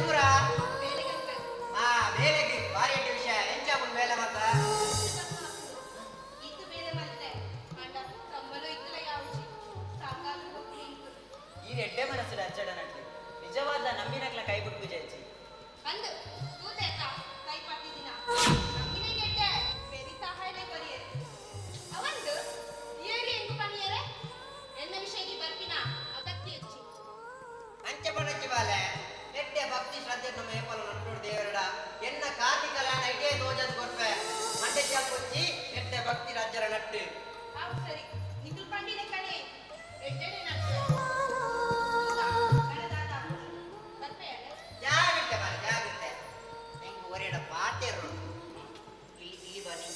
ದೂರ ಬೇಲೆಗೆ ಭಾರಿ ಅಡ್ಡಿ ವಿಷಯ ಎಂಚಾಪುನ್ ಬೇಲೆ ಮಾತ್ರ ಇದು ಬೇರೆ ಮತ್ತೆ ಅಂಡ ಕಂಬಲು ಇತ್ತಲ ಯಾವುದು ಸಾಕಾಲು ಹೋಗ್ಲಿ ಈ ಎಡ್ಡೆ ಮನಸ್ಸಿನ ಅಜ್ಜಡ ನಟ್ಲಿ ನಿಜವಾದ ನಂಬಿನಕ್ಲ ಕೈ ಬಿಟ್ಟು ಜಯಿಸಿ ಅಂದು ತೂತೆತ್ತ ಕೈ ಪಟ್ಟಿದಿನ ನಮ್ಮಿನ ಗೆಡ್ಡೆ ಬೇರೆ ಸಹಾಯನೇ ಕೊರಿಯರೆ ಅವಂದು ಏರಿ ಎಂಕು ಪಣಿಯರೆ ಎನ್ನ ವಿಷಯಕ್ಕೆ ಬರ್ಪಿನ ಅಗತ್ಯ ಹೆಚ್ಚಿ ಅಂಚೆ ಪಣಚ್ಚಿ ಬಾಲೆ ಎಡ್ಡೆ ಭಕ್ತಿ ಶ್ರದ್ಧೆ ನಮ್ಮ ಏಪಲ ನಟ್ಟೋಡು ದೇವರಡ ಎನ್ನ ಕಾರ್ಮಿಕ ಲ್ಯಾಣ ಇಟೇ ತೋಜದ್ ಕೊರ್ಪೆ ಮಂಡೆ ಚಾಲ್ ಕೊಚ್ಚಿ ಎಡ್ಡೆ ಭಕ್ತಿ ರಾಜ್ಯರ ನಟ್ಟು ಹೌದು ಸರಿ ನಿಖಿಲ್ ಪಂಡಿನ ಕಣೆ ಎಡ್ಡೆನೆ ನಟ್ಟು ಜಾಗಿಟ್ಟೆ ಬಾಲೆ ಜಾಗಿಟ್ಟೆ ಹೆಂಗು ಒರೆಯಡ ಪಾತೆರು ಇಲ್ಲಿ ಬನ್ನಿ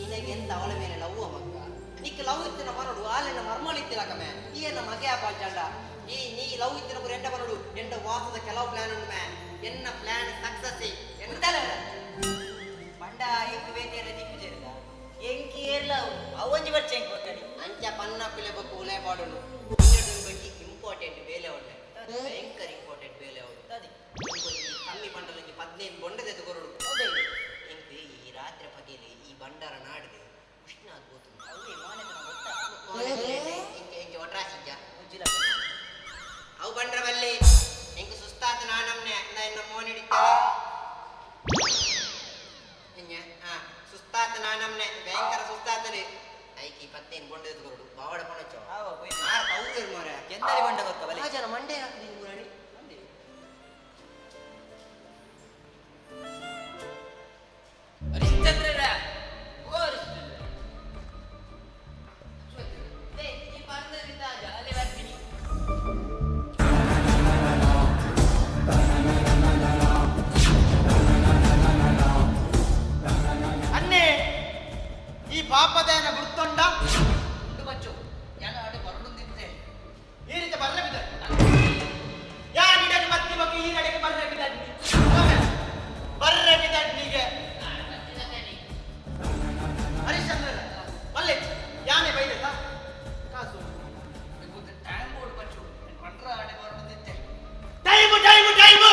ನಿನಗೆ ಎಂತ ಅವಳ ಮೇಲೆ ಲವ್ ಮಕ್ಕ ನಿಕ್ ಲವ್ ಇತ್ತಿನ ಬರೋಡು ಆಲೆನ ಮರ್ಮಳಿತ್ತಿಲ್ಲ ಕಮೆ ಈ ಎನ್ನ ಮಗೆ ಆಪಾಂಚಂಡ ನೀ ಲವ್ ಇತ್ತಿನ ಪುರ ಎಂಡ ಬರೋಡು ಎಂಡ ವಾಸದ ಕೆಲವು ಪ್ಲಾನ್ ಉಂಡು ಮೇ ಎನ್ನ ಪ್ಲಾನ್ ಸಕ್ಸಸ್ ಎಂತಲ್ಲ ಬಂಡ ಎಂಟು ಬೇಟೆಯಲ್ಲ ದಿಕ್ಕು ಸೇರಿದ ಎಂಕಿ ಏರ್ಲ ಅವೊಂಜಿ ವರ್ಷ ಎಂಕ್ ಗೊತ್ತಡಿ ಅಂಚ ಪನ್ನ ಪಿಲೆ ಬೊಕ್ಕು ಉಲೆ ಪಾಡೋನು ಇನ್ನೊಂದು ಬಗ್ಗೆ ಇಂಪಾರ್ಟೆಂಟ್ ಬೇಲೆ ಉಂಟೆ ಭಯಂಕರ ಇಂಪಾರ್ಟೆಂಟ್ ಬೇಲೆ ಉಂಟು ಅದಿ ಕಮ್ಮಿ ಪಂಡಲಂಜಿ 15 ಬೊಂಡದೆ ಕೊರಡು ಹೌದೇ ಎಂಕ್ ಈ ರಾತ್ರಿ ಪಗೆಲಿ ಈ ಬಂಡಾರ ನಾಡಿದೆ ಉಷ್ಣ ಆಗ್ಬೋದು ಹೌದೇ ಮಾನೆತನ ಗೊತ್ತಾ ಎಂಕಿ ಒಟ್ರಾಸಿಜ್ಜ ಉಜ್ಜಿಲ ಅವು ಬಂಡ್ರ ಬಲ್ಲಿ ಎಂಕ್ ಸುಸ್ತಾತ ನಾನಮ್ನೆ ಇನ್ನ ಮೋನಿಡಿತ್ತೇವೆ ಸುಸ್ತಾತ ನಾನಮ್ನೆ ಭಯಂಕರ ಸುಸ್ತಾತದೆ ಐಕಿ 15 ಬೊಂಡದ ಕೊರಡು ಬಾವಡ ಪಣಚೋ ಹೌದು ಮಾರೆ ಎಂದರಿ ಬಂಡ ಗೊತ್ತ ಬಲೆ ಜನ ಮಂಡೆ ಹಾಕಿದೀನಿ ಮುರಾಡಿ ಹರಿಶ್ಚಂದ್ರರ ಓ ಹರಿಶ್ಚಂದ್ರ ಈ ಬಂದರಿಂದ ಜಾಲಿ ಬರ್ತೀನಿ ಅನ್ನೆ ಈ ಪಾಪದೇನ ಗುರ್ತೊಂಡ ಬಚ್ಚು ಯಾನ ಆಡೆ ಬರಡುತ್ತಿದ್ದೆ ಈ ರೀತಿ ಬರ್ರೆ ಬಿದ್ದ ಯಾ ನಿಡಗೆ ಮತ್ತಿ ಬಗ್ಗೆ ಈ ನಡೆಗೆ ಬರ್ರೆ ಬಿದ್ದ ಬರ್ರೆ ಬಿದ್ದ ನೀಗೆ ಹರಿಶ್ಚಂದ್ರ ಬಲ್ಲೆ ಯಾನೆ ಬೈದಲ್ಲ ಕಾಸು ಟೈಮ್ ಬೋರ್ಡ್ ಬಚ್ಚು ಬಂಡ್ರ ಆಡೆ ಬರಡುತ್ತಿದ್ದೆ ಟೈಮು ಟೈಮು ಟೈಮು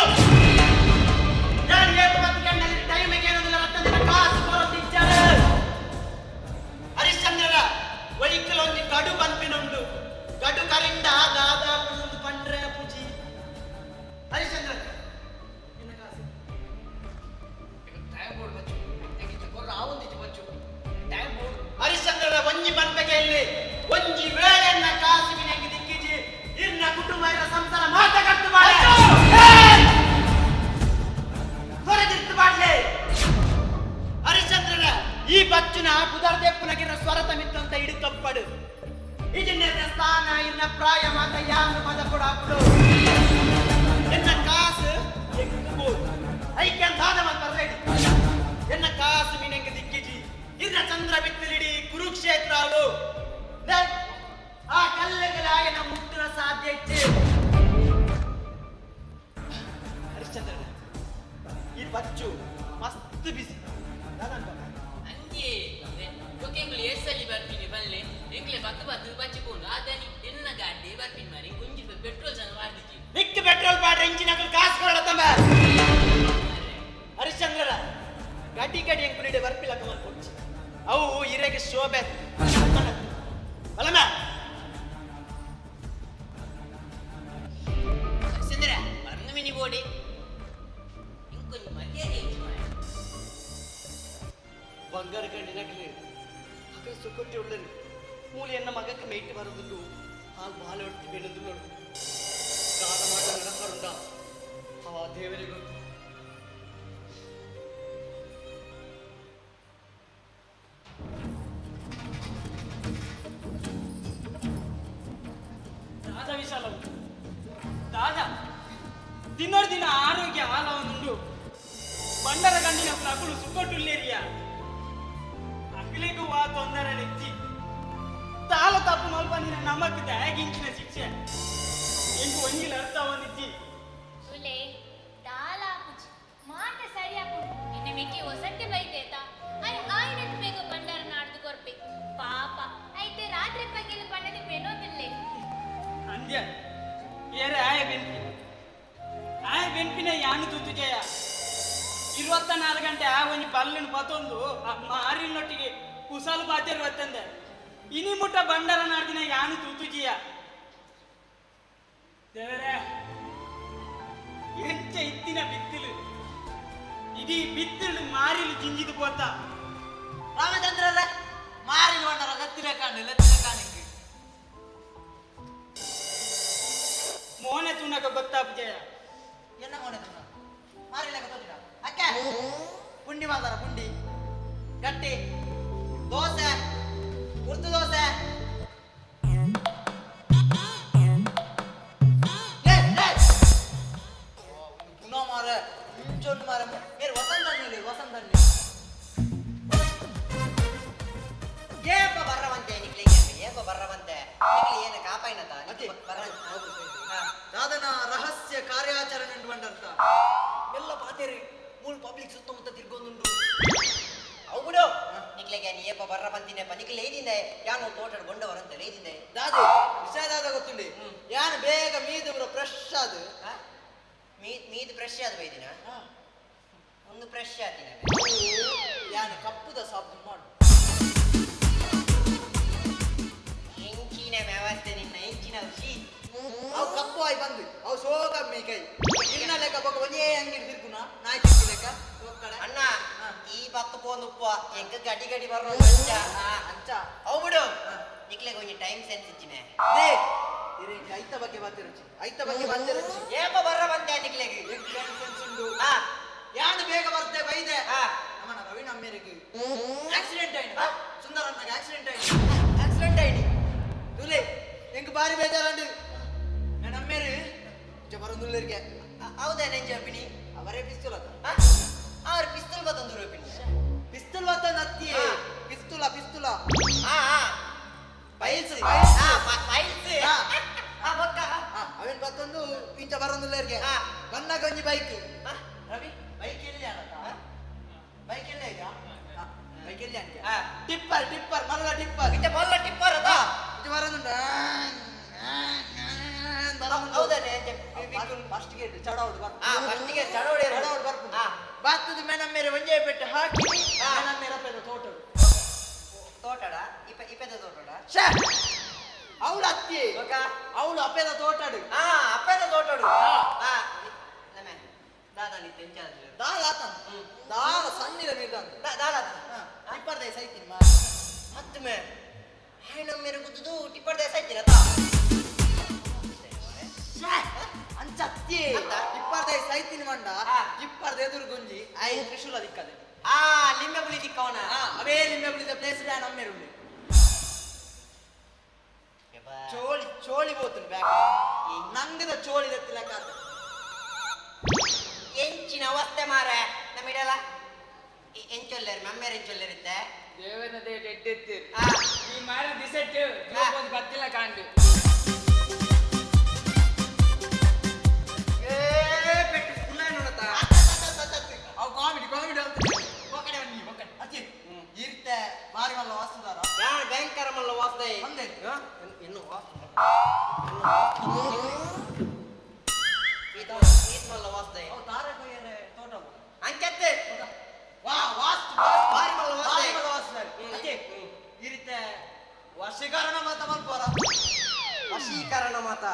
ನಾನು ಏಕೆ ಮತ್ತೆ ಕಣ್ಣಲ್ಲಿ ಟೈಮ್ ಏನಂದಿಲ್ಲ ರತ್ತಂದಿನ ಕಾಸು ಬರೋದಿದ್ದಾರೆ ಹರಿಶ್ಚಂದ್ರರ ವೈಕಲ್ ಒಂದು ಗಡು ಬಂಪಿನುಂಡು ಗಡು ಕರಿಂದ ದಾದಾಪುನೊಂದು ಪಂಡ್ರೆ ಪೂಜಿ ಹರಿಶ್ಚಂದ್ರ ಇನ್ನ ಕಾಸು ಟೈಮ್ ಬೋರ್ಡ್ ಬಚ್ಚು ಹೇಗಿತ್ತು ಕೊರ್ರ ಆವೊಂದಿತ್ತು ಬಚ್ಚು ಟೈಮ್ ಬೋರ್ಡ್ ಹರಿಶ್ಚಂದ್ರರ ಒಂಜಿ ಬಂಪೆಗೆಯಲ್ಲಿ ಒಂಜಿ ವೇಳೆಯನ್ನ ಕಾಸು ಹೆಂಗೆ ದಿಕ್ಕಿಜಿ ಇನ್ನ ಕುಟುಂಬ ಸಂಸಾರ ಮಾತಕಟ್ಟು ಮಾಡಿ ಹೊರದಿರ್ತು ಮಾಡ್ಲೆ ಹರಿಶ್ಚಂದ್ರನ ಈ ಬಚ್ಚುನ ಬುಧರ್ದೆಪ್ಪನಗಿರ ಸ್ವರತ ಮಿತ್ತಂತ ಹಿಡಿತಪ್ಪಡು ಇದನ್ನ ಸ್ಥಾನ ಇನ್ನ ಪ್ರಾಯ ಮಾತ ಯಾನು ಪದ ಕೊಡಾಪಡು ಎನ್ನ ಕಾಸು ಎಂಕಬೋದು ಐಕ್ಯ ದಾನ ಮಾತ ರೆಡಿ ಎನ್ನ ಕಾಸು ಮಿನೆಂಗೆ ದಿಕ್ಕಿಜಿ ಇನ್ನ ಚಂದ್ರ ಬಿತ್ತಲಿಡಿ ಕುರುಕ್ಷೇತ್ರವು ಆ ಕಲ್ಲುಗಳಾಯನ ಮುಟ್ಟುನ ಸಾಧ್ಯ ಇಚ್ಚೆ ಹರಿಶ್ಚಂದ್ರನ ಈ ಬಚ್ಚು ಮಸ್ತ್ ಬಿಸಿ ಅಂಜಿ ಎಂಕ್ಲೆ ಎಸ್ಸಲ್ಲಿ ಬರ್ತೀನಿ ಬಲ್ಲೆ ಎಂಕ್ಲೆ ಬತ್ತು ಬಚ್ಚಿಕೊಂಡು ಆದನಿ ಎನ್ನ ಗಾಡಿ ಬರ್ತೀನಿ ಮಾರಿ ಕುಂಜಿ ಪೆಟ್ರೋಲ್ ಜನ ಮಾಡ್ದಿಜಿ ನಿಕ್ ಪೆಟ್ರೋಲ್ ಬಾಡ್ರೆ ಇಂಜಿನಗಳು ಕಾಸು ಕೊಡತಂಬ ಹರಿಶ್ಚಂದ್ರರ ಗಡಿ ಗಡಿ ಎಂಕುಲಿಡೆ ಬರ್ಪಿಲ್ಲ ಕಮಲ್ ಕೊಡ್ಚಿ ಅವು ಇರೆಗೆ ಶೋಭೆ ಅಲ್ಲಮ್ಮ ಹರಿಶ್ಚಂದ್ರ ಬರ್ನು ಮಿನಿ ಬೋಡಿ ಇಂಕೊಂದು ಮರ್ಯಾದೆ ಬಂಗಾರ ಗಂಡಿನಗ್ಲಿ ಮಗ ಸುಖಕ್ಕೆ ಉಳ್ಳರು ಮೂಲಿ ಎನ್ನ ಮಗಕ್ಕೆ ಮೇಯ್ತು ಬರೋದುಂಡು ಆ ಬಾಲ ಹೊಡ್ತಿ ಬೆಳೆದು ನೋಡು ದಾನ ಮಾಡ ನಡಕರುಂಡ ಆ ದೇವರಿಗೆ ಗೊತ್ತು ದಾದ ವಿಶಾಲವು ದಾದ ದಿನೋರ್ ದಿನ ಆರೋಗ್ಯ ಹಾಲವನುಂಡು ಬಂಡರ ಗಂಡಿನ ಪ್ರಕುಲು ಸುಖಟುಲ್ಲೇರಿಯ ಅಗ್ಲಿಗೂ ವಾ ತೊಂದರೆ ನೆಚ್ಚಿ ತಾಲ ತಪ್ಪು ಮಲ್ಪ ನಿನ್ನ ನಮಕ್ ದಾಗಿಂಚಿನ ಶಿಕ್ಷೆ ಎಂಟು ಒಂಜಿಲ ಅರ್ಥ ಒಂದಿಚ್ಚಿ ಸುಲೆ ದಾಲ ಪುಚ್ ಮಾತ ಸರಿಯಾಪು ಇನ್ನು ಮಿಕ್ಕಿ ಹೊಸಂತೆ ಬೈತೇತ ಅರೆ ಆಯ್ನಟ್ ಬೇಗ ಬಂಡಾರ ನಾಡ್ದು ಕೊರ್ಪೆ ಪಾಪ ಐತೆ ರಾತ್ರಿ ಪಗ್ಗೆಲು ಬಣ್ಣದ ಬೆನೋದಿಲ್ಲೆ ಅಂದ್ಯ ಏರೆ ಆಯ ಬೆನ್ಪಿನ ಯಾನು ತುತ್ತು ಜಯ 24 ಗಂಟೆ ಆ ಒಂಜಿ ಬಲ್ಲಿನ ಪತೊಂದು ಮಾರಿನೊಟ್ಟಿಗೆ ಕುಸಾಲು ಬಾತಿರು ಬತ್ತಂದೆ ಇನಿ ಮುಟ್ಟ ಬಂಡಾರ ನಾಡ್ದಿನ ಯಾನು ತೂತುಜಿಯ ದೇವರೇ ಎಂಚ ಇತ್ತಿನ ಬಿತ್ತಿಲು ಇಡೀ ಬಿತ್ತಿಲು ಮಾರಿಲು ಜಿಂಜಿದು ಪೋತ ರಾಮಚಂದ್ರರ ಮಾರಿಲು ಬಂಡಾರ ಲತ್ತಿನ ಕಾಣಿ ಮೋನೆ ತುನಕ ಗೊತ್ತಾಪ ಜಯ ಎನ್ನ ಮೋನೆ ತುನ ಮಾರಿಲ ಗೊತ್ತಿಲ್ಲ ಅಕ್ಕ ಪುಂಡಿ ಮಾಡ್ತಾರ ಪುಂಡಿ ಗಟ್ಟಿ ದೋಸೆ ಉರ್ದು ದೋಸೆ ಪುನಃ ಮಾರ ಇಂಚೊಂದು ಮಾರ ಮೇರೆ ವಸಂತ ಏಪ ಬರ್ರವಂತೆ ಏಪ ಬರ್ರವಂತೆ ಏನು ಕಾಪಾಯಿನತ ದಾದನ ರಹಸ್ಯ ಕಾರ್ಯಾಚರಣೆ ಬಂಡಂತ ಎಲ್ಲ ಪಾತೇರಿ ಮೂಲ ಪಬ್ಲಿಕ್ ಸುತ್ತಮುತ್ತ ತಿರ್ಗೊಂದುಂಡು ಅವು ಬಿಡು ನಿಕ್ಲೆಗೆ ನೀ ಏಪ ಬರ್ರ ಬಂತಿನೆಪ್ಪ ನಿಕ್ಲೆ ಲೇದಿಂದೆ ಯಾನು ತೋಟಡ್ ಬಂಡವರಂತ ಲೇದಿಂದೆ ದಾದಿ ವಿಷಯ ದಾದ ಗೊತ್ತುಂಡಿ ಯಾನು ಬೇಗ ಮೀದು ಫ್ರೆಶ್ ಅದು ಮೀದು ಫ್ರೆಶ್ ಆದ ಬೈದಿನ ಒಂದು ಫ್ರೆಶ್ ಆತಿನ ಯಾನು ಕಪ್ಪುದ ಸಾಬ್ ಮಾಡು ಎಂಚಿನ ವ್ಯವಸ್ಥೆ ನಿನ್ನ ಎಂಚಿನ ರುಚಿ ಅವು ಕಪ್ಪು ಆಯ್ ಬಂದು ಅವು ಸೋಗ ಮೇ ಕೈ ಇನ್ನ ಲೆಕ್ಕ ಬೊಕ್ಕ ಒಂದೇ ಅಂಗಡಿ ತಿರ್ಗುನ ನಾಯಿ ತಿರ್ಗಿ ಲೆಕ್ಕ ಅಣ್ಣ ಈ ಬತ್ತು ಪೋನ್ ಉಪ್ಪ ಎಂಕ ಗಡಿ ಗಡಿ ಬರೋ ಅಂಚ ಅವು ಬಿಡು ನಿಕ್ಲೆಗೆ ಒಂಜಿ ಟೈಮ್ ಸೆನ್ಸ್ ಇಚ್ಚಿನೆ ದೇ ಇರೇಂಕ ಐತ ಬಗ್ಗೆ ಬಂದಿರುಚಿ ಐತ ಬಗ್ಗೆ ಬಂದಿರುಚಿ ಏಪ ಬರ್ರ ಬಂತೆ ನಿಕ್ಲೆಗೆ ಉಂಡು ಯಾನು ಬೇಗ ಬರ್ತೆ ಬೈದೆ ನಮ್ಮನ ರವೀಣ್ ಅಮ್ಮೇರಿಗೆ ಆಕ್ಸಿಡೆಂಟ್ ಆಯ್ತು ಸುಂದರಣ್ಣಗೆ ಆಕ್ಸಿಡೆಂಟ್ ಆಯ್ತು ತುಲೆ ಎಂಕ್ ಬಾರಿ ಬೇಜಾರಂಡು ನನ್ನ ಅಮ್ಮೇರು ಬರೋದುಲ್ಲರಿಗೆ ಹೌದಾ ನೆಂಜ ಪಿನಿ ಅವರೇ ಪಿಸ್ತೂಲ್ ಅದ ಅವ್ರ ಪಿಸ್ತೂಲ್ ಬತ್ತೊಂದು ರೂಪಿನಿ ಪಿಸ್ತೂಲ್ ಬತ್ತೊಂದು ಅತ್ತಿ ಪಿಸ್ತೂಲ ಪೈಲ್ಸ್ ಅವನ್ ಬತ್ತೊಂದು ಇಂಚ ಬರೋದುಲ್ಲರಿಗೆ ಬಂದಾಗ ಒಂಜಿ ಬೈಕ್ ರವಿ ಬೈಕ್ ಎಲ್ಲಿ ಬೈಕ್ ಎಲ್ಲ ಇದೆಯಾ ಬೈಕ್ ಎಲ್ಲಿ ಟಿಪ್ಪರ್ ಮಲ್ಲ ಟಿಪ್ಪರ್ ಅದ ಇದು ಬರೋದುಂಟ ಹೌದಾನೆ ಫಸ್ಟ್ ಗೇಟ್ ಚಡೋಡು ಫಸ್ಟಿಗೆ ಚಡೋಡಿ ಬರ್ಬೋದು ಬಾತ್ತದ ಮೇನಮ್ಮೇರೆ ಒಂಜೇ ಪೆಟ್ಟು ಹಾಕಿ ಮೇನಮ್ಮೇರ ಪೆದ ತೋಟಡ ಇಪ್ಪೆದ ತೋಟಡ ಅವಳು ಅತ್ತಿ ಅವಳು ಅಪ್ಪೆದ ತೋಟಡು ಅಪ್ಪೆದ ತೋಟಡು ದಾದ ನೀ ತೆಂಚಾದ ದಾಳ ಸಣ್ಣಿರ ಮೀರ್ದಂತ ದಾದ ಇಪ್ಪರ್ದೇ ಸೈತಿನಿ ಮತ್ತೆ ಮೇ ನಮ್ಮೇರೆ ಗುದ್ದು ಟಿಪ್ಪರ್ ದೇಶ ಆಯ್ತಿರ ಅಂಚತ್ತಿ ಇಪ್ಪರ್ದೇ ಸೈತಿನಿ ಮಂಡ ಇಪ್ಪರ್ದ ಎದುರು ಗುಂಜಿ ಐ ತ್ರಿಶೂಲ ದಿಕ್ಕದೆ ಲಿಂಬೆ ಬುಳಿ ದಿಕ್ಕವನ ಅವೇ ಲಿಂಬೆ ಬುಳಿದ ಪ್ಲೇಸ್ ನಮ್ಮೇರು ಉಂಡು ಚೋಳಿ పోతుంది ಬ್ಯಾಗ್ ನಂಗದ ಚೋಳಿ ದತ್ತಿಲಕ ಎಂಚಿನ ಅವಸ್ಥೆ ಮಾರ ನಮ್ಮಿಡಲ್ಲ ಎಂಚೊಲ್ಲೇರು ನಮ್ಮೇರು ಎಂಚೊಲ್ಲೇರಿದ್ದೆ ದೇವನದೇ ಎಡ್ಡೆತ್ತೀರಿ ಈ ಮಾರಿ ದಿಸೆಟ್ಟು ಒಂದು ಬತ್ತಿಲ್ಲ ಕಾಂಡು ಅವು ಕಾಮಿಡಿ ಅತಿ ಇರ್ತೆ ಬಾರಿ ಮಲ್ಲ ವಾಸ್ತುದಾರ ಯಾರು ಭಯಂಕರ ಮಲ್ಲ ವಾಸ್ದೆ ಒಂದೇ ಇನ್ನು ಮಲ್ಲ ವಾಸ್ದೆ ತಾರೆ ಕೊಯ್ಯರೆ ತೋಟ ಅಂಕತ್ತೆ ವಾಸ್ತು ಬಾರಿ ಮಲ್ಲ ವಾಸ್ದೆ ಅತಿ ಇರ್ತೆ ವಶೀಕರಣ ಮಾತ ಮಲ್ಪೋರ ವಶೀಕರಣ ಮಾತ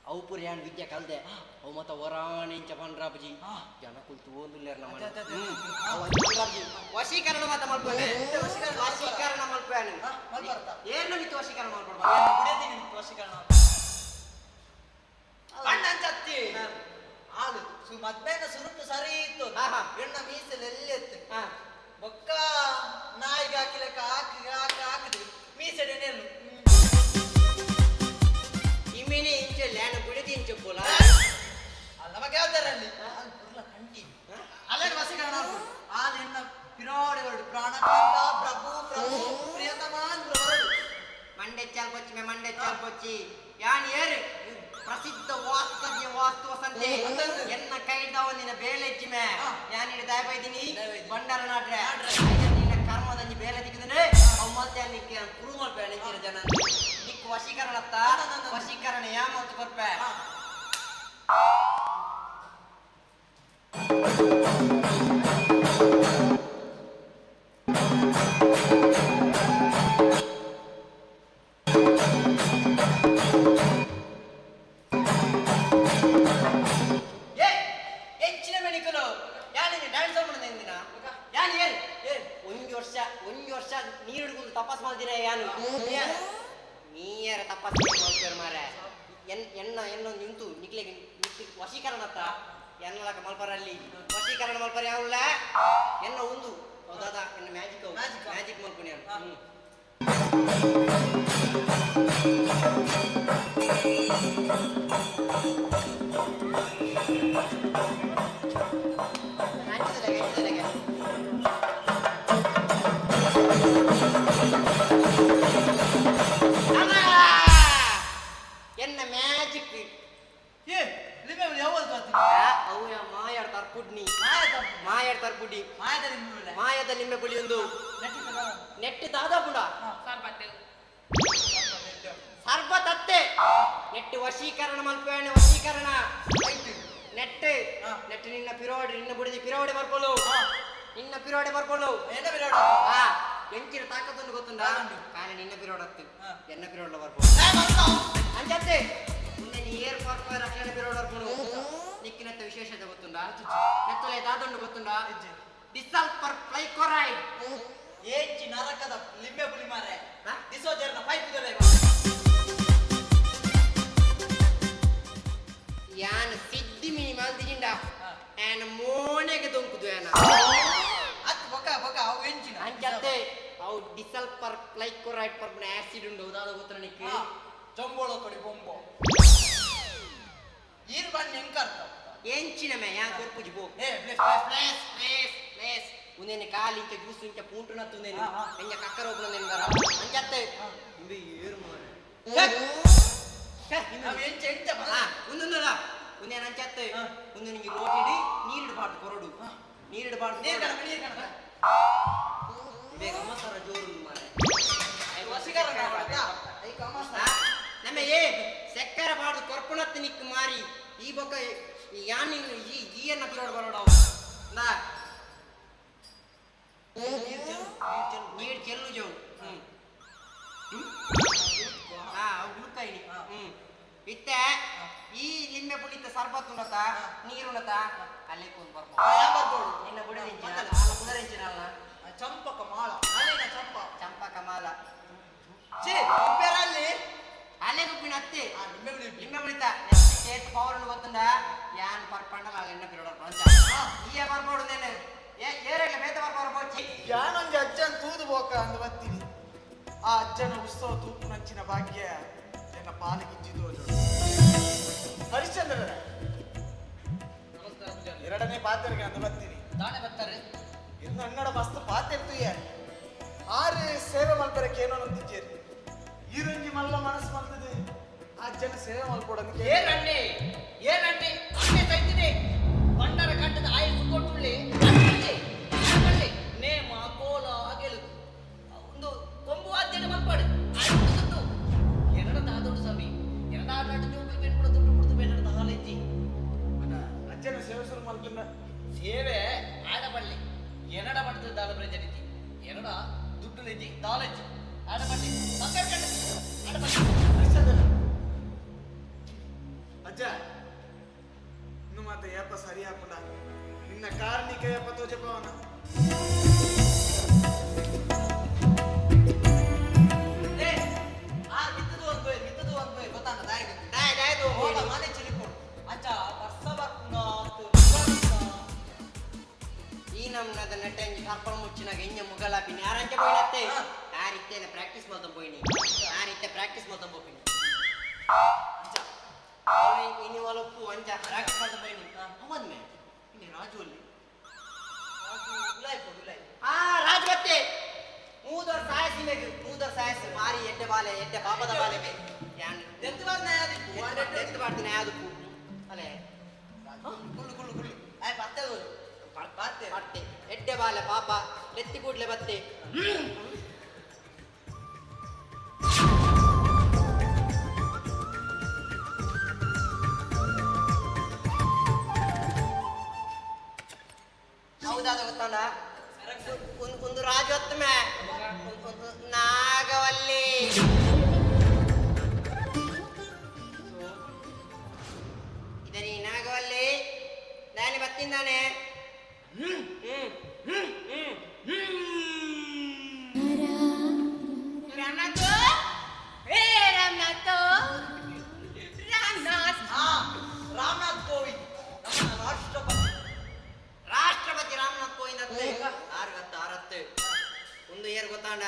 ಅವು ಪುರಿ ಯಾನ್ ವಿದ್ಯೆ ಕಲ್ದೆ ಅವು ಮತ್ತ ಹೊರಾಣಿಂಚ ಪಂಡ್ರಾಪಜಿ ಜನ ಕುಲ್ತು ಓದುಲ್ಲೇರ್ ನಮ್ಮ ವಶೀಕರಣ ಮಾತ ಮಲ್ಪನೆ ವಶೀಕರಣ ಮಲ್ಪನೆ ಏನು ನಿತ್ತು ವಶೀಕರಣ ಮಾಡ್ಕೊಡ್ಬಾರ್ದು ವಶೀಕರಣ ಅಣ್ಣಂಚತ್ತಿ ಆಳು ಮಧ್ಯಾಹ್ನ ಸುರುಟು ಸರಿ ಇತ್ತು ಹೆಣ್ಣ ಮೀಸಲು ಎಲ್ಲಿ ಎತ್ತು ಬೊಕ್ಕ ನಾಯಿಗೆ ಹಾಕಿಲಕ್ಕ ಹಾಕಿದ್ರಿ ಮೀಸೆಡೆನೆಲ್ಲು ಇಮ್ಮಿನಿ ಇಂಚಲ್ಲಿ ನಾನು ಬಿಡದಿ ಇಂಚಪ್ಪುಲ ನಮಗೆ ಹೇಳ್ತಾರಲ್ಲಿ ಅಲ್ಲೇ ವಶೀಕರಣ ಆಳು ಹೆಣ್ಣ ಪಿರಾಡೆ ಹೊರಡು ಪ್ರಾಣಕಾಂತ ಪ್ರಭು ಪ್ರಿಯತಮಾನ್ ಮಂಡೆ ಚಾಲ್ಪೊಚ್ಚಿ ಯಾನ್ ಏರು ಪ್ರಸಿದ್ಧ ವಾಸ್ತವ್ಯ ವಾಸ್ತು ವಸಂತೆ ಎನ್ನ ಕೈದವನಿನ ಬೇಲೆಜ್ಜಿಮೆ ಯಾನ್ ಹಿಡಿದ ಬೈದಿನಿ ಬಂಡಾರ ನಾಡ್ರೆ ನಿನ್ನ ಕರ್ಮದಂಜಿ ಬೇಲೆ ದಿಕ್ಕಿದ್ರೆ ಅವು ಮತ್ತೆ ನಿಕ್ಕೆ ಪ್ರೂವ್ ಮಾಡ್ಬೇಡ ನಿಕ್ಕಿನ ಜನ ನಿಕ್ ವಶೀಕರಣ ವಶೀಕರಣ ಯಾ ಮತ್ತು ಬರ್ಪೆ ಹೆಚ್ಚಿನ ಮೆಣಿಕಲು ಯಾನಿಗೆ ಡ್ಯಾನ್ಸ್ ಮಾಡಿದ ಯಾನ್ ಏನ್ ಒಂಜಿ ವರ್ಷ ನೀರು ಹಿಡ್ಕೊಂಡು ತಪಾಸ್ ಮಾಡ್ತೀರ ಯಾನು ನೀಯರ ತಪಾಸ್ ಮಾಡ್ತೀರ ಮಾರ ಎನ್ನೊಂದು ನಿಂತು ನಿಕ್ಲೆಗೆ ನಿಂತು ವಶೀಕರಣ ಅತ್ತ ಎನ್ನಲಕ ಮಲ್ಪರಲ್ಲಿ ವಶೀಕರಣ ಮಲ್ಪರ ಯಾವಲ್ಲ ಎನ್ನ ಒಂದು ಹೌದಾದ ಎನ್ನ ಮ್ಯಾಜಿಕ್ ಮಲ್ಪನಿ ಅವನು ಎನ್ನ ಮ್ಯಾಜಿಕ್ ಅವು ಮಾಯಾಡ್ ತರ್ಪುಡ್ನಿ ಮಾಯಾಡ್ ತರ್ಪುಡಿ ಮಾಯದ ಲಿಂಬೆ ಪುಳಿ ಒಂದು ನೆಟ್ಟು ದಾದ ಬುಡ ಸರ್ಬತ್ತತ್ತೆ ನೆಟ್ಟು ವಶೀಕರಣ ಮಲ್ಪೇಣ ವಶೀಕರಣ ನೆಟ್ಟು ನೆಟ್ಟು ನಿನ್ನ ಪಿರೋಡಿ ನಿನ್ನ ಬುಡದಿ ಪಿರೋಡಿ ಬರ್ಬೋದು ನಿನ್ನ ಪಿರೋಡಿ ಬರ್ಬೋದು ಹಾ ಎಂಚಿನ ತಾಕತ್ತೊಂದು ಗೊತ್ತುಂಡಾ ಕಾಲ ನಿನ್ನ ಪಿರೋಡ್ ಹತ್ತು ಎನ್ನ ಪಿರೋಡ್ಲ ಬರ್ಬೋದು ಅಂಚತ್ತೆ ಮುಂದೆ ನೀ ಏರ್ ಪಾರ್ಪರ್ ಅಕ್ಷರ ಪಿರೋಡ್ ಬರ್ಬೋದು ನಿಕ್ಕಿನತ್ತ ವಿಶೇಷತೆ ಗೊತ್ತುಂಡಾ ನೆತ್ತಲೆ ದಾದೊಂಡು ಗೊತ್ತುಂಡಾ ಡಿಸಲ್ ಪರ್ ಪ್ಲೈಕೋರೈಡ್ ಏಂಚಿ ನರಕದ ಲಿಂಬೆ ಪುಳಿ ಮಾರೆ ಡಿಸೋಜರ್ನ ಪೈಪ್ ಯಾನ ಸಿದ್ದಿ ಮಿನಿಮಲ್ ದಿಗಿಂಡ ಆನ ಮೋನೆಗೆ ದೊಂಕುದು ಯಾನ ಅತ್ ಬೊಕ ಬೊಕ ಅವು ಎಂಚಿನ ಅಂಚತ್ತೆ ಅವು ಡಿಸಲ್ ಪರ್ ಪ್ಲೈಕೋರೈಡ್ ಪರ್ ಆಸಿಡ್ ಉಂಡು ದಾದ ಗೊತ್ತುಂಡ ನಿಕ್ಕಿ ಜಂಬೋಳೋ ಕೊಡಿ ಬೊಂಬೋ ಈರ್ ಬಣ್ಣ ಎಂಕರ್ತ ಎಂಚಿನ ಮೇ ಯಾ ಕೊರ್ಪುಜಿ ಬೋ ಏ ಪ್ಲೇಸ್ ಪ್ಲೇಸ್ ಪ್ಲೇಸ್ ಪ್ಲೇಸ್ ಉಂದೇನೆ ಕಾಲಿ ಇಂಚ ಜ್ಯೂಸ್ ಇಂಚ ಪೂಂಟು ನತ್ತುಂದೇನೆ ಎಂಜ ಕಕ್ಕರ ಒಬ್ಬನಂದೇನೆ ಗರ ಅಂಚತ್ತೆ ಇಂಬೆ ಏರು ಮಾರೆ ನಾವು ಎಂಚ ಎಂಚ ಹಾ ಉಂದುಂದಲ್ಲ ಉಂದೇನೆ ಅಂಚತ್ತೆ ಉಂದು ನಿಂಗೆ ರೋಟಿಡಿ ನೀರಿಡಬಾರ್ದು ಕೊರಡು ನೀರಿಡಬಾರ್ದು ನೀರ್ ಕಣಕ ಬೇಗ ಮಸಾಲ ಜೋರು ಮಾರೆ ವಸಿಕರ ಐ ಕಮಸ ನಮ್ಮ ಏ ಸೆಕ್ಕರ ಬಾರ್ದು ಕೊರ್ಪುಣತ್ತು ನಿಕ್ಕು ಮಾರಿ ಈ ಬೊಕ್ಕ ಯಾನಿ ಈ ಅನ್ನ ಪಿರೋಡ್ ಬರೋಡ ನಾ ನೀರು ಚೆಲ್ಲು ಜೋ ಹಾ ಉಳುಕಾಯಿ ಇತ್ತೆ ಈ ಲಿಂಬೆ ಪುಳಿತ ಸರ್ಬತ್ತು ಉಣತ ನೀರು ಉಣತ ಅಲ್ಲಿ ಕೊಂದು ಬರ್ಬೋದು ನಿನ್ನ ಬುಡದಿಂಚಿನ ಅಲ್ಲ ಬುಡದಿಂಚಿನಲ್ಲ ಚಂಪಕ ಮಾಳ ಅಲ್ಲಿನ ಚಂಪಕ ಮಾಲ ಛೇ ಉಪ್ಪೆರಲ್ಲಿ ಅಲ್ಲೇ ಗುಪ್ಪಿನ ಅತ್ತೆ ಲಿಂಬೆ ಪುಳಿ ಲಿಂಬೆ ಪುಳಿತ ಸ್ಟೇಟ್ ಪವರ್ ಗೊತ್ತುಂಡ ಯಾನ್ ಪರ್ಪಂಡಲ ಎಣ್ಣೆ ಪಿರೋಡ್ ಪಂಚ ಈಯ ಬರ್ಬೋಡು ನೇನೆ ಏರೆಲ್ಲ ಬೇತ ಬರ್ಬೋಚಿ ಯಾನೊಂದು ಅಜ್ಜನ್ ತೂದು ಬೋಕ ಅಂದು ಬರ್ತೀನಿ ಆ ಅಜ್ಜನ ಉತ್ಸವ ತೂಪು ನಂಚಿನ ಭಾಗ್ಯ ಎನ್ನ ಪಾಲಿಗಿಚ್ಚಿದು ಹರಿಶ್ಚಂದ್ರ ಎರಡನೇ ಪಾತ್ರೆಗೆ ಅಂದು ಬರ್ತೀನಿ ತಾನೆ ಬರ್ತಾರೆ ಇನ್ನು ಅನ್ನಡ ಮಸ್ತ್ ಪಾತ್ರೆ ಇರ್ತೀಯ ಆರು ಸೇವೆ ಮಲ್ಪರಕ್ಕೆ ಏನೋ ನಂದಿದ್ದೇರಿ ಈ ರಂಜಿ ಮಲ್ಲ ಮನಸ್ಸು ಮಲ್ತದೆ ಆ ಅಜ್ಜನ ಸೇವೆ ಮಲ್ಕೊಡೋದಕ್ಕೆ ಏರಣ್ಣೆ ಅಣ್ಣೆ ಸೈತಿದೆ ಬಂಡರ ಕಟ್ಟದ ಆಯ್ತು ಕೊಟ್ಟುಳ್ಳಿ ನೇಮ ಕೋಲ ಗೆಲು ಒಂದು ಕೊಂಬು ವಾದ್ಯನ ಮಲ್ಪಾಡು ಆಯ್ತು ಎರಡದ ಆದೋಡು ಸ್ವಾಮಿ ಎರಡಾಟ ಜೋಕ್ಲು ಬೆನ್ಪುಡ ದುಡ್ಡು ಬಿಡ್ತು ಬೆನ್ನಡ ಹಾಲೆಜ್ಜಿ ಅಜ್ಜನ ಸೇವೆ ಶುರು ಮಲ್ಪಿಂದ ಸೇವೆ ಆಡಬಳ್ಳಿ ಎರಡ ಬಡ್ದು ದಾಳ ಪ್ರಜನಿತಿ ಎರಡ ದುಡ್ಡು ಲೆಜ್ಜಿ ದಾಲೆಜ್ಜಿ ಆಡಬಳ್ಳಿ ಬಂಗಾರ ಕಟ್ಟ ಆಡಬಳ್ಳಿ ಅಜ್ಜ ಇನ್ನು ಮತ್ತೆ ಯಪ್ಪ ಸರಿ ಹಾಕೊಂಡ ನಿನ್ನ ಕಾರ್ಣಿಕ ಯಪ್ಪ ತೋಜಪವನ ಈ ನಮ್ನದ ನೆಟ್ಟಂಜಿ ಸರ್ಪಣ ಮುಚ್ಚಿನಾಗ ಇಂಜ ಮುಗಲ ಪಿನಿ ಆರಂಚೆ போயினತ್ತೆ ಯಾರಿತ್ತೇನೆ ಪ್ರಾಕ್ಟೀಸ್ ಮಾಡ್ತಾ போயிನಿ ಯಾರಿತ್ತೆ ಪ್ರಾಕ್ಟೀಸ್ ಮಾಡ್ತಾ போಪಿನಿ ಇನಿ ಒಲಪ್ಪು ಅಂಜ ಪ್ರಾಕ್ಟೀಸ್ ಮಾಡ್ತಾ போயிನಿ ಅವನ್ಮೆ ಇಲ್ಲಿ ರಾಜು ಅಲ್ಲಿ ಆ ರಾಜು ಬತ್ತೆ ಮೂದರ್ ಸಾಯಸಿ ಮೇಗು ಮೂದರ್ ಸಾಯಸಿ ಮಾರಿ ಎಡ್ಡೆ ಬಾಲೆ ಎಡ್ಡೆ ಪಾಪದ ಬಾಲೆಗೆ ಯಾನ್ ದೆತ್ತು ಬಾರ್ನ ಯಾದಿ ದೆತ್ತು ಬಾರ್ನ ಯಾದಕು ಅಲೆ ಕುಳ್ಳು ಆಯ್ ಬತ್ತೆ ಬತ್ತೆ ಎಡ್ಡೆ ಬಾಲೆ ಪಾಪ ಎತ್ತಿ ಕೂಡ್ಲೆ ಬತ್ತೆ ಹೌದಾದ ಗೊತ್ತಲ್ಲ ಒಂದು ರಾಜು ಹೊತ್ತಮೆ ನಾಗವಲ್ಲಿ ಇದರಿ ನಾಗವಲ್ಲಿ ನಾನು ಬತ್ತಿಂದಾನೆ ರಾಮನಾಥ್ ಕೋವಿಂದ್ ರಾಷ್ಟ್ರಪತಿ ರಾಮನಾಥ್ ಕೋವಿಂದ್ ಅತ್ತೆ ಆರತ್ತೆ ಒಂದು ಏರ್ ಗೊತ್ತಾಂಡ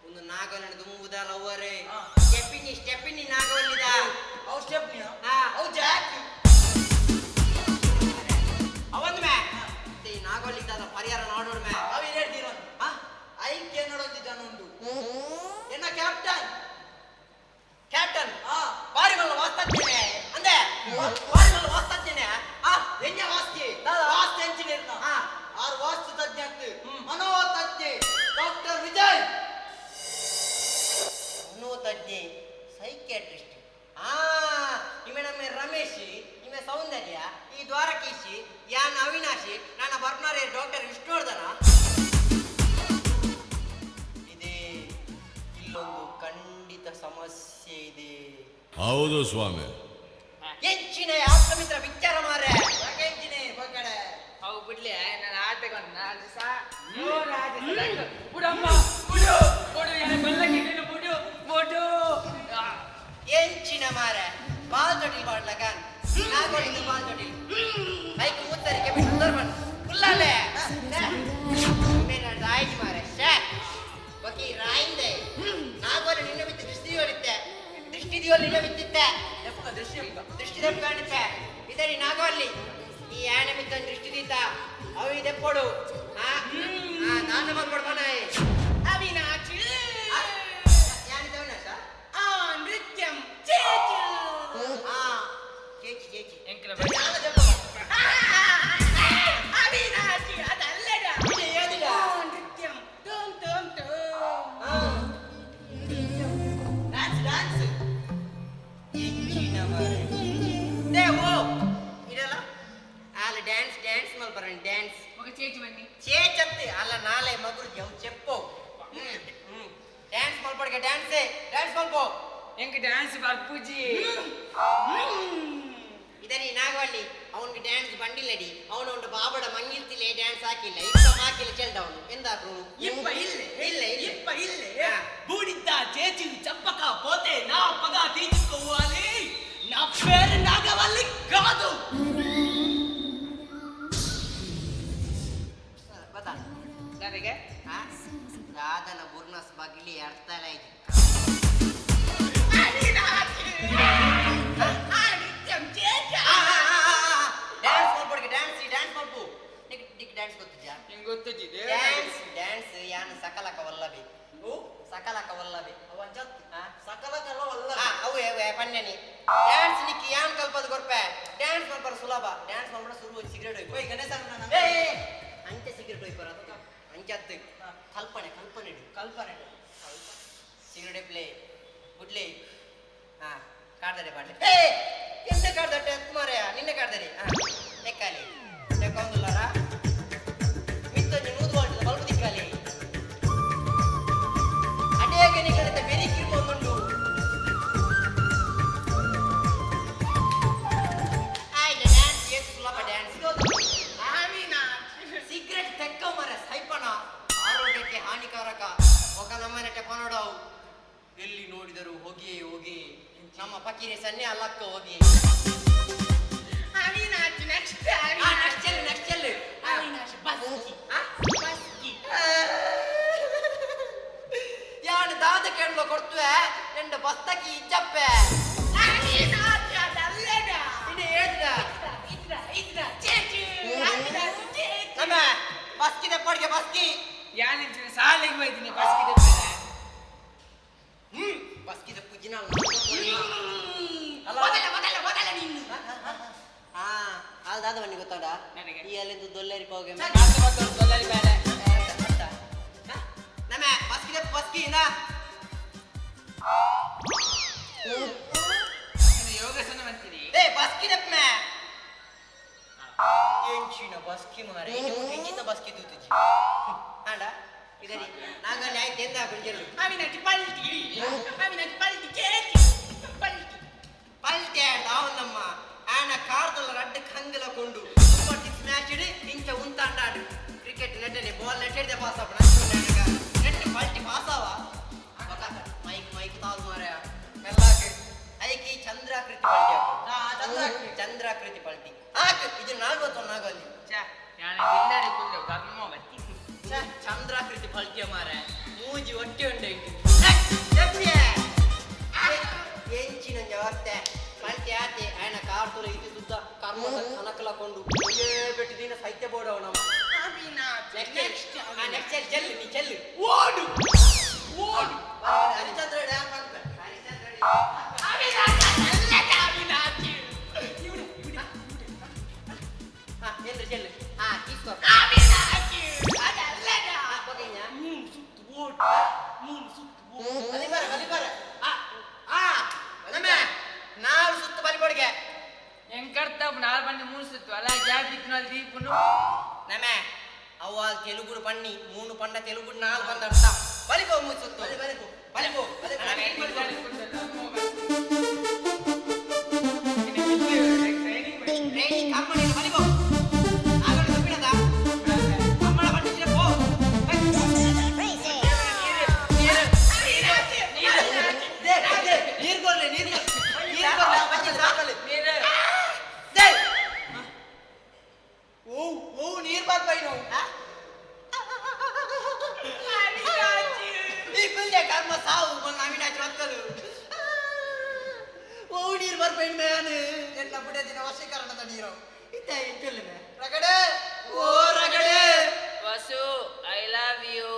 ಒಂದು ನಾಗವಲ್ಲಿ ದುಂಬುದಲ್ಲ ಅವರೇ ಸ್ಟೆಪ್ಪಿನಿ ನಾಗವಲ್ಲಿದ ಅವು ಸ್ಟೆಪ್ನಿ ಹಾ ಅವು ಜಾಕ್ ಅವಂದ್ ಮೇ ಈ ನಾಗವಲ್ಲಿದ್ದ ಪರಿಹಾರ ನೋಡೋಣ ಮೇ ಅವು ಹೇಳ್ತೀರ ಐಕ್ಯ ನೋಡೋದು ಜನ ಉಂಟು ಎನ್ನ ಕ್ಯಾಪ್ಟನ್ ಬಾರಿ ಮಲ್ಲ ವಾಸ್ತಾದ್ದೇನೆ ಅಂದೆ ಬಾರಿ ಮಲ್ಲ ವಾಸ್ತಾದ್ದೇನೆ ಎಂಜ ವಾಸ್ತಿ ವಾಸ್ತು ಎಂಜಿನಿಯರ್ ಆರು ವಾಸ್ತು ತಜ್ಞ ಮನೋತಜ್ಞ ಡಾಕ್ಟರ್ ವಿಜಯ್ ಸಮಸ್ಯೆ ಇದೆ. ಹೌದು ಸ್ವಾಮಿ. ಎಂಚಿನ ಆಶ್ರಮಿತ್ರ ವಿಚಾರ ಮಾರೆ ಯಾಕೆ ಎಂಚಿನೇ ಹೋಗಡೆ ಅವು ಬಿಡ್ಲಿ ನಾನು ಆಟಗೊಂಡು ನಾಲ್ಕು ದಿವಸ ಬಿಡಮ್ಮ ಬಿಡು ಬಿಡು எனக்கு ಬೆಲ್ಲಕ್ಕೆ ಬಿಡು ಬಿಡು ಎಂಚಿನ ಮಾರೆ ಬಾಲ್ ತೊಟ್ಟಿಲ್ ಬಾಡ್ಲಗಾನ್ ನಾಗೋಡಿಗೆ ಬಾಲ್ ತೊಟ್ಟಿಲ್ ಬೈಕ್ ಮೂತ್ತರಿಗೆ ಬಿಟ್ಟು ಉದರ್ಮನ್ ಫುಲ್ಲಲ್ಲೇ ಮೇನ ರಾಯಿಜ್ ಮಾರೆ ಶೇ ಬಕಿ ರಾಯಿಂದೆ ನಾಗೋಡಿ ನಿನ್ನ ಬಿಟ್ಟು ದೃಷ್ಟಿ ಹೊಡಿತ್ತೆ ದೃಷ್ಟಿ ದಿಯೋಲ್ ನಿನ್ನ ಬಿತ್ತಿತ್ತೆ ದೃಷ್ಟಿ ದೆಪ್ಪ ಕಾಣುತ್ತೆ ಇದರಿ ನಾಗೋಲ್ಲಿ ಈ ಆನೆ ಬಿದ್ದ ದೃಷ್ಟಿ ದೀತ ಅವು ಇದೆಪ್ಪಡು ನಾನು ಮಾಡ್ಕೊಡ್ಬಾನ ಅವಿನಾಚಿ ಯಾನಿದವನ ಸರ್ ನೃತ್ಯಂ ಚೇಚಿ ಚೇಚಿ ಚೇಚಿ ಎಂಕಲ ಅವಿನಾಚಿ ಅದಲ್ಲಡ ಏನಿಲ್ಲ ನೃತ್ಯಂ ಟೋಮ್ ಟೋಮ್ ಡ್ಯಾನ್ಸ್ ಡ್ಯಾನ್ಸ್ ಎಂಚಿನ ಮಾರೆ ದೇವೋ ಇದಲ್ಲ ಅಲ್ಲ ಡ್ಯಾನ್ಸ್ ಡ್ಯಾನ್ಸ್ ಮಲ್ಬರನ್ ಡ್ಯಾನ್ಸ್ ఒక చేచి బన్ని చేచత్తి అలా నాలే మగురు చెప్పు ಡ್ಯಾನ್ಸ್ ಮಲ್ಪಡ್ಗೆ ಡ್ಯಾನ್ಸೇ ಡ್ಯಾನ್ಸ್ ಮಲ್ಪೋ ಎಂಕ ಡ್ಯಾನ್ಸ್ ಬರ್ಪೂಜಿ ಇದರಿ ನಾಗವಲ್ಲಿ ಅವನಿಗೆ ಡ್ಯಾನ್ಸ್ ಬಂಡಿಲ್ಲಡಿ ಅವನು ಒಂದು ಬಾಬಡ ಮಂಗಿಲ್ತಿಲೆ ಡ್ಯಾನ್ಸ್ ಹಾಕಿಲ್ಲ ಇಪ್ಪ ಹಾಕಿಲ್ಲ ಚೆಲ್ದ ಅವನು ಎಂದಾದ್ರು ಇಪ್ಪ ಇಲ್ಲೆ ಇಲ್ಲ ఇప్ప ఇల్లే బూడిద్ద చేచి చెప్పక పోతే నా పగ తీసుకోవాలి నా పేరు నాగవల్లి కాదు ಗೊತ್ತಾ ನನಗೆ ರಾಧನ ಬುರ್ನಸ್ ಬಗ್ಲಿ ಅರ್ಥಲ ಇದೆ ಡ್ಯಾನ್ಸ್ ಮಾಡ್ಬಿಡ್ಗೆ ಡ್ಯಾನ್ಸ್ ಡ್ಯಾನ್ಸ್ ಮಾಡ್ಬು ನಿಕ್ ಡ್ಯಾನ್ಸ್ ಗೊತ್ತಿದ್ಯಾ ಗೊತ್ತಿದೆ ಡ್ಯಾನ್ಸ್ ಡ್ಯಾನ್ಸ್ ಯಾನು ಸಕಲಕ ವಲ್ಲಭಿ ಸಕಲಕ ವಲ್ಲಭಿ ಸಕಲಕಲ್ಲ ವಲ್ಲಭಿ ಅವು ಪನ್ಯನಿ ಡ್ಯಾನ್ಸ್ ನಿಕ್ಕಿ ಯಾನ್ ಕಲ್ಪದ ಗೊರ್ಪೆ ಡ್ಯಾನ್ಸ್ ಮಾಡ್ಬಾರ ಸುಲಭ ಡ್ಯಾನ್ಸ್ ಮಾಡ್ಬಿಡ ಶುರು ಸಿಗರೇಟ್ ಹೋಯ್ ಗಣೇಶ ಅಂಚೆ ಸಿಗರೇಟ್ ಹೋಯ್ಬಾರ ಅಂಚತ್ತು ಕಲ್ಪನೆ ಕಲ್ಪನೆ ಕಲ್ಪನೆ ಸಿಗರೇಟ್ ಪ್ಲೇ ಗುಡ್ಲಿ ಕಾಡ್ದರೆ ಪಾಡ್ಲಿ ಎಂತ ಕಾಡ್ದಟ್ಟೆ ಕುಮಾರಯ್ಯ ನಿನ್ನೆ ಕಾಡ್ದರಿ ತೆಕ್ಕಾಲಿ ತೆಕ್ಕೊಂದುಲ್ಲಾರ ಮಿತ್ತೊಂದು ನೂದು ಬಾಟಿದ ಬಲ್ಬು ದಿಕ್ಕಾಲಿ ಅಡೇಗೆ ನಿಗದಿತ ಬೆರಿ ಕಿರ್ಕೊಂಡುಂಡು ಆಯ್ತು ಡ್ಯಾನ್ಸ್ ಎಷ್ಟು ಸುಲಭ ಡ್ಯಾನ್ಸ್ ಸಿಗರೇಟ್ ತೆಕ್ಕ ಮರ ಸೈಪಣ ಆರೋಗ್ಯಕ್ಕೆ ಹಾನಿಕಾರಕ ಒಗ ನಮ್ಮನೆ ಟೆಪನೋಡವು ಎಲ್ಲಿ ನೋಡಿದರು ಹೋಗಿಯೇ ಹೋಗಿ ನಮ್ಮ ಪಕ್ಕೀರೆ ಸನ್ನೆ ಅಲ್ಲಕ್ಕ ಹೋಗಿ ಅವಿನಾಶ್ ನೆಕ್ಸ್ಟ್ ನೆಕ್ಸ್ಟ್ ಚೆಲ್ಲು ಅವಿನಾಶ್ ಬಸ್ಕಿ ಬಸ್ಕಿ ಯಾನು ದಾದ ಕೇಳಲು ಕೊಡ್ತುವೆ ಎಂಡ ಬಸ್ತಕಿ ಇಜ್ಜಪ್ಪೆ ಅವಿನಾಶ್ ಅದಲ್ಲಡ ಇನ್ನು ಹೇಳಿದ ಇದ್ರ ಚೇಚಿ ಅವಿನಾಶ್ ಚೇಚಿ ನಮ್ಮ ಬಸ್ಕಿ ದೆಪ್ಪಡಿಗೆ ಬಸ್ಕಿ ಯಾನಿಂಚಿನ ಸಾಲಿಗೆ ಹೋಯ್ತೀನಿ ಬಸ್ಕಿದೆ ಬಸ್ಕಿದ ಪುಜಿನ ಮೊದಲ ನೀನು ದಾದ ಬನ್ನಿ ಗೊತ್ತಾಡ ನನಗೆ ಈ ಅಲ್ಲಿಂದ ದೊಲ್ಲೇರಿ ಹೋಗಿ ದೊಲ್ಲರಿ ಬೇಡ ನಮ್ಮ ಬಸ್ಕಿದೆ ಬಸ್ಕಿಯಿಂದ ಯೋಗಾಸನ ಮಾಡ್ತೀರಿ ಬಸ್ಕಿದಪ್ಪ ಎಂಚಿನ ಬಸ್ಕಿ ಮಾರೆ ಎಂಚಿನ ಬಸ್ಕಿ ತೂತಿಜಿ ಆಂಡ ಇದರಿ ನಾಗಲ್ಲಿ ಆಯ್ತು ಎಂದ ಗುಂಜರು ಅವಿನಾಶ್ ಪಲ್ಟಿ ಚೇಚಿ ಪಲ್ಟಿ ಪಲ್ಟಿ ಆಡ್ದ ಅವನಮ್ಮ ಆನ ಕಾರ್ದಲ್ಲ ರಡ್ಡ ಕಂಗಲ ಕೊಂಡು ಸೂಪರ್ ಸಿಕ್ಸ್ ಮ್ಯಾಚ್ ಇಡಿ ಇಂಚ ಉಂತಾಂಡಾಡು ಕ್ರಿಕೆಟ್ ನೆಟ್ಟನೆ ಬಾಲ್ ನೆಟ್ಟಿದೆ ಪಾಸ್ ಆಪ ನೆಟ್ ಪಲ್ಟಿ ಪಾಸ್ ಆವ ಮೈಕ್ ಮೈಕ್ ತಾವು ಮಾರ ಮೆಲ್ಲಾಕೆ ಐಕಿ ಚಂದ್ರಾಕೃತಿ ಪಲ್ಟಿ ಚಂದ್ರಾಕೃತಿ ಪಲ್ಟಿ ಆಕ ಇದು 41 ಆಗಲ್ಲಿ ಚಂದ್ರಾಕೃತಿ ಪಲ್ಟಿಯ ಮಾರ ಮೂಜಿ ಒಟ್ಟೆ ಉಂಡೆ ಎಂಚಿನ ಜವಾಬ್ದೆ ಪಲ್ಟಿ ಆತೆ ಆಯ್ನ ಕಾರ್ ತುಲ ಇದು ಸುದ್ದ ಕರ್ಮದ ಕನಕಲಕೊಂಡು ಬೆಟ್ಟು ದಿನ ಸೈತ್ಯ ಬೋಡವ ನಮ್ಮ ನೆಕ್ಸ್ಟ್ ಚೆಲ್ಲು ನೀ ಚೆಲ್ಲು ಓಡು ಓಡು ಹರಿಚಂದ್ರ ಡ್ಯಾಮ್ ಆಗ್ತದೆ ಎಂದು ಚೆಲ್ಲು ತೀಸ್ಕೋ ನಾಲ್ಕು ಸುತ್ತು ಬಲಿಬೊಡಿಗೆ ಎಂಕರ್ತ ನಾಲ್ ಬಣ್ಣಿ ಮೂರು ಸುತ್ತು ಅಲ್ಲ ಜಾತಿ ದೀಪನು ನಮೆ ಅವ್ವ ತೆಲುಗುಡು ಪಣ್ಣಿ ಮೂನು ಪಂಡ ತೆಲುಗುಡು ನಾಲ್ಕು ಬಂದ ಬಲಿಬೋ ಮೂರು ಸುತ್ತು ಬಲಿಬೋ ಬಲಿಬೋ ಇಲ್ಲದೆ ಕರ್ಮ ಸಾವು ಬಂದು ಅವಿನಾಚ್ ಒತ್ತಲು ಓ ನೀರು ಬರ್ಬೇಡಿ ಮ್ಯಾನ್ ಎಲ್ಲ ಬುಡ ದಿನ ವಶೀಕರಣದ ನೀರು ಇತ್ತ ಇತ್ತಿಲ್ಲ ಮೇ ರಗಡೆ ಓ ರಗಡೆ ವಸು ಐ ಲವ್ ಯು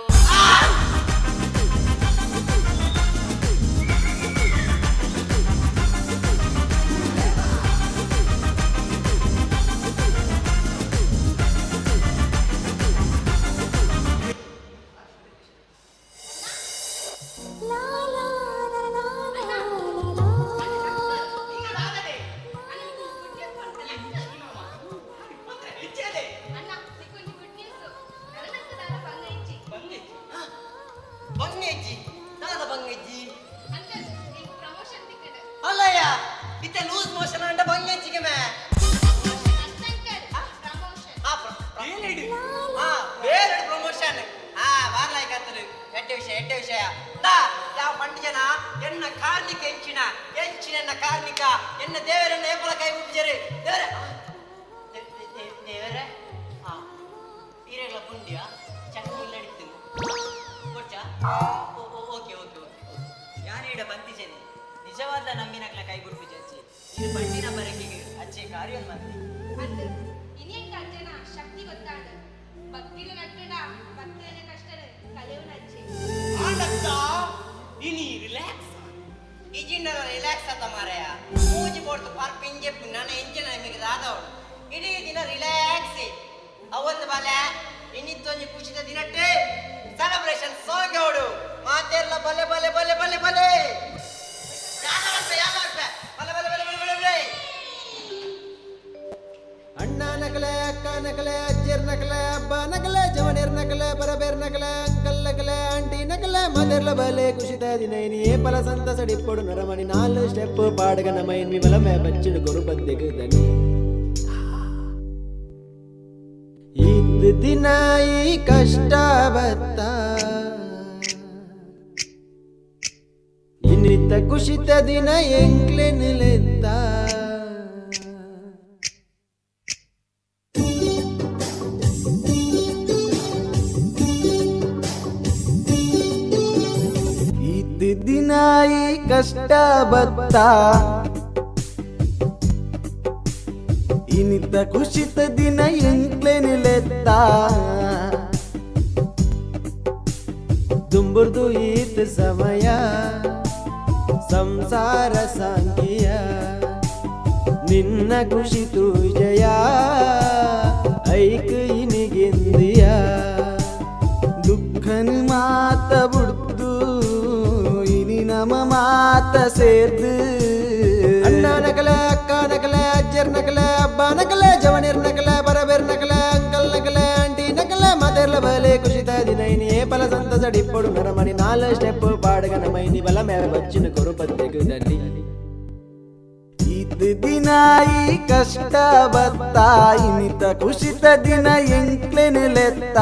ಬಂಗೆಜ್ಜಿ ನಾದ ಬಂಗೆಜ್ಜಿ ಅಲ್ಲಯ್ಯ ಇತ್ತ ಲೂಸ್ ಮೋಷನ್ ಅಂಡ ಬಂಗೆಜ್ಜಿಗೆ ಮೇ ಬೇರೆ ಪ್ರಮೋಷನ್ ಬಾರ್ಲಾಯ್ಕತ್ತರು ಎಡ್ಡೆ ವಿಷಯ ಯಾವ ಪಂಡಿಜನ ಎನ್ನ ಕಾರ್ಮಿಕ ಎಂಚಿನ ಕಾರ್ಮಿಕ ಎನ್ನ ದೇವರನ್ನ ಏಪಲ ಕೈ ಮುಟ್ಟಿಜರು ದೇವರೇ ಈರೆಗಳ ಪುಂಡಿಯ ಚಟ್ನಿ ಇಲ್ಲಡಿತ್ತು ಕೊಡ್ಚಾ ಓಕೆ ಯಾನೇಡ ಬಂತಿಜೇನೆ ನಿಜವಾದ ನಮ್ಮಿನಕ್ಲ ಕೈ ಗುರುಪಿಜಿ ಅಜ್ಜಿ ಇದು ಬಂಡಿನ ಬರಕಿಗೆ ಅಜ್ಜಿ ಕಾರ್ಯ ಮಂದಿ ಅಂದು ಇನ್ನೇನ್ ಅಂಜನ ಶಕ್ತಿ ಗೊತ್ತಾಂಡ ಭಕ್ತಿಲು ನಟ್ಟಡ ಭಕ್ತಿನ ಕಷ್ಟನ ಕಲೆವು ನಚ್ಚೆ ಆಂಡತ್ತ ಇನಿ ರಿಲ್ಯಾಕ್ಸ್ ಇಜಿಂಡರ ರಿಲ್ಯಾಕ್ಸ್ ಆತ ಮಾರಾಯ ಮೂಜಿ ಪೋಡ್ತು ಪಾರ್ ಪಿಂಜೆ ನನ್ನ ಎಂಜಿನ ನಿಮಗೆ ದಾದವಳು ಇಡೀ ದಿನ ರಿಲ್ಯಾಕ್ಸ್ ಅವತ್ತು ಬಾಲೆ ಇನ್ನಿತ್ತೊಂದು ಖುಷಿದ ದಿನಟ್ಟೆ ಸೆಲೆಬ್ರೇಷನ್ ಸಾಂಗ್ ಅವಡು ಮಾತೆಲ್ಲ ಬಲೆ ಬಲೆ ಬಲೆ ಬಲೆ ಬಲೆ ಅಣ್ಣ ನಕಲೆ ಅಕ್ಕ ನಕಲೆ ಅಜ್ಜರ್ ನಕಲೆ ಅಬ್ಬ ನಕಲೆ ಜವನೇರ್ ನಕಲೆ ಬರಬೇರ್ ನಕಲೆ ಅಂಕಲ್ ನಕಲೆ ಆಂಟಿ ನಕಲೆ ಮದರ್ಲ ಬಲೆ ಖುಷಿದ ದಿನ ಏ ಪಲ ಸಂತಸ ಡಿಪ್ಪೊಡು ನರಮಣಿ 4 ಸ್ಟೆಪ್ ಪಾಡ್ಗನ ಮೈನ್ ವಿಮಲ ಮೇ ಬಚ್ಚಿಡು ಗುರು ಬಂದೆಗೆ ದನಿ ಇದ್ದ ದಿನ ಈ ಕಷ್ಟ ಬತ್ತ ಇನ್ನಿತ್ತ ಖುಷಿತ ದಿನ ಎಂಕ್ಲೆನ್ಲೆತ್ತ ಇದ್ದ ದಿನ ಈ ಕಷ್ಟ ಬತ್ತ ಇನ್ನಿತ್ತ ಖುಷಿತ ದಿನ ಎಂಕ್ಲೆನ್ಲೆತ್ತ ದುಂಬುರ್ದು ಈತ ಸಮಯ ಸಂಸಾರ ಸಾಂಗಿಯ ನಿನ್ನ ಖುಷಿ ತು ಜಯ ಐಕ್ ಇನಿಗೆಂದಿಯ ದುಃಖನ್ ಮಾತ ಬಿಡ್ದು ಇನಿ ನಮ ಮಾತ ಸೇರ್ದು ಅಣ್ಣ ನಕಲೆ ಅಕ್ಕ ನಕಲೆ ಅಜ್ಜರ್ ನಕಲೆ ಅಬ್ಬ ನಕಲೆ ಜವನೇರ್ ನಕಲೆ ಬರಬೇರ್ ನಕಲೆ ಅಂಕಲ್ ನಕಲೆ ಆಂಟಿ ನಕಲೆ ಮದರ್ಲ ಬಲೆ ಖುಷಿತ ದಿನ ಇನಿ ಏ ಪಲ ಸಂತಸ ಡಿಪ್ಪೊಡು ನರಮಣಿ 4 ಸ್ಟೆಪ್ ಪಾಡ್ಗನ ಮೈನಿ ಬಲ ಮೇಲೆ ಬಚ್ಚಿನ ಕೊರು ಪತ್ತೆಗೆ ದನಿ ಇದ್ದ ದಿನ ಈ ಕಷ್ಟ ಬತ್ತ ಇನ್ನಿತ ಖುಷಿತ ದಿನ ಎಂಕ್ಲೆನ್ಲೆತ್ತ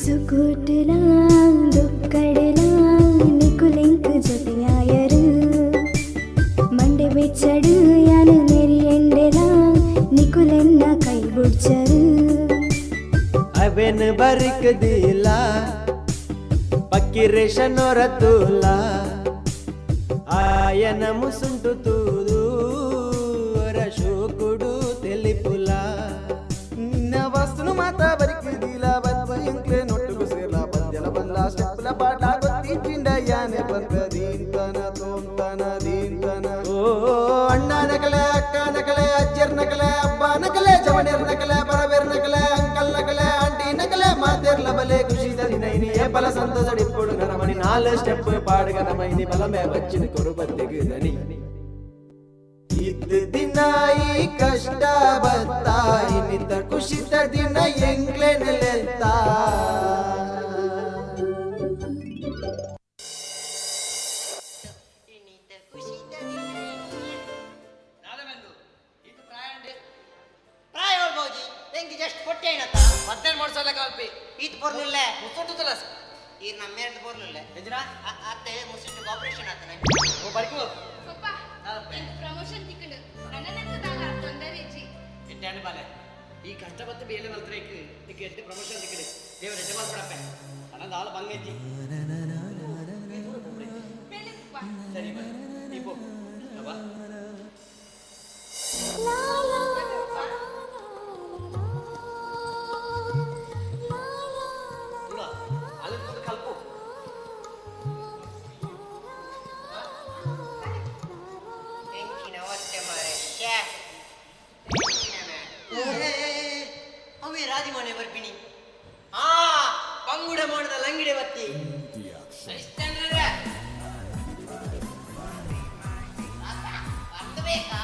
ಸುಕುಟುಲಾಂ ದುಕ್ಕಡಲಾಂ ನಿಕುಲಿಂಕ್ ಜೊತೆಯಾಯರು ಮಂಡೆ ಬೆಚ್ಚಡು ಯಾನು ನೆರಿ ಎಂಡೆಲಾಂ ನಿಕುಲೆನ್ನ ಕೈ ಬುಡ್ಚರು ಅವೆನ್ ಬರಿಕ್ ದಿಲ ಪಕ್ಕಿರೇಷನ್ ಹೊರತುಲ ಆಯನ ಮುಸುಂಟು ತೂದು ರಶೋಕುಡು ತೆಲಿಪುಲ ನಿನ್ನ ವಸ್ತುನು ಮಾತ ಬರಿಕ್ ದಿಲ ಬದ್ವ ಎಂಕ್ಲೆ ನೊಟ್ಟುಗು ಸೇರ್ಲ ಪದ್ಯಲ ಬಂದ ಸ್ಟೆಪ್ಲ ಪಾಠ ಗೊತ್ತಿ ಪಿಂಡ ಯಾನೆ ಬಂದ ದೀಂತನ ತೋಂತನ ದೀಂತನ ಓ ಅಣ್ಣ ನಕಲೆ ಅಕ್ಕ ನಕಲೆ ಅಜ್ಜರ್ ನಕಲೆ ಅಬ್ಬ ನಕಲೆ ಜವನೇರ್ ನಕಲೆ ಬರಬೇರ್ ನಕಲೆ ಅಂಕಲ್ ನಕಲೆ ಆಂಟಿ ನಕಲೆ ಮಾತೆರ್ಲ ಬಲೆ ಖುಷಿದ ದಿನ ಇನಿ ಏ ಪಲ ಸಂತಸ ಡಿಪ್ಪೊಡು ನರಮಣಿ 4 ಸ್ಟೆಪ್ ಪಾಡ್ಗನ ಮೈನಿ ಬಲ ಮೇ ಬಚ್ಚಿನ ಕೊರು ಬತ್ತೆಗೆ ದನಿ ಇದ್ದ ದಿನ ಈ ಕಷ್ಟ ಬತ್ತ ಇನ್ನಿತ ಖುಷಿತ ದಿನ ಎಂಕ್ಲೆನ್ಲೆತ್ತ ಎಂಕಿ ಜಸ್ಟ್ ಕೊಟ್ಟೆ ಏನತ್ತ 18 ವರ್ಷ ಕಾಲ್ಪಿ ಈತ್ ಬರ್ಲಿಲ್ಲ ಮುತ್ತೊಟ್ಟು ತಲಸ ಈ ನಮ್ಮೇರ್ದು ಬರ್ಲಿಲ್ಲ ಎಜ್ರಾ ಅತ್ತೆ ಮುಸಿಟ್ಟು ಆಪರೇಷನ್ ಆತನ ಓ ಬರಿಕು ಪಪ್ಪ ಪ್ರಮೋಷನ್ ತಿಕ್ಕಂಡು ನನ್ನಂತ ದಾಲ ತೊಂದರೆ ಇಜ್ಜಿ ಎಟ್ಟೆ ಬಾಲೆ ಈ ಕಷ್ಟಪಟ್ಟು ಬೇಲೆ ಮಲ್ತ್ರೇಕ್ ನಿಕ್ಕೆ ಎಟ್ಟು ಪ್ರಮೋಷನ್ ತಿಕ್ಕಡೆ ದೇವರ ಜಮಾಲ್ ಪಡಪ್ಪೆ ಅಣ್ಣದ ಆಳು ಬಂಗೈತಿ ಬೇಲೆ ಪಪ್ಪ ಸರಿ ಬಾ ನೀ ಪೋ ಬಾ ತುಳ ಅಲ್ಲಿ ಕೂತು ಕಲ್ಪು ಎಂಕಿನ ಅವಸ್ಥೆ ಮಾರೆ ಅವೇ ರಾಜಮನೆ ಬರ್ಬಿನಿ ಆ ಪಂಗುಡ ಮಾಡದ ಲಂಗಿಡೆ ಬತ್ತಿ ಬೇಕಾ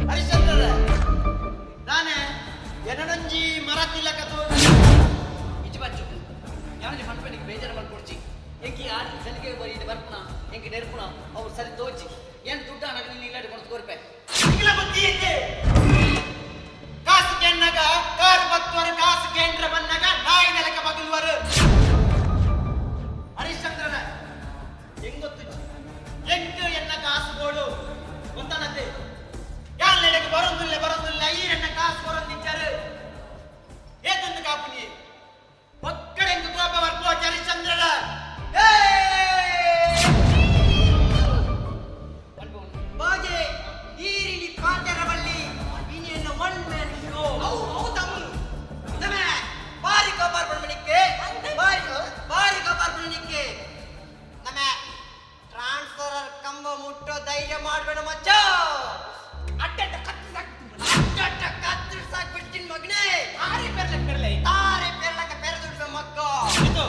ಹರಿಶ್ಚಂದ್ರ ನಾನೇ ಎನ್ನಡಂಜಿ ಮರತಿಲ್ಲಕ ತೋರು ಇಜ್ಜಿ ಬಚ್ಚು ಯಾವನಿ ಮನ್ಪನಿಗೆ ಬೇಜಾರು ಮಾಡ್ಕೊಡ್ಚಿ ಎಂಕಿ ಆಡಿ ಸಲಿಗೆ ಬರೀ ಬರ್ಪುನ ಎಂಕಿ ನೆರ್ಪುನ ಅವ್ರು ಸರಿ ತೋಚಿ ಏನ್ ದುಡ್ಡ ನನಗೆ ನೀನು ಇಲ್ಲಾಡಿ ಕೊಡ್ತು ಕೋರ್ಪೆ ಇಂಗ್ಲ ಬುದ್ಧಿ ಐತೆ ಕಾಸು ಕೆನ್ನಗ ಕಾರ್ ಬತ್ತುವರ ಕಾಸು ಕೇಂದ್ರ ಬನ್ನಗ ನಾಯಿ ನೆಲಕ ಬಗಲುವರು ಹರಿಶ್ಚಂದ್ರನ ಹೆಂಗೊತ್ತು ಎಂಟು ಎನ್ನ ಕಾಸು ಗೋಡು ಗೊತ್ತಾನತ್ತೆ ಯಾನೆಡೆಗೆ ಬರೋದಿಲ್ಲ ಈ ಎನ್ನ ಕಾಸು ಬರೋದಿದ್ದಾರೆ ಏತಂದು ಕಾಪುನಿ ಒಕ್ಕಡೆಂದು ಕೋಪ ಬರ್ಕೋ ಹರಿಶ್ಚಂದ್ರನ ಬಾಜೆ ಈರಿಲಿ ಪಾತೆರವಲ್ಲಿ ಇನಿಯನ್ನ ಒನ್ ಮ್ಯಾನ್ ಶೋ ಬಾರಿ ಕೋಪಾರ್ ಬಣ್ಮಣಿಕ್ಕೆ ಬಾರಿ ಕೋಪಾರ್ ಬಣ್ಮಣಿಕ್ಕೆ ನಮ್ಮ ಟ್ರಾನ್ಸ್ಫರ್ ಕಂಬ ಮುಟ್ಟೋ ಧೈರ್ಯ ಮಾಡಬೇಡ ಮಚ್ಚ ಅಡ್ಡ ಕತ್ತು ಸಾಕ್ಬಿಡ್ತೀನಿ ಮಗನೇ ತಾರೆ ಪೆರ್ಲಕ್ಕ ಪೆರದುಡ್ಬೆ ಮಕ್ಕ ಇದು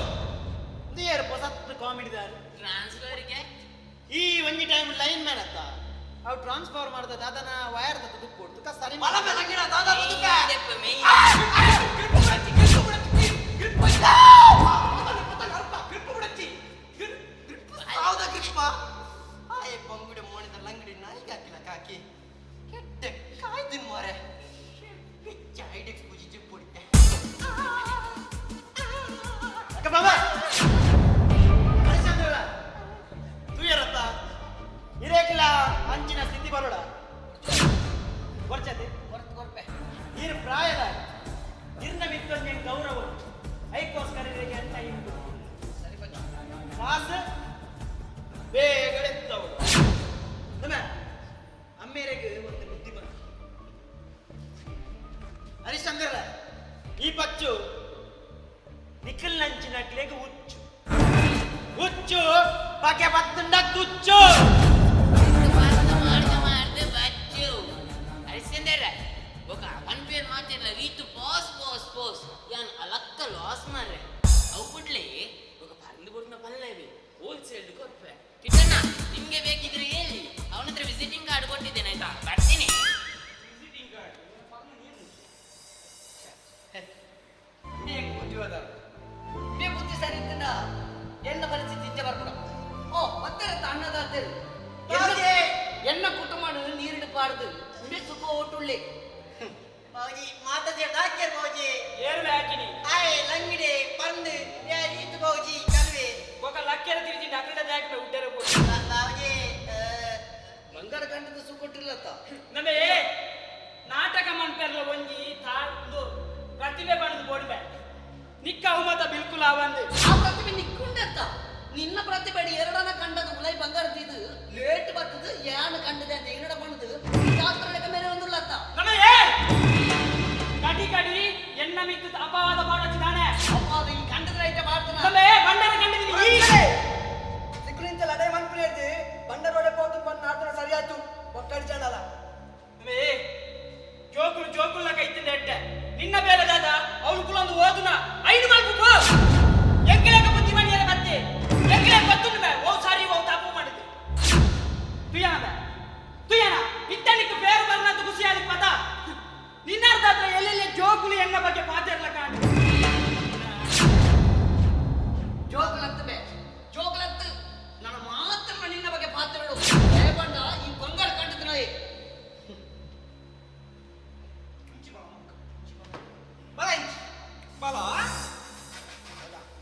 ನೀರು ಹೊಸತ್ತು ಕಾಮಿಡಿದಾರು ಟ್ರಾನ್ಸ್ಫರ್ಗೆ ಈ ಒಂಜಿ ಟೈಮ್ ಲೈನ್ ಮ್ಯಾನ್ ಅತ್ತ ಅವು ಟ್ರಾನ್ಸ್ಫರ್ ಮಾಡ್ದ ದಾದನ ವಯರ್ ದುಡ್ಡು ಕೊಡ್ತು ಸರಿ ಪಂಗುಡ ಮೋಣಿದ ಲಂಗಡಿ ನಾಯಿಗೆ ಹಾಕಿಲ್ಲ ಕಾಕಿ ಕೆಟ್ಟ ಕಾಯ್ದಿನ್ ಮಾರೆ ಪಿಚ್ಚ ಐಡೆಕ್ಸ್ ಪೂಜಿ ಜಿಪ್ ಹೊಡಿತೆ ಬಾಬಾ ಹರಿಶ್ಚಂದ್ರ ತುಯರತ್ತ ಇರೇಕಿಲ್ಲ ಅಂಚಿನ ಸ್ಥಿತಿ ಬರೋಡ ಕೊರ್ಚತೆ ಕೊರ್ಪೆ ಇರು ಪ್ರಾಯದ ಇರ್ನ ಮಿತ್ತೊಂದು ಗೌರವ ಐಕೋಸ್ಕರ ಅಂತ ಇಂದು ಸರಿ ಬಚ್ಚು ಕಾಸು ಬೇಗಳೆತ್ತವರು ನಮ್ಮ ಅಮ್ಮೇರೆಗೆ ಒಂದು ಬುದ್ಧಿ ಬಂತು ಹರಿಶ್ಚಂದ್ರ ಈ ಪಚ್ಚು ನಿಖಲ್ ನಂಚಿನಕ್ಲೆಗೆ ಹುಚ್ಚು ಹುಚ್ಚು ಬಗೆ ಬತ್ತಂಡ ತುಚ್ಚು ಮಾಡ್ದೆ ಬಚ್ಚು ಹರಿಶ್ಚಂದ್ರ ఒక వన్ పేరు మాట్లాడలే రీతు పోస్ యాన్ అలక్క లాస్ మారే అవుಟ್ಲೆ ఒక ಪರಂದು ಕೊಟ್ಟಿನ ಪಲ್ಲೆವಿ ಹೋಲ್ಸೇಲ್ ಕೊಡ್ಪೆ ಕಿಟ್ಟಣ್ಣ ನಿಮ್ಗೆ ಬೇಕಿದ್ರೆ ಹೇಳಿ ಅವನ ಹತ್ರ ವಿಸಿಟಿಂಗ್ ಕಾರ್ಡ್ ಕೊಟ್ಟಿದ್ದೇನೆ ಆಯ್ತಾ ಬರ್ತೀನಿ ವಿಸಿಟಿಂಗ್ ಕಾರ್ಡ್ ನೀನು ಬುದ್ಧಿವಾದ ನೀ ಬುದ್ಧಿ ಸರಿ ಇದ್ದ ಎನ್ನ ಪರಿಸ್ಥಿತಿ ಇದ್ದೆ ಬರ್ಕೊಡ ಓ ಮತ್ತೆ ಅಣ್ಣದಾದ್ದೇರು ಎನ್ನ ಕುಟುಂಬ ನೀರಿನ ಪಾಡ್ದು ಉಂಡೆ ಸುಖ ಓಟುಳ್ಳಿ ಬಾಜಿ ಮಾತಾಡಿ ಹಾಕ್ಯಾರ ಬಾಜಿ ಏರ್ವೆ ಹಾಕಿನಿ ಆಯ್ ಲಂಗಿಡೆ ಪಂದು ರೀತು ಬಾಜಿ ಕಲ್ವೆ ఒక లక్కెర తిరిగి అక్కడ దాకా ఉంటారు ಬಾಜಿ ಬಂಗಾರ ಗಂಡದ ಸುಕೊಟ್ಟಿಲ್ಲತ್ತ ನಮೇ ನಾಟಕ ಮನ್ಪೆರ್ಲ ಒಂಜಿ ತಾಂದು ಪ್ರತಿಭೆ ಬಣ್ಣದ ಬೋಡ್ಬೆ ನಿಕ್ಕ ಅವಮತ ಬಿಲ್ಕುಲ್ ಆವಂದು ಆ ಪ್ರತಿಭೆ ನಿಕ್ಕೊಂಡೆತ್ತ ನಿನ್ನ ಪ್ರತಿಭೆ ಎರಡನ ಕಂಡದ ಉಲೈ ಬಂಗಾರದಿದು ಲೇಟ್ ಬರ್ತದ ಯಾನ ಕಂಡದೆ ಅಂತ ಏನಡ ಬಂದದು ಶಾಸ್ತ್ರಕ್ಕೆ ಮೇಲೆ ಒಂದುಲ್ಲತ್ತ ನಮೇ ಕಡಿ ಕಡಿ ಎನ್ನ ಮಿತ್ತು ಅಪವಾದ ಮಾಡಚ್ಚಿದಾನೆ ಅಪ್ಪ ಈ ಕಂಡದ ಐತೆ ಮಾಡ್ತಾನ ನಮೇ ಬಂಡನ ಕಂಡಿದ್ದೀನಿ ಈಗಲೇ ಸಿಕ್ಕಲಿಂತ ಲಡೈ ಮನ್ಪುರೇರ್ದು ಬಂಡರೋಡೆ ಪೋತು ಬಂದು ನಾಡ್ತಾನ ಸರಿಯಾಯ್ತು ಒಕ್ಕಡಿ ಜನಲ್ಲ ನಮೇ ಜೋಕುಲು ಕೈತಿಂದ ಎಟ್ಟೆ ನಿನ್ನ ಬೇರೆ ದಾದ ಅವಳು ಕುಲೊಂದು ಓದುನ ಐದು ಮಲ್ಪು ಎಂಗಿಲೇಕ ಬುದ್ಧಿ ಮಣಿಯರ ಮತ್ತೆ ಎಂಗಿಲೇ ಬತ್ತುಂಡು ಬೇ ಓ ಸಾರಿ ಓ ತಪ್ಪು ಮಾಡಿದೆ ತುಯನ ಇತ್ತನಿಕ್ಕೆ ಬೇರೆ ಬರ್ನಂತ ಖುಷಿಯಾದ ಪದ ನಿನ್ನರ್ಧ ಹತ್ರ ಎಲ್ಲೆಲ್ಲಿ ಜೋಕುಲು ಎನ್ನ ಬಗ್ಗೆ ಮಾತಾಡ್ಲ ಕಾಣಿ ಬಲ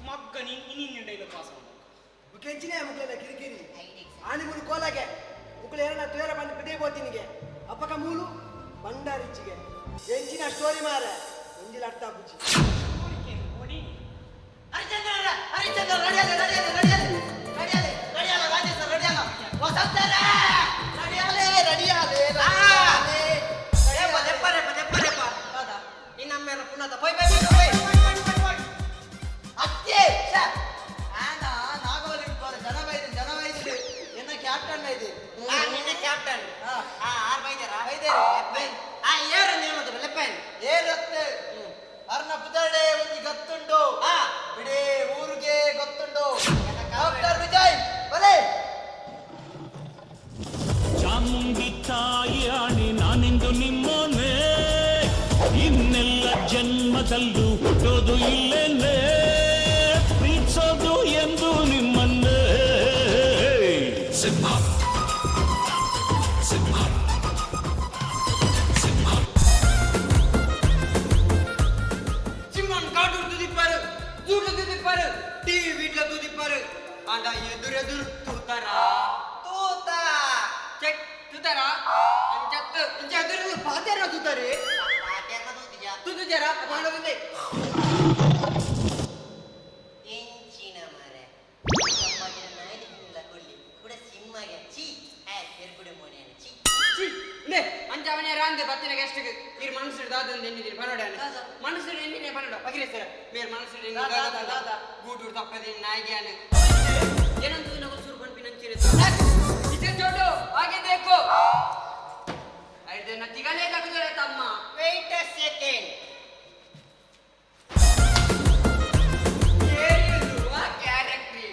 ಮಗ್ಗ ನೀನು ಡೈಲ ಪಾಸ್ ಕೆಂಚಿನ ಮುಕ್ಳೆಲ್ಲ ಕಿರಿಕಿರಿ ಆಣಿಗುಳು ಕೋಲಾಗೆ ಮುಕ್ಳು ಎರಡ ತೇರ ಬಂದು ಬಿಡಿ ಬೋತಿನಿಗೆ ಅಪ್ಪಕ ಮೂಲು ಬಂಡಾರಿಚ್ಚಿಗೆ ಎಂಚಿನ ಸ್ಟೋರಿ ಮಾರ ಒಂಜಿಲ ಅರ್ಥ ಬುಚ್ಚಿ ಹರಿಚಂದ್ರ ರೆಡಿಯಾಲೆ ರಾಜೇಶ ರೆಡಿಯಾಲ ವಸಂತರ ರೆಡಿಯಾಲೆ ದೆಪ್ಪರೆಪ್ಪ ಇನ್ನೊಮ್ಮೆಲ್ಲ ಪುನಃ ಪೈ ಅತ್ತೆ ಆನ ನಾಗೋಲಿ ಜನವೈದ್ಯ ಎನ್ನ ಕ್ಯಾಪ್ಟನ್ ಇದೆ ನಿನ್ನ ಕ್ಯಾಪ್ಟನ್ ಆರ್ ಬೈದೇರ ಏರು ನೇಮದ ಲೆಪ್ಪನ್ ಏರತ್ತೆ ಅರ್ನ ಪುದರ್ಡೆ ಒಂದು ಗೊತ್ತುಂಟು ಬಿಡೇ ಊರಿಗೆ ಗೊತ್ತುಂಟು ಡಾಕ್ಟರ್ ವಿಜಯ್ ಬಲೆ ಚಾಮುಂಡಿ ತಾಯಿ ನಾನಿಂದು ನಿಮ್ಮನೆ ಇನ್ನೆಲ್ಲ ಜನ್ಮದಲ್ಲೂ ಹುಟ್ಟೋದು ಇಲ್ಲೇನೆ ಪ್ರೀತಿಸೋದು ಎಂದು ನಿಮ್ಮನ್ನೇ ಸಿಂಹ சிம்மன் காட்டு துதிப்பாரு ஜூட்ல துதிப்பாரு டிவி வீட்ல துதிப்பாரு ஆண்டா எதிர் தூத்தாரா ತೂತ ಚೆಕ್ ತೂತಾರಾ ಅಂಜತ್ತು ಇಂಜ ಎದುರು ಪಾತೇರ ತೂತಾರೆ ತುದಿಜಾರ ಮಾಡೋದಿದೆ ಎಂಚಿನ ಮರೆ ತಮ್ಮಗೆ ನಾಯಿಲ್ಲ ಕೊಲ್ಲಿ ಕೂಡ ಸಿಂಹಗೆ ಚೀ ಏರ್ಪುಡೆ ಮೋನೆ ಚೀ ನೇ ಅಂಜವನೇ ರಾಂದೆ ಬತ್ತಿನ ಗೆಸ್ಟ್ಗೆ ಇರ್ ಮನಸ್ಸು ದಾದ ಎನ್ನಿದಿರಿ ಬರೋಡ ಮನಸ್ಸು ಎನ್ನಿನೇ ಬರೋಡ ಬಗಿರೆ ಸರ್ ಮೇರ್ ಮನಸ್ಸು ದಾದ ಗೂಟೂರು ತಪ್ಪದೆ ನಾಯಿಗೆ ಏನಂತ ನಾವು ಸುರು ಬಂಪಿ ನಂಚಿರೆ ಇದೇ ಜೋಡು ಹಾಗೆ ದೇಕೋ ಐದೆ ನತಿಗಲೇ ತಗದರೆ ತಮ್ಮ ವೇಟ್ ಅ ಸೆಕೆಂಡ್ ಏರಿಯುವ ಕ್ಯಾರೆಕ್ಟ್ರಿ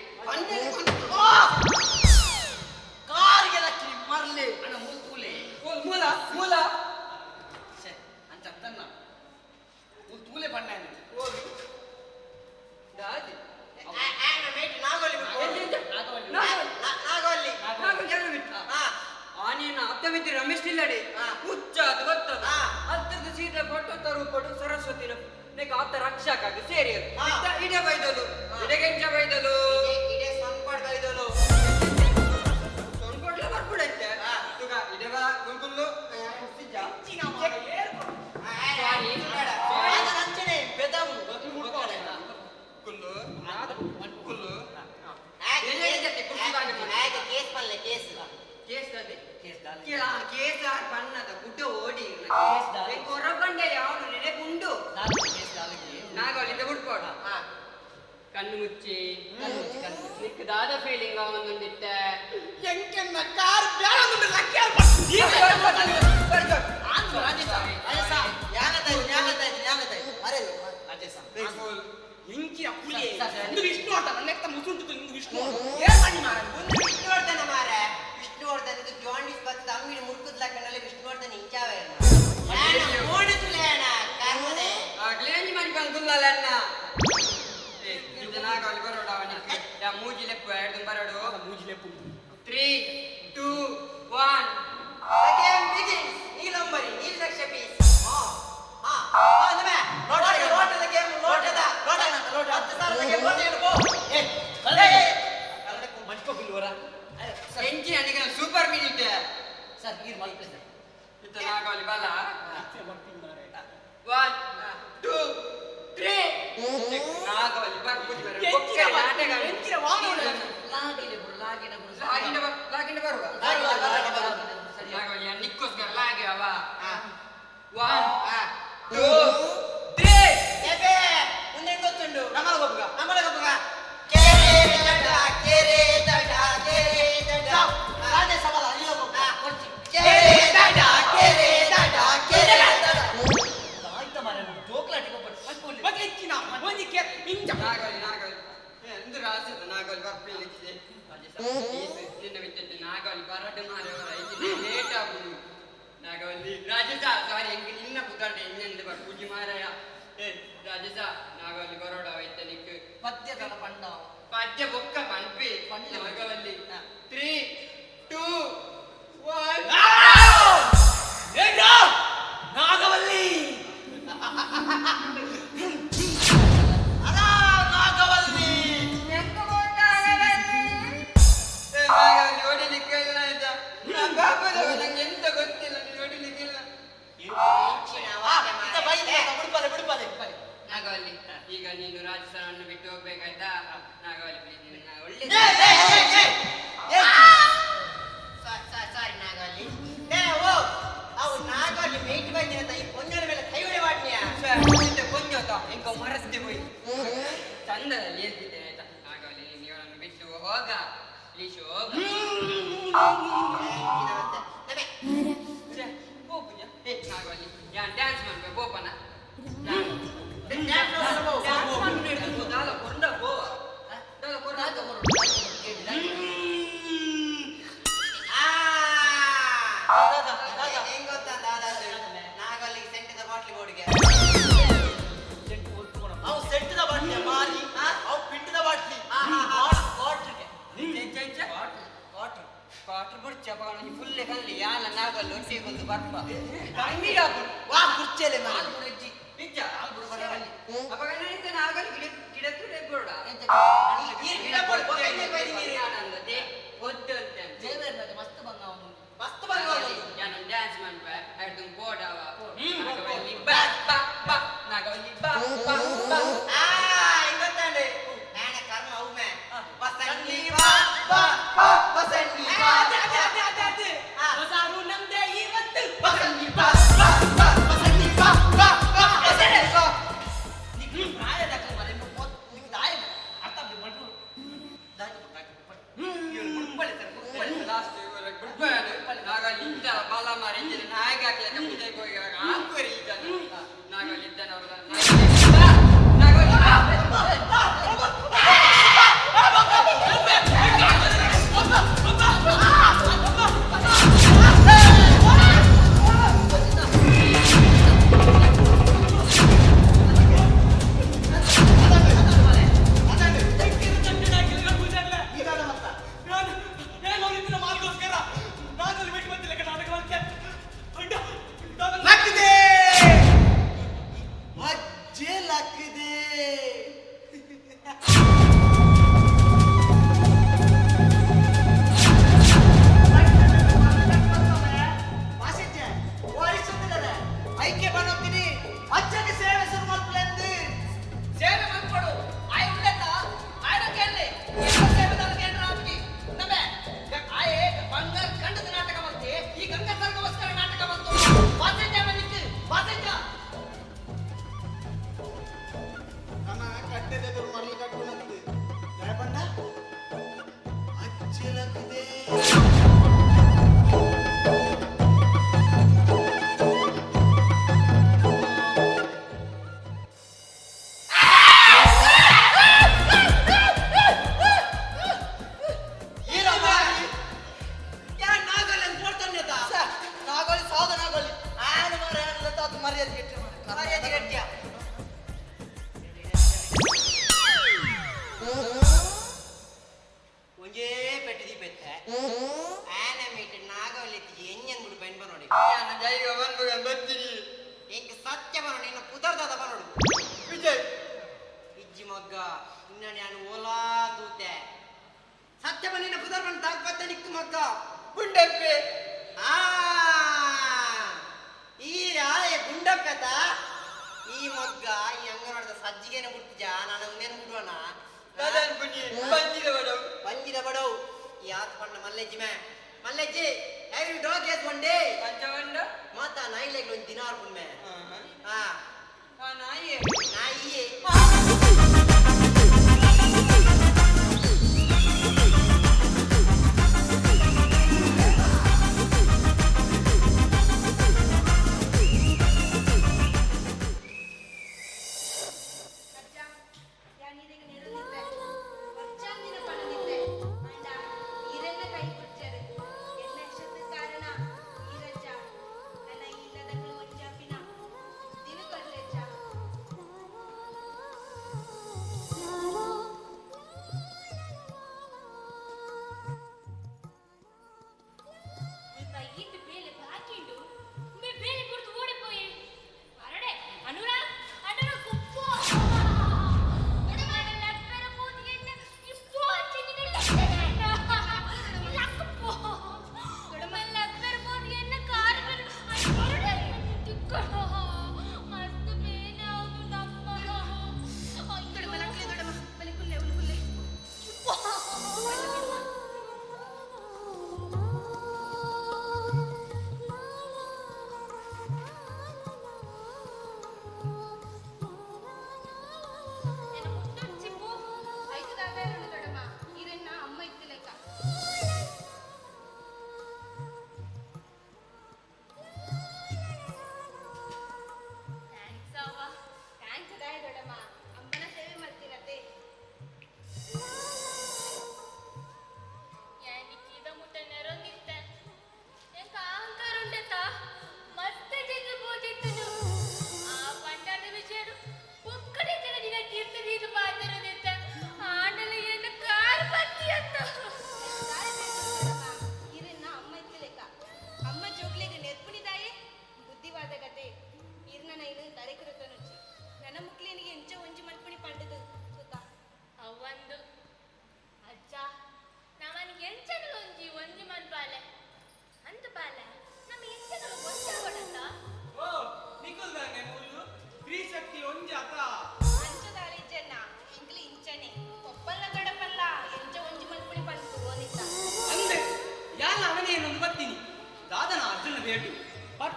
ಕಾರ್ಗೆ ಲಕ್ಕಿ ಮರ್ಲಿ ಅಣ್ಣ ಮೂಲ ಅಂತ ತನ್ನ ತೂಲೆ ಬಣ್ಣ ಹೋಗಿ ದಾದಿ ಆನೇನ ಅತ್ತಮಿತಿ ರಮೇಶ್ ನಿಲ್ಲಡಿ ಹುಚ್ಚ ಅದು ಗೊತ್ತದ ಅಂತದ್ದು ಸೀದಾ ಕೊಟ್ಟು ಸರಸ್ವತಿನ ನೆಗ ಆತ ರಕ್ಷಕಾಗಿ ಸೇರಿಯರು ಇಡೆ ಬೈದಲು ಇಡೆಗೆಂಚ ಬೈದಲು ಇಡೆ ಸಂಪಡ್ ಬೈದಲು ಸೊನ್ಕೊಡ್ಲೆ ಬರ್ಬಿಡೈತೆ ತುಗ ಇಡೆಗ ಗುಲ್ಗುಲ್ಲು ಬಣ್ಣದ ಗುಡ್ಡ ಓಡಿ ಕೊರಬಂಡೆ ಯಾವನು ನೆನೆಗುಂಡು ನಾಗವಲ್ಲಿಂದ ಹುಡ್ಕೋಣ ಕಣ್ಣು ಮುಚ್ಚಿ ನಿಕ್ಕದಾದ ಫೀಲಿಂಗ್ ಅವನೊಂದಿತ್ತೆ ಎಂಕೆನ್ನ ಕಾರ್ ಇಂಚಿನ ಪುಲಿ ಒಂದು ವಿಷ್ಣು ಆಡ್ತಾನ ನೆಕ್ತ ಮುಸುಂಟು ಇಂದು ವಿಷ್ಣು ಏನ್ ಮಾಡಿ ಮಾರ ಒಂದು ವಿಷ್ಣುವರ್ಧನ ಮಾರ ವಿಷ್ಣುವರ್ಧನ ಜಾಂಡೀಸ್ ಬರ್ತದ ಅಂಗಡಿ ಮುರ್ಕುದ್ ಲಕ್ಕನಲ್ಲಿ ವಿಷ್ಣುವರ್ಧನ ಇಂಚಾವೆ ಓಡಿಸುಲೇನ ಕಾರ್ಮದೆ ಗ್ಲೇಂಜಿ ಮಾಡಿ ಬಂದುಲ್ಲಲ್ಲ ಇದು ನಾಗವಲ್ಲಿ ಬರೋಡ ಅವನಿಗೆ ಯಾ ಮೂಜಿ ಲೆಪ್ಪು ಎರಡು ಬರೋಡು ಮೂಜಿ ಲೆಪ್ಪು 3 2 1 The game begins. ಈ ನಂಬರಿ ಈ ಲಕ್ಷ ಪೀಸ್ ಲೋಟದ ಗೇಮ್ ಲೋಟದ 10,000 ಗೇಮ್ ಲೋಟ ಹಿಡ್ಕೋ ಮನ್ಕೋಬಿಲ್ವರ ಎಂಜಿ ಅನಿಗೆ ಸೂಪರ್ ಮಿನಿಟ್ ಸರ್ ಈ ಮಲ್ಪೆ ಸರ್ ಇತ್ತ ನಾಗವಲ್ಲಿ ಬಾಲ 1 2 3 ನಾಗವಲ್ಲಿ ಬಾಕ್ ಬುದ್ಧಿ ಬರ ಒಕ್ಕೆ ನಾಟಕ ಎಂಚಿನ ವಾನೋಡ ಲಾಗಿನ ಬರುವ ನಾಗವಲ್ಲಿ ನಿಕ್ಕೋಸ್ಕರ ಲಾಗಿ ಅವ 1 2 3 ಎಬೆ ಮುಂದೆ ಗೊತ್ತುಂಡು ನಮ್ಮಲ ಕೆರೆ ದಡ ರಾಜ ಸವಾಲ ಇಲ್ಲ ಕೊಡ್ತಿ ಕೆರೆ ದಡ ಆಯ್ತ ಮಾರೆ ಜೋಕ್ಲಾಟಿ ಕೊಟ್ಟು ಬಗ್ಲಿಕ್ಕಿನ ಒಂದು ಕೆ ಇಂಜ ನಾಗವಲ್ಲಿ ಎಂದು ರಾಸದ ನಾಗವಲ್ಲಿ ಬರ್ಪಿಲಿಕ್ಕಿದೆ ನಿನ್ನ ವಿದ್ಯುತ್ ನಾಗವಲ್ಲಿ ಬರಡು ಮಾರವರ ಇದು ಲೇಟ್ ಆಗುದು ನಾಗವಲ್ಲಿ ರಾಜಸ ಸಾರಿ ಎಂಗೆ ನಿನ್ನ ಪುತಾಟೆ ಇನ್ನೆಂದು ಬರ್ ಪೂಜಿ ಮಾರಾಯ ರಾಜಸ ನಾಗವಲ್ಲಿ ಬರೋಡ ವೈತನಿಕ್ ಪದ್ಯದ ಪಂಡ ಪದ್ಯ ಬೊಕ್ಕ ಪಂಪಿ ನಾಗವಲ್ಲಿ 3 2 1 ನಾಗವಲ್ಲಿ ಈಗ ನೀನು ರಾಜಸ್ಥಾನವನ್ನು ಬಿಟ್ಟು ಹೋಗ್ಬೇಕಾಯ್ತಾ ನಾಗವಲ್ಲಿ ಪ್ಲೀಸ್ ನಿನ್ನ ಒಳ್ಳೆ ಸಾರಿ ನಾಗವಲ್ಲಿ ಅವು ನಾಗವಲ್ಲಿ ಮೇಟಿ ಬಂದಿನ ಈ ಪೊಂಜನ ಮೇಲೆ ಕೈ ಹೊಡೆ ಮಾಡ್ತೀಯಾ ಪೊಂಜೋತ ಎಂಕ ಮರಸ್ತಿ ಹೋಯ್ ಚಂದದಲ್ಲಿ ಎದ್ದಿದ್ದೇನೆ ಆಯ್ತಾ ನಾಗವಲ್ಲಿ ನೀವನನ್ನು ಬಿಟ್ಟು ಹೋಗ ಪ್ಲೀಸ್ ಹೋಗ ನಾಗವಲ್ಲಿ ಯಾನ್ ಡ್ಯಾನ್ಸ್ ಮಾಡ್ಬೇಕು ಬೋಪನ ಫುಲ್ ಕಲ್ಲಿ ಯಾಲ ನಾಗಲ್ಲಿ ಒಟ್ಟಿಗೊಂದು ಬರ್ಪ ವಾ ಕುರ್ಚೆಲೆ ಮಾಡಿ ನಿಜ ಅವಾಗ ಏನಾಯ್ತು ನಾಗಲ್ಲಿ ಗಿಡ ತುಡೆ ಬೋಡ ಗಿಡ ಆನಂದತೆ ಒದ್ದು ಅಂತ ಮಸ್ತ್ ಬಂಗ ನಾನು ಡ್ಯಾನ್ಸ್ ಮಾಡ್ಬ ಅದು ಬೋಡವ ನಾಗವಲ್ಲಿ ಬಾ ಬಾ ಬಾ ನಾಗವಲ್ಲಿ ಬಾ ಬಾ ಬಾ ಇಂಗತ್ತಾಂಡೆ ನಾನ ಕರ್ಮ ಅವಮೆ ಬಸಂಡಿ ಬಾ ಬಾ ಬಾ ಬಸಂಡಿ ಬಾ ಬಸಾರು ನಮ್ದೆ ಇವತ್ತು ಬಸಂಡಿ ಬಾ ಬಾ ಬಾ ಬಸಂಡಿ ಬಾ ಬಾ ಬಾ ಬಸಂಡಿ ಬಾ ನಿಕ್ಕೆ ಪ್ರಾಯ ದಕ್ಕ ಮರೆ ನಿಕ್ಕೆ ದಾಯ ಅರ್ಥ ಬಿಡ್ರು ದಾಯ ಇವರು ಗುಡ್ಬಳೆ ಸರ್ ಗುಡ್ಬಳೆ ಲಾಸ್ಟ್ ಇವರು ಗುಡ್ಬಳೆ ನಾಗಲ್ಲಿ ಇಂದ ಬಾಲ ಮಾರಿ ಇಂದ ನಾಯಕ ಹಾಕಿ ಪೂಜೆ ಹೋಗಿ ಆಂಕರಿ ಈಗ ನಾಗಲ್ಲಿ ಇದ್ದನವರು ನಾಗಲ್ಲಿ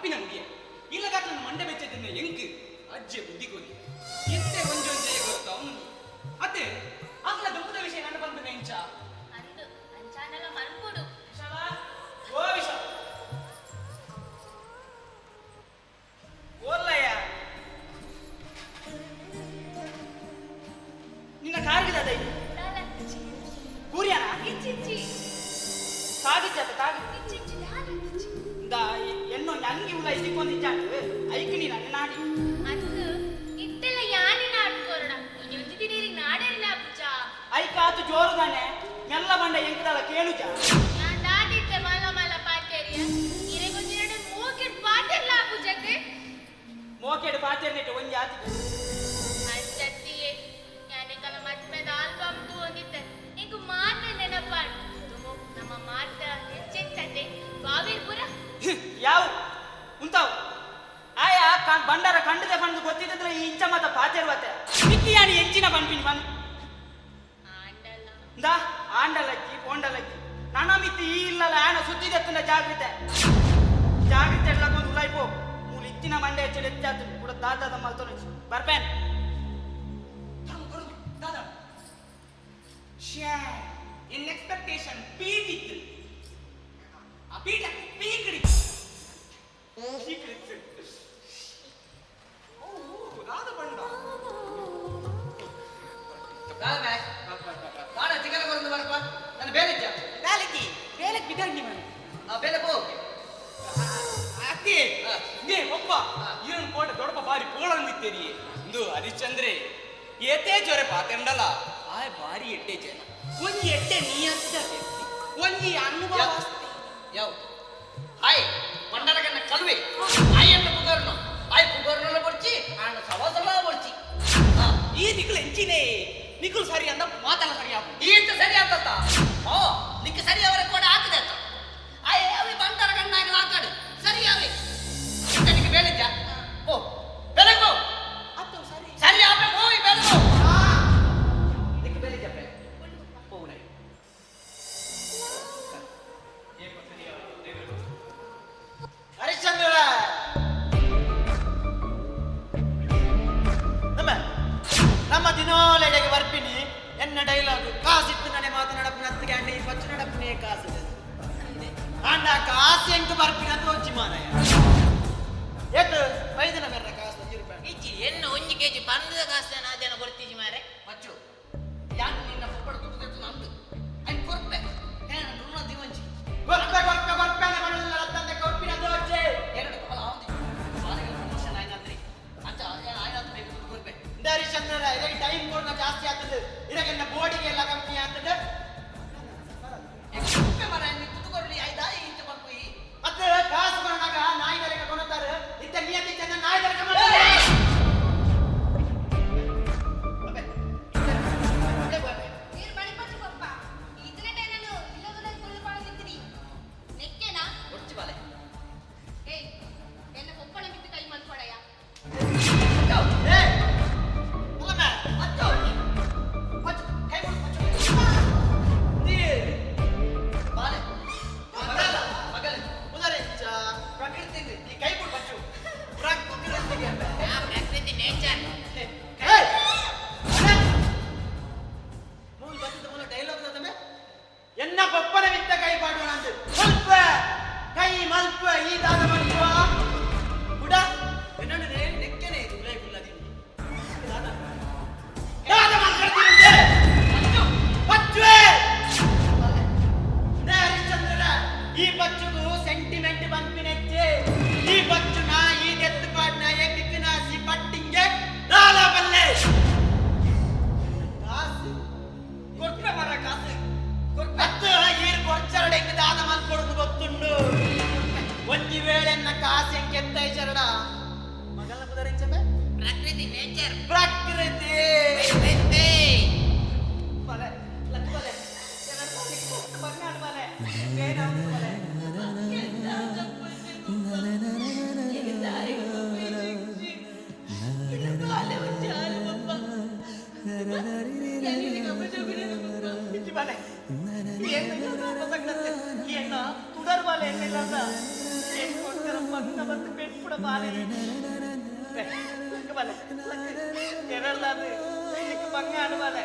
ಕಪ್ಪಿನ ಮುಡಿಯ ಇಲ್ಲಗಾತ ಮಂಡೆ ಬೆಚ್ಚದನ್ನ ಎಂಕ್ ಅಜ್ಜೆ ಬುದ್ಧಿ ಕೊಡಿ ಎಂತೆ ಒಂಜೊಂಜೆ ಗೊತ್ತಾ ಅತ್ತೆ ಆಗ್ಲ ದುಃಖದ ವಿಷಯ ನನ್ನ ಬಂದ ನೆಂಚ ಅಂದು ಅಂಚಾನಲ ಮನ್ಪುಡು ವಿಶಾಲ ಓ ವಿಶಾಲ ಓಲ್ಲಯ್ಯ ನಿನ್ನ ಕಾರ್ಗಿದ ದೈ ಕೂರ್ಯಾನ ಇಚ್ಚಿಚ್ಚಿ ಸಾಗಿಚ್ಚತ್ತ ತಾಗಿ ಇಚ್ಚಿಚ್ಚಿ ಯಾರಿಚ್ಚಿಚ್ಚಿ da enno nangi ulla idikondijanu aikini nanne naadi ಅಂದು ಇತ್ತೆಲ್ಲ ಯಾನಿ ನಾಟ್ಕೋರಣ ಇಜೊಂದಿ ನೀರಿಗೆ ನಾಡೇರಿನ ಪೂಜಾ ಐಕಾತು ಜೋರುದಾನೆ ಮೆಲ್ಲ ಬಂಡ ಎಂಕದಳ ಕೇಳುಜ ನಾನು ದಾಟಿತ್ತೆ ಮಲ ಮಲ ಪಾಟೇರಿಯ ಇರೆಗೊಂದಿರಡೆ ಮೋಕೆಟ್ ಪಾಟೇರ್ಲ ಪೂಜಕ್ಕೆ ಮೋಕೆಟ್ ಪಾಟೇರ್ನೆಟ್ ಒಂಜಿ ಆತಿ ಅಂಚತ್ತಿಯೇ ಯಾನೆ ಕಲ ಮಟ್ಮೆದ ಆಲ್ಬಮ್ ತು ಒಂದಿತ್ತೆ ಇಂಕು ಮಾತ ನೆನಪಾಡು ತುಮೋ ನಮ್ಮ ಮಾತ ಹೆಚ್ಚೆಚ್ಚತೆ ಬಾವಿರ್ಪುರ ಯಾವ ಉಂತಾವು ಆಯಾ ಬಂಡಾರ ಕಂಡದೆ ಬಂದು ಗೊತ್ತಿದ್ರೆ ಈ ಇಂಚ ಮತ ಪಾಚೇರ್ವತ್ತೆ ಮಿಕ್ಕಿಯಾನಿ ಹೆಚ್ಚಿನ ಬಂಪಿನಿ ಬಂದು ದಾ ಆಂಡಲಕ್ಕಿ ಪೋಂಡಲಕ್ಕಿ ನನ್ನ ಮಿತ್ತಿ ಈ ಇಲ್ಲಲ್ಲ ಆಣ ಸುದ್ದಿದೆತ್ತಿನ ಜಾಗ್ರತೆ ಜಾಗ್ರತೆ ಎಲ್ಲಗೊಂದು ಉಲಾಯ್ಪೋ ಮೂಲ ಇತ್ತಿನ ಮಂಡೆ ಹೆಚ್ಚು ಹೆಚ್ಚಾತು ಕೂಡ ದಾದಾದ ಮಲ್ತೋನ ಬರ್ಪೇನ್ ದಾದಾ ಶ್ಯಾ ಇನ್ ಎಕ್ಸ್ಪೆಕ್ಟೇಷನ್ ಪೀಟಿತ್ತು ಆ ಪೀಟ ಪೀಕಡಿ ಹರಿಶ್ಚಂದ್ರೆ ಏತೇ ಜೊರೆ ಪಾತೆಂಡಲ ಆಯ್ ಬಾರಿ ಎಡ್ಡೆ ಜನ ಒಂಜಿ ಎಡ್ಡೆ ನೀಯತ್ತ ಒಂಜಿ ಅನುಭವ ಯಾವ ಹಾಯ್ ಮಂಡಲಗನ್ನ ಕಲ್ವೆ ಆಯನ್ನ ಪುಗರ್ನು ಆಯ್ ಪುಗರ್ನಲ್ಲ ಬರ್ಚಿ ಆಂಡ ಸವಾಸಲ ಬರ್ಚಿ ಈ ನಿಕಲ್ ಎಂಚಿನೇ ನಿಕಲ್ ಸರಿ ಅಂದ ಮಾತಲ್ಲ ಸರಿ ಆಪು ಈತ ಸರಿ ಆತತ ಓ ನಿಕ್ಕೆ ಸರಿ ಅವರ ಕೂಡ ಹಾಕದೆ ಆತ ಆಯ್ ಅವಿ ಬಂಡಲಗನ್ನಾಗ ಹಾಕಾಡು ಸರಿ ಅವಿ ನಿಕ್ಕೆ ಬೇಲಿದ್ಯಾ ಓ ಬೆಳಗೋ ಅತ್ತು ಸರಿ ಸರಿ ಆಪೆ ಹೋಯ್ ಬೆಳಗೋ ನಿಕ್ಕೆ ಬೇಲಿದ್ಯಾ ಬೆ ಓ ನೈ ಹರಿಶ್ಚಂದ್ರ ನಮ್ಮ ದಿನೋಲೆಡೆಗೆ ಬರ್ಪಿನಿ ಎನ್ನ ಡೈಲಾಗ್ ಕಾಸಿತ್ತು ನಡೆ ಮಾತನಾಡಪ್ಪನ ಹತ್ತಿಗೆ ಅಂಡೆ ಈ ಪಚ್ಚ ನಡಪ್ಪನೇ ಕಾಸು ಅಂಡ ಕಾಸು ಎಂಟು ಬರ್ಪಿನ ಅಂತ ಒಂಚಿ ಮಾರಾಯ ಏತು 5 ದಿನ ಮೇರೆ ಕಾಸು 10 ರೂಪಾಯಿ ಇಚ್ಚಿ ಎನ್ನ 1 ಕೆಜಿ ಬಂದದ ಕಾಸನ ಅದನ್ನ ಕೊಡ್ತೀಜಿ ಮಾರೆ ಪಚ್ಚು ಯಾನ್ ನಿನ್ನ ಫೋಟೋ ತುತ್ತುತ್ತು ನಂದು ಐ ಕೊರ್ಪೆ ಏನ ದುನ್ನ ದಿವಂಚಿ ಕೊರ್ಪೆ ಬರಲ್ಲ ತಂದೆ ಕೊರ್ಪಿನ ದೋಚೆ ಎರಡು ಕಾಲ ಆವುದಿ ಸಾರಿಗೆ ಪ್ರಮೋಷನ್ ಆಯ್ತಂದ್ರಿ ಅಂಚ ಆಯ್ತು ಬೇಕು ಕೊರ್ಪೆ ಹರಿಶ್ಚಂದ್ರ ಇದಕ್ಕೆ ಟೈಮ್ ಕೊಡ್ನ ಜಾಸ್ತಿ ಆಗ್ತದೆ ಇದಕ್ಕೆ ಬೋಡಿಗೆ ಎಲ್ಲ ಕಮ್ಮಿ ಆಗ್ತದೆ ಕೊರ್ಪೆ ಮರ ನಿತ್ತು ಕೊರ್ಲಿ ಆಯ್ತಾ ಇಂಚ ಬಂಪು ಮತ್ತೆ ಕಾಸು ಬಂದಾಗ ನಾಯಿಗಳಿಗೆ ಕೊಡುತ್ತಾರೆ ಇದ್ದ ನಿಯತಿ ಜನ ನಾಯಿಗಳಿಗೆ ಮಾಡ್ತಾರೆ ನೀರು ಬಳಿಪಟ್ಟು ಪಪ್ಪ ಇದನ್ನ ನಾನು ಇಲ್ಲದ್ರೆ ಫುಲ್ ಮಾಡಿದ್ದೀನಿ ನೆಕ್ಕೆನಾ ಒಡ್ಚಿ ಬಾಲೆ ಏಯ್ ಎನ್ನ ಕೊಪ್ಪಳ ಬಿಟ್ಟು ಕೈ ಮಾಡ್ಕೊಡಯ್ಯ ಪ್ರಕೃತಿ ನೇಚರ್ ಎನ್ನ ಕೊಪ್ಪನ ವಿತ್ತ ಕೈ ಪಾಡೋಣ ಅಂತ ಸ್ವಲ್ಪ ಕೈ ಮಲ್ಪ ಈ ದಾದ ಮಲ್ಪ ಕೂಡ என்னன்னு நெக்கனே இது உலை குள்ளதி ದಾದ ಮಾಡ್ಕೊಳ್ತೀನಿ ಪಚ್ಚುವೆ ಹರಿಶ್ಚಂದ್ರ ಈ ಪಚ್ಚುದು ಸೆಂಟಿಮೆಂಟ್ ಬಂಪಿನೆಚ್ಚೆ ಈ ಪಚ್ಚುನ ಈ ನೆತ್ತು ಪಾಡ್ನ ಏ ಬಿಕ್ಕಿನಾಸಿ ಪಟ್ಟಿಂಗೆ ದಾಲ ಬಲ್ಲೆ ಕಾಸು ಕೊಟ್ರೆ ಮರ ಕಾಸು ಕೊಟ್ಟು ಈರು ಕೊಡ್ಚರಡೆಂಗೆ ದಾನ ಮಾಡ್ಕೊಡೋದು ಗೊತ್ತುಂಡು ಒಂಜಿ ವೇಳೆನ್ನ ಕಾಸು ಹೆಂಗೆ ಎತ್ತೈ ಚರಡ ಮಗಲ ಕುದರಿಂಚಬೆ ಪ್ರಕೃತಿ ನೇಚರ್ ಪ್ರಕೃತಿ ಪ್ರಕೃತಿ ಬಲೆ ಲಕ್ ಬಲೆ ಬರ್ನಾಡು ಬಲೆ ಬೇನಾಡು ಬಲೆ ಇಜ್ಜಿ ಬಲೆ ಏನು ತುಡರ್ ಬಲೆ ಏನಿಲ್ಲ ಏನ್ ಕೊಡ್ತಾರಪ್ಪ ಬಂಗ ಬಂದು ಬೆಟ್ಪುಡ ಬಾರಿ ಬಲೆ ಕೆರಳದು ಇದಕ್ಕೆ ಬಂಗ ಅನುಬಲೆ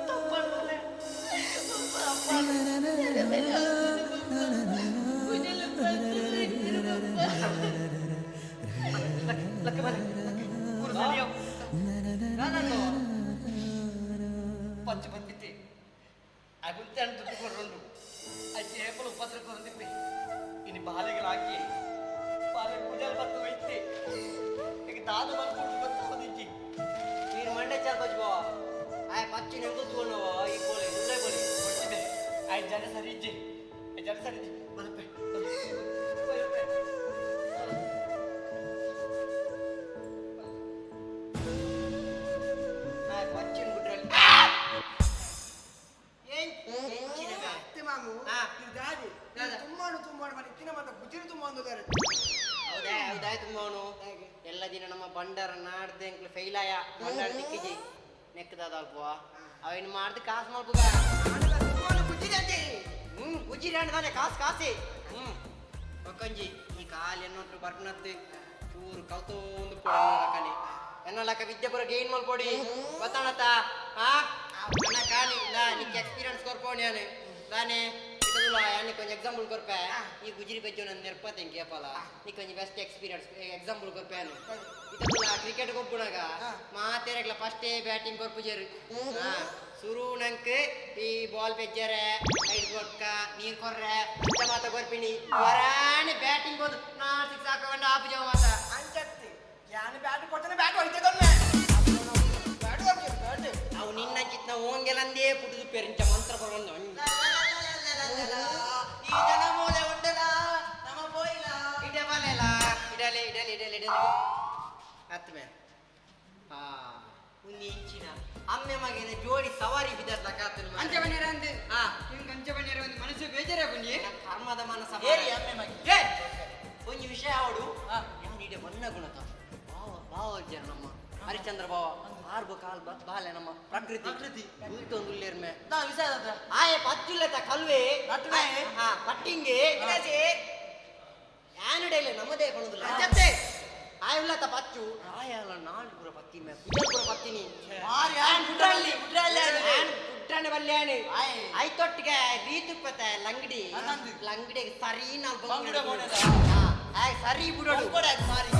ತಪ್ಪಂದ್ರೆ ಲಕ್ಕ ಬಲೆ ಊರು ಸರಿಯೋ ನಾನಂದು ಪಚ್ಚು ಬಂದಿತ್ತೆ ಅಗುಂತೆ ಅಂತ ದುಡ್ಡು ಕೊಡ್ಕೊಂಡು ಆ ಚೇಪಲು ಪತ್ರ ಕೊಡ್ತಿದ್ದೆ ಇನ್ನು ಬಾಲೆಗಳಾಕಿ ಬಾಲೆ ಪೂಜೆ ಬತ್ತು ಹೋಯ್ತೆ ಈಗ ದಾದ ಬಂದ್ಕೊಂಡು ಬತ್ತು ಬಂದಿಜ್ಜಿ ನೀನು ಮಂಡೆ ಚಾಲ್ ಬಜ್ಬೋ ಆಯ್ ಪಚ್ಚಿ ನೆಂಗು ತಗೊಂಡು ಈ ಬೋಲೆ ಉಳ್ಳೆ ಬೋಲೆ ಕೊಡ್ತಿದ್ದೆ ಆಯ್ ಜನ ಸರಿ ಇಜ್ಜಿ ಜನ ಸರಿ ಇಜ್ಜಿ ಬಲಪೆ ಆಯ್ ಪಚ್ಚಿನ ಬಿಟ್ರಲ್ಲಿ ಹೌದಾ ತುಂಬವನು ಎಲ್ಲ ದಿನ ನಮ್ಮ ಬಂಡಾರ ನಾಡ್ದೆ ಫೈಲ್ ಆಯ ಬಂಡಾರ ದಿಕ್ಕಿಜಿ ನೆಕ್ಕದಾದ ಅಲ್ಪ ಅವೇನು ಮಾಡ್ದು ಕಾಸು ಮಾಡ್ಬೋದ ಗುಜ್ಜಿರಿ ಅಂತಾನೆ ಕಾಸೆ ಒಕ್ಕಂಜಿ ಈ ಕಾಲು ಎನ್ನೊಟ್ಟು ಬರ್ನದ್ದು ಚೂರು ಕೌತೊಂದು ಕೊಡಲಿ ಎನ್ನಲಕ್ಕ ವಿದ್ಯೆ ಬರೋ ಗೇನ್ ಮಲ್ಕೊಡಿ ಗೊತ್ತಾಣತ್ತ ನನ್ನ ಕಾಲಿ ನಿಕ್ಕೆ ಎಕ್ಸ್ಪೀರಿಯನ್ಸ್ ಕೊರ್ಕೊಂಡು ನಾನು ತಾನೇ ಯಾನಿ ಕೊಂಚ ಎಕ್ಸಾಂಪಲ್ ಕೊರ್ಪೆ ಈ ಗುಜ್ರಿ ಬಜ್ಜು ನನ್ನ ನೆರ್ಪತ್ತೆ ಕೇಪಲ್ಲ ನೀ ಕೊಂಚ ಬೆಸ್ಟ್ ಎಕ್ಸ್ಪೀರಿಯನ್ಸ್ ಎಕ್ಸಾಂಪಲ್ ಕೊರ್ಪೆ ಇದಲ್ಲ ಕ್ರಿಕೆಟ್ ಕೊಬ್ಬುನಾಗ ಮಾತೇರಗ್ಲ ಫಸ್ಟೇ ಬ್ಯಾಟಿಂಗ್ ಕೊರ್ಪುಜೇರು ಶುರು ನಂಕ್ ಈ ಬಾಲ್ ಪೆಜ್ಜರೆ ಐದು ಕೊಟ್ಕ ನೀರ್ ಕೊರ್ರೆ ಇಂಥ ಮಾತ ಕೊರ್ಪಿನಿ ವರಾಣಿ ಬ್ಯಾಟಿಂಗ್ ಹೋದು ನಾ ಸಿಕ್ಸ್ ಹಾಕೊಂಡ ಆಪು ಜವ ಮಾತ ಅಂಚತ್ತಿ ಯಾನು ಬ್ಯಾಟ್ ಕೊಡ್ತಾನೆ ಬ್ಯಾಟ್ ಹೊಯ್ತೆ ಕೊಡ್ನೆ ಅವು ನಿನ್ನ ಚಿತ್ನ ಓಂಗೆಲಂದೇ ಪುಟದು ಪೆರಿಂಚ ಮಂತ್ರ ಬರೋದು ಈ ಜನ ಮೂಲೆ ಉಂಡಲ ನಮ್ಮ ಬೋಯಿಲ ಇಡೆ ಬಲೆಲ ಇಡಲೆ ಆತ್ಮೆ ಉನ್ನಿ ಇಂಚಿನ ಅಮ್ಮೆ ಮಗನ ಜೋಡಿ ಸವಾರಿ ಬಿದ್ದಲ್ಲ ಕಾತನ ಅಂಚ ಬನ್ನಿರ ಅಂದೆ ನಿಮ್ಗೆ ಅಂಚ ಬನ್ನಿರ ಒಂದು ಮನಸ್ಸು ಬೇಜಾರ ಬನ್ನಿ ಕರ್ಮದ ಮನಸ್ಸ ಏರಿ ಅಮ್ಮೆ ಮಗ ಒಂದು ವಿಷಯ ಅವಡು ಯಾರು ಇಡೆ ಬಣ್ಣ ಗುಣಕ ಭಾವ ಜನ ನಮ್ಮ ಹರಿಶ್ಚಂದ್ರ ಭಾವ ಆರ್ಬ ಕಾಲ್ ಬಾಲೆ ನಮ್ಮ ಪ್ರಕೃತಿ ಉಲ್ಟೊಂದು ಉಲ್ಲೇರ್ಮೆ ಆಯ ಪಚ್ಚಿಲ್ಲತ ಕಲ್ವೆ ಪಟ್ಟಿಂಗೆ ಆನುಡೆಲ್ಲ ನಮ್ಮದೇ ಕೊಡುದಿಲ್ಲ ಆಯುಲ್ಲತ ಪಚ್ಚು ಆಯಲ್ಲ ನಾಲ್ಕು ಪುರ ಪತ್ತಿಮೆ ಪುರ ಪತ್ತಿನಿ ಪುಟ್ರಣ್ಣ ಬಲ್ಯಾಣಿ ಐತೊಟ್ಟಿಗೆ ರೀತುಪ್ಪತ್ತ ಲಂಗಡಿಗೆ ಸರಿ ನಾವು ಸರಿ ಬಿಡೋಡು ಮಾರಿ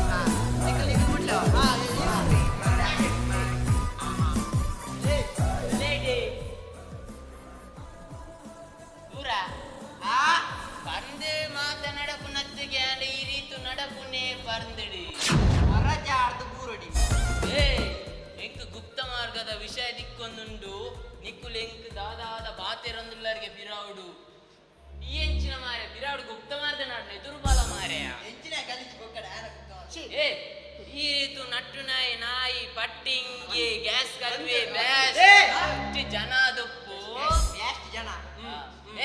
ದೂರ ಪಂದು ಮಾತ ನಡಪು ನತ್ತಿಗೆ ಈ ರೀತು ನಡಪುನೇ ಪರಂದಿಡಿ ಮರಜಾರ್ದು ಬೂರಡಿ ಎಂಕ್ ಗುಪ್ತ ಮಾರ್ಗದ ವಿಷಯ ದಿಕ್ಕೊಂದುಂಡು ನಿಕ್ಕುಲು ಎಂಕ್ ದಾದಾದ ಬಾತೆರಂದುಲ್ಲರಿಗೆ ಬಿರಾವುಡು ಈ ಎಂಚಿನ ಮಾರೆ ಬಿರಾವುಡು ಗುಪ್ತ ಮಾರ್ಗ ನಾಡ್ನೆ ದುರ್ಬಲ ಮಾರೆಯ ಎಂಚಿನ ಗಲಿಜ್ ಬೊಕ್ಕಡ ಈ ರೀತು ನಟ್ಟು ನಾಯಿ ಪಟ್ಟಿಂಗಿ ಗ್ಯಾಸ್ ಕಲ್ವೆ ಬ್ಯಾಸ್ ಜನ ದೊಪ್ಪು ಎಷ್ಟು ಜನ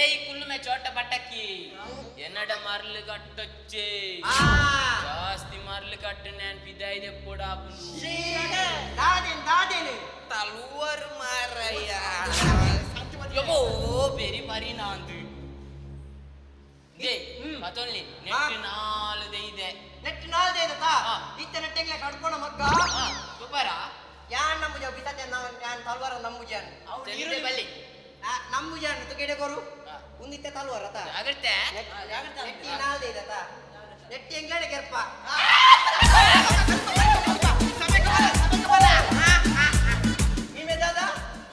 ಏಯ್ ಕುಲ್ಲು ಮೇ ಚೋಟ ಪಟ್ಟಕ್ಕಿ ಎನ್ನಡ ಮರ್ಲು ಕಟ್ಟೊಚ್ಚೆ ಜಾಸ್ತಿ ಮರ್ಲು ಕಟ್ಟು ನಾನು ಬಿದ್ದಾಯಿ ದೆಪ್ಪುಡ ದಾದೇನು ತಲುವರು ಮಾರಯ್ಯ ಯೋ ಬೇರಿ ಪರಿ ನಾಂದು ಮತ್ತೊಂದು ನೆಟ್ಟು ನಾಲ್ಕು ಇದೆ ನೆಟ್ಟು ನಾಲ್ಕು ಇದೆ ಇತ್ತ ನೆಟ್ಟಂಗ್ಲೆ ಕಡ್ಕೊಣ ಮಗ್ಗ ಸೂಪರ ಯಾನ್ ನಂಬುಜ ಬಿದ್ದತೆ ನಾನು ತಲ್ವಾರ ನಂಬುಜಾನ್ ಬಲ್ಲಿ ನಂಬುಜಾನ್ ತುಕೆಡೆ ಕೊರು ಉಂದಿತ್ತೆ ತಲ್ವಾರ ತಾ ಜಾಗ್ರತೆ ನೆಟ್ಟಿ ನಾಲ್ಕು ಇದೆ ತಾ ನೆಟ್ಟಿ ಎಂಗ್ಲೇಡೆ ಕೆರ್ಪ ನಿಮೆ ದಾದ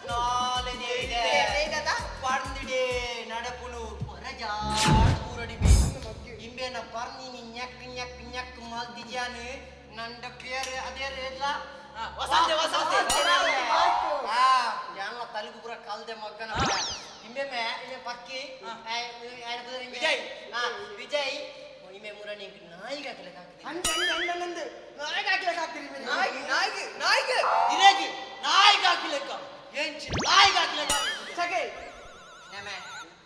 ನಾಲ್ಕು ಇದೆ ಪಂದಿಡೆ ನಡಪುನು ಹೊರಜಾ ಇಂಬೇನ ಪರ್ನಿ ñak mal dijane nanda pere ade redla wasante jangan talugu pura kalde maggana imbe me ime pakki ayna budari vijay ime murani nayiga kala kakti andu nayiga kala kakti ime nayiga iregi nayiga kala ka yenchi nayiga kala kakti sage neme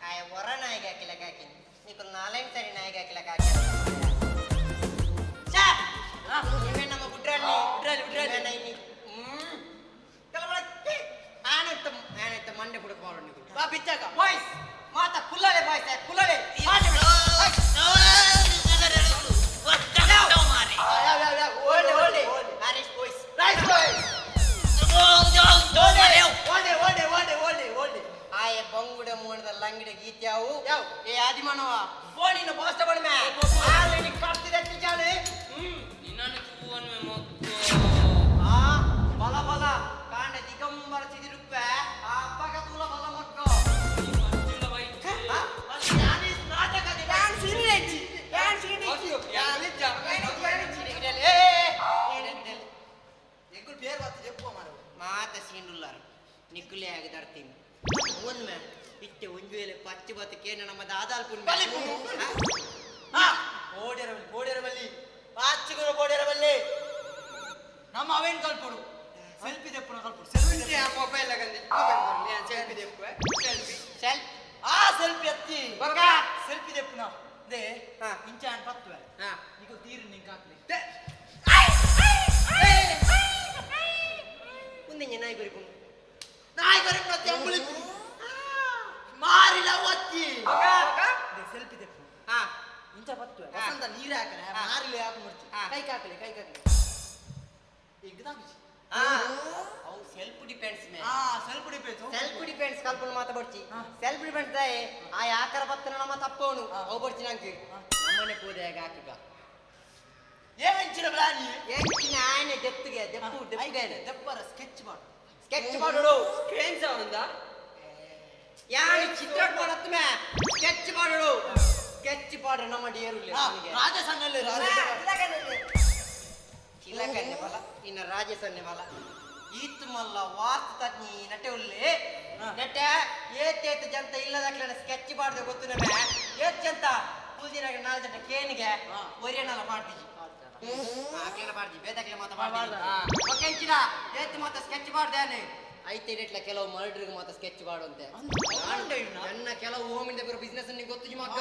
ay wara nayiga kala kakti nikul nalain sari nayiga kala kakti ini nama budrali ini kalau lagi aneh teman dia budak malu nih bah bicara boys mata kulale boys kulale ಅಂಗಡಿ ಗೀತೆ ಅವು ಏ ಆದಿಮಾನವ ಫೋನಿನ ಬೋಸ್ತ ಬಡ್ಮೆ already ಕರ್ತಿದೆ ತಿಜಾನೆ ನಿನ್ನನ್ನು ಚೂವನ್ ಆ ಬಲ ಬಲ ಕಾಂಡ ದಿಗಂಬರ ಚಿದಿರುಪ್ಪೆ ಆ ಅಪ್ಪಗ ತುಲ ಬಲ ಮೊಟ್ಕೋ ನಾಟಕದ ಡ್ಯಾನ್ಸ್ ಇರಿಯಚ್ಚಿ ಡ್ಯಾನ್ಸ್ ಇರಿಯಚ್ಚಿ ಎಗ್ಗುಲ್ ಬೇರೆ ಬಾತ ಜಪ್ಪು ಮಾರು ಮಾತ ಸೀಂಡುಲ್ಲಾರ ನಿಕ್ಕುಲೆ ಆಗಿ ದರ್ತೀನಿ ಒನ್ಮೆ ಇತ್ತೆ ಒಂಜು ವೇಳೆ ಪಚ್ಚಿ ಬತ್ತಕ್ಕೆ ನಮ್ಮ ದಾದಾಲ್ ಪುಣ್ಯ ಬೋಡೆರಬಲ್ಲಿ ಪಾಚಿಗುರು ಬೋಡೆರಬಲ್ಲಿ ನಮ್ಮ ಅವೇನ್ ಕಲ್ಪುಡು ಸೆಲ್ಫಿ ದೆಪ್ಪುನ ಕಲ್ಪುಡು ಸೆಲ್ಫಿ ಮೊಬೈಲ್ ಲಗಂದಿ ಸೆಲ್ಫಿ ದೆಪ್ಪು ಸೆಲ್ಫಿ ಸೆಲ್ಫಿ ಆ ಸೆಲ್ಫಿ ಅತ್ತಿ ಬಗ ಸೆಲ್ಫಿ ದೆಪ್ಪುನ ದೇ ಇಂಚಾನ್ ಪತ್ತುವೆ ನಿಗು ತೀರು ನಿಂಗೆ ಹಾಕ್ಲಿ ಮುಂದೆ ನಾಯಿ ಬರಿಕೊಂಡು ನಾಯಿ ಬರಿಕೊಂಡು ಅಂಬುಳಿ ಮಾರಿಲ ಒತ್ತಿ ಸೆಲ್ಫಿ ದೆಪ್ಪು ಇಂಚ ಪತ್ತುವೆ ವಸಂತ ನೀರು ಹಾಕನೆ ಮಾರಿಲೆ ಹಾಕಿ ಮುಡ್ಚಿ ಕೈ ಕಾಕಲಿ ಎಗ್ದಾಗಿಸಿ ಅವು ಸೆಲ್ಫ್ ಡಿಪೆಂಡ್ಸ್ ಮೇ ಸೆಲ್ಫ್ ಡಿಪೆಂಡ್ಸ್ ಕಲ್ಪನ ಮಾತಾಡ್ಚಿ ಸೆಲ್ಫ್ ಡಿಪೆಂಡ್ಸ್ ದಾಯೆ ಆ ಯಾಕರ ಬತ್ತನ ನಮ್ಮ ತಪ್ಪವನು ಅವು ಬರ್ಚಿ ನಂಗೆ ನಮ್ಮನೆ ಪೋದೆ ಹೇಗೆ ಹಾಕಿಗ ಏಂಚಿನ ಬ್ಲಾನಿ ಏಂಚಿನ ಆನೆ ದೆಪ್ಪರ ಸ್ಕೆಚ್ ಮಾಡೋಡು ಸ್ಕ್ರೀನ್ಸ್ ಅವನಿಂದ ಯಾರು ಚಿತ್ರ ಮಾಡತ್ ಮೇ ಸ್ಕೆಚ್ ಮಾಡೋಡು ಸ್ಕೆಚ್ ಪಾಡ್ರೆ ನಮ್ಮ ಡಿಯರುಲ್ಲ ರಾಜಸನ್ನಲ್ಲಿ ಚಿಲಕನ್ನೆ ಬಲ ಇನ್ನ ರಾಜಸನ್ನೆ ಬಲ ಈತ್ ಮಲ್ಲ ವಾಸ್ತು ತಜ್ಞಿ ನಟೆ ಉಳ್ಳಿ ನಟೆ ಏತೇತ ಜಂತ ಇಲ್ಲದಕ್ಲ ಸ್ಕೆಚ್ ಪಾಡ್ದೆ ಗೊತ್ತು ನಮೆ ಏತ್ ಜಂತ ಪೂಜಿನಾಗ 4 ಜಂಟ ಕೇನಿಗೆ ಒರಿಯನಲ್ಲ ಮಾಡ್ತೀವಿ ಆಕ್ಲೆನ ಮಾಡ್ದಿ ಬೇದಕ್ಲೆ ಮಾತ ಮಾಡ್ದಿ ಓಕೆಂಚಿನ ಏತ್ ಮಾತ ಸ್ಕೆಚ್ ಮಾಡ್ದೇನೆ ಐತೆ ಇಟ್ಲ ಕೆಲವು ಮರ್ಡ್ರಿಗೆ ಮಾತ ಸ್ಕೆಚ್ ಮಾಡುವಂತೆ ನನ್ನ ಕೆಲವು ಹೋಮಿಂದ ಬರೋ ಬಿಸ್ನೆಸ್ ನಿಂಗೆ ಗೊತ್ತು ಮಕ್ಕ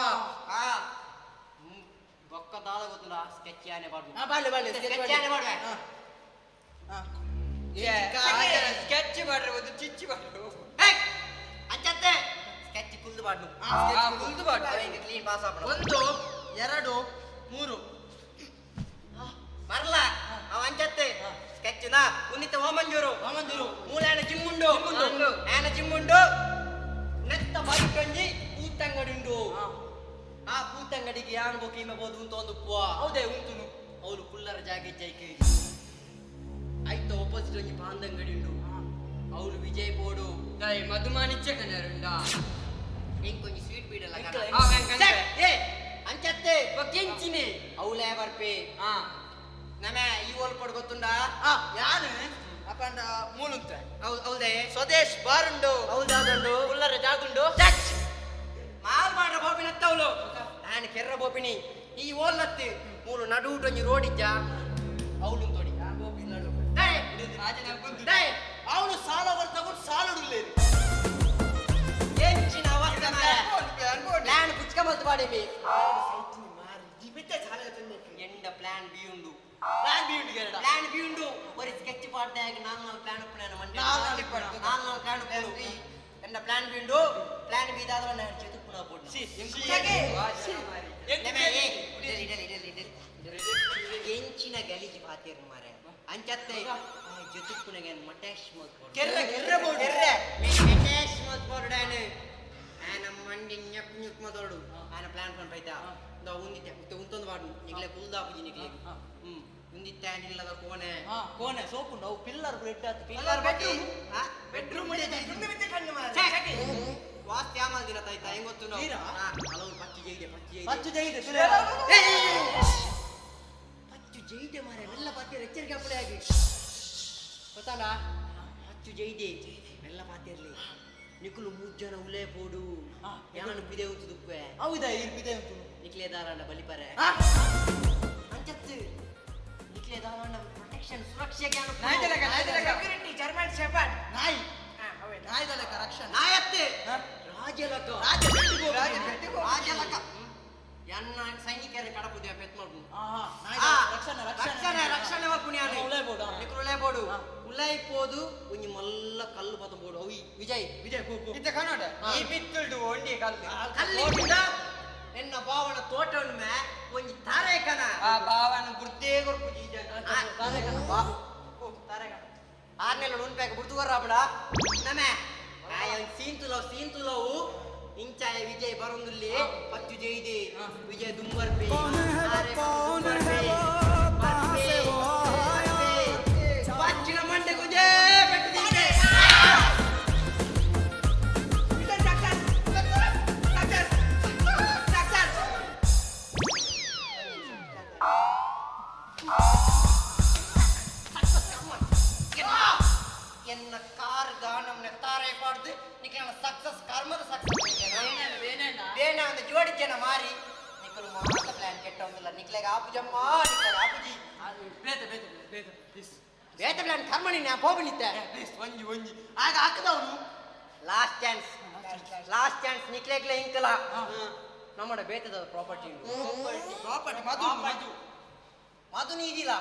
ಬೊಕ್ಕ ದಾದ ಗೊತ್ತಿಲ್ಲ ಸ್ಕೆಚ್ ಯಾನೆ ಮಾಡ್ಬೇಕು ಸ್ಕೆಚ್ ಯಾನೆ ಮಾಡ್ಬೇ ಸ್ಕೆಚ್ ಮಾಡ್ರೆ ಒಂದು ಚಿಚ್ಚಿ ಮಾಡ್ರು ಅಂಚತ್ತೆ ಸ್ಕೆಚ್ ಕುಲ್ದು ಮಾಡ್ಲು ಕುಲ್ದು ಮಾಡ್ಲು ಕ್ಲೀನ್ ಪಾಸ್ ಆಗ್ಬಿಡು 1 2 3 ಬರ್ಲ ಅವ ಅಂಚತ್ತೆ ಸ್ಕೆಚ್ ನಾ ಉನ್ನಿತ ಹೋಮಂಜೂರು ಮೂಲಾನ ಜಿಮ್ಮುಂಡು ಆನ ಜಿಮ್ಮುಂಡು ನೆತ್ತ ಬೈಕಂಜಿ ಕೂತಂಗಡಿಂಡು ಆ ಕೂತಂಗಡಿಗೆ ಯಾನ್ ಬೋಕಿ ಇಮಬಹುದು ಅಂತ ಒಂದು ಹೌದೇ ಉಂಟುನು ಅವಳು ಕುಲ್ಲರ ಜಾಗೆ ಜೈಕೆ ಆಯ್ತ ಒಪ್ಪೋಸಿಟ್ ಒಂಜಿ ಬಾಂದಂಗಡಿಂಡು ಅವಳು ವಿಜಯ್ ಬೋಡು ಮಧುಮಾನಿಚ್ಚ ಕನ್ನರುಂಡ ಇಂಕೊಂಜಿ ಸ್ವೀಟ್ ಬೀಡಲ್ಲ ಅಂಚತ್ತೆ ಕೆಂಚಿನಿ ಅವಳೇ ಬರ್ಪೆ ನಮೆ ಈ ಓಲ್ ಪಡ್ ಗೊತ್ತುಂಡ ಯಾನು ಅಪ್ಪಂಡ ಮೂಲುಂತ ಹೌದೇ ಸ್ವದೇಶ್ ಬಾರುಂಡು ಹೌದಾದುಂಡು ಕುಲ್ಲರ ಜಾಗುಂಡು ಮಾಲ್ ಮಾಡ್ರ ಬೋಪಿನ ಅತ್ತವಳು ನಾನು ಕೆರ್ರ ಬೋಪಿನಿ ಈ ಓಲ್ ನತ್ತಿ ಮೂಲು ನಡುಟು ಒಂಜಿ ರೋಡ್ ಇಜ್ಜ ಅವಳು ತೋಡಿ ಬೋಪಿ ನಡು ಅವಳು ಸಾಲ ಬರ್ತಕೊಂಡು ಸಾಲುಡುಲ್ಲೇರಿ ಎಂಚಿನ ಅವಸ್ಥೆ ನಾನು ಪುಚ್ಕ ಮಲ್ತು ಬಾಡಿಬಿ ಎಂಡ ಪ್ಲಾನ್ ಬಿ ಉಂಡು ಪ್ಲಾನ್ ಬಿ ಉಂಡು ಬರೀ ಸ್ಕೆಚ್ ಪಾಡ್ದಾಗ ನಾನು ಪ್ಲಾನ್ ಪ್ಲಾನ್ ಮಂಡಿ ನಾನು ಪ್ಲಾನ್ ಎಂಡ ಪ್ಲಾನ್ ಬಿ ಉಂಡು ಪ್ಲಾನ್ ಬಿ ಇದಾದ ನಾನು ಚೆತು ಪುನಃ ಬೋಡ್ ಎಂಚಿನ ಗಲೀಜು ಬಾತಿಯರು ಮಾರೆ ಅಂಚತ್ತೆ ಜೊತೆ ಪುನಗೆ ಮಟೇಶ್ ಮತ್ ಕೆರ್ರೆ ಮಟೇಶ್ ಮತ್ ಬೋರ್ಡಾನೆ ಆನ ಮಂಡಿ ನ್ಯಕ್ ನ್ಯಕ್ ಮದೋಡು ಆನ ಪ್ಲಾನ್ ಪನ್ ಬೈತಾ ದ ಉಂದಿತ್ತೆ ಉಂತೊಂದು ಬಾಡು ನಿಗ್ಲೆ ಕುಲ್ದಾಪುಜಿ ನಿಗ್ಲೆ ಉಂದಿತ್ತೆ ನಿಲ್ಲದ ಕೋಣೆ ಸೋಪುಂಡು ಅವು ಪಿಲ್ಲರ್ ಬ್ಲೆಡ್ ಆತು ಪಿಲ್ಲರ್ ಬೆಡ್ರೂಮ್ ಮುಂದೆ ಕಣ್ಣು ಮಾರೆ ವಾಸ್ತಿ ಆಮಲ್ ದಿನ ತಾಯ್ತಾ ಹೆಂಗ್ ಗೊತ್ತು ನಾವು ಹಲವು ಪಚ್ಚು ಜೈದೆ ಮಾರೆ ಮೆಲ್ಲ ಪಾತಿಯರ್ ಎಚ್ಚರಿಕೆ ಅಪ್ಪಡೆ ಆಗಿ ಗೊತ್ತಾನ ಪಚ್ಚು ಜೈದೆ ಮೆಲ್ಲ ಪಾತಿಯರ್ಲಿ ನಿಕುಲು 3 ಜನ ಉಲೇ ಬೋಡು ಯಾನು ಬಿದೆ ಉಂಟು ದುಪ್ಪೆ ಹೌದಾ ಈ ಬಿದೆ ಉಂಟು ನಿಕ್ಲೆ ದಾರಾಂಡ ಬಲಿಪರೆ ಅಂಚತ್ತು ನಿಕ್ಲೆ ದಾರಾಂಡ ಪ್ರೊಟೆಕ್ಷನ್ ಸುರಕ್ಷೆಗೆ ಸೆಕ್ಯೂರಿಟಿ ಜರ್ಮನ್ ಶೆಪರ್ಡ್ ನಾಯಿ ನಾಯಿದಲಕ ರಕ್ಷಣೆ ನಾಯತ್ತೆ ರಾಜಲಕ ರಾಜಲಕ ಯನ್ನ ಸೈನಿಕರ ಕಡಪುದೆ ಪೆತ್ ಮಾಡ್ಬೋದು ರಕ್ಷಣೆ ಪುಣ್ಯಾನೆ ನಿಕುಲೆ ಬೋಡು ಉಲೈ ಪೋದು ಒಂಜಿ ಮಲ್ಲ ಕಲ್ಲು ಪತ ಬೋಡು ಅವಿ ವಿಜಯ್ ಇತ್ತ ಕನ್ನಡ ಈ ಬಿತ್ತುಲ್ಡು ಒಂಡಿ ಕಲ್ಲು ಎನ್ನ ಬಾವನ ತೋಟವನ್ನು ಮೇ ಒಂಜಿ ತಾರೇಕನ ಆ ಬಾವನ ಗುರ್ತೇ ಗೊರ್ಪುಜಿ ತಾರೇಕನ ಬಾಬು ತಾರೇಕನ ಆರ್ನೆಲ್ಲ ಉಂಟಾಕ ಬುಡ್ತು ಬರ್ರಾಬಡ ನಮೆ ಸೀಂತುಲವು ಇಂಚಾಯ ವಿಜಯ್ ಬರೊಂದುಲ್ಲಿ ಪತ್ತು ಜೈದೆ ವಿಜಯ್ ದುಂಬರ್ಪೆ ಪಚ್ಚಿನ ಮಂಡೆ ಗುಜೆ ಬೆಟ್ಟಿದ್ದೆ ಎನ್ನ ಕಾರ್ ದಾನಮ್ನೆ ತಾರೆ ಪಾಡ್ದು ನಿಕ್ಲ ಸಕ್ಸಸ್ ಕರ್ಮದ ಸಕ್ಸಸ್ ಬೇನ ಒಂದು ಜೋಡಿ ಜನ ಮಾರಿ ನಿಕ್ಕಲು ಮಾತ ಪ್ಲಾನ್ ಕೆಟ್ಟ ಒಂದಿಲ್ಲ ನಿಕ್ಲೆಗೆ ಆಪುಜಮ್ಮ ನಿಕ್ಲೆಗೆ ಆಪುಜಿ ಬೇತ ಪ್ಲಾನ್ ಕರ್ಮಣಿ ನಾ ಹೋಗ್ಬಿಟ್ಟಿದ್ದೆ ಒಂಜಿ ಒಂಜಿ ಆಗ ಹಾಕದವನು ಲಾಸ್ಟ್ ಚಾನ್ಸ್ ನಿಕ್ಲೆಗ್ಲೆ ಇಂಕಲ ನಮ್ಮಡ ಬೇತದ ಪ್ರಾಪರ್ಟಿ ಮಧು ಮಧು ಮಧು ನೀದಿಲ್ಲ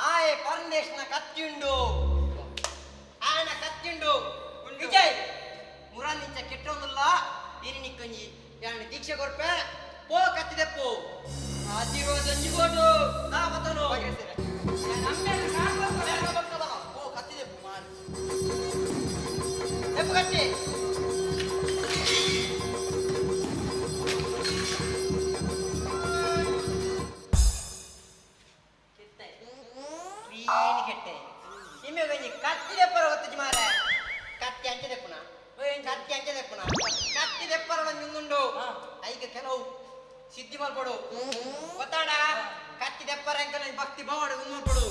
ಆಯ್ ಪರದೇಶನ ಕತ್ತಿಯುಂಡು ಆಯನ ಕತ್ತಿಯುಂಡು ವಿಜಯ್ ಮುರಾನಿಂಚ ಕೆಟ್ಟೊಂದಿಲ್ಲ ಇನಿ ನಿಕ್ಕಂಜಿ ಯಾಣ ದೀಕ್ಷೆ ಕೊರ್ಪೆ ಪೋ ಕತ್ತಿದೆಪ್ಪು ಆದಿರೋದಂಜಿ ಗೋಟು ಮತ್ತನು ಪೋ ಕತ್ತಿದೆಪ್ಪು ಮಾರು ಎಪ್ಪು ಕಟ್ಟಿ ಕೆಟ್ಟೆ ನಿಮ್ಮೆ ಒಂಜಿ ಕತ್ತಿ ದೆಪ್ಪರ ಗೊತ್ತಿಜ್ಜಿ ಮಾರೆ ಕತ್ತಿ ಅಂಚೆ ದೆಪ್ಪುನ ಕತ್ತಿ ದೆಪ್ಪರ ನಿಂದುಂಡು ಐಕ ಕೆಲವು ಸಿದ್ಧಿ ಮಲ್ಪಡು ಗೊತ್ತಾಡ ಕತ್ತಿ ದೆಪ್ಪರ ಎಂಕಲ ಭಕ್ತಿ ಭವಡ ಮಲ್ಪಡು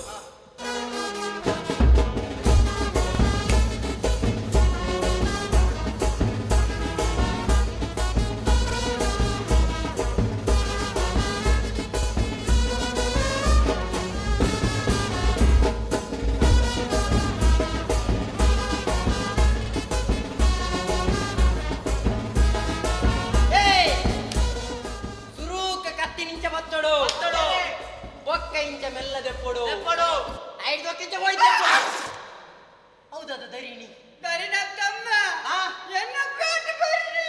ಹೌದದ ದರಿಣಿ ದರಿನಕ್ಕಮ್ಮ ಎನ್ನ ಪೇಟ ಕರಿಣಿ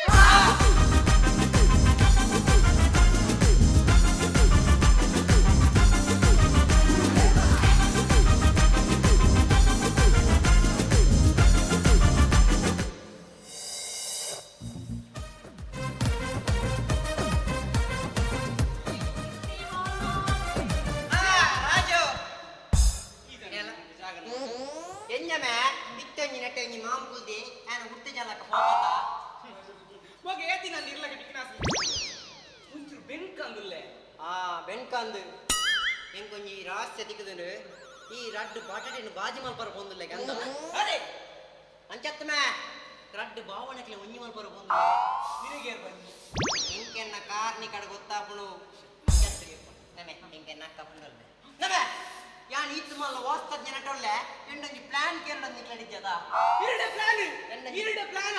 ಎಂಜಮೆ ಇತ್ತಂಜಿ ನೆಟ್ಟಂಜಿ ಮಾಂಪುಲ್ದಿ ನಾನು ಹುಟ್ಟ ಜಲಕ ಹೋಗತಾ ಮಗ ಏತಿನಲ್ಲಿ ಇರ್ಲಕ ಟಿಕ್ನಾಸಿ ಒಂಚೂರು ಬೆನ್ಕಂದುಲ್ಲೆ ಬೆನ್ಕಂದು ಎಂಕೊಂಜಿ ರಹಸ್ಯ ತಿಕ್ಕದು ಈ ರಡ್ಡು ಬಾಟೆಯನ್ನು ಬಾಜಿ ಮಲ್ಪರ ಬಂದುಲ್ಲೆ ಗಂಧ ಅರೆ ಅಂಚತ್ತಮೆ ರಡ್ಡು ಬಾವಣಕ್ಲೆ ಒಂಜಿ ಮಲ್ಪರ ಬಂದು ನಿನಗೆ ಬನ್ನಿ ಇಂಕೆನ್ನ ಕಾರ್ನಿ ಕಡೆ ಗೊತ್ತಾಪುಣು ನಮೆ ಇಂಕೆನ್ನ ಕಪ್ಪುಂಡಲ್ಲೆ ನಮೆ ಯಾನ್ ಇತ್ತು ಮಲ್ಲ ವಾಸ್ತಜ್ಞ ನಟೊಲ್ಲೆ ಎಂಡೊಂಜಿ ಪ್ಲಾನ್ ಕೇರಳ ನಿಕ್ಲಡಿದ್ಯದ ಇರಡೆ ಪ್ಲಾನ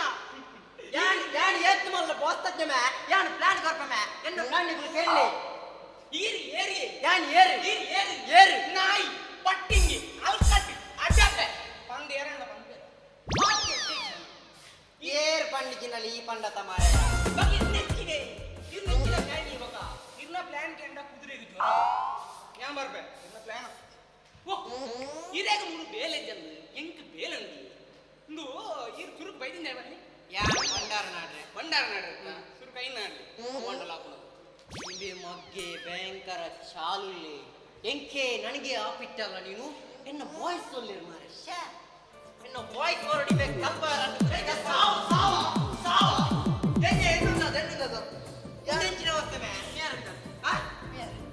ಯಾನ್ ಏತ್ತು ಮಲ್ಲ ವಾಸ್ತಜ್ಞಮೆ ಯಾನ್ ಪ್ಲಾನ್ ಕೊರ್ಪಮೆ ಎಂಡ ಪ್ಲಾನ್ ನಿಕ್ಲು ಕೇಳಿ ಈರಿ ಏರಿ ಯಾನ್ ಏರು ಈರಿ ಏರಿ ಏರು ನಾಯಿ ಪಟ್ಟಿಂಗಿ ಅಲ್ಕಟ್ಟಿ ಅಡ್ಡಾಪೆ ಪಂಡ ಏರಣ್ಣ ಬಂದೆ ಏರ್ ಪಂಡಿಜಿನಲ್ಲಿ ಈ ಪಂಡತ ಮಾರೆ ಬಗೆ ನೆಚ್ಚಿಗೆ ಪ್ಲಾನ್ ಇವಾಗ ಇರ್ನ ಪ್ಲಾನ್ ಕೇಂದ್ರ ಕುದುರೆಗೆ ಜ್ವರ ಯಾನ್ ಬರ್ಬೆ ಇರ್ನ ಪ್ಲಾನ್ ಇದಾಗ ಮುನು ಬೇಲೆ ಜಂದು ಎಂಕ್ ಬೇಲಂದಿ ಇಂದು ಇರ್ ಸುರುಕ್ ಬೈದಿಂದೆ ಬನ್ನಿ ಯಾನ್ ಭಂಡಾರ ನಾಡ್ರೆ ಸುರು ಕೈ ನಾಡ್ಲಿ ಮಂಡಲಾಪುಣ ಇವೆ ಮಗ್ಗೆ ಭಯಂಕರ ಚಾಲುಲ್ಲಿ ಎಂಕೆ ನನಗೆ ಆಪಿಟ್ಟಲ್ಲ ನೀನು ಎನ್ನ ವಾಯ್ಸ್ ಒಳ್ಳೆ ಮಾರೆ ಎನ್ನ ವಾಯ್ಸ್ ಹೊರಡಿಬೇಕು ಕಲ್ಪ ಸಾವು ಸಾವು ಸಾವು ಎಂಚಿನ ವಸ್ತವೆ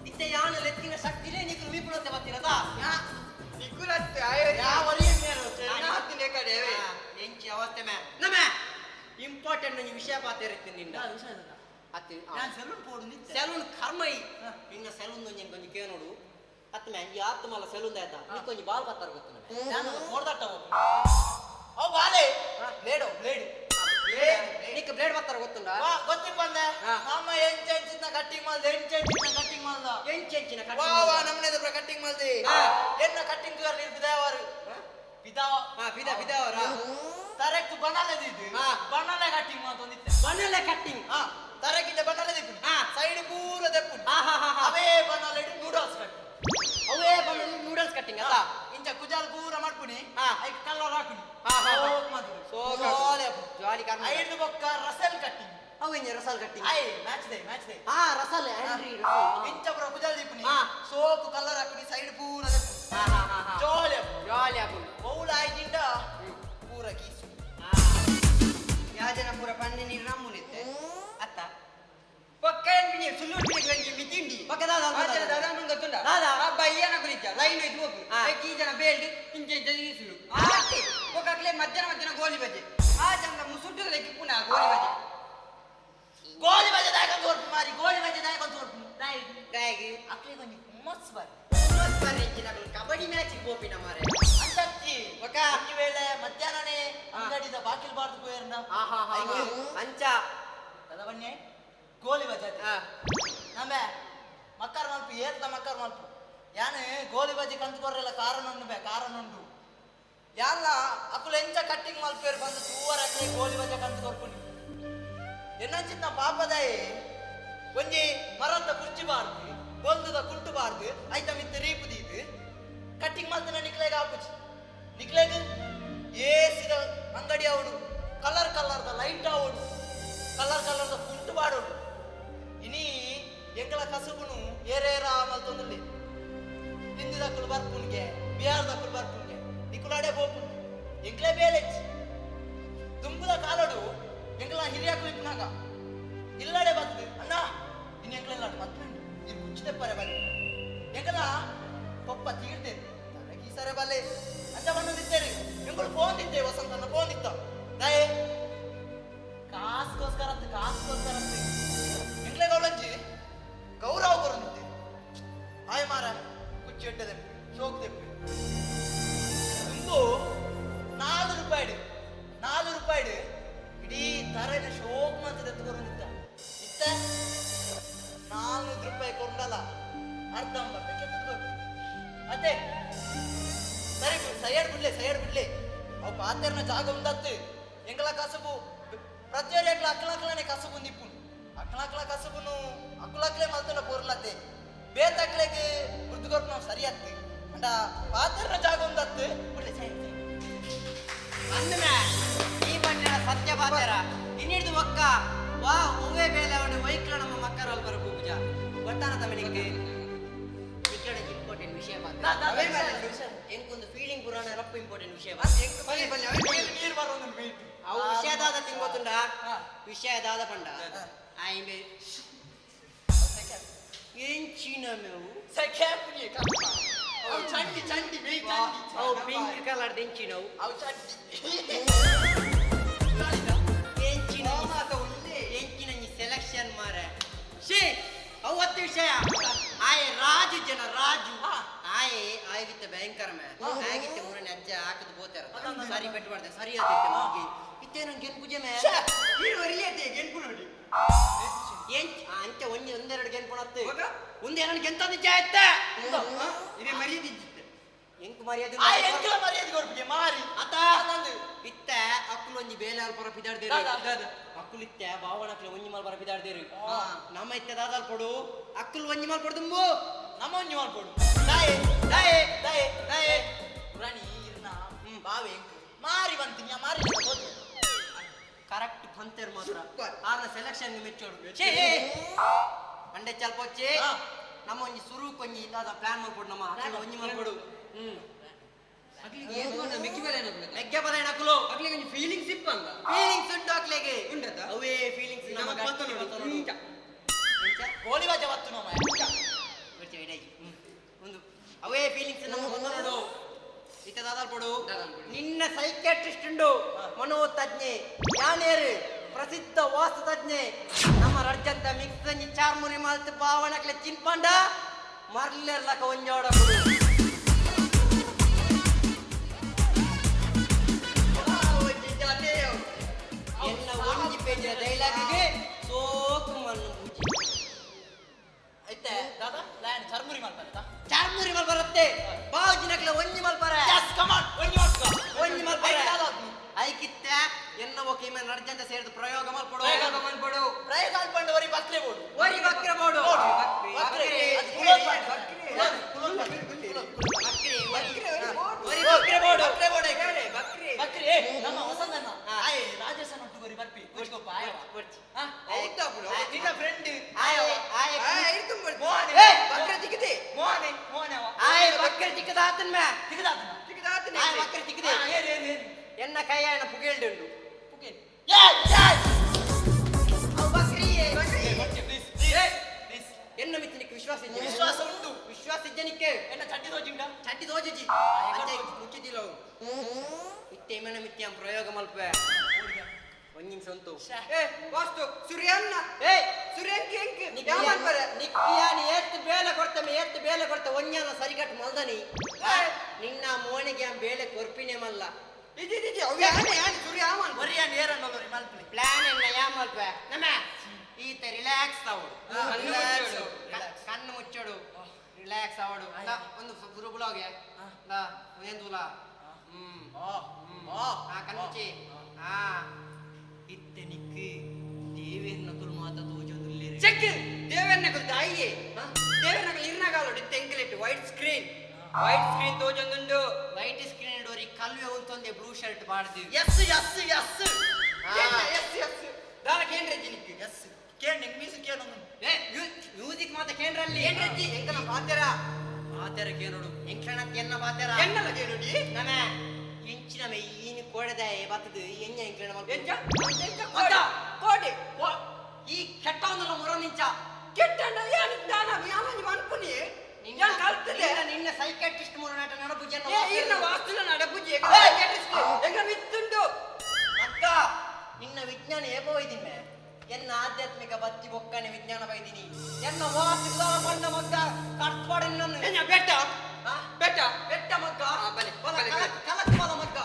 ಇತ್ತೆ ಯಾನ ಲೆತ್ತಿನ ಶಕ್ತಿಲೇ ನಿಕ್ಕು ವಿಪುಲತೆ ಬರ್ತಿರದ ಎಂಚಿ ಅವಸ್ಥೆ ಮೇ ನಮೆ ಇಂಪಾರ್ಟೆಂಟ್ ವಿಷಯ ಪಾತಿರ್ತೀನಿ ನಿಂದ ಅತ್ತೆ ನಾನು ಸೆಲೂನ್ ಪೋಡು ಸೆಲೂನ್ ಕರ್ಮೈ ಇನ್ನ ಸೆಲೂನ್ ಒಂಜಿ ಕೊಂಚ ಕೇನೋಡು ಅತ್ತ ಮೇ ಈ ಆತ್ತು ಮಲ್ಲ ಸೆಲೂನ್ ಆಯ್ತಾ ನೀ ಕೊಂಚ ಬಾಲ್ ಪತ್ತಾರ ಗೊತ್ತು ನಾನು ನೋಡ್ದಟ್ಟ ಅವ್ ಬಾಲೆ ಬ್ಲೇಡು ಬ್ಲೇಡ್ ನೀಕ ಬ್ಲೇಡ್ ಪತ್ತಾರ ಗೊತ್ತುಂಡ ಗೊತ್ತಿ ಬಂದೆ ಅಮ್ಮ ಎಂಚೆಂಚಿನ ಕಟ್ಟಿಂಗ್ ಮಾಡ್ದೆ ಎಂಚೆಂಚಿನ ಕಟ್ಟಿಂಗ್ ಮಾಡ್ದ ಎಂಚೆಂಚಿನ ವಾ ನಮ್ಮನೆ ಕಟ್ಟಿಂಗ್ ಮಾಡ್ದೆ ಎನ್ನ ಕಟ್ಟಿಂಗ್ ಗಾರ್ಲಿ ಬಿದಾವಾರು ಬಿದಾವರ ತರಕ್ಕೆ ಬಣ್ಣಲೆದಿದ್ದು ಬಣ್ಣಲೆ ಕಟ್ಟಿಂಗ್ ಮಾತೊಂದಿತ್ತೆ ಬಣ್ಣಲೆ ಕಟ್ಟಿಂಗ್ ತರಕ್ಕಿಂತ ಬಣ್ಣಲೆದಿದ್ದು ಸೈಡ್ ಪೂರ ದೆಪ್ಪು ಅವೇ ಬಣ್ಣಲೆ ನೂಡಲ್ಸ್ ಕಟ್ಟಿ ಅವೇ ಬಣ್ಣಲೆ ನೂಡಲ್ಸ್ ಕಟ್ಟಿಂಗ್ ಅಲ್ಲ ಇಂಚ ಕುಜಾಲ್ ಪೂರ ಮಾಡ್ಪುನಿ ಹಾ. ಐಕ್ ಕಲ್ಲರ್ ಹಾಕುನಿ ಹಾ, ಹಾ, ಹಾ. ಸೋಕ್ ಜಾಲಿ ಕರ್ಮ ಐದು ಬೊಕ್ಕ ರಸಲ್ ಕಟ್ಟಿಂಗ್ ಅವು ಇಂಜ ರಸಲ್ ಕಟ್ಟಿಂಗ್ ಐ ಮ್ಯಾಚ್ ದೇ ಹಾ ರಸಲ್ ಆಂಡ್ರಿ ಇಂಚ ಪುರ ಕುಜಾಲ್ ದೀಪುನಿ ಹಾ. ಸೋಕು ಕಲ್ಲರ್ ಹಾಕುನಿ ಸೈಡ್ ಪೂರ ಜೋಲಿ ಜಾಲಿ ಆಪು ಬೌಲ ಆಯ್ತಿಂಡ ಪೂರ ಕೀಸು ಯಾಜನ ಪೂರ ಪನ್ನೆ ನೀರು ನಮ್ಮುನಿತ್ತೆ ಅತ್ತ ಪಕ್ಕ ಏನ್ಬಿನಿ ಸುಳ್ಳು ಬಿಡಿಗೆ ಮಿತಿಂಡಿ ಪಕ್ಕ ದಾದಾ ದಾದಾ ನಂಗೆ ಗೊತ್ತುಂಡ ದಾದಾ ಅಬ್ಬ ಏನ ಗುರಿತ ಲೈನ್ ಇದ್ದು ಹೋಗು ಈ ಜನ ಬೇಲ್ಡ್ ಇಂಚೆ ಇಂಚೆ ಸುಳ್ಳು ಆಕೆ ಪಕ್ಕಕ್ಲೆ ಮಧ್ಯಾಹ್ನ ಗೋಲಿ ಬಜೆ ಆ ಚಂದ ಮುಸುಟ್ಟು ಲೆಕ್ಕಿ ಪುನಃ ಗೋಲಿ ಬಜೆ ದಾಯಕ ತೋರ್ಪು ಮಾರಿ ಗೋಲಿ ಬಜೆ ದಾಯಕ ತೋರ್ಪು ದಾಯಗಿ ಅಕ್ಲೆ ಕೊಂಚ ಮಸ್ತ್ ಬಾರಿ ಹೆಚ್ಚಿನಗಳು ಕಬಡ್ಡಿ ಮ್ಯಾಚ್ ಗೋಪಿನ ಮಾರೆ ಅಂಚಿ ಒಕ್ಕ ಈ ವೇಳೆ ಮಧ್ಯಾಹ್ನನೇ ಅಂಗಡಿದ ಬಾಕಿಲ್ ಬಾರ್ದು ಪೋಯರ್ನ ಅಂಚ ಅದ ಬನ್ನಿ ಗೋಲಿ ಬಜಾತಿ ನಮ್ಮೆ ಮಕ್ಕರ್ ಮಲ್ಪು ಏತ್ಲ ಮಕ್ಕರ್ ಮಲ್ಪು ಯಾನೆ ಗೋಲಿ ಬಜಿ ಕಂತು ಕೊರ್ರೆಲ್ಲ ಕಾರಣ ಉಂಡು ಯಾನ್ಲ ಅಕುಲು ಎಂಚ ಕಟ್ಟಿಂಗ್ ಮಲ್ಪೇರು ಬಂದು ತೂವರ ಅಕ್ಲೆ ಗೋಲಿ ಬಜೆ ಕಂತು ಕೊರ್ಪುನಿ ಎನ್ನಂಚಿತ್ ನಾ ಪಾಪದಾಯಿ ಒಂಜಿ ಮರದ ಕುರ್ಚಿ ಬಾರ್ದು ಬೊಂದುದ ಕುಂಟು ಬಾರ್ದು ಐತ ಮಿತ್ತ ರೀಪು ದೀದು ಕಟ್ಟಿಂಗ್ ಮಲ್ತನ ನಿಕ್ಲೆಗ್ ಆಪುಜಿ ನಿಕ್ಲೆಗ್ ಏಸಿದ ಅಂಗಡಿ ಅವಡು ಕಲರ್ದ ಲೈಟ್ ಅವಡು ಕಲರ್ದ ಕುಂಟು ಬಾಡೋಡು ಇನಿ ಎಂಗಳ ಕಸುಬುನು ಏರೇರ ಮಲ್ತೊಂದುಲ್ಲೆ ಹಿಂದಿದಕ್ಕಲು ಬರ್ಪುನ್ಗೆ ಬಿಹಾರದಕ್ಕಲು ಬರ್ಪುನ್ಗೆ ನಿಕುಲಾಡೆ ಬೋಪುನ್ ಎಂಕ್ಲೆ ಬೇಲೆಚ್ಚಿ ತುಂಬುದ ಕಾಲಡು ಎಂಕಲ ಹಿರಿಯಾಕು ಇಪ್ಪನಾಗ ಇಲ್ಲಡೆ ಬರ್ತದೆ ಅಣ್ಣ ಇನ್ನು ಎಂಕಲೆಲ್ಲ ಬರ್ತಂಡು ಇದು ಕುಚ್ಚಿದೆ ಪರೆ ಬಲೆ ಎಂಕಲ ಪಪ್ಪ ತೀರ್ದೆ ಈ ಸರೆ ಬಲೆ ಅಂಚ ಬಂದಿದ್ದೇನೆ ಎಂಗಳು ಫೋನ್ ತಿಂತೆ ವಸಂತನ ಫೋನ್ ಇತ್ತ ದಯೆ ಕಾಸ್ಗೋಸ್ಕರ ಎಂಕ್ಲೆಗಳಂಜಿ ಗೌರವ ಕೊರಂದಿದ್ದೆ ಆಯ್ ಮಾರ ಕುಚ್ಚಿ ಎಟ್ಟದೆ ಶೋಕ್ ತೆಪ್ಪೆ ತುಂಬು ₹4 ಇಡೀ ತರನ ಶೋಕ್ ಮಾತ್ರ ಎತ್ತುಕೊರಂದಿದ್ದ ಇತ್ತ ₹400 ಕೊಂಡಲ್ಲ ಅರ್ಧಂಬರ್ಧ ಕೆತ್ತಬೇಕು ಅದೇ ಸರಿ ಸೈಡ್ ಬಿಡ್ಲೆ ಅವು ಪಾತೆರ್ನ ಜಾಗ ಉಂದತ್ತು ಎಂಕಲ ಕಸಬು ಪ್ರತಿಯೊರು ಅಕ್ಕಲಕ್ಕಲನೆ ಕಸಬು ನಿಪ್ಪುನು ಅಕ್ಕಲಕ್ಕಲ ಕಸಬುನು ಅಕ್ಕಲಕ್ಕಲೆ ಮಲ್ತನ ಪೋರ್ಲತ್ತೆ ಬೇತಕ್ಲೆಗೆ ಬುದ್ಧುಗೊಟ್ಟು ನಾವು ಸರಿ ಹತ್ತಿ ಅಂಡ ಪಾತೆರ್ನ ಜಾಗ ಉಂದತ್ತು ಬಿಡ್ಲೆ ಸೈಡ್ ಅಂದಮೆ ಈ ಬಣ್ಣ ಸತ್ಯ ಪಾತೆರ ಇನ್ನಿಡ್ದು ಒಕ್ಕ ವಾ ಹೂವೇ ಬೇಲೆ ಅವನು ವೈಕ್ಲ ನಮ್ಮ ಮಕ್ಕರಲ್ಲಿ ಬರಬೇಕು ಪೂಜ ಗೊತ್ತಾನ ತಮಿಳಿಗೆ ಇಕ್ಕಡೆ ಇಂಪಾರ್ಟೆಂಟ್ ವಿಷಯ ಎಂಕೊಂದು ಫೀಲಿಂಗ್ ಪುರಾಣ ರಪ್ಪ ಇಂಪಾರ್ಟೆಂಟ್ ವಿಷಯ ನೀರು ಬರೋದು ಅವು ವಿಷಯದಾದ ತಿಂಗೊತ್ತುಂಡ ವಿಷಯದಾದ ಪಂಡ ಆಯ್ಮೆ ಎಂಚಿನ ಮೇವು ಸೆಕೆಂಡ್ ಕಪ್ಪ ಅವು ಚಂಡಿ ಮೇ ಚಂಡಿ ಅವು ಪಿಂಕ್ ಕಲರ್ ಎಂಚಿನವು ಅವು ಚಂಡಿ ಎಂಚಿನ ಎಂಚಿನ ಸೆಲೆಕ್ಷನ್ ಮಾರೆ ಶೇ ಅವತ್ತು ವಿಷಯ ಆಯೆ ರಾಜು ಜನ ರಾಜು ಆಗಿತ್ತೆ ಭಯಂಕರ ಆಗಿತ್ತೆ ಮೂರನೇ ಅಜ್ಜ ಹಾಕಿದ್ ಬೋತಾರ ಸರಿ ಬೆಟ್ಟು ಮಾಡ್ದೆ ಸರಿ ಆಗುತ್ತೆ ಮಗಿ ಇತ್ತೆ ನಂಗೆ ಗೆನ್ ಪೂಜೆ ಮೇ ಗೆನ್ಪು ನೋಡಿ ಅಂತೆ ಒಂದೆರಡು ಗೆನ್ಪು ನತ್ತೆ ಒಂದೆರಡು ಗೆಂತ ನಿಜ ಆಯ್ತ ಇದೇ ಮರ್ಯಾದೆ ಎಂಕು ಮರ್ಯಾದೆ ಮರ್ಯಾದೆ ಮಾರಿ ಅತ್ತ ಇತ್ತ ಅಕ್ಕಲು ಒಂಜಿ ಬೇಲೆ ಅಲ್ಪ ಬರ ಪಿದಾಡ್ದೇರಿ ಅಕ್ಕಲು ಇತ್ತೆ ಬಾವಣಕ್ಲೆ ಒಂಜಿ ಮಾಲ್ ಬರ ಪಿದಾಡ್ದೇರಿ ನಮ್ಮ ಇತ್ತೆ ದಾದಾಲ್ ಕೊಡು ಅಕ್ಕಲು ಒಂಜಿ ಮಾಲ್ ಕೊಡು ತುಂಬು ನಮ್ಮ ಒಂಜಿ ಮಾಡ್ಕೊಡು ರಾಣಿ ಇರ್ನ ಬಾವೆ ಮಾರಿ ಬಂತೀನಿ ಮಾರಿ ಕರೆಕ್ಟ್ ಪಂತೇರ್ ಮಾತ್ರ ಆರ್ನ ಸೆಲೆಕ್ಷನ್ ಮೆಚ್ಚೋಡು ಅಂಡೆ ಚಲ್ಪೊಚ್ಚಿ ನಮ್ಮ ಒಂಜಿ ಸುರು ಕೊಂಜಿ ಇದಾದ ಪ್ಲಾನ್ ಮಾಡ್ಕೊಡು ನಮ್ಮ ಅಕ್ಕಲು ಒಂಜಿ ಮಾಡ್ಕೊಡು ಮೆಗ್ಗೆ ಬಲ ಏನಕ್ಕಲು ಅಕ್ಲಿಗೆ ಒಂದು ಫೀಲಿಂಗ್ಸ್ ಇಪ್ಪಲ್ಲ ಫೀಲಿಂಗ್ಸ್ ಉಂಟು ಅಕ್ಲಿಗೆ ಉಂಟದ ಅವೇ ಫೀಲಿಂಗ್ಸ್ ನಮ್ಮ ಗೋಲಿ ಬಾಜೆ ಬತ್ತು ನಮ್ಮ ಒಂದು ಅವೇ ಫೀಲಿಂಗ್ಸ್ ನಮ್ಮ ನೋಡು ಇತ್ತ ದಾದಾಲ್ ಕೊಡು ನಿನ್ನ ಸೈಕ್ಯಾಟ್ರಿಸ್ಟ್ ಉಂಡು ಮನೋತಜ್ಞೆ ಯಾನೇರು ಪ್ರಸಿದ್ಧ ವಾಸ್ತು ತಜ್ಞೆ ನಮ್ಮ ರಾಜ್ಯಂತ ಮಿಕ್ಸ್ ಚಾರ್ಮುರಿ ಮಾಲ್ತು ಪಾವಣಕ್ಲೆ ಚಿನ್ಪಂಡ ಮರ್ಲೆರ್ಲಕ ಒಂಜೋಡ ಕೊಡು ಎನ್ನ ಒಂಜಿ ಪೇಜಿನ ಡೈಲಾಗಿಗೆ ಸೋಕು ಮಣ್ಣು ಐತೆ ದಾದಾ ಲ್ಯಾಂಡ್ ಚರ್ಮುರಿ ಮಾಡ್ತಾರೆ ಚಾರ್ಮುರಿ ಮಲ್ ಬರುತ್ತೆ ಬಾಜಿನಕ್ಲೆ ಒಂಜಿ ಮಲ್ ಬರ ಒಂಜಿ ಮಲ್ ಬರ ಐಕಿತ್ತ ಎನ್ನ ಓಕೆ ಮೇಲೆ ನಡ್ಜಂತ ಸೇರಿದ ಪ್ರಯೋಗ ಮಲ್ಪಡು ಪ್ರಯೋಗ ಅನ್ಕೊಂಡು ಒರಿ ಬಕ್ರೆ ಬೋಡು ಬಕ್ರೆ ತಿಕ್ಕದಾತನ್ ಮೇ ತಿಕ್ಕದಾತನ್ ಮಕ್ಕಳ ತಿಕ್ಕದೆ ಎನ್ನ ಕೈಯಾಣ ಪುಗೇಳ್ಡುಂಡು ಎನ್ನ ಮಿತ್ತಿನಿಕ್ಕೆ ವಿಶ್ವಾಸ ಉಂಟು ವಿಶ್ವಾಸ ಇಜ್ಜನಿಕ್ಕೆ ಎನ್ನ ಚಡ್ಡಿ ದೋಜಿಜಿ ಮುಚ್ಚಿದಿಲ್ಲ ಇತ್ತೆ ಮನ ಮಿತ್ಯ ಪ್ರಯೋಗ ಮಲ್ಪೆ ಒಂಜಿನ ಸಂತು ವಾಸ್ತು ಸುರಿಯನ್ನ ಸುರಿಯನ್ ಕೇಂಕ್ ನಿಕ್ಕಿಯಾನಿ ಎತ್ತು ಬೇಲೆ ಕೊಡ್ತ ಒಂಜಾನ ಸರಿಕಟ್ಟು ಮಲ್ದನಿ ನಿನ್ನ ಮೋನಿಗೆ ಬೇಳೆ ಕೊರ್ಪಿನೇ ಮಲ್ಲ ಪ್ಲಾನ್ ಎನ್ನ ಯಾ ಮಲ್ಪೆ ನಮ್ಮ ಈತ ರಿಲ್ಯಾಕ್ಸ್ ಆವಡು ಕಣ್ಣು ಮುಚ್ಚೋಡು ರಿಲ್ಯಾಕ್ಸ್ ಆವಡು ಒಂದು ಗುರುಗುಳೋಗೆ ಉದೇಂತೂಲ ಕಣ್ಣು ಮುಚ್ಚಿ ಇತ್ತೆ ನಿಕ್ಕು ದೇವೇರ್ನಕಲು ಮಾತ ತೋಜೊಂದುಲ್ಲೆ ಚೆಕ್ ದೇವೇರ್ನಕಲು ದಾಯಿಯೇ ದೇವೇರ್ನಕಲು ಇರ್ನಗಾಲೋಡು ಇತ್ತೆ ಎಂಕಲೆಟ್ ವೈಟ್ ಸ್ಕ್ರೀನ್ ತೋಜೊಂದುಂಡು ವೈಟ್ ಸ್ಕ್ರೀನ್ ಇಡೋರಿ ಕಲ್ವೆ ಉಂತೊಂದೆ ಬ್ಲೂ ಶರ್ಟ್ ಮಾಡ್ತೀವಿ ಎಸ್ ದಾರ ಕೇಂದ್ರಜ್ಜಿ ನಿಕ್ಕು ಎಸ್ ಕೇಂದ್ರ ಮ್ಯೂಸಿಕ್ ಮ್ಯೂಸಿಕ್ ಮಾತ ಕೇಂದ್ರಲ್ಲಿ ಕೇಂದ್ರಜ್ಜಿ ಎಂಕನ ಪಾತೆರ ಕೇನೋಡು ಎಂಕಣತ್ ಎನ್ನ ಪಾತೆರ ಎನ್ನಲ ಕೇನೋಡಿ ನಮ ಎಂಚಿನ ಮೇ ಈನಿ ಕೋಡದ ಬತ್ತದು ಎಂಜ ಎಂಕಣ ಕೋಡೆ ಈ ಕೆಟ್ಟವನಲ್ಲ ಮೊರ ನಿಂಚ ಕೆಟ್ಟಣ್ಣ ಏನು ದಾನ ಯಾಮಂಜಿ ಮನ್ಪುನಿ ನಿನ್ನ ಕಲ್ತದೆ ನಿನ್ನ ಸೈಕಾಟ್ರಿಸ್ಟ್ ಮೊರನಾಟ ನಡಪುಜನ್ನ ಈರ್ನ ವಾಸ್ತುನ ನಡಪುಜಿ ಸೈಕಾಟ್ರಿಸ್ಟ್ ಎಂಗ ಮಿತ್ತುಂಡು ಅಕ್ಕ ನಿನ್ನ ವಿಜ್ಞಾನ ಹೇಗೋ ಇದಿಮೆ ಎನ್ನ ಆಧ್ಯಾತ್ಮಿಕ ಬತ್ತಿ ಬೊಕ್ಕನೆ ವಿಜ್ಞಾನ ಬೈದಿನಿ ಎನ್ನ ವಾಸ್ತುಲ ಮಣ್ಣ ಮಗ್ಗ ಕಟ್ಪಾಡಿ ನನ್ನ ಎನ್ನ ಬೆಟ್ಟ ಮಗ್ಗ ಬಲೆ ಕಲಕ್ ಬಲ ಮಗ್ಗ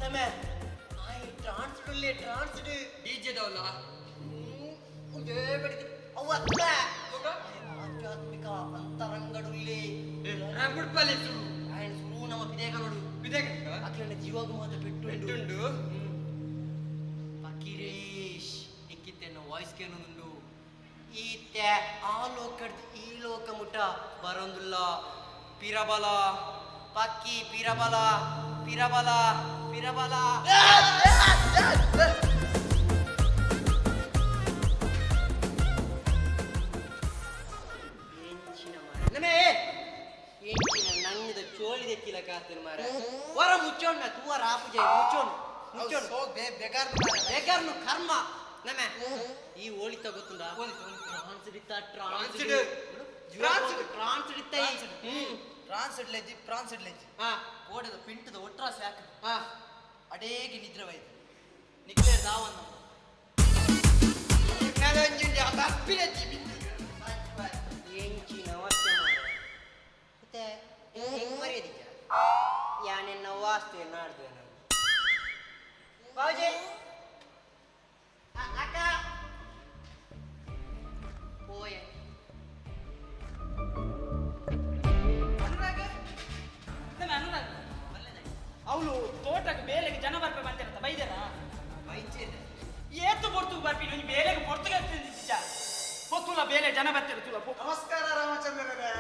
ನಮೆ ಐ ಟ್ರಾನ್ಸ್ ಡಿಜೆ ದೌಲ ಉದೇ ಬಡಿದಿ ಅವ ಆಧ್ಯಾತ್ಮಿಕ ಅಂತರಂಗಡುಲ್ಲಿ ಬುಡ್ಪಲೆ ಸುರು ఆయన సురువు నమ్మ విదేకనుడు అట్లా జీవకు మాత పెట్టుండు ఫకీరేష్ నిక్కితెన్న వాయిస్ కేనుండు ఈతే ఆ లోకడ్ ఈ లోకముట బరందుల్ల పిరబల పక్కి పిరబల ನನ್ನದ ಚೋಳಿ ತೆಕ್ಕಿಲ ಕಾತನ ಮಾರ ಹೊರ ಮುಚ್ಚೋಣ ತೂವ ರಾಪು ಜೈ ಮುಚ್ಚೋಣ ಬೇಗಾರ್ನು ಕರ್ಮ ನಮ ಈ ಓಳಿತ ಗೊತ್ತುಂಡ ಟ್ರಾನ್ಸಿಡ್ಲೆಜ್ಜಿ ಓಡದ ಪಿಂಟದ ಒಟ್ರಾ ಸ್ಯಾಕ ಅಡೇಗೆ ನಿದ್ರವೈದು ನಿಕ್ಲೇರ್ ದಾವನ್ನ ಎಂಚಿನ ಮತ್ತೆ ಮತ್ತೆ ಹೆಂಗ್ ಮರ್ಯಾದಿದ್ದ ಯಾನೆನ್ನ ವಾಸ್ತು ನಾಡ್ದು ನಾನು ಬಾವುಜಿ ಅಕ್ಕ ಓಯ ಅವಳು ತೋಟಕ್ಕೆ ಬೇಲೆಗೆ ಜನ ಬರ್ಬೇಕು ಬಂದಿರತ್ತ ಬೈದರ ಏತು ಕೊಡ್ತು ಬರ್ಪಿ ನೀನು ಬೇಲೆಗೆ ಪೊರ್ತುಗೆ ತಿಂದಿದ್ದ ಗೊತ್ತುಲ್ಲ ಬೇಲೆ ಜನ ಬರ್ತಿರತ್ತಲ್ಲ ನಮಸ್ಕಾರ ರಾಮಚಂದ್ರರೇ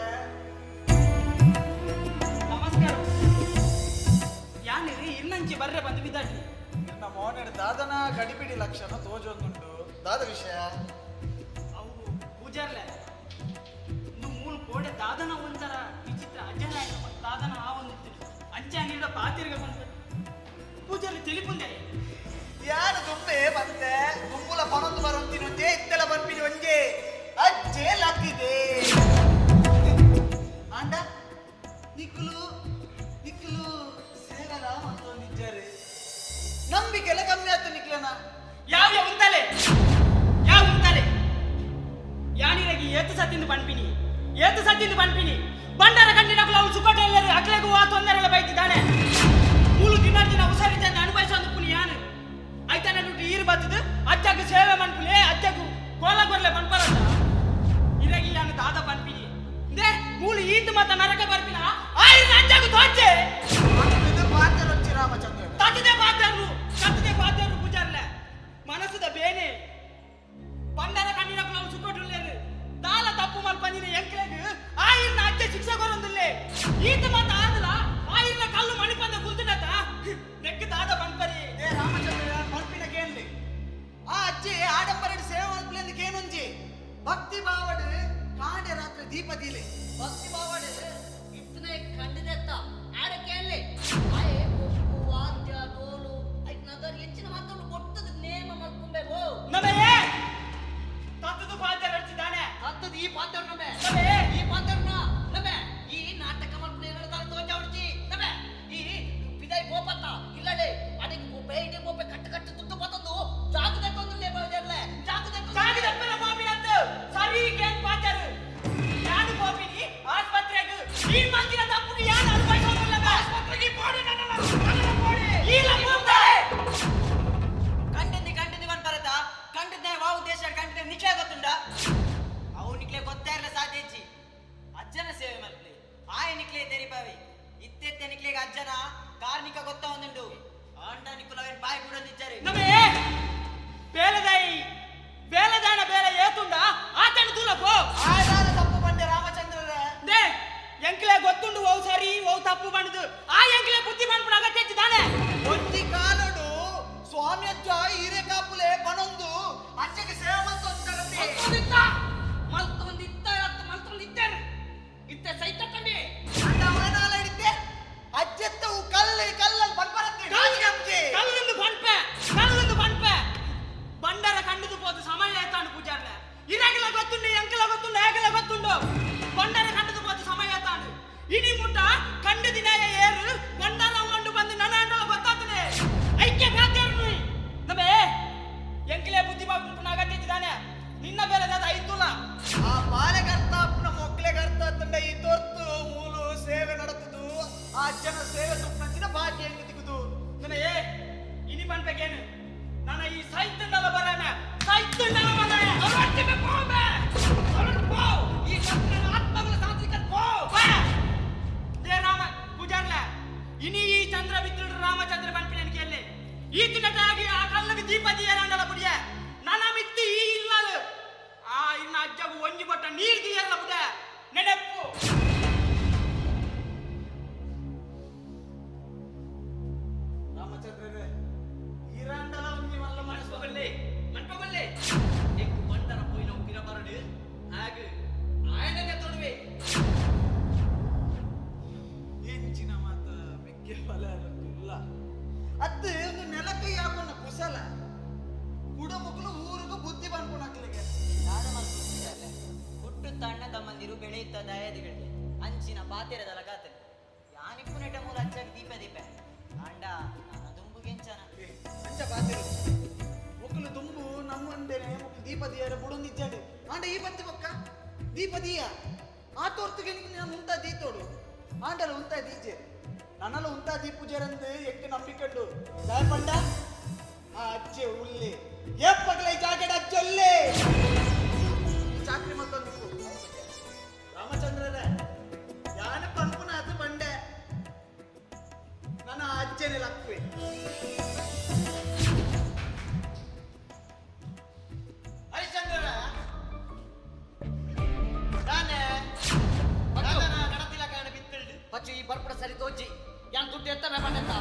ನಮಸ್ಕಾರ ಯಾನಿರಿ ಇನ್ನಂಚಿ ಬರ್ರೆ ಬಂದು ಬಿದ್ದಾಡ್ರಿ ನಿನ್ನ ಮೋನೆಡ್ ದಾದನ ಗಡಿಬಿಡಿ ಲಕ್ಷಣ ತೋಜೊಂದುಂಡು ದಾದ ವಿಷಯ ಅವು ಪೂಜಾರ್ಲೆ ಇನ್ನು ಮೂಲು ಕೋಡೆ ದಾದನ ಒಂಥರ ವಿಚಿತ್ರ ಅಜ್ಜನ ದಾದನ ಆ ಒಂದು ಅಂಚಾನಿಂದ ಪಾತಿರ್ಗೆ ಬಂದ್ಬಿಟ್ಟು ಪೂಜಾರ್ಲಿ ತಿಳಿಪುಂದೆ ಯಾರು ದುಂಬೆ ಬಂದೆ ಗುಂಪುಲ ಪಣೊಂದು ಬರುತ್ತೀನಿ ಒಂದೇ ಇತ್ತೆಲ್ಲ ಬಂದ್ಬಿಡಿ ಒಂದೇ ಅಜ್ಜೆ ಲಕ್ಕಿದೆ ಅಂಡ ನಿಕ್ಕಲು ಸೇವಲ ಮತ್ತೊಂದಿದ್ದಾರೆ ನಂಬಿಕೆಲ್ಲ ಕಮ್ಮಿ ಆಯ್ತು ನಿಕ್ಲನ ಯಾವ ಉಂಟಲೆ ಯಾನಿರಗಿ ಏತು ಸತ್ತಿಂದು ಪನ್ಪಿನಿ ಬಂಡಾರ ಕಂಡಿನಗಳು ಅವಳು ಸುಖಟ ಎಲ್ಲರೂ ಅಕ್ಲೆಗೂ ಆ ತೊಂದರೆಲ್ಲ ಬೈತಿದ್ದಾನೆ ಮೂಲು ದಿನ ಹುಷಾರಿದ್ದಂಗೆ ಅನುಭವಿಸೋದು ಪುನಿ ಯಾನು ಆಯ್ತಾ ನಾನು ಈರು ಬರ್ತದು ಅಜ್ಜಕ್ಕೆ ಸೇವೆ ಮನ್ಪುಲೆ ಅಜ್ಜಗೂ ಕೋಲ ಕೊರ್ಲೆ ಮನ್ಪರತ್ತ ಇರಗಿ ಯಾನು ದಾದ ಪನ್ಪಿನಿ ಇಂದೇ ಮೂಲು ಈತು ಮತ್ತ ನರಕ ಬರ್ಪಿನ ಆಯ್ತು ಅಜ್ಜಗೂ ತೋಚೆ ಪಾತ್ರ ರಾಮಚಂದ್ರ ತಟ್ಟದೆ ಪಾತ್ರರು ಪೂಜಾರ್ಲೆ ಮನಸ್ಸುದ ಬೇನೆ ಬಂಡಾರ ಕಂಡಿನಗಳು ಅವಳು ಸುಖಟುಳ್ಳೇರು ದಾಲ ತಪ್ಪು ಮಲ್ಪಂದಿನ ಎಂಕ್ಲೆಗ್ ಆಯಿರ್ನ ಅಜ್ಜ ಶಿಕ್ಷೆ ಕೊರೊಂದುಲ್ಲೆ ಈತ ಮತ್ತ ಆದಲ ಆಯಿರ್ನ ಕಲ್ಲು ಮಣಿಪಂದ ಕುಲ್ತಿನತ ನೆಕ್ಕ ದಾದ ಬಂಪರಿ ರಾಮಚಂದ್ರ ಮಲ್ಪಿನ ಕೇಳಿ ಆ ಅಜ್ಜಿ ಆಡಂಬರಡಿ ಸೇವೆ ಮಲ್ಪಲಿ ಕೇನುಂಜಿ ದೀಪ ದೀಲೆ ಭಕ್ತಿ ಬಾವಡೆ ಇತ್ತನೆ ಖಂಡಿತ ಆಡ ಕೇಳಲಿ ಆಯೆ ಒಪ್ಪು ವಾದ್ಯ ಡೋಲು ಐಕ್ ನಗರ್ ಹೆಚ್ಚಿನ ಮಾತನ್ನು ಕೊಟ್ಟದ ನೇಮ ಮಲ್ಕೊಂಬೇಕು ನಮೇ ತತ್ತದು ಪಾತ್ರ ರಚಿಸಿದಾನೆ ಹತ್ತದ ಈ ಪಾತ್ರ ನಮೆ ನಮೇ ಈ ಪಾತ್ರನ ನಮೆ ಈ ನಾಟಕ ಮಲ್ಪನೆ ಹೇಳ್ತಾರೆ ತೋಜಾವಡ್ತಿ ನಮೆ ಈ ಪಿದೈ ಗೋಪತ್ತ ಇಲ್ಲಡೆ ಅದಕ್ಕೆ ಬೇಟೆ ಗೋಪೆ ಕಟ್ಟು ಕಟ್ಟು ತುತ್ತು ಪತ್ತಂದು ಜಾಗದೆ ಕೊಂದಲೇ ಬಾಜರ್ಲೆ ಜಾಗದ ಪರ ಬಾಬಿನಂತ ಸರಿ ಕೇನ್ ಪಾತ್ರ ಯಾನು ಬಾಬಿನಿ ಆಸ್ಪತ್ರೆಗೆ ಈ ಮಂದಿರ ತಪ್ಪು ಯಾನು ಅನುಭವಿಸೋದಿಲ್ಲ ಆಸ್ಪತ್ರೆಗೆ ಬೋಡಿ ನನ್ನ ಬೋಡಿ ಇಲ್ಲ ಮುಂದೆ ಕಂಡಿದ್ದಿ ಬನ್ ಬರತ ಕಂಡಿದ್ದೆ ವಾವು ದೇಶ ಕಂಡಿದ್ದೆ ನಿಕ್ಲೆ ಗೊತ್ತುಂಡ ಅವು ನಿಕ್ಲೆ ಗೊತ್ತೇ ಇರಲ್ಲ ಸಾಧ್ಯ ಇಜ್ಜಿ ಅಜ್ಜನ ಸೇವೆ ಮಲ್ಪಲಿ ಆಯ ನಿಕ್ಲೆ ತೆರಿಪಾವಿ ಇತ್ತೆತ್ತೆ ನಿಕ್ಲೆಗೆ ಅಜ್ಜನ ಕಾರ್ಮಿಕ ಗೊತ್ತ ಒಂದುಂಡು ಆಂಡ ನಿಕ್ಕುಲವೇನ್ ಬಾಯಿ ಕೂಡ ನಿಜ್ಜರಿ ನಮೇ ಬೇಲದಾನ ಬೇಲೆ ಏತುಂಡ ಆತನ ದೂರ ಪೋ ಆಯ್ದಾದ ತಪ್ಪು ಬಂದೆ ರಾಮಚಂದ್ರರ ದೇ ಎಂಕ್ಲೆ ಗೊತ್ತುಂಡು ಓ ಸರಿ ಓ ತಪ್ಪು ಬಂದು ಆ ಎಂಕ್ಲೆ ಬುದ್ಧಿ ಮಾಡ್ಕೊಂಡು ಅಗತ್ಯ ಇದ್ದಾನೆ ಒಂದಿ ಕಾಲಡು ಸ್ವಾಮಿ ಅಜ್ಜ ಹಿರೇ ಕಾಪುಲೆ ಬನೊಂದು ಅಜ್ಜಗೆ ಸೇವೆ ಮಲ್ತೊಂದಿತ್ತ ಮಲ್ತೊಂದಿದ್ದಾರೆ ಇತ್ತೆ ಸೈತ ಕಂಡಿ ಅಂಡ ಮನಾಲ ಹಿಡಿದ್ದೆ ಅಜ್ಜೆತ್ತವು ಕಲ್ಲಲ್ಲಿ ಬಂದ್ಬರತ್ತೆ ಕಲ್ಲೊಂದು ಬಂಡ್ಪೆ ಬಂಡರ ಕಂಡುದು ಹೋದ ಸಮಯ ಆಯ್ತಾನು ಪೂಜಾರ್ಲೆ ಇರಾಗಿಲ್ಲ ಗೊತ್ತುಂಡು ಎಂಕಲ ಗೊತ್ತುಂಡು ಹೇಗೆಲ್ಲ ಗೊತ್ತುಂಡು ಬಂಡರ ಕಂಡುದು ಹೋದ ಸಮಯ ಆಯ್ತಾನು ಇನಿ ಮುಟ್ಟ ಕಂಡು ದಿನ ಏರು ಬಂಡರ ಕೊಂಡು ಬಂದು ನನ್ನ ಅಂಡಲ ಗೊತ್ತಾಗ್ತದೆ ಐಕ್ಯ ಬಾಧ್ಯಾರು ನಮೇ ಎಂಕಲೆ ಬುದ್ಧಿ ಬಾಬು ಅಗತ್ಯ ಇದ್ದಾನೆ ನಿನ್ನ ಬೇರೆ ಐತುಲ್ಲ ಆ ಬಾಲೆಗರ್ತ ಪುನಃ ಮೊಕ್ಲೆಗರ್ತ ತಂಡ ಈ ತೊರ್ತು ಮೂಲು ಸೇವೆ ನಡೆದುದು ಆ ಅಜ್ಜನ ಸೇವೆ ಸುಪ್ಪಂಚಿನ ಬಾಕಿ ಹೆಂಗ್ ದಿಗುದು ನನ್ನ ಇನಿ ಬಂದ್ಬೇಕೇನು ನನ್ನ ಈ ಸಾಹಿತ್ಯದಲ್ಲ ಬರೋಣ ಅವರೊಟ್ಟಿಗೆ ಹೋಗ್ಬೇ ಅವರೊಟ್ಟಿಗೆ ಪೋ ಈ ಕರ್ತನ ಆತ್ಮಗಳ ಸಾತ್ವಿಕ ಪೋ ದೇ ರಾಮ ಪೂಜಾರ್ಲ ಇನಿ ಈ ಚಂದ್ರ ಬಿದ್ರು ರಾಮಚಂದ್ರ ಬಂಪಿನಲ್ಲಿ ಈ ತಿನ್ನಟಾಗಿ ಆ ಕಲ್ಲಗೆ ದೀಪ ದಿಯರಂಡಲ ಬುಡಿಯ ನನ್ನ ಮಿತ್ತಿ ಈ ಇಲ್ಲಲು ಆ ಇನ್ನ ಅಜ್ಜಗು ಒಂಜಿ ಬಟ್ಟ ನೀರು ದಿಯರಲ್ಲ ಬುಡ ನೆನಪು ರಾಮಚಂದ್ರರೇ ಈರಾಂಡಲ ಒಂಜಿ ಮಲ್ಲ ಮನಸ್ಸೋಗಲ್ಲೇ ಮನ್ಪೋಗಲ್ಲೇ ಎಕ್ಕು ಬಂಡರ ಪೋಯಿನ ಉಪ್ಪಿನ ಬರಡು ಹಾಗೆ ಆಯನಗೆ ತೊಡುವೆ ಹೆಂಚಿನ ಮಾತ ಮೆಕ್ಕೆ ಫಲ ಇಲ್ಲ ಅತ್ತು ಒಂದು ನೆಲಕ್ಕೆ ಯಾಕೊಂಡ ಕುಸಲ ಕುಡ ಮಕ್ಕಳು ಊರಿಗೂ ಬುದ್ಧಿ ಬಂದ್ಕೊಳಕ್ಲಿಗೆ ಹುಟ್ಟು ತಣ್ಣ ತಮ್ಮಂದಿರು ಬೆಳೆಯುತ್ತ ದಯಾದಿಗಳಿಗೆ ಅಂಚಿನ ಪಾತೆರದಲ ಗಾತಲೆ ಯಾನಿಪ್ಪು ನೆಟ ಮೂಲ ಅಜ್ಜಗೆ ದೀಪ ಆಂಡ ನನ್ನ ದುಂಬುಗೆಂಚನ ಅಂಚ ಬಾತಿರು ಮಕ್ಕಳು ತುಂಬು ನಮ್ಮಂದೇನೆ ಮಕ್ಕಳು ದೀಪ ದಿಯರ ಬುಡೊಂದಿಜ್ಜಂಡು ಆಂಡ ಈ ಬತ್ತಿ ಪಕ್ಕ ದೀಪ ದಿಯ ಆ ತೋರ್ತಗೆ ನಾನು ಉಂಟಾ ದೀತೋಡು ಆಂಡಲ ಉಂಟಾ ದೀಜೆ ನನ್ನಲ್ಲ ಉಂಟಾ ದೀಪುಜರಂದು ಎಕ್ಕೆ ನಂಬಿಕೊಂಡು ಪಂಡ ಆ ಅಜ್ಜೆ ಉಳ್ಳೆ ಎಪ್ಪಗಲೈ ಜಾಗಡ ಅಜ್ಜೊಲ್ಲೆ ಚಾಕ್ರಿ ಮತ್ತೊಂದು ರಾಮಚಂದ್ರರ ಯಾನ ಪಂಪುನ ಅದು ಬಂಡೆ ನನ್ನ ಅಜ್ಜನೆ ಲಕ್ವೆ ಹರಿಶ್ಚಂದ್ರರ ನಾನೇ ಗಣತಿಲ ಕಾರಣ ಬಿತ್ತಿಳ್ದು ಪಚ್ಚು ಈ ಬರ್ಪುಡ ಸರಿ ತೋಜಿ ಯಾನ್ ದುಡ್ಡು ಎತ್ತಬೇ ಬಂಡೆತ್ತ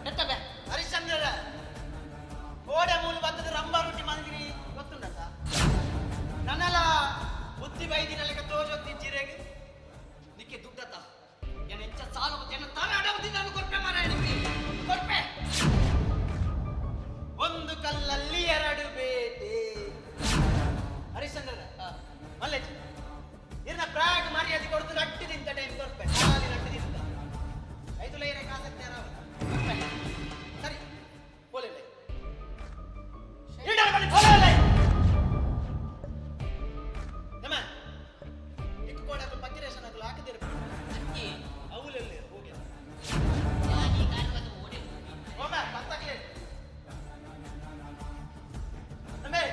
ಎತ್ತಬೇ ಹರಿಶ್ಚಂದ್ರರ ಗೋಡೆ ಮೂಲ ಬತ್ತದ ರಂಬ ರೊಟ್ಟಿ ಮಂದಿರಿ ಗೊತ್ತುಂಡತ್ತ ನನ್ನಲ್ಲ ಬುದ್ಧಿ ಬೈದಿನಲ್ಲಿಗೆ ತೋಜೊತ್ತಿಜ್ಜಿರೆಗೆ ನಿಕ್ಕೆ ದುಡ್ಡತ್ತ ಏನ್ ಎಂಚ ಸಾಲ ಜನ ತಾವೇ ಅಡವದಿ ನಾನು ಕೊಡ್ಪೆ ಮಾರ ಕೊಡ್ಪೆ ಒಂದು ಕಲ್ಲಲ್ಲಿ ಎರಡು ಬೇಟೆ ಹರಿಶ್ಚಂದ್ರರ ಮಲ್ಲೆ ಇರ್ನ ಪ್ರಾಗ ಮರ್ಯಾದೆ ಕೊಡ್ತು ರಟ್ಟಿ ನಿಂತ ಟೈಮ್ ಕೊಡ್ಪೆ ಖಾಲಿ ರಟ್ಟಿ ನಿಂತ 5 ಲೈರೆ ಕಾಸತ್ತೆ ಸರಿ ಬೋಲೆ ಇಡರ ಬಳಿ ಬೋಲೆ ನಮ್ಮ ಇಕ್ಕು ಕೋಡ ಪಕ್ಕಿರೇಶನ್ ಆಗಲು ಹಾಕದಿರ ಅಕ್ಕಿ ಅವಲೆಲ್ಲಿ ಹೋಗಿ ಯಾನಿ ಕಾರ್ಯದ ಓಡಿ ಹೋಮ ಪತ್ತಕ್ಕೆ ನಮ್ಮೆ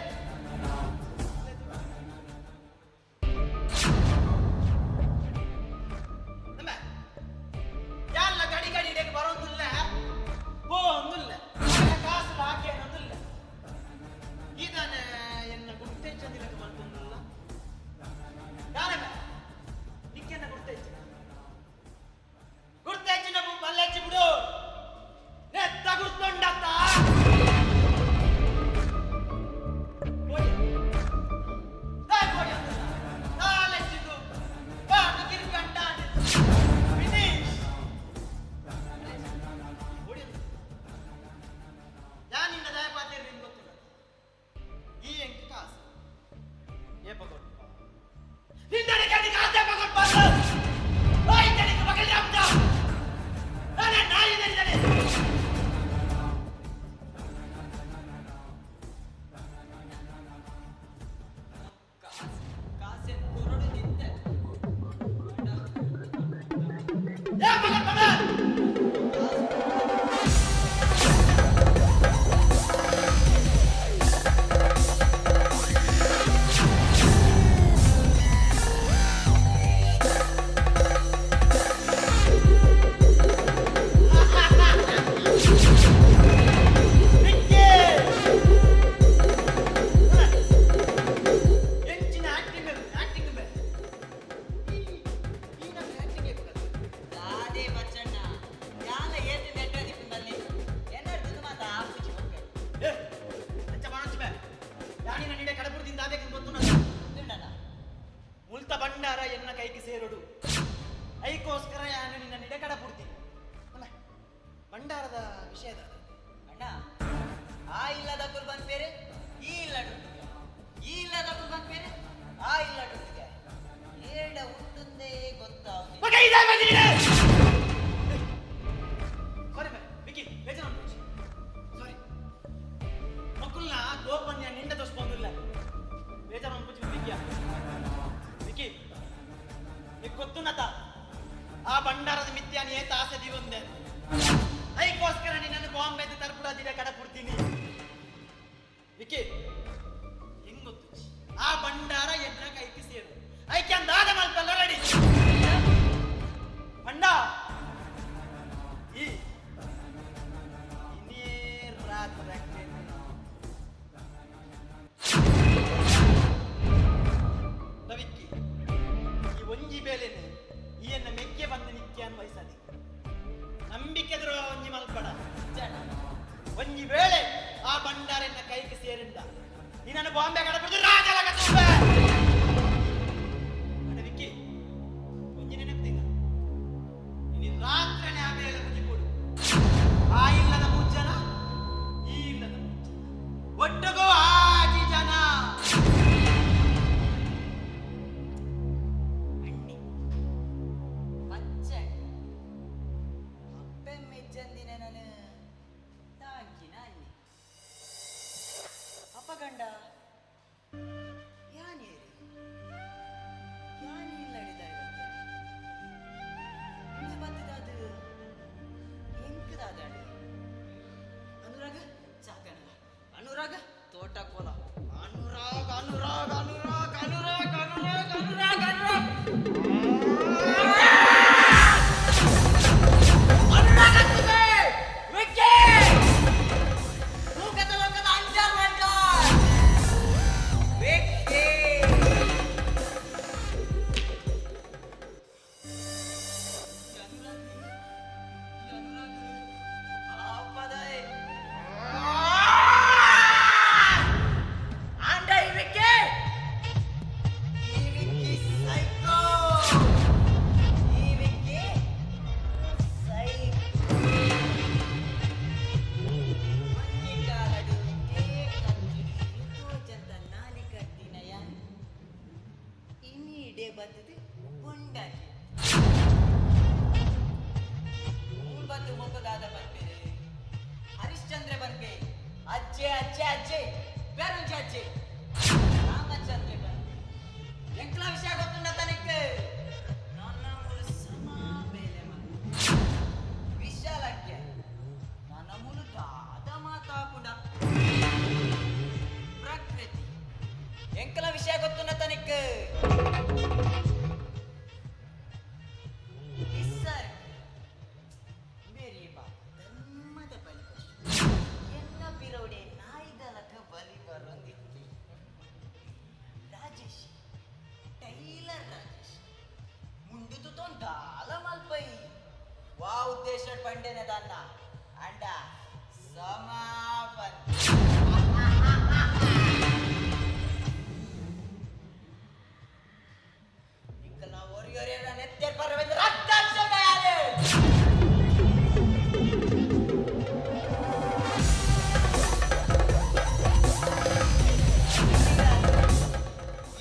ಎನ್ನ ಕೈಗೆ ಸೇರೋಡು ಐಕೋಸ್ಕರ ನಾನು ನಿನ್ನ ನಿಡಕಡ ಪುಡ್ತೀನಿ ಭಂಡಾರದ ವಿಷಯದ ಅಣ್ಣ ಆ ಇಲ್ಲದ ಕುರ್ಬಾನ್ ಬೇರೆ ಈ ಇಲ್ಲಡು ಈ ಇಲ್ಲದ ಕುರ್ಬಾನ್ ಬೇರೆ ಆ ಇಲ್ಲಡು ಏಡ ಹುಟ್ಟುಂದೇ ಗೊತ್ತಾവുന്നില്ല ಸಾರಿ ಮಕ್ಕಳನ್ನ ಗೋಪನ್ಯ ನಿಂಡ ತೋರಿಸ್ಕೊಂಡಿಲ್ಲ ಬೇಜಾರು ಅನ್ಬಿಟ್ಟು ವಿಕಿ ನೀ ಗೊತ್ತುನತ ಆ ಭಂಡಾರದ ಮಿಥ್ಯಾನಿ ಏತ ಆಸೆ ದಿಗೊಂದೆ ಅದಕ್ಕೋಸ್ಕರ ನಿನ್ನನ್ನು ಬಾಂಬೆ ತರ್ಪುಡದಿರ ಕಡ ಕೊಡ್ತೀನಿ ವಿಕಿ ಹೆಂಗ್ ಗೊತ್ತು ಆ ಭಂಡಾರ ಎನ್ನ ಕೈಗೆ ಸೇರು ಐಕೆ ಅಂದಾದ ಮಲ್ಪಲ್ಲ ರೆಡಿ ಭಂಡ ಈ ಇನ್ನೇ ರಾತ್ರಿ ವಿಕ್ಕಿ ಈ ಒಂಜಿ ಬೇಲೆನೆ ಈಯನ್ನ ಮೆಕ್ಕೆ ಬಂದು ನಿತ್ಯ ಅನ್ವಯಿಸದೆ ನಂಬಿಕೆ ದ್ರೋಹ ಒಂಜಿ ಮಲ್ಪಡ ಒಂಜಿ ವೇಳೆ ಆ ಭಂಡಾರನ್ನ ಕೈಗೆ ಸೇರಿಂದ ನೀನನ್ನು ಬಾಂಬೆ ಕಡಬಿಟ್ಟು ರಾಜಲಗ ವಿಕ್ಕಿ ಒಂಜಿ ನೆನಪಿಲ್ಲ ನೀನು ರಾತ್ರಿನೇ ಆ ಬೇಲೆ ಮುಗಿಕೊಡು ಆ ಇಲ್ಲದ ಮುಜ್ಜನ ಈ ಇಲ್ಲದ ಮುಜ್ಜನ ಒಟ್ಟಗೋ ಆಜಿ ಜನ ಅಪಗಂಡ ಯಾನೇರಿ ಯಾನೇ ಇಲ್ಲಡಿದ ಇಲ್ಲಿ ಬಂದಿದ್ದಾದು ಎಂಕದಾದಾಡಿ ಅನುರಾಗ ಸಾಕಣ ಅನುರಾಗ ತೋಟ ಕೋಲ ಅನುರಾಗ ಅನುರಾಗ ಅನುರಾಗ ಅನುರಾಗ ಅನುರಾಗ ಅನುರಾಗ ಹರಿಶ್ಚಂದ್ರ ಬರ್ಗೆ ಅಜ್ಜೆ ಅಜ್ಜೆ ಅಜ್ಜೆ ಬೇರುಂಜಿ ಅಜ್ಜೆ ರಾಮಚಂದ್ರ ಬರ್ಗೆ ಎಂಕ್ಲ ವಿಷಯ ಗೊತ್ತುಂಡ ತನಕ್ಕೆ ನನ್ನ ಸಮ ಬೇಲೆ ವಿಶಾಲಕ್ಕೆ ನನ್ನ ಮೂಲಕ ಅದ ಮಾತಾಕುಂಡ ಪ್ರಕೃತಿ ಎಂಕ್ಲ ವಿಷಯ ಗೊತ್ತುಂಡ ತನಕ್ಕೆ उद्देश्य पंडे ने दाना अंडा समापन निकला वॉरियर era नेत्यर परवेंद्र अध्यक्ष गयाले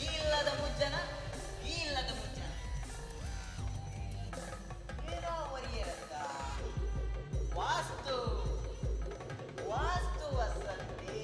ಇಲ್ಲದ ಮುಜ್ಜನ ಇಲ್ಲದ ಮುಜ್ಜನ ವಾಸ್ತು ವಾಸ್ತು ವಸಂತಿ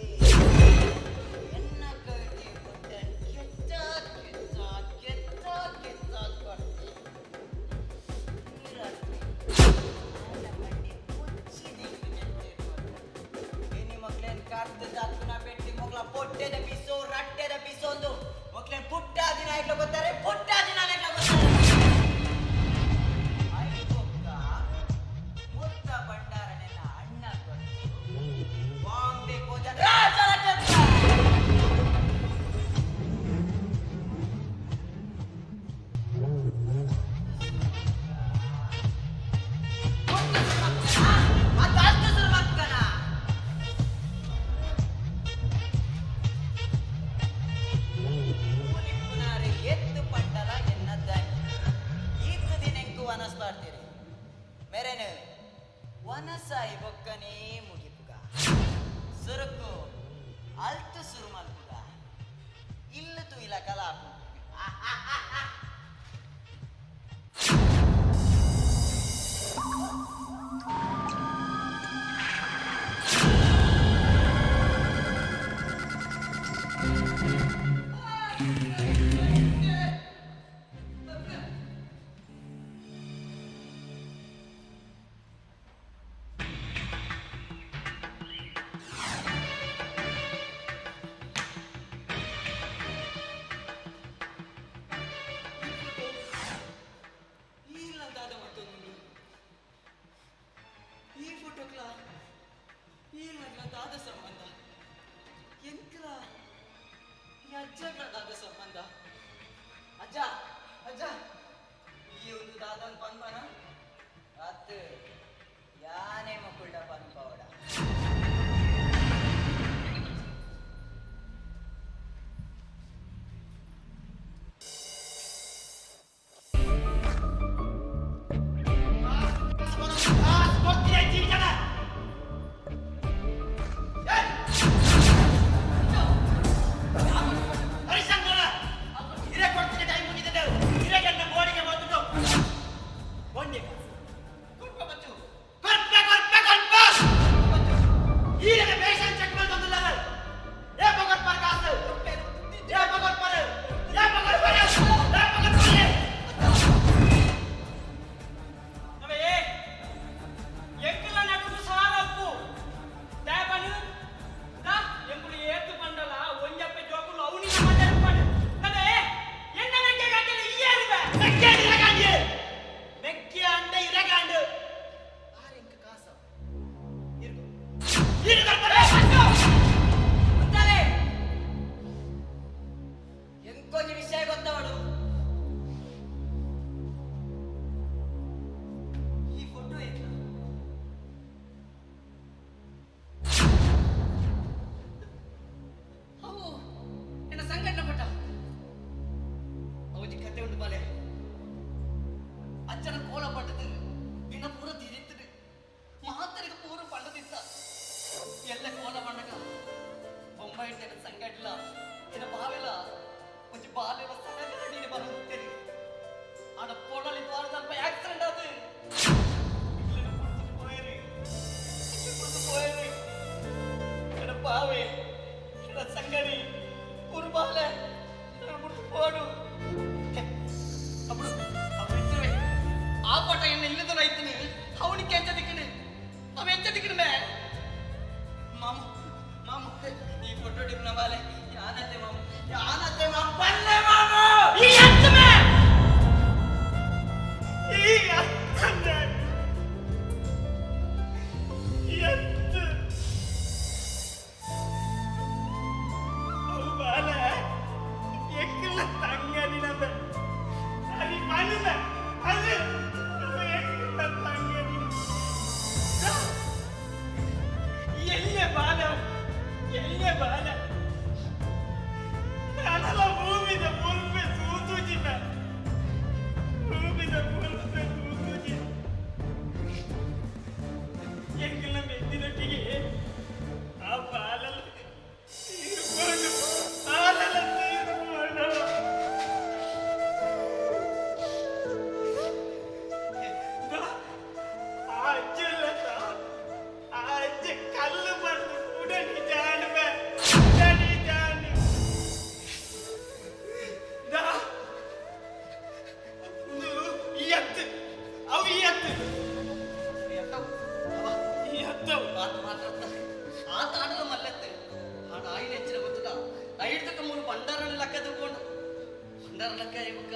ಬಂಡಾರಲಕ್ಕ ಇವಾಗ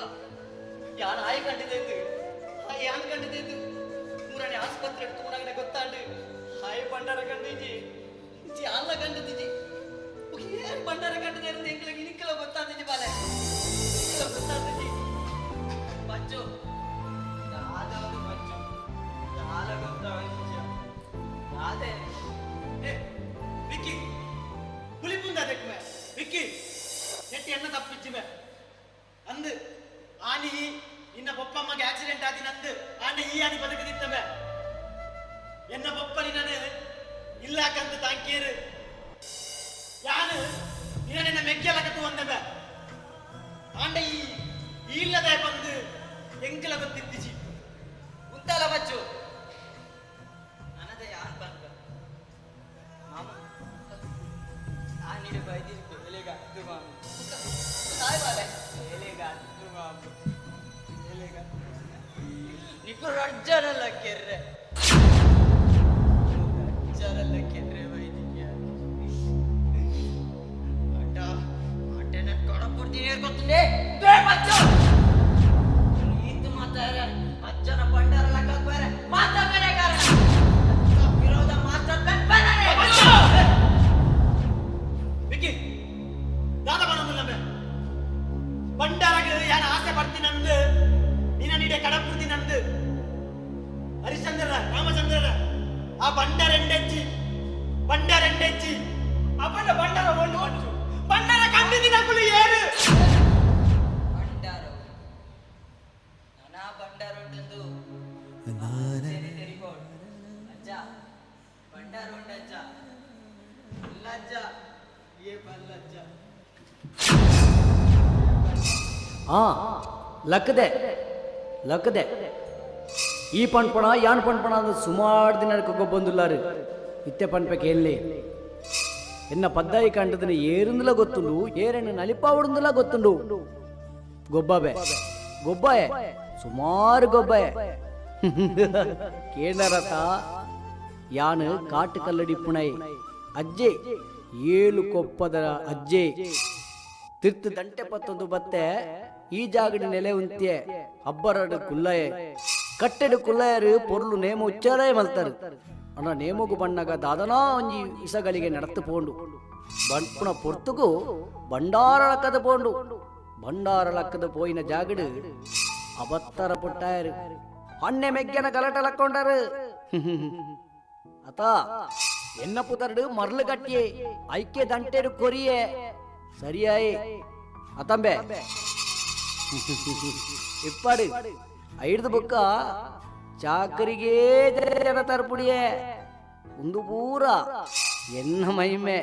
ಯಾನ್ ಆಯ್ ಕಂಡಿದ್ದು ಯಾನ್ ಕಂಡಿದ್ದು ಮೂರನೇ ಆಸ್ಪತ್ರೆ ತೂನಾಗನೆ ಗೊತ್ತಾಂಡು ಹಾಯ್ ಬಂಡಾರ ಕಂಡಿಜಿ ಯಾನ್ಲ ಕಂಡಿದ್ದಿ ಏನ್ ಬಂಡಾರ ಕಂಡಿದೆ ಅಂತ ಎಂಗ್ಳಿಗೆ ಇನಿಕ್ಕಲ ಗೊತ್ತಾಂದಿಜಿ ಬಾಲೆ ಗೊತ್ತಾಂದಿಜಿ ಬಚ್ಚು ಯಾವ್ದಾದ್ರು ಬಚ್ಚು ಯಾಲ ಗೊತ್ತಾಂದಿಜಿ ಯಾದೆ ವಿಕ್ಕಿ புலி பூந்தா தெக்குமே விக்கி நெட்டி என்ன தப்பிச்சுமே ಅಂದು ಆನಿ ಇನ್ನ ಪಪ್ಪಮ್ಮಗೆ ಆಕ್ಸಿಡೆಂಟ್ ಆದಿ ನಂದು ಆನೆ ಈ ಆನಿ ಬದುಕದಿತ್ತವೆ ಎನ್ನ ಪಪ್ಪನಿ ನಾನು ಇಲ್ಲಾಕಂದು ತಾಂಕೇರು ಯಾನು ನಿನ್ನ ಮೆಗ್ಗೆಲ ಕಟ್ಟು ಒಂದವೆ ಆಂಡ ಈ ಇಲ್ಲದೆ ಬಂದು ಎಂಕಲ ಗೊತ್ತಿದ್ದಿಜಿ ಉಂತಲ ಬಚ್ಚು ನನದೆ ಯಾನ್ ಬಂದ ಮಾಮ ಆನಿಡೆ ಬೈದಿ ಎಲೆಗ ಅದು ಮಾಮ ತಾಯಿ ಬಾಲೆ ಎಲೆಗ ಅದು ಮಾಮ ಎಲೆಗ ನಿಕು ರಜ್ಜನಲ್ಲ ಕೆರ್ರೆ ರಜ್ಜನಲ್ಲ ಕೆರ್ರೆ ಬೈದಿಗೆ ಅಡ್ಡ ಅಡ್ಡ ನನ್ನ ಕೊಡಕೊಡ್ತೀನಿ ಗೊತ್ತುಂಡೆ ಬೇ ಬಚ್ಚು ಈತು ಮಾತಾರ ಅಜ್ಜನ ಬಂಡಾರಲ್ಲ ಕಲ್ಪರೆ ಮಾತಾ ಬೇರೆ ಕಾರಣ ವಿರೋಧ ಮಾತಾಡ್ಬೇಕು ಬೇರೆ ವಿಕ್ಕಿ ದಾದ ಬಣ್ಣಮುಲ್ಲಮ್ಮೆ ಬಂಡಾರಗೆ ಯಾನ ಆಸೆ ಬರ್ತೀನಂದು ನಿನ್ನ ನೀಡೆ ಕಡಪುರ್ತೀನಂದು ಹರಿಶ್ಚಂದ್ರರ ರಾಮಚಂದ್ರರ ಆ ಬಂಡಾರೆಂಡೆಚ್ಚಿ ಅಪ್ಪನ ಬಂಡಾರ ಒಂದು ಮಂಚು ಬಂಡಾರ ಕಂಡಿದಿನ ಕುಲು ಏರು ಬಂಡಾರ ನಾನಾ ಬಂಡಾರ ಉಂಟು ಅಜ್ಜ ಬಂಡಾರ ಉಂಟಜ್ಜ ಅಲ್ಲಜ್ಜ ಏ ಬಲ್ಲಜ್ಜ ಲಕ್ಕದೆ ಈ ಪಣ್ಪಣ ಯಾನ್ ಪಣ್ಪಣ ಅಂದ್ರೆ ಸುಮಾರು ದಿನ ಬಂದುಲ್ಲಾರು ಇತ್ತೆ ಪಣ್ಪಕ್ಕೆ ಎಲ್ಲಿ ಎನ್ನ ಪದ್ದಾಯಿ ಕಂಡದನ್ನ ಏರಿಂದಲ ಗೊತ್ತುಂಡು ಏರನ್ನು ನಲಿಪಾವಡುಂದಲ ಗೊತ್ತುಂಡು ಗೊಬ್ಬಾಯೆ ಸುಮಾರು ಗೊಬ್ಬಾಯೆ ಕೇಳರತ ಯಾನು ಕಾಟು ಕಲ್ಲಡಿ ಪುಣೈ ಅಜ್ಜೆ 7 ಕೊಪ್ಪದ ಅಜ್ಜೆ ತಿರ್ತು ದಂಟೆ ಪತ್ತೊಂದು ಬತ್ತೆ ಈ ಜಾಗಡಿ ನೆಲೆ ಉಂತ್ಯೆ ಅಬ್ಬರಡು ಕುಲ್ಲಯೆ ಕಟ್ಟೆಡು ಕುಲ್ಲಯರು ಪೊರ್ಲು ನೇಮ ಉಚ್ಚಾರಯ ಮಲ್ತಾರೆ ಅಣ್ಣ ನೇಮಗು ಬಣ್ಣಗ ದಾದನಾ ಒಂಜಿ ಇಸಗಳಿಗೆ ನಡತ್ತು ಪೋಂಡು ಬಣ್ಪುಣ ಪೊರ್ತುಗು ಬಂಡಾರಳಕ್ಕದ ಪೋಂಡು ಬಂಡಾರಳಕ್ಕದ ಪೋಯಿನ ಜಾಗಡು ಅವತ್ತರ ಪುಟ್ಟಾಯರು ಅಣ್ಣೆ ಮೆಗ್ಗನ ಗಲಟಲಕ್ಕೊಂಡರು ಅತ ಎನ್ನ ಪುತರ್ಡು ಮರ್ಲು ಕಟ್ಟಿಯೇ ಐಕ್ಯ ದಂಟೆಡು ಕೊರಿಯೇ ಸರಿಯಾಯಿ ಅತಂಬೆ ಇಪ್ಪಾಡು 5 ಬುಕ್ಕ ಚಾಕರಿಗೆ ಜನ ತರ್ಪುಡಿಯೇ ಒಂದು ಪೂರ ಎನ್ನ ಮಹಿಮೆ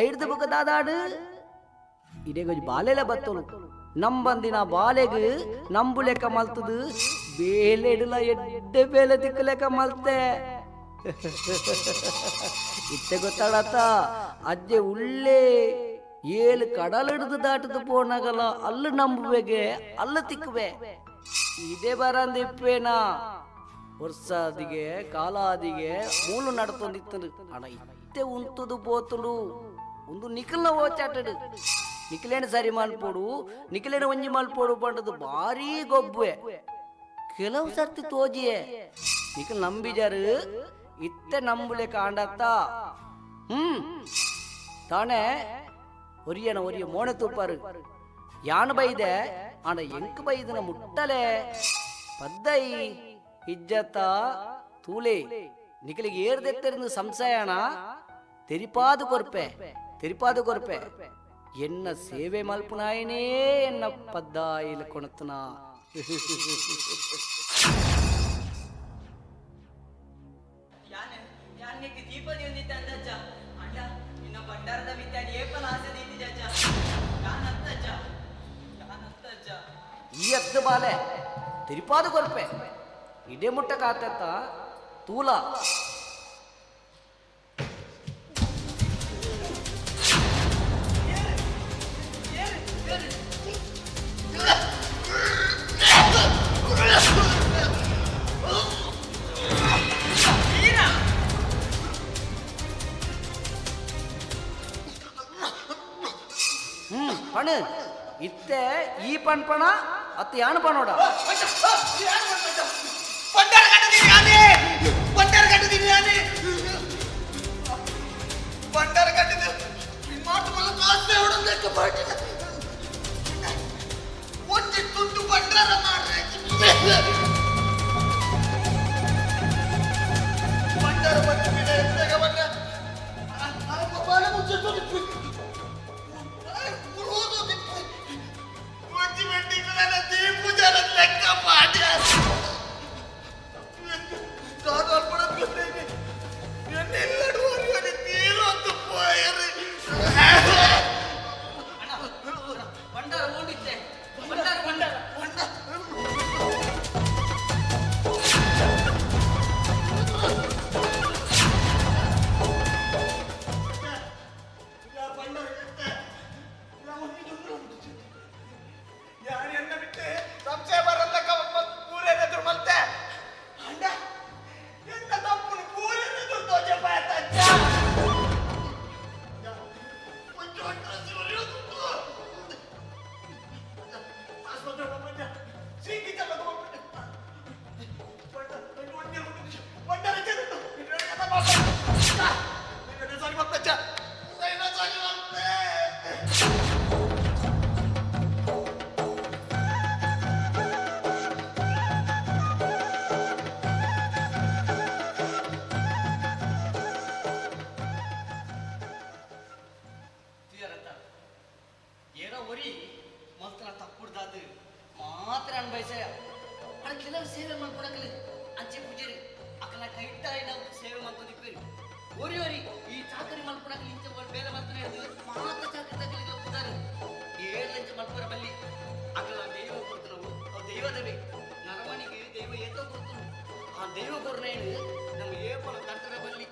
5 ಬುಕ್ಕ ದಾದಾಡು ಇದೇ ಗೊಂಚ ಬಾಲೆಲ ಬತ್ತಲು ನಂಬಂದಿನ ಬಾಲೆಗು ನಂಬು ಲೆಕ್ಕ ಮಲ್ತದು ಬೇಲೆ ಇಡಲ ಎಡ್ಡೆ ಬೇಲೆ ತಿಕ್ಕು ಲೆಕ್ಕ ಮಲ್ತೆ ಇತ್ತೆ ಗೊತ್ತಾಡತ್ತ ಅಜ್ಜೆ ಉಳ್ಳೇ 7 ಕಡಲಿಡ್ದು ದಾಟದು ಪೋನಾಗಲ್ಲ ಅಲ್ಲು ನಂಬುವೆಗೆ ಅಲ್ಲು ತಿಕ್ಕುವೆ ಇದೇ ಬರಂದಿಪ್ಪೇನಾ ವರ್ಷದಿಗೆ ಕಾಲಾದಿಗೆ ಮೂಲು ನಡತೊಂದಿತ್ತದು ಅಣ್ಣ ಇತ್ತೆ ಉಂಟುದು ಪೋತುಡು ಒಂದು ನಿಖಲ್ನ ಓಚಾಟಡು ನಿಖಲೇನ ಸರಿ ಮಲ್ಪೋಡು ನಿಖಲೇನ ಒಂಜಿ ಮಲ್ಪೋಡು ಪಂಡದು ಭಾರಿ ಗೊಬ್ಬುವೆ ಕೆಲವು ಸರ್ತಿ ತೋಜಿಯೇ ನಿಖಲ್ ನಂಬಿಜರು ಇತ್ತೆ ನಂಬುಲೆ ಕಾಂಡತ್ತ ತಾನೇ ಒರಿಯ ಮೋಣೆ ತುಪ್ಪಾರು ಯಾನು ಬೈದೆ ಆಂಡ ಎಂಕ್ ಬೈದನ ಮುಟ್ಟಲೆ ಪದ್ದೈ ಇಜ್ಜತ್ತ ತೂಲೆ ನಿಖಲಿಗೆ ಏರ್ದೆತ್ತರಿಂದ ಸಂಶಯಣ ತೆರಿಪಾದು ಕೊರ್ಪೆ ಎನ್ನ ಸೇವೆ ಮಲ್ಪುನಾಯನೇ ಎನ್ನ ಪದ್ದಾಯಿಲ್ ಕೊಣತನ ಯಾನಿಗೆ ದೀಪದಿ ಒಂದಿತ್ತ ಅಂದಜ್ಜ ಅಣ್ಣ ನಿನ್ನ ಬಂಡಾರದ ವಿದ್ಯಾರ್ಥಿ ಏಪಲ ಆಸೆ ದೀತಿದೆ ಅಜ್ಜ ಯಾನತ್ತಜ್ಜ ಈ ಅತ್ತು ಬಾಲೆ ತಿರುಪಾದು ಕೊರ್ಪೆ ಇಡೇ ಮುಟ್ಟ ಕಾತೆತ್ತ ತೂಲ ಇತ್ತೆ ಈ ಪಣ್ಪಣ ಅತ್ತ ಯಾನು ಪಣೋಡ ಬಂಡಾರ ಕಟ್ಟಿದೀನಿ ನಾನೇ ಬಂಡಾರ ಕಟ್ಟಿದೀನಿ ನಾನೇ ಬಂಡಾರ ಕಟ್ಟಿದ್ದು ಮಾತುಗಳು ಕಾಸೆ ಹೊಡಬೇಕು ಬಾಟಿ ಒಂದು ತುಂಡು ಬಂಡಾರ ಮಾಡ್ರೆ ಬಂಡಾರ ಬಂದು ಬಿಡ ಎಂತಾಗ ಬಂಡ ಬಾಲ ಮುಚ್ಚ ತೊಡಿತು ಮುರುದು ಬಿಟ್ಟು ಒಂಜಿ ಮೆಂಡಿಗೆ ನನ್ನ ದೀಪು ಜನ ಲೆಕ್ಕ ಮಾಡಿ ಕಾದರ್ಪಣ ಗೊತ್ತೇನೆ ಎನ್ನೆಲ್ಲರೂ ಅರಿಯದೆ ತೀರೊಂದು ಪೋಯರು ಬಂಡಾರ ಓಡಿದ್ದೆ ಬಂಡಾರ ಬಂಡಾರ ಯಾರನ್ನ ಬಿಟ್ಟೆ ಸಂಶಯ ಬರಲ್ಲ ಪೂರೇನಾದ್ರು ಮಲ್ತೆ ಅಂಡ ಎನ್ನ ತಪ್ಪು ಪೂರೇನಾದ್ರು ತೋಜೆ ಪಾಯತ ಏನೋ ಒರಿ ಮಾತ್ರ ತಪ್ಪುಡ್ದಾದು ಮಾತ್ರ ಅನ್ಬಯಸಯ ಅಣ್ಣ ಕೆಲವು ಸೇವೆ ಮಾಡ್ಕೊಡಕಲಿ ಅಂಚೆ ಪೂಜೆರಿ ಅಕ್ಕನ ಕೈಟ್ಟ ನಾವು ಸೇವೆ ಮಾಡ್ಕೊಂಡಿದ್ದೀರಿ ಒರಿ ಒರಿ ಈ ಚಾಕರಿ ಮಾಡ್ಕೊಡಕಲಿ ಇಂಚೆ ಬೇರೆ ಮಾತ್ರ ಹೇಳಿದ್ರು ಮಾತ್ರ ಚಾಕರಿ ತಗಲಿಗೆ ಹೋಗ್ತಾರೆ ಏಳು ಲಂಚ ಮಾಡ್ಕೊರ ಬಲ್ಲಿ ಅಕ್ಕನ ದೈವ ಕೊಡ್ತು ನಾವು ಅವು ದೈವದವೇ ನರಮನಿಗೆ ದೈವ ಏತೋ ಕೊಡ್ತು ಆ ದೈವ ಕೊರನೇನು ನಮ್ಮ ಏಪನ ಕಟ್ಟಡ ಬಲ್ಲಿ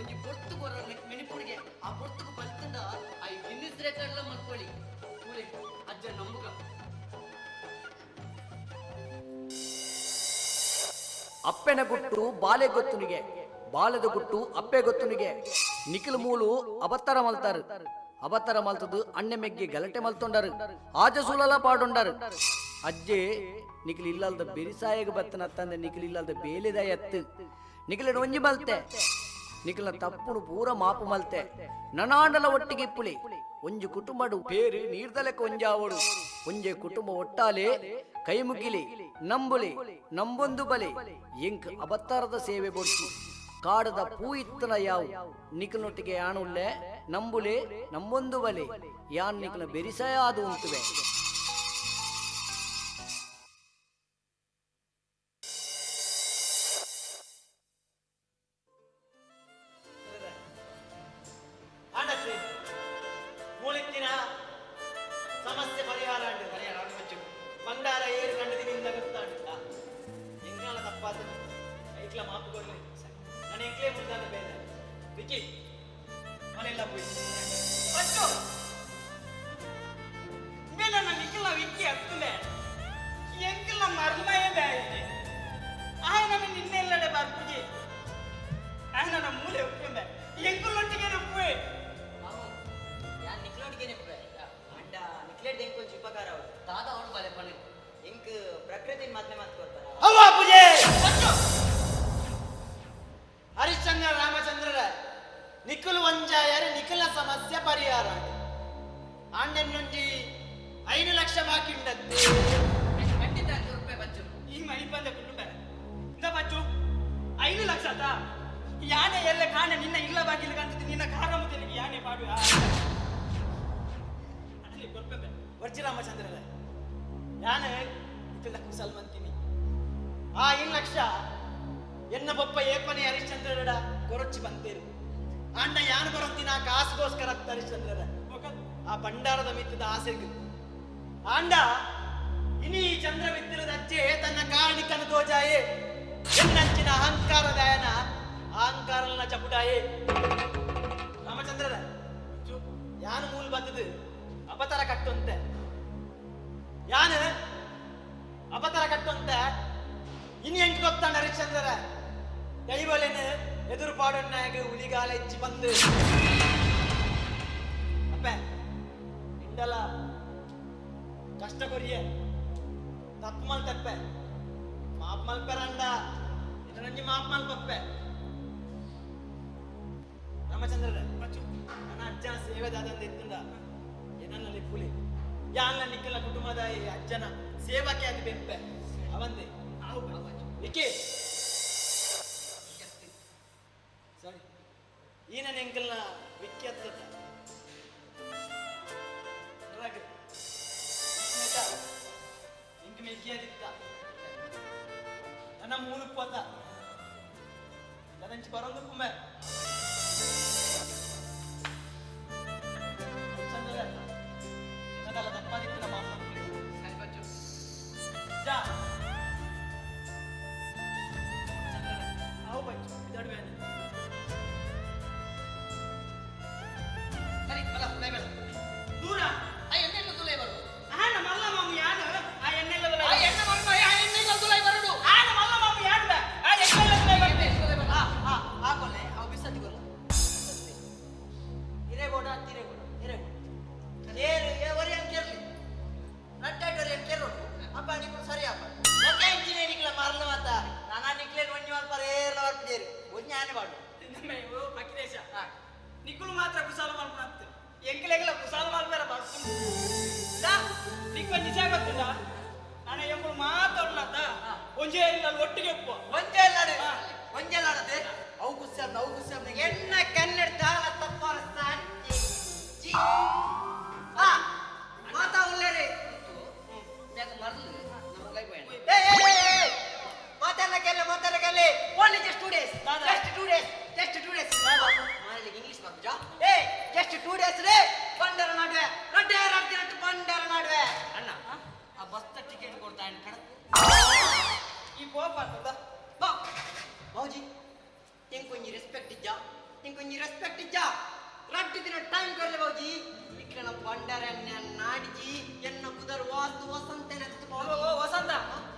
ಒಂಜಿ ಪೊರ್ತು ಕೊರ ಮೆನಿಪುಡಿಗೆ ಆ ಪೊರ್ತುకు ಬಲ್ತಂಡ ಆ ಗಿನ್ನಿಸ್ ರೆಕಾರ್ಡ್ಲ ಮಾಡ್ಕೊಳ್ಳಿ ಅಜ್ಜ ನಂಬುಗ ಅಪ್ಪೆನ ಗುಟ್ಟು ಬಾಲೆ ಗೊತ್ತುನಿಗೆ ಬಾಲೆದ ಗುಟ್ಟು ಅಪ್ಪೆ ಗೊತ್ತುನಿಗೆ ನಿಖಿಲ್ ಮೂಲು ಅಬತ್ತರ ಮಲ್ತಾರು ಅಬತ್ತರ ಮಲ್ತದು ಅಣ್ಣೆ ಮೆಗ್ಗೆ ಗಲಟೆ ಮಲ್ತೊಂಡರು ಆಜ ಸೂಲಲ ಪಾಡೊಂಡರು ಅಜ್ಜೆ ನಿಖಿಲ್ ಇಲ್ಲಲ್ದ ಬೆರಿಸಾಯಗ ಬತ್ತನ ತಂದೆ ನಿಖಿಲ್ ಇಲ್ಲಲ್ದ ಬೇಲೆದ ಎತ್ತು ನಿಖಿಲ್ ಒಂಜಿ ಮಲ್ತೆ ನಿಖಿಲ್ನ ತಪ್ಪುನು ಪೂರ ಮಾಪು ಮಲ್ತೆ ನನಾಂಡಲ ಒಟ್ಟಿಗೆ ಇಪ್ಪುಳಿ ಒಂಜಿ ಕುಟುಂಬಡು ಬೇರೆ ನೀರ್ದಲೆಕ್ಕ ಒಂಜಾವಡು ಒಂಜೆ ಕುಟುಂಬ ಒಟ್ಟಾಲೆ ಕೈ ಮುಗಿಲಿ ನಂಬುಲಿ ನಂಬೊಂದು ಬಲೆ ಎಂಕ್ ಅಬತ್ತಾರದ ಸೇವೆ ಬೊಡ್ಸಿ ಕಾಡದ ಪೂ ಇತ್ತನ ಯಾವು ನಿಖಿಲ್ನೊಟ್ಟಿಗೆ ಯಾನುಲ್ಲೆ ನಂಬುಲೆ ನಂಬೊಂದು ಬಲೆ ಯಾನ್ ನಿಖಿಲ್ನ ಬೆರಿಸಾಯ ಅದು ಉಂಟುವೆ ಸಮಸ್ಯೆ ಪರಿಹಾರ ಬಂಡಾರ ಏರು ಕಂಡದಿನಿಂದ ಗೊತ್ತಾಂಡ ಎಂಗಾಲ ತಪ್ಪಾದ ಐಕ್ಲ ಮಾಪು ಕೊಡ್ಲಿ ನಾನು ಎಂಕ್ಲೇ ಮುಂದಾದ ಬೇಡ ವಿಕಿ ಮನೆಲ್ಲ ಹೋಗಿ ಬಚ್ಚು ಮೇಲೆ ನನ್ನ ನಿಖಿಲ್ನ ವಿಕ್ಕಿ ಹತ್ತಲೆ ಎಂಕಿಲ್ ನಮ್ಮ ಅರ್ಮಯೇ ಬೇಯಿದೆ ಆಯ್ನ ನಿನ್ನೆಲ್ಲಡೆ ಬರ್ಪುಜಿ ಆಯ್ನ ನಮ್ಮ ಮೂಲೆ ಉಪ್ಪೆ ಎಂಕುಲೊಟ್ಟಿಗೆ ಉಪ್ಪೆ ಯಾನ್ ನಿಕ್ಲೋಟಿಗೆ ನೆಪ್ಪೆ ಅಂಡ ನಿಕ್ಲೇಟ್ ಎಂಕ್ ಒಂಚೂರು ಉಪಕಾರ ಅವರು ತಾದ ಅವನು ಬಲೆ ಪಣೆ ಎಂಕ್ ಪ್ರಕೃತಿ ಮಾತ್ನೆ ಮಾತು ಕೊಡ್ತಾರ ಅವ್ವ ಪೂಜೆ ಹರಿಶ್ಚಂದ್ರ ರಾಮಚಂದ್ರರ ನಿಖಿಲ್ ಒಂಜಾಯರು ನಿಖಿಲ್ನ ಸಮಸ್ಯೆ ಪರಿಹಾರ ಆಂಡೆನ್ನೊಂಜಿ 5 ಲಕ್ಷ ಬಾಕಿ ಉಂಡತ್ತೆ ಖಂಡಿತ 5 ರೂಪಾಯಿ ಬಚ್ಚು ಈ ಮಳಿ ಬಂದ ಕುಟುಂಬ ಇಂದ ಬಚ್ಚು 5 ಲಕ್ಷ ತಾ ಯಾನೆ ಎಲ್ಲ ಕಾಣೆ ನಿನ್ನ ಇಲ್ಲ ಬಾಗಿಲು ಕಾಣ್ತದೆ ನಿನ್ನ ಕಾರ ಮುದ್ದಲಿಗೆ ಯಾನೆ ಪಾಡುವ ಅಲ್ಲಿ ಕೊಡ್ಬೇಕು ವರ್ಜಿ ರಾಮಚಂದ್ರರ ಯಾನೆ ಇದೆಲ್ಲ ಕುಸಲ್ ಮಂತೀನಿ ಆ 5 ಲಕ್ಷ ಎನ್ನ ಬೊಪ್ಪ ಏಪನೆ ಹರಿಶ್ಚಂದ್ರರ ಕೊರಚಿ ಬಂತೇರು ಅಣ್ಣ ಯಾನು ಬರೋಂತಿನ ಕಾಸುಗೋಸ್ಕರ ಹರಿಶ್ಚಂದ್ರರ ಆ ಭಂಡಾರದ ಮಿತ್ತದ ಆಸೆಗೆ ಆಂಡ ಇನಿ ಚಂದ್ರ ಬಿದ್ದಿರದ ಅಜ್ಜೆ ತನ್ನ ಕಾರಣಿಕನ ದೋಜಾಯೇ ಎನ್ನಂಚಿನ ಅಹಂಕಾರದಾಯನ ಅಹಂಕಾರನ ಚಪುಟಾಯೇ ರಾಮಚಂದ್ರರ ಯಾನು ಮೂಲ ಬತ್ತದು ಅಪತರ ಕಟ್ಟುಂತೆ ಯಾನು ಅಪತರ ಕಟ್ಟುಂತೆ ಇನಿ ಎಂಟು ಗೊತ್ತಾಂಡ ಹರಿಶ್ಚಂದ್ರರ ದೈವಲೆನ ಎದುರು ಪಾಡೊನ್ನಾಗ ಉಳಿಗಾಲ ಹೆಚ್ಚಿ ಬಂದು ಅಪ್ಪ ಇಂಡಲ ಕಷ್ಟ ಕೊರಿಯೆ ತಪ್ಪು ಮಲ್ತಪ್ಪೆ ಮಾಪ್ ಮಲ್ಪೆರಂಡ ಇದರಲ್ಲಿ ಮಾಪ್ ಮಲ್ಪಪ್ಪೆ ರಾಮಚಂದ್ರರೇ ನನ್ನ ಅಜ್ಜನ ಸೇವೆದಾದಂತ ಇತ್ತಂದ ಏನನ್ನಲ್ಲಿ ಪುಲಿ ಯಾನ ನಿಖಿಲ ಕುಟುಂಬದ ಈ ಅಜ್ಜನ ಸೇವಕ್ಕೆ ಅದು ಬೆಂಪೆ ಅವಂದೆ ನಿಖಿ ಸರಿ ಈ ನನ್ನ ಎಂಕಲ್ನ ವಿಖ್ಯಾತ ಇಂಕ ಮೆಗ್ಗಿಯದಿತ್ತ ನನ್ನ ಮೂರು ಪೋತ ಅದಂಚಿ ಬರೋದು ಕುಂಬೆ എന്നതല്ല തപ്പാതിക്കുന്ന മാസം ജാ आओ बच्चों इधर बैठ ಸರಿ ಬಲ ಲೈ ಬಲ दूर ಆ ಎಣ್ಣೆಲ್ಲ ತುಲೈ ಬರೋದು ಆನ ಮಲ್ಲ ಮಾಮು ಯಾನ ಆ ಎಣ್ಣೆಲ್ಲ ತುಲೈ ಆ ಎಣ್ಣೆ ಮರ್ಮ ಆ ಎಣ್ಣೆಲ್ಲ ತುಲೈ ಬರೋದು ಆನ ಮಲ್ಲ ಮಾಮು ಯಾನ ಆ ಎಣ್ಣೆಲ್ಲ ತುಲೈ ಬರೋದು ಆ ಕೊಲೆ ಅವ ಬಿಸತಿ ಕೊಲ್ಲ ಇರೆ ಬೋಡ ತಿರೆ ಬೋಡ ಇರೆ ಏರು ಏವರಿ ಅಂತ ಕೇರ್ಲಿ ನಟ್ಟಾಟೋರಿ ಅಂತ ಕೇರೋಡು ಅಪ್ಪ ನಿಕ್ಲು ಸರಿ ಅಪ್ಪ ನಕ್ಕ ಇಂಜಿನೇ ನಿಕ್ಲ ಮಾರ್ಲ ಮಾತ ನಾನಾ ನಿಕ್ಲೇನ್ ಒಂಜಿ ಮಾಲ್ ಪರೇರ್ಲ ವರ್ಪಿದೇರಿ ಒಂಜಿ ಆನೆ ಬಾಡು ನಮ್ಮೆ ಪಕ್ಕಿದೇಶ ನಿಕ್ಕುಲು ಮಾತ್ರ ಕುಸಾಲ ಮಾಡ್ಕೊಂತ ಎಂಕಲೆಗಲ ಕುಸಾಲ ಮಾಡ್ಬೇರ ಬಾಸು ದಾ ನಿಕ್ಕ ನಿಜ ಗೊತ್ತಿಲ್ಲ ನಾನು ಎಂಬಳು ಮಾತಾಡ್ಲತ್ತ ಒಂಜೆ ಇಲ್ಲ ಒಟ್ಟಿಗೆ ಒಪ್ಪು ಒಂಜೆ ಇಲ್ಲಾಡೆ ಒಂಜೆ ಇಲ್ಲಾಡದೆ ಅವು ಗುಸ್ಸಾಬ್ನ ಎಣ್ಣ ಕನ್ನಡ ತಾಳ ತಪ್ಪಾರ ಸಾಂಜಿ ಜಿ ಆ ಮಾತಾ ಉಳ್ಳೇರಿ ಮ್ಯಾಗ ಮರ್ಲು ನಮ್ಮ ಲೈ ಬಯಣ ಏ ಮಾತಾಡಲ್ಲ ಕೆಲ್ಲ only just 2 days just 2 days ಮಾರಲಿ ಇಂಗ್ಲಿಷ್ ಮಾತ್ರ ಏ ಜಸ್ಟ್ 2 ಡೇಸ್ ರೇ ಬಂಡರ ನಾಡ್ವೆ ರಡ್ಡೆ ರಡ್ದಿರಟ್ಟು ಬಂಡರ ನಾಡ್ವೆ ಅಣ್ಣ ಆ ಬಸ್ ಟಿಕೆಟ್ ಕೊಡ್ತಾ ಇನ್ ಕಡಕು ಈ ಕೋಪ ಅಂತದ ಬಾ ಬಾಜಿ ನಿಂಕೊಂಜಿ ರೆಸ್ಪೆಕ್ಟ್ ಇಜ್ಜ ರಡ್ಡಿ ದಿನ ಟೈಮ್ ಕೊರ್ಲೆ ಬಾಜಿ ಇಕ್ಲನ ಬಂಡರನ್ನ ನಾಡಿಜಿ ಎನ್ನ ಕುದರ್ ವಾಸ್ತು ವಸಂತ ಓ ವಸಂತ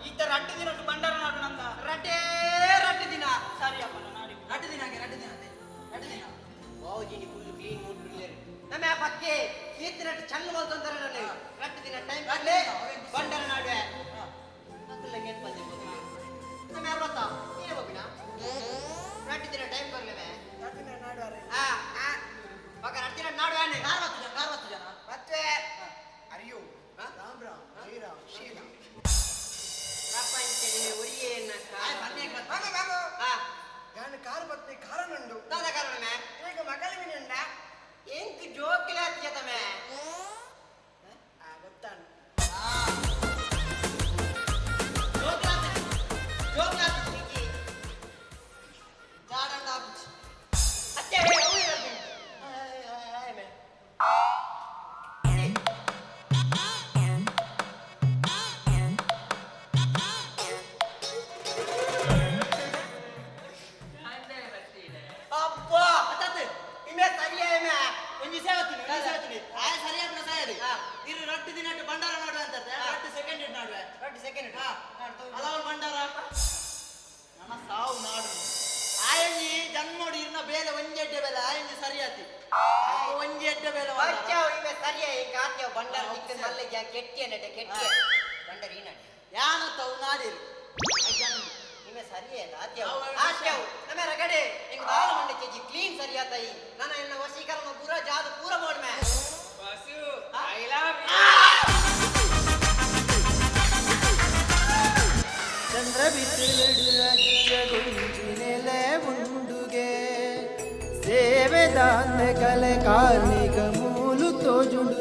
ಈ ತರ ಅಡ್ಡ ದಿನ ಬಂಡಾರ ನಾಡು ನಂದ ರಡ್ಡಿ ದಿನ ಸರಿ ಅಪ್ಪ ನಾಡಿ ರಡ್ಡಿ ದಿನ ಬಾಜಿ ನಿ ಫುಲ್ ಕ್ಲೀನ್ ಮಾಡ್ಬಿಡ್ಲೇರಿ ನಮ್ಮ ಪಕ್ಕೆ ಈತಿನ ಚಂದ ಮಾಡ್ತಂತಾರೆ ನಾನು ರಡ್ಡಿ ದಿನ ಟೈಮ್ ಕೊರ್ಲೆ ಬಂಡರ ನಾಡ್ವೆ ಅಕ್ಕಲ್ಲ ಗೆಟ್ ಬಂದೆ ನಮ್ಮ ಯಾರು ಗೊತ್ತಾ ನೀನೇ ಹೋಗಿನ ರಡ್ಡಿ ದಿನ ಟೈಮ್ ಕೊರ್ಲೆವೆ ರಡ್ಡಿ ದಿನ ನಾಡುವಾರೆ ಮಗ ರಡ್ಡಿ ದಿನ ನಾಡ್ವಾನೆ ಕಾರ್ ಬತ್ತು ಜನ ಮತ್ತೆ ಅರಿಯೋ ರಾಮ್ ಶ್ರೀರಾಮ್ ಪ್ರಪಂಚದಲ್ಲಿ ಒರಿಯೇನ ನಾನು ಕಾರ್ ಬತ್ತೆ ಕಾರಣಂಡು ದಾದ ಕಾರಣ ಈಗ ಮಗಲ ವಿನಂಡ ಎಂಕ್ ಜೋಕಿಲೆ ಹತ್ತಿಯತಮೆ ಗೊತ್ತಾನು ಜನ್ಮೋಡು ಇರ್ನ ಬೇಲೆ ಒಂಜೆಡ್ಡೆ ಬೇಲೆ ಆಯಂಜಿ ಸರಿಯಾತಿ ಒಂಜೆಡ್ಡೆ ಬೇಲೆ ಸರಿಯ ಈಗ ಆತ್ಯ ಬಂಡಾರ ನಿಕ್ಕ ನಲ್ಲೆ ಕೆಟ್ಟಿ ನಡೆ ಕೆಟ್ಟಿ ಬಂಡಾರ ಈ ನಡೆ ಯಾನ ತವು ನಾಡಿರು ನಿಮ್ಮೆ ಸರಿಯೇ ಆತ್ಯವು ನಮ್ಮ ರಗಡೆ ನಿಂಗೆ ಬಾಳ ಮಂಡಕ್ಕೆ ಜಿ ಕ್ಲೀನ್ ಸರಿಯಾತಾಯಿ ನನ್ನ ಎನ್ನ ವಶೀಕರಣ ಪೂರ ಜಾದ ಪೂರ ಮಾಡ್ಮೆ ಬಸು ಐ ಲವ್ ಚಂದ್ರ ಬಿಸಿಲಿಡುವೆ ಉಂಡುಗೆ ಸೇವೆ ದಾನ ಕಲೆ ಕಾರ್ಮಿಕ ಮೂಲು ತೋಜುಂಡು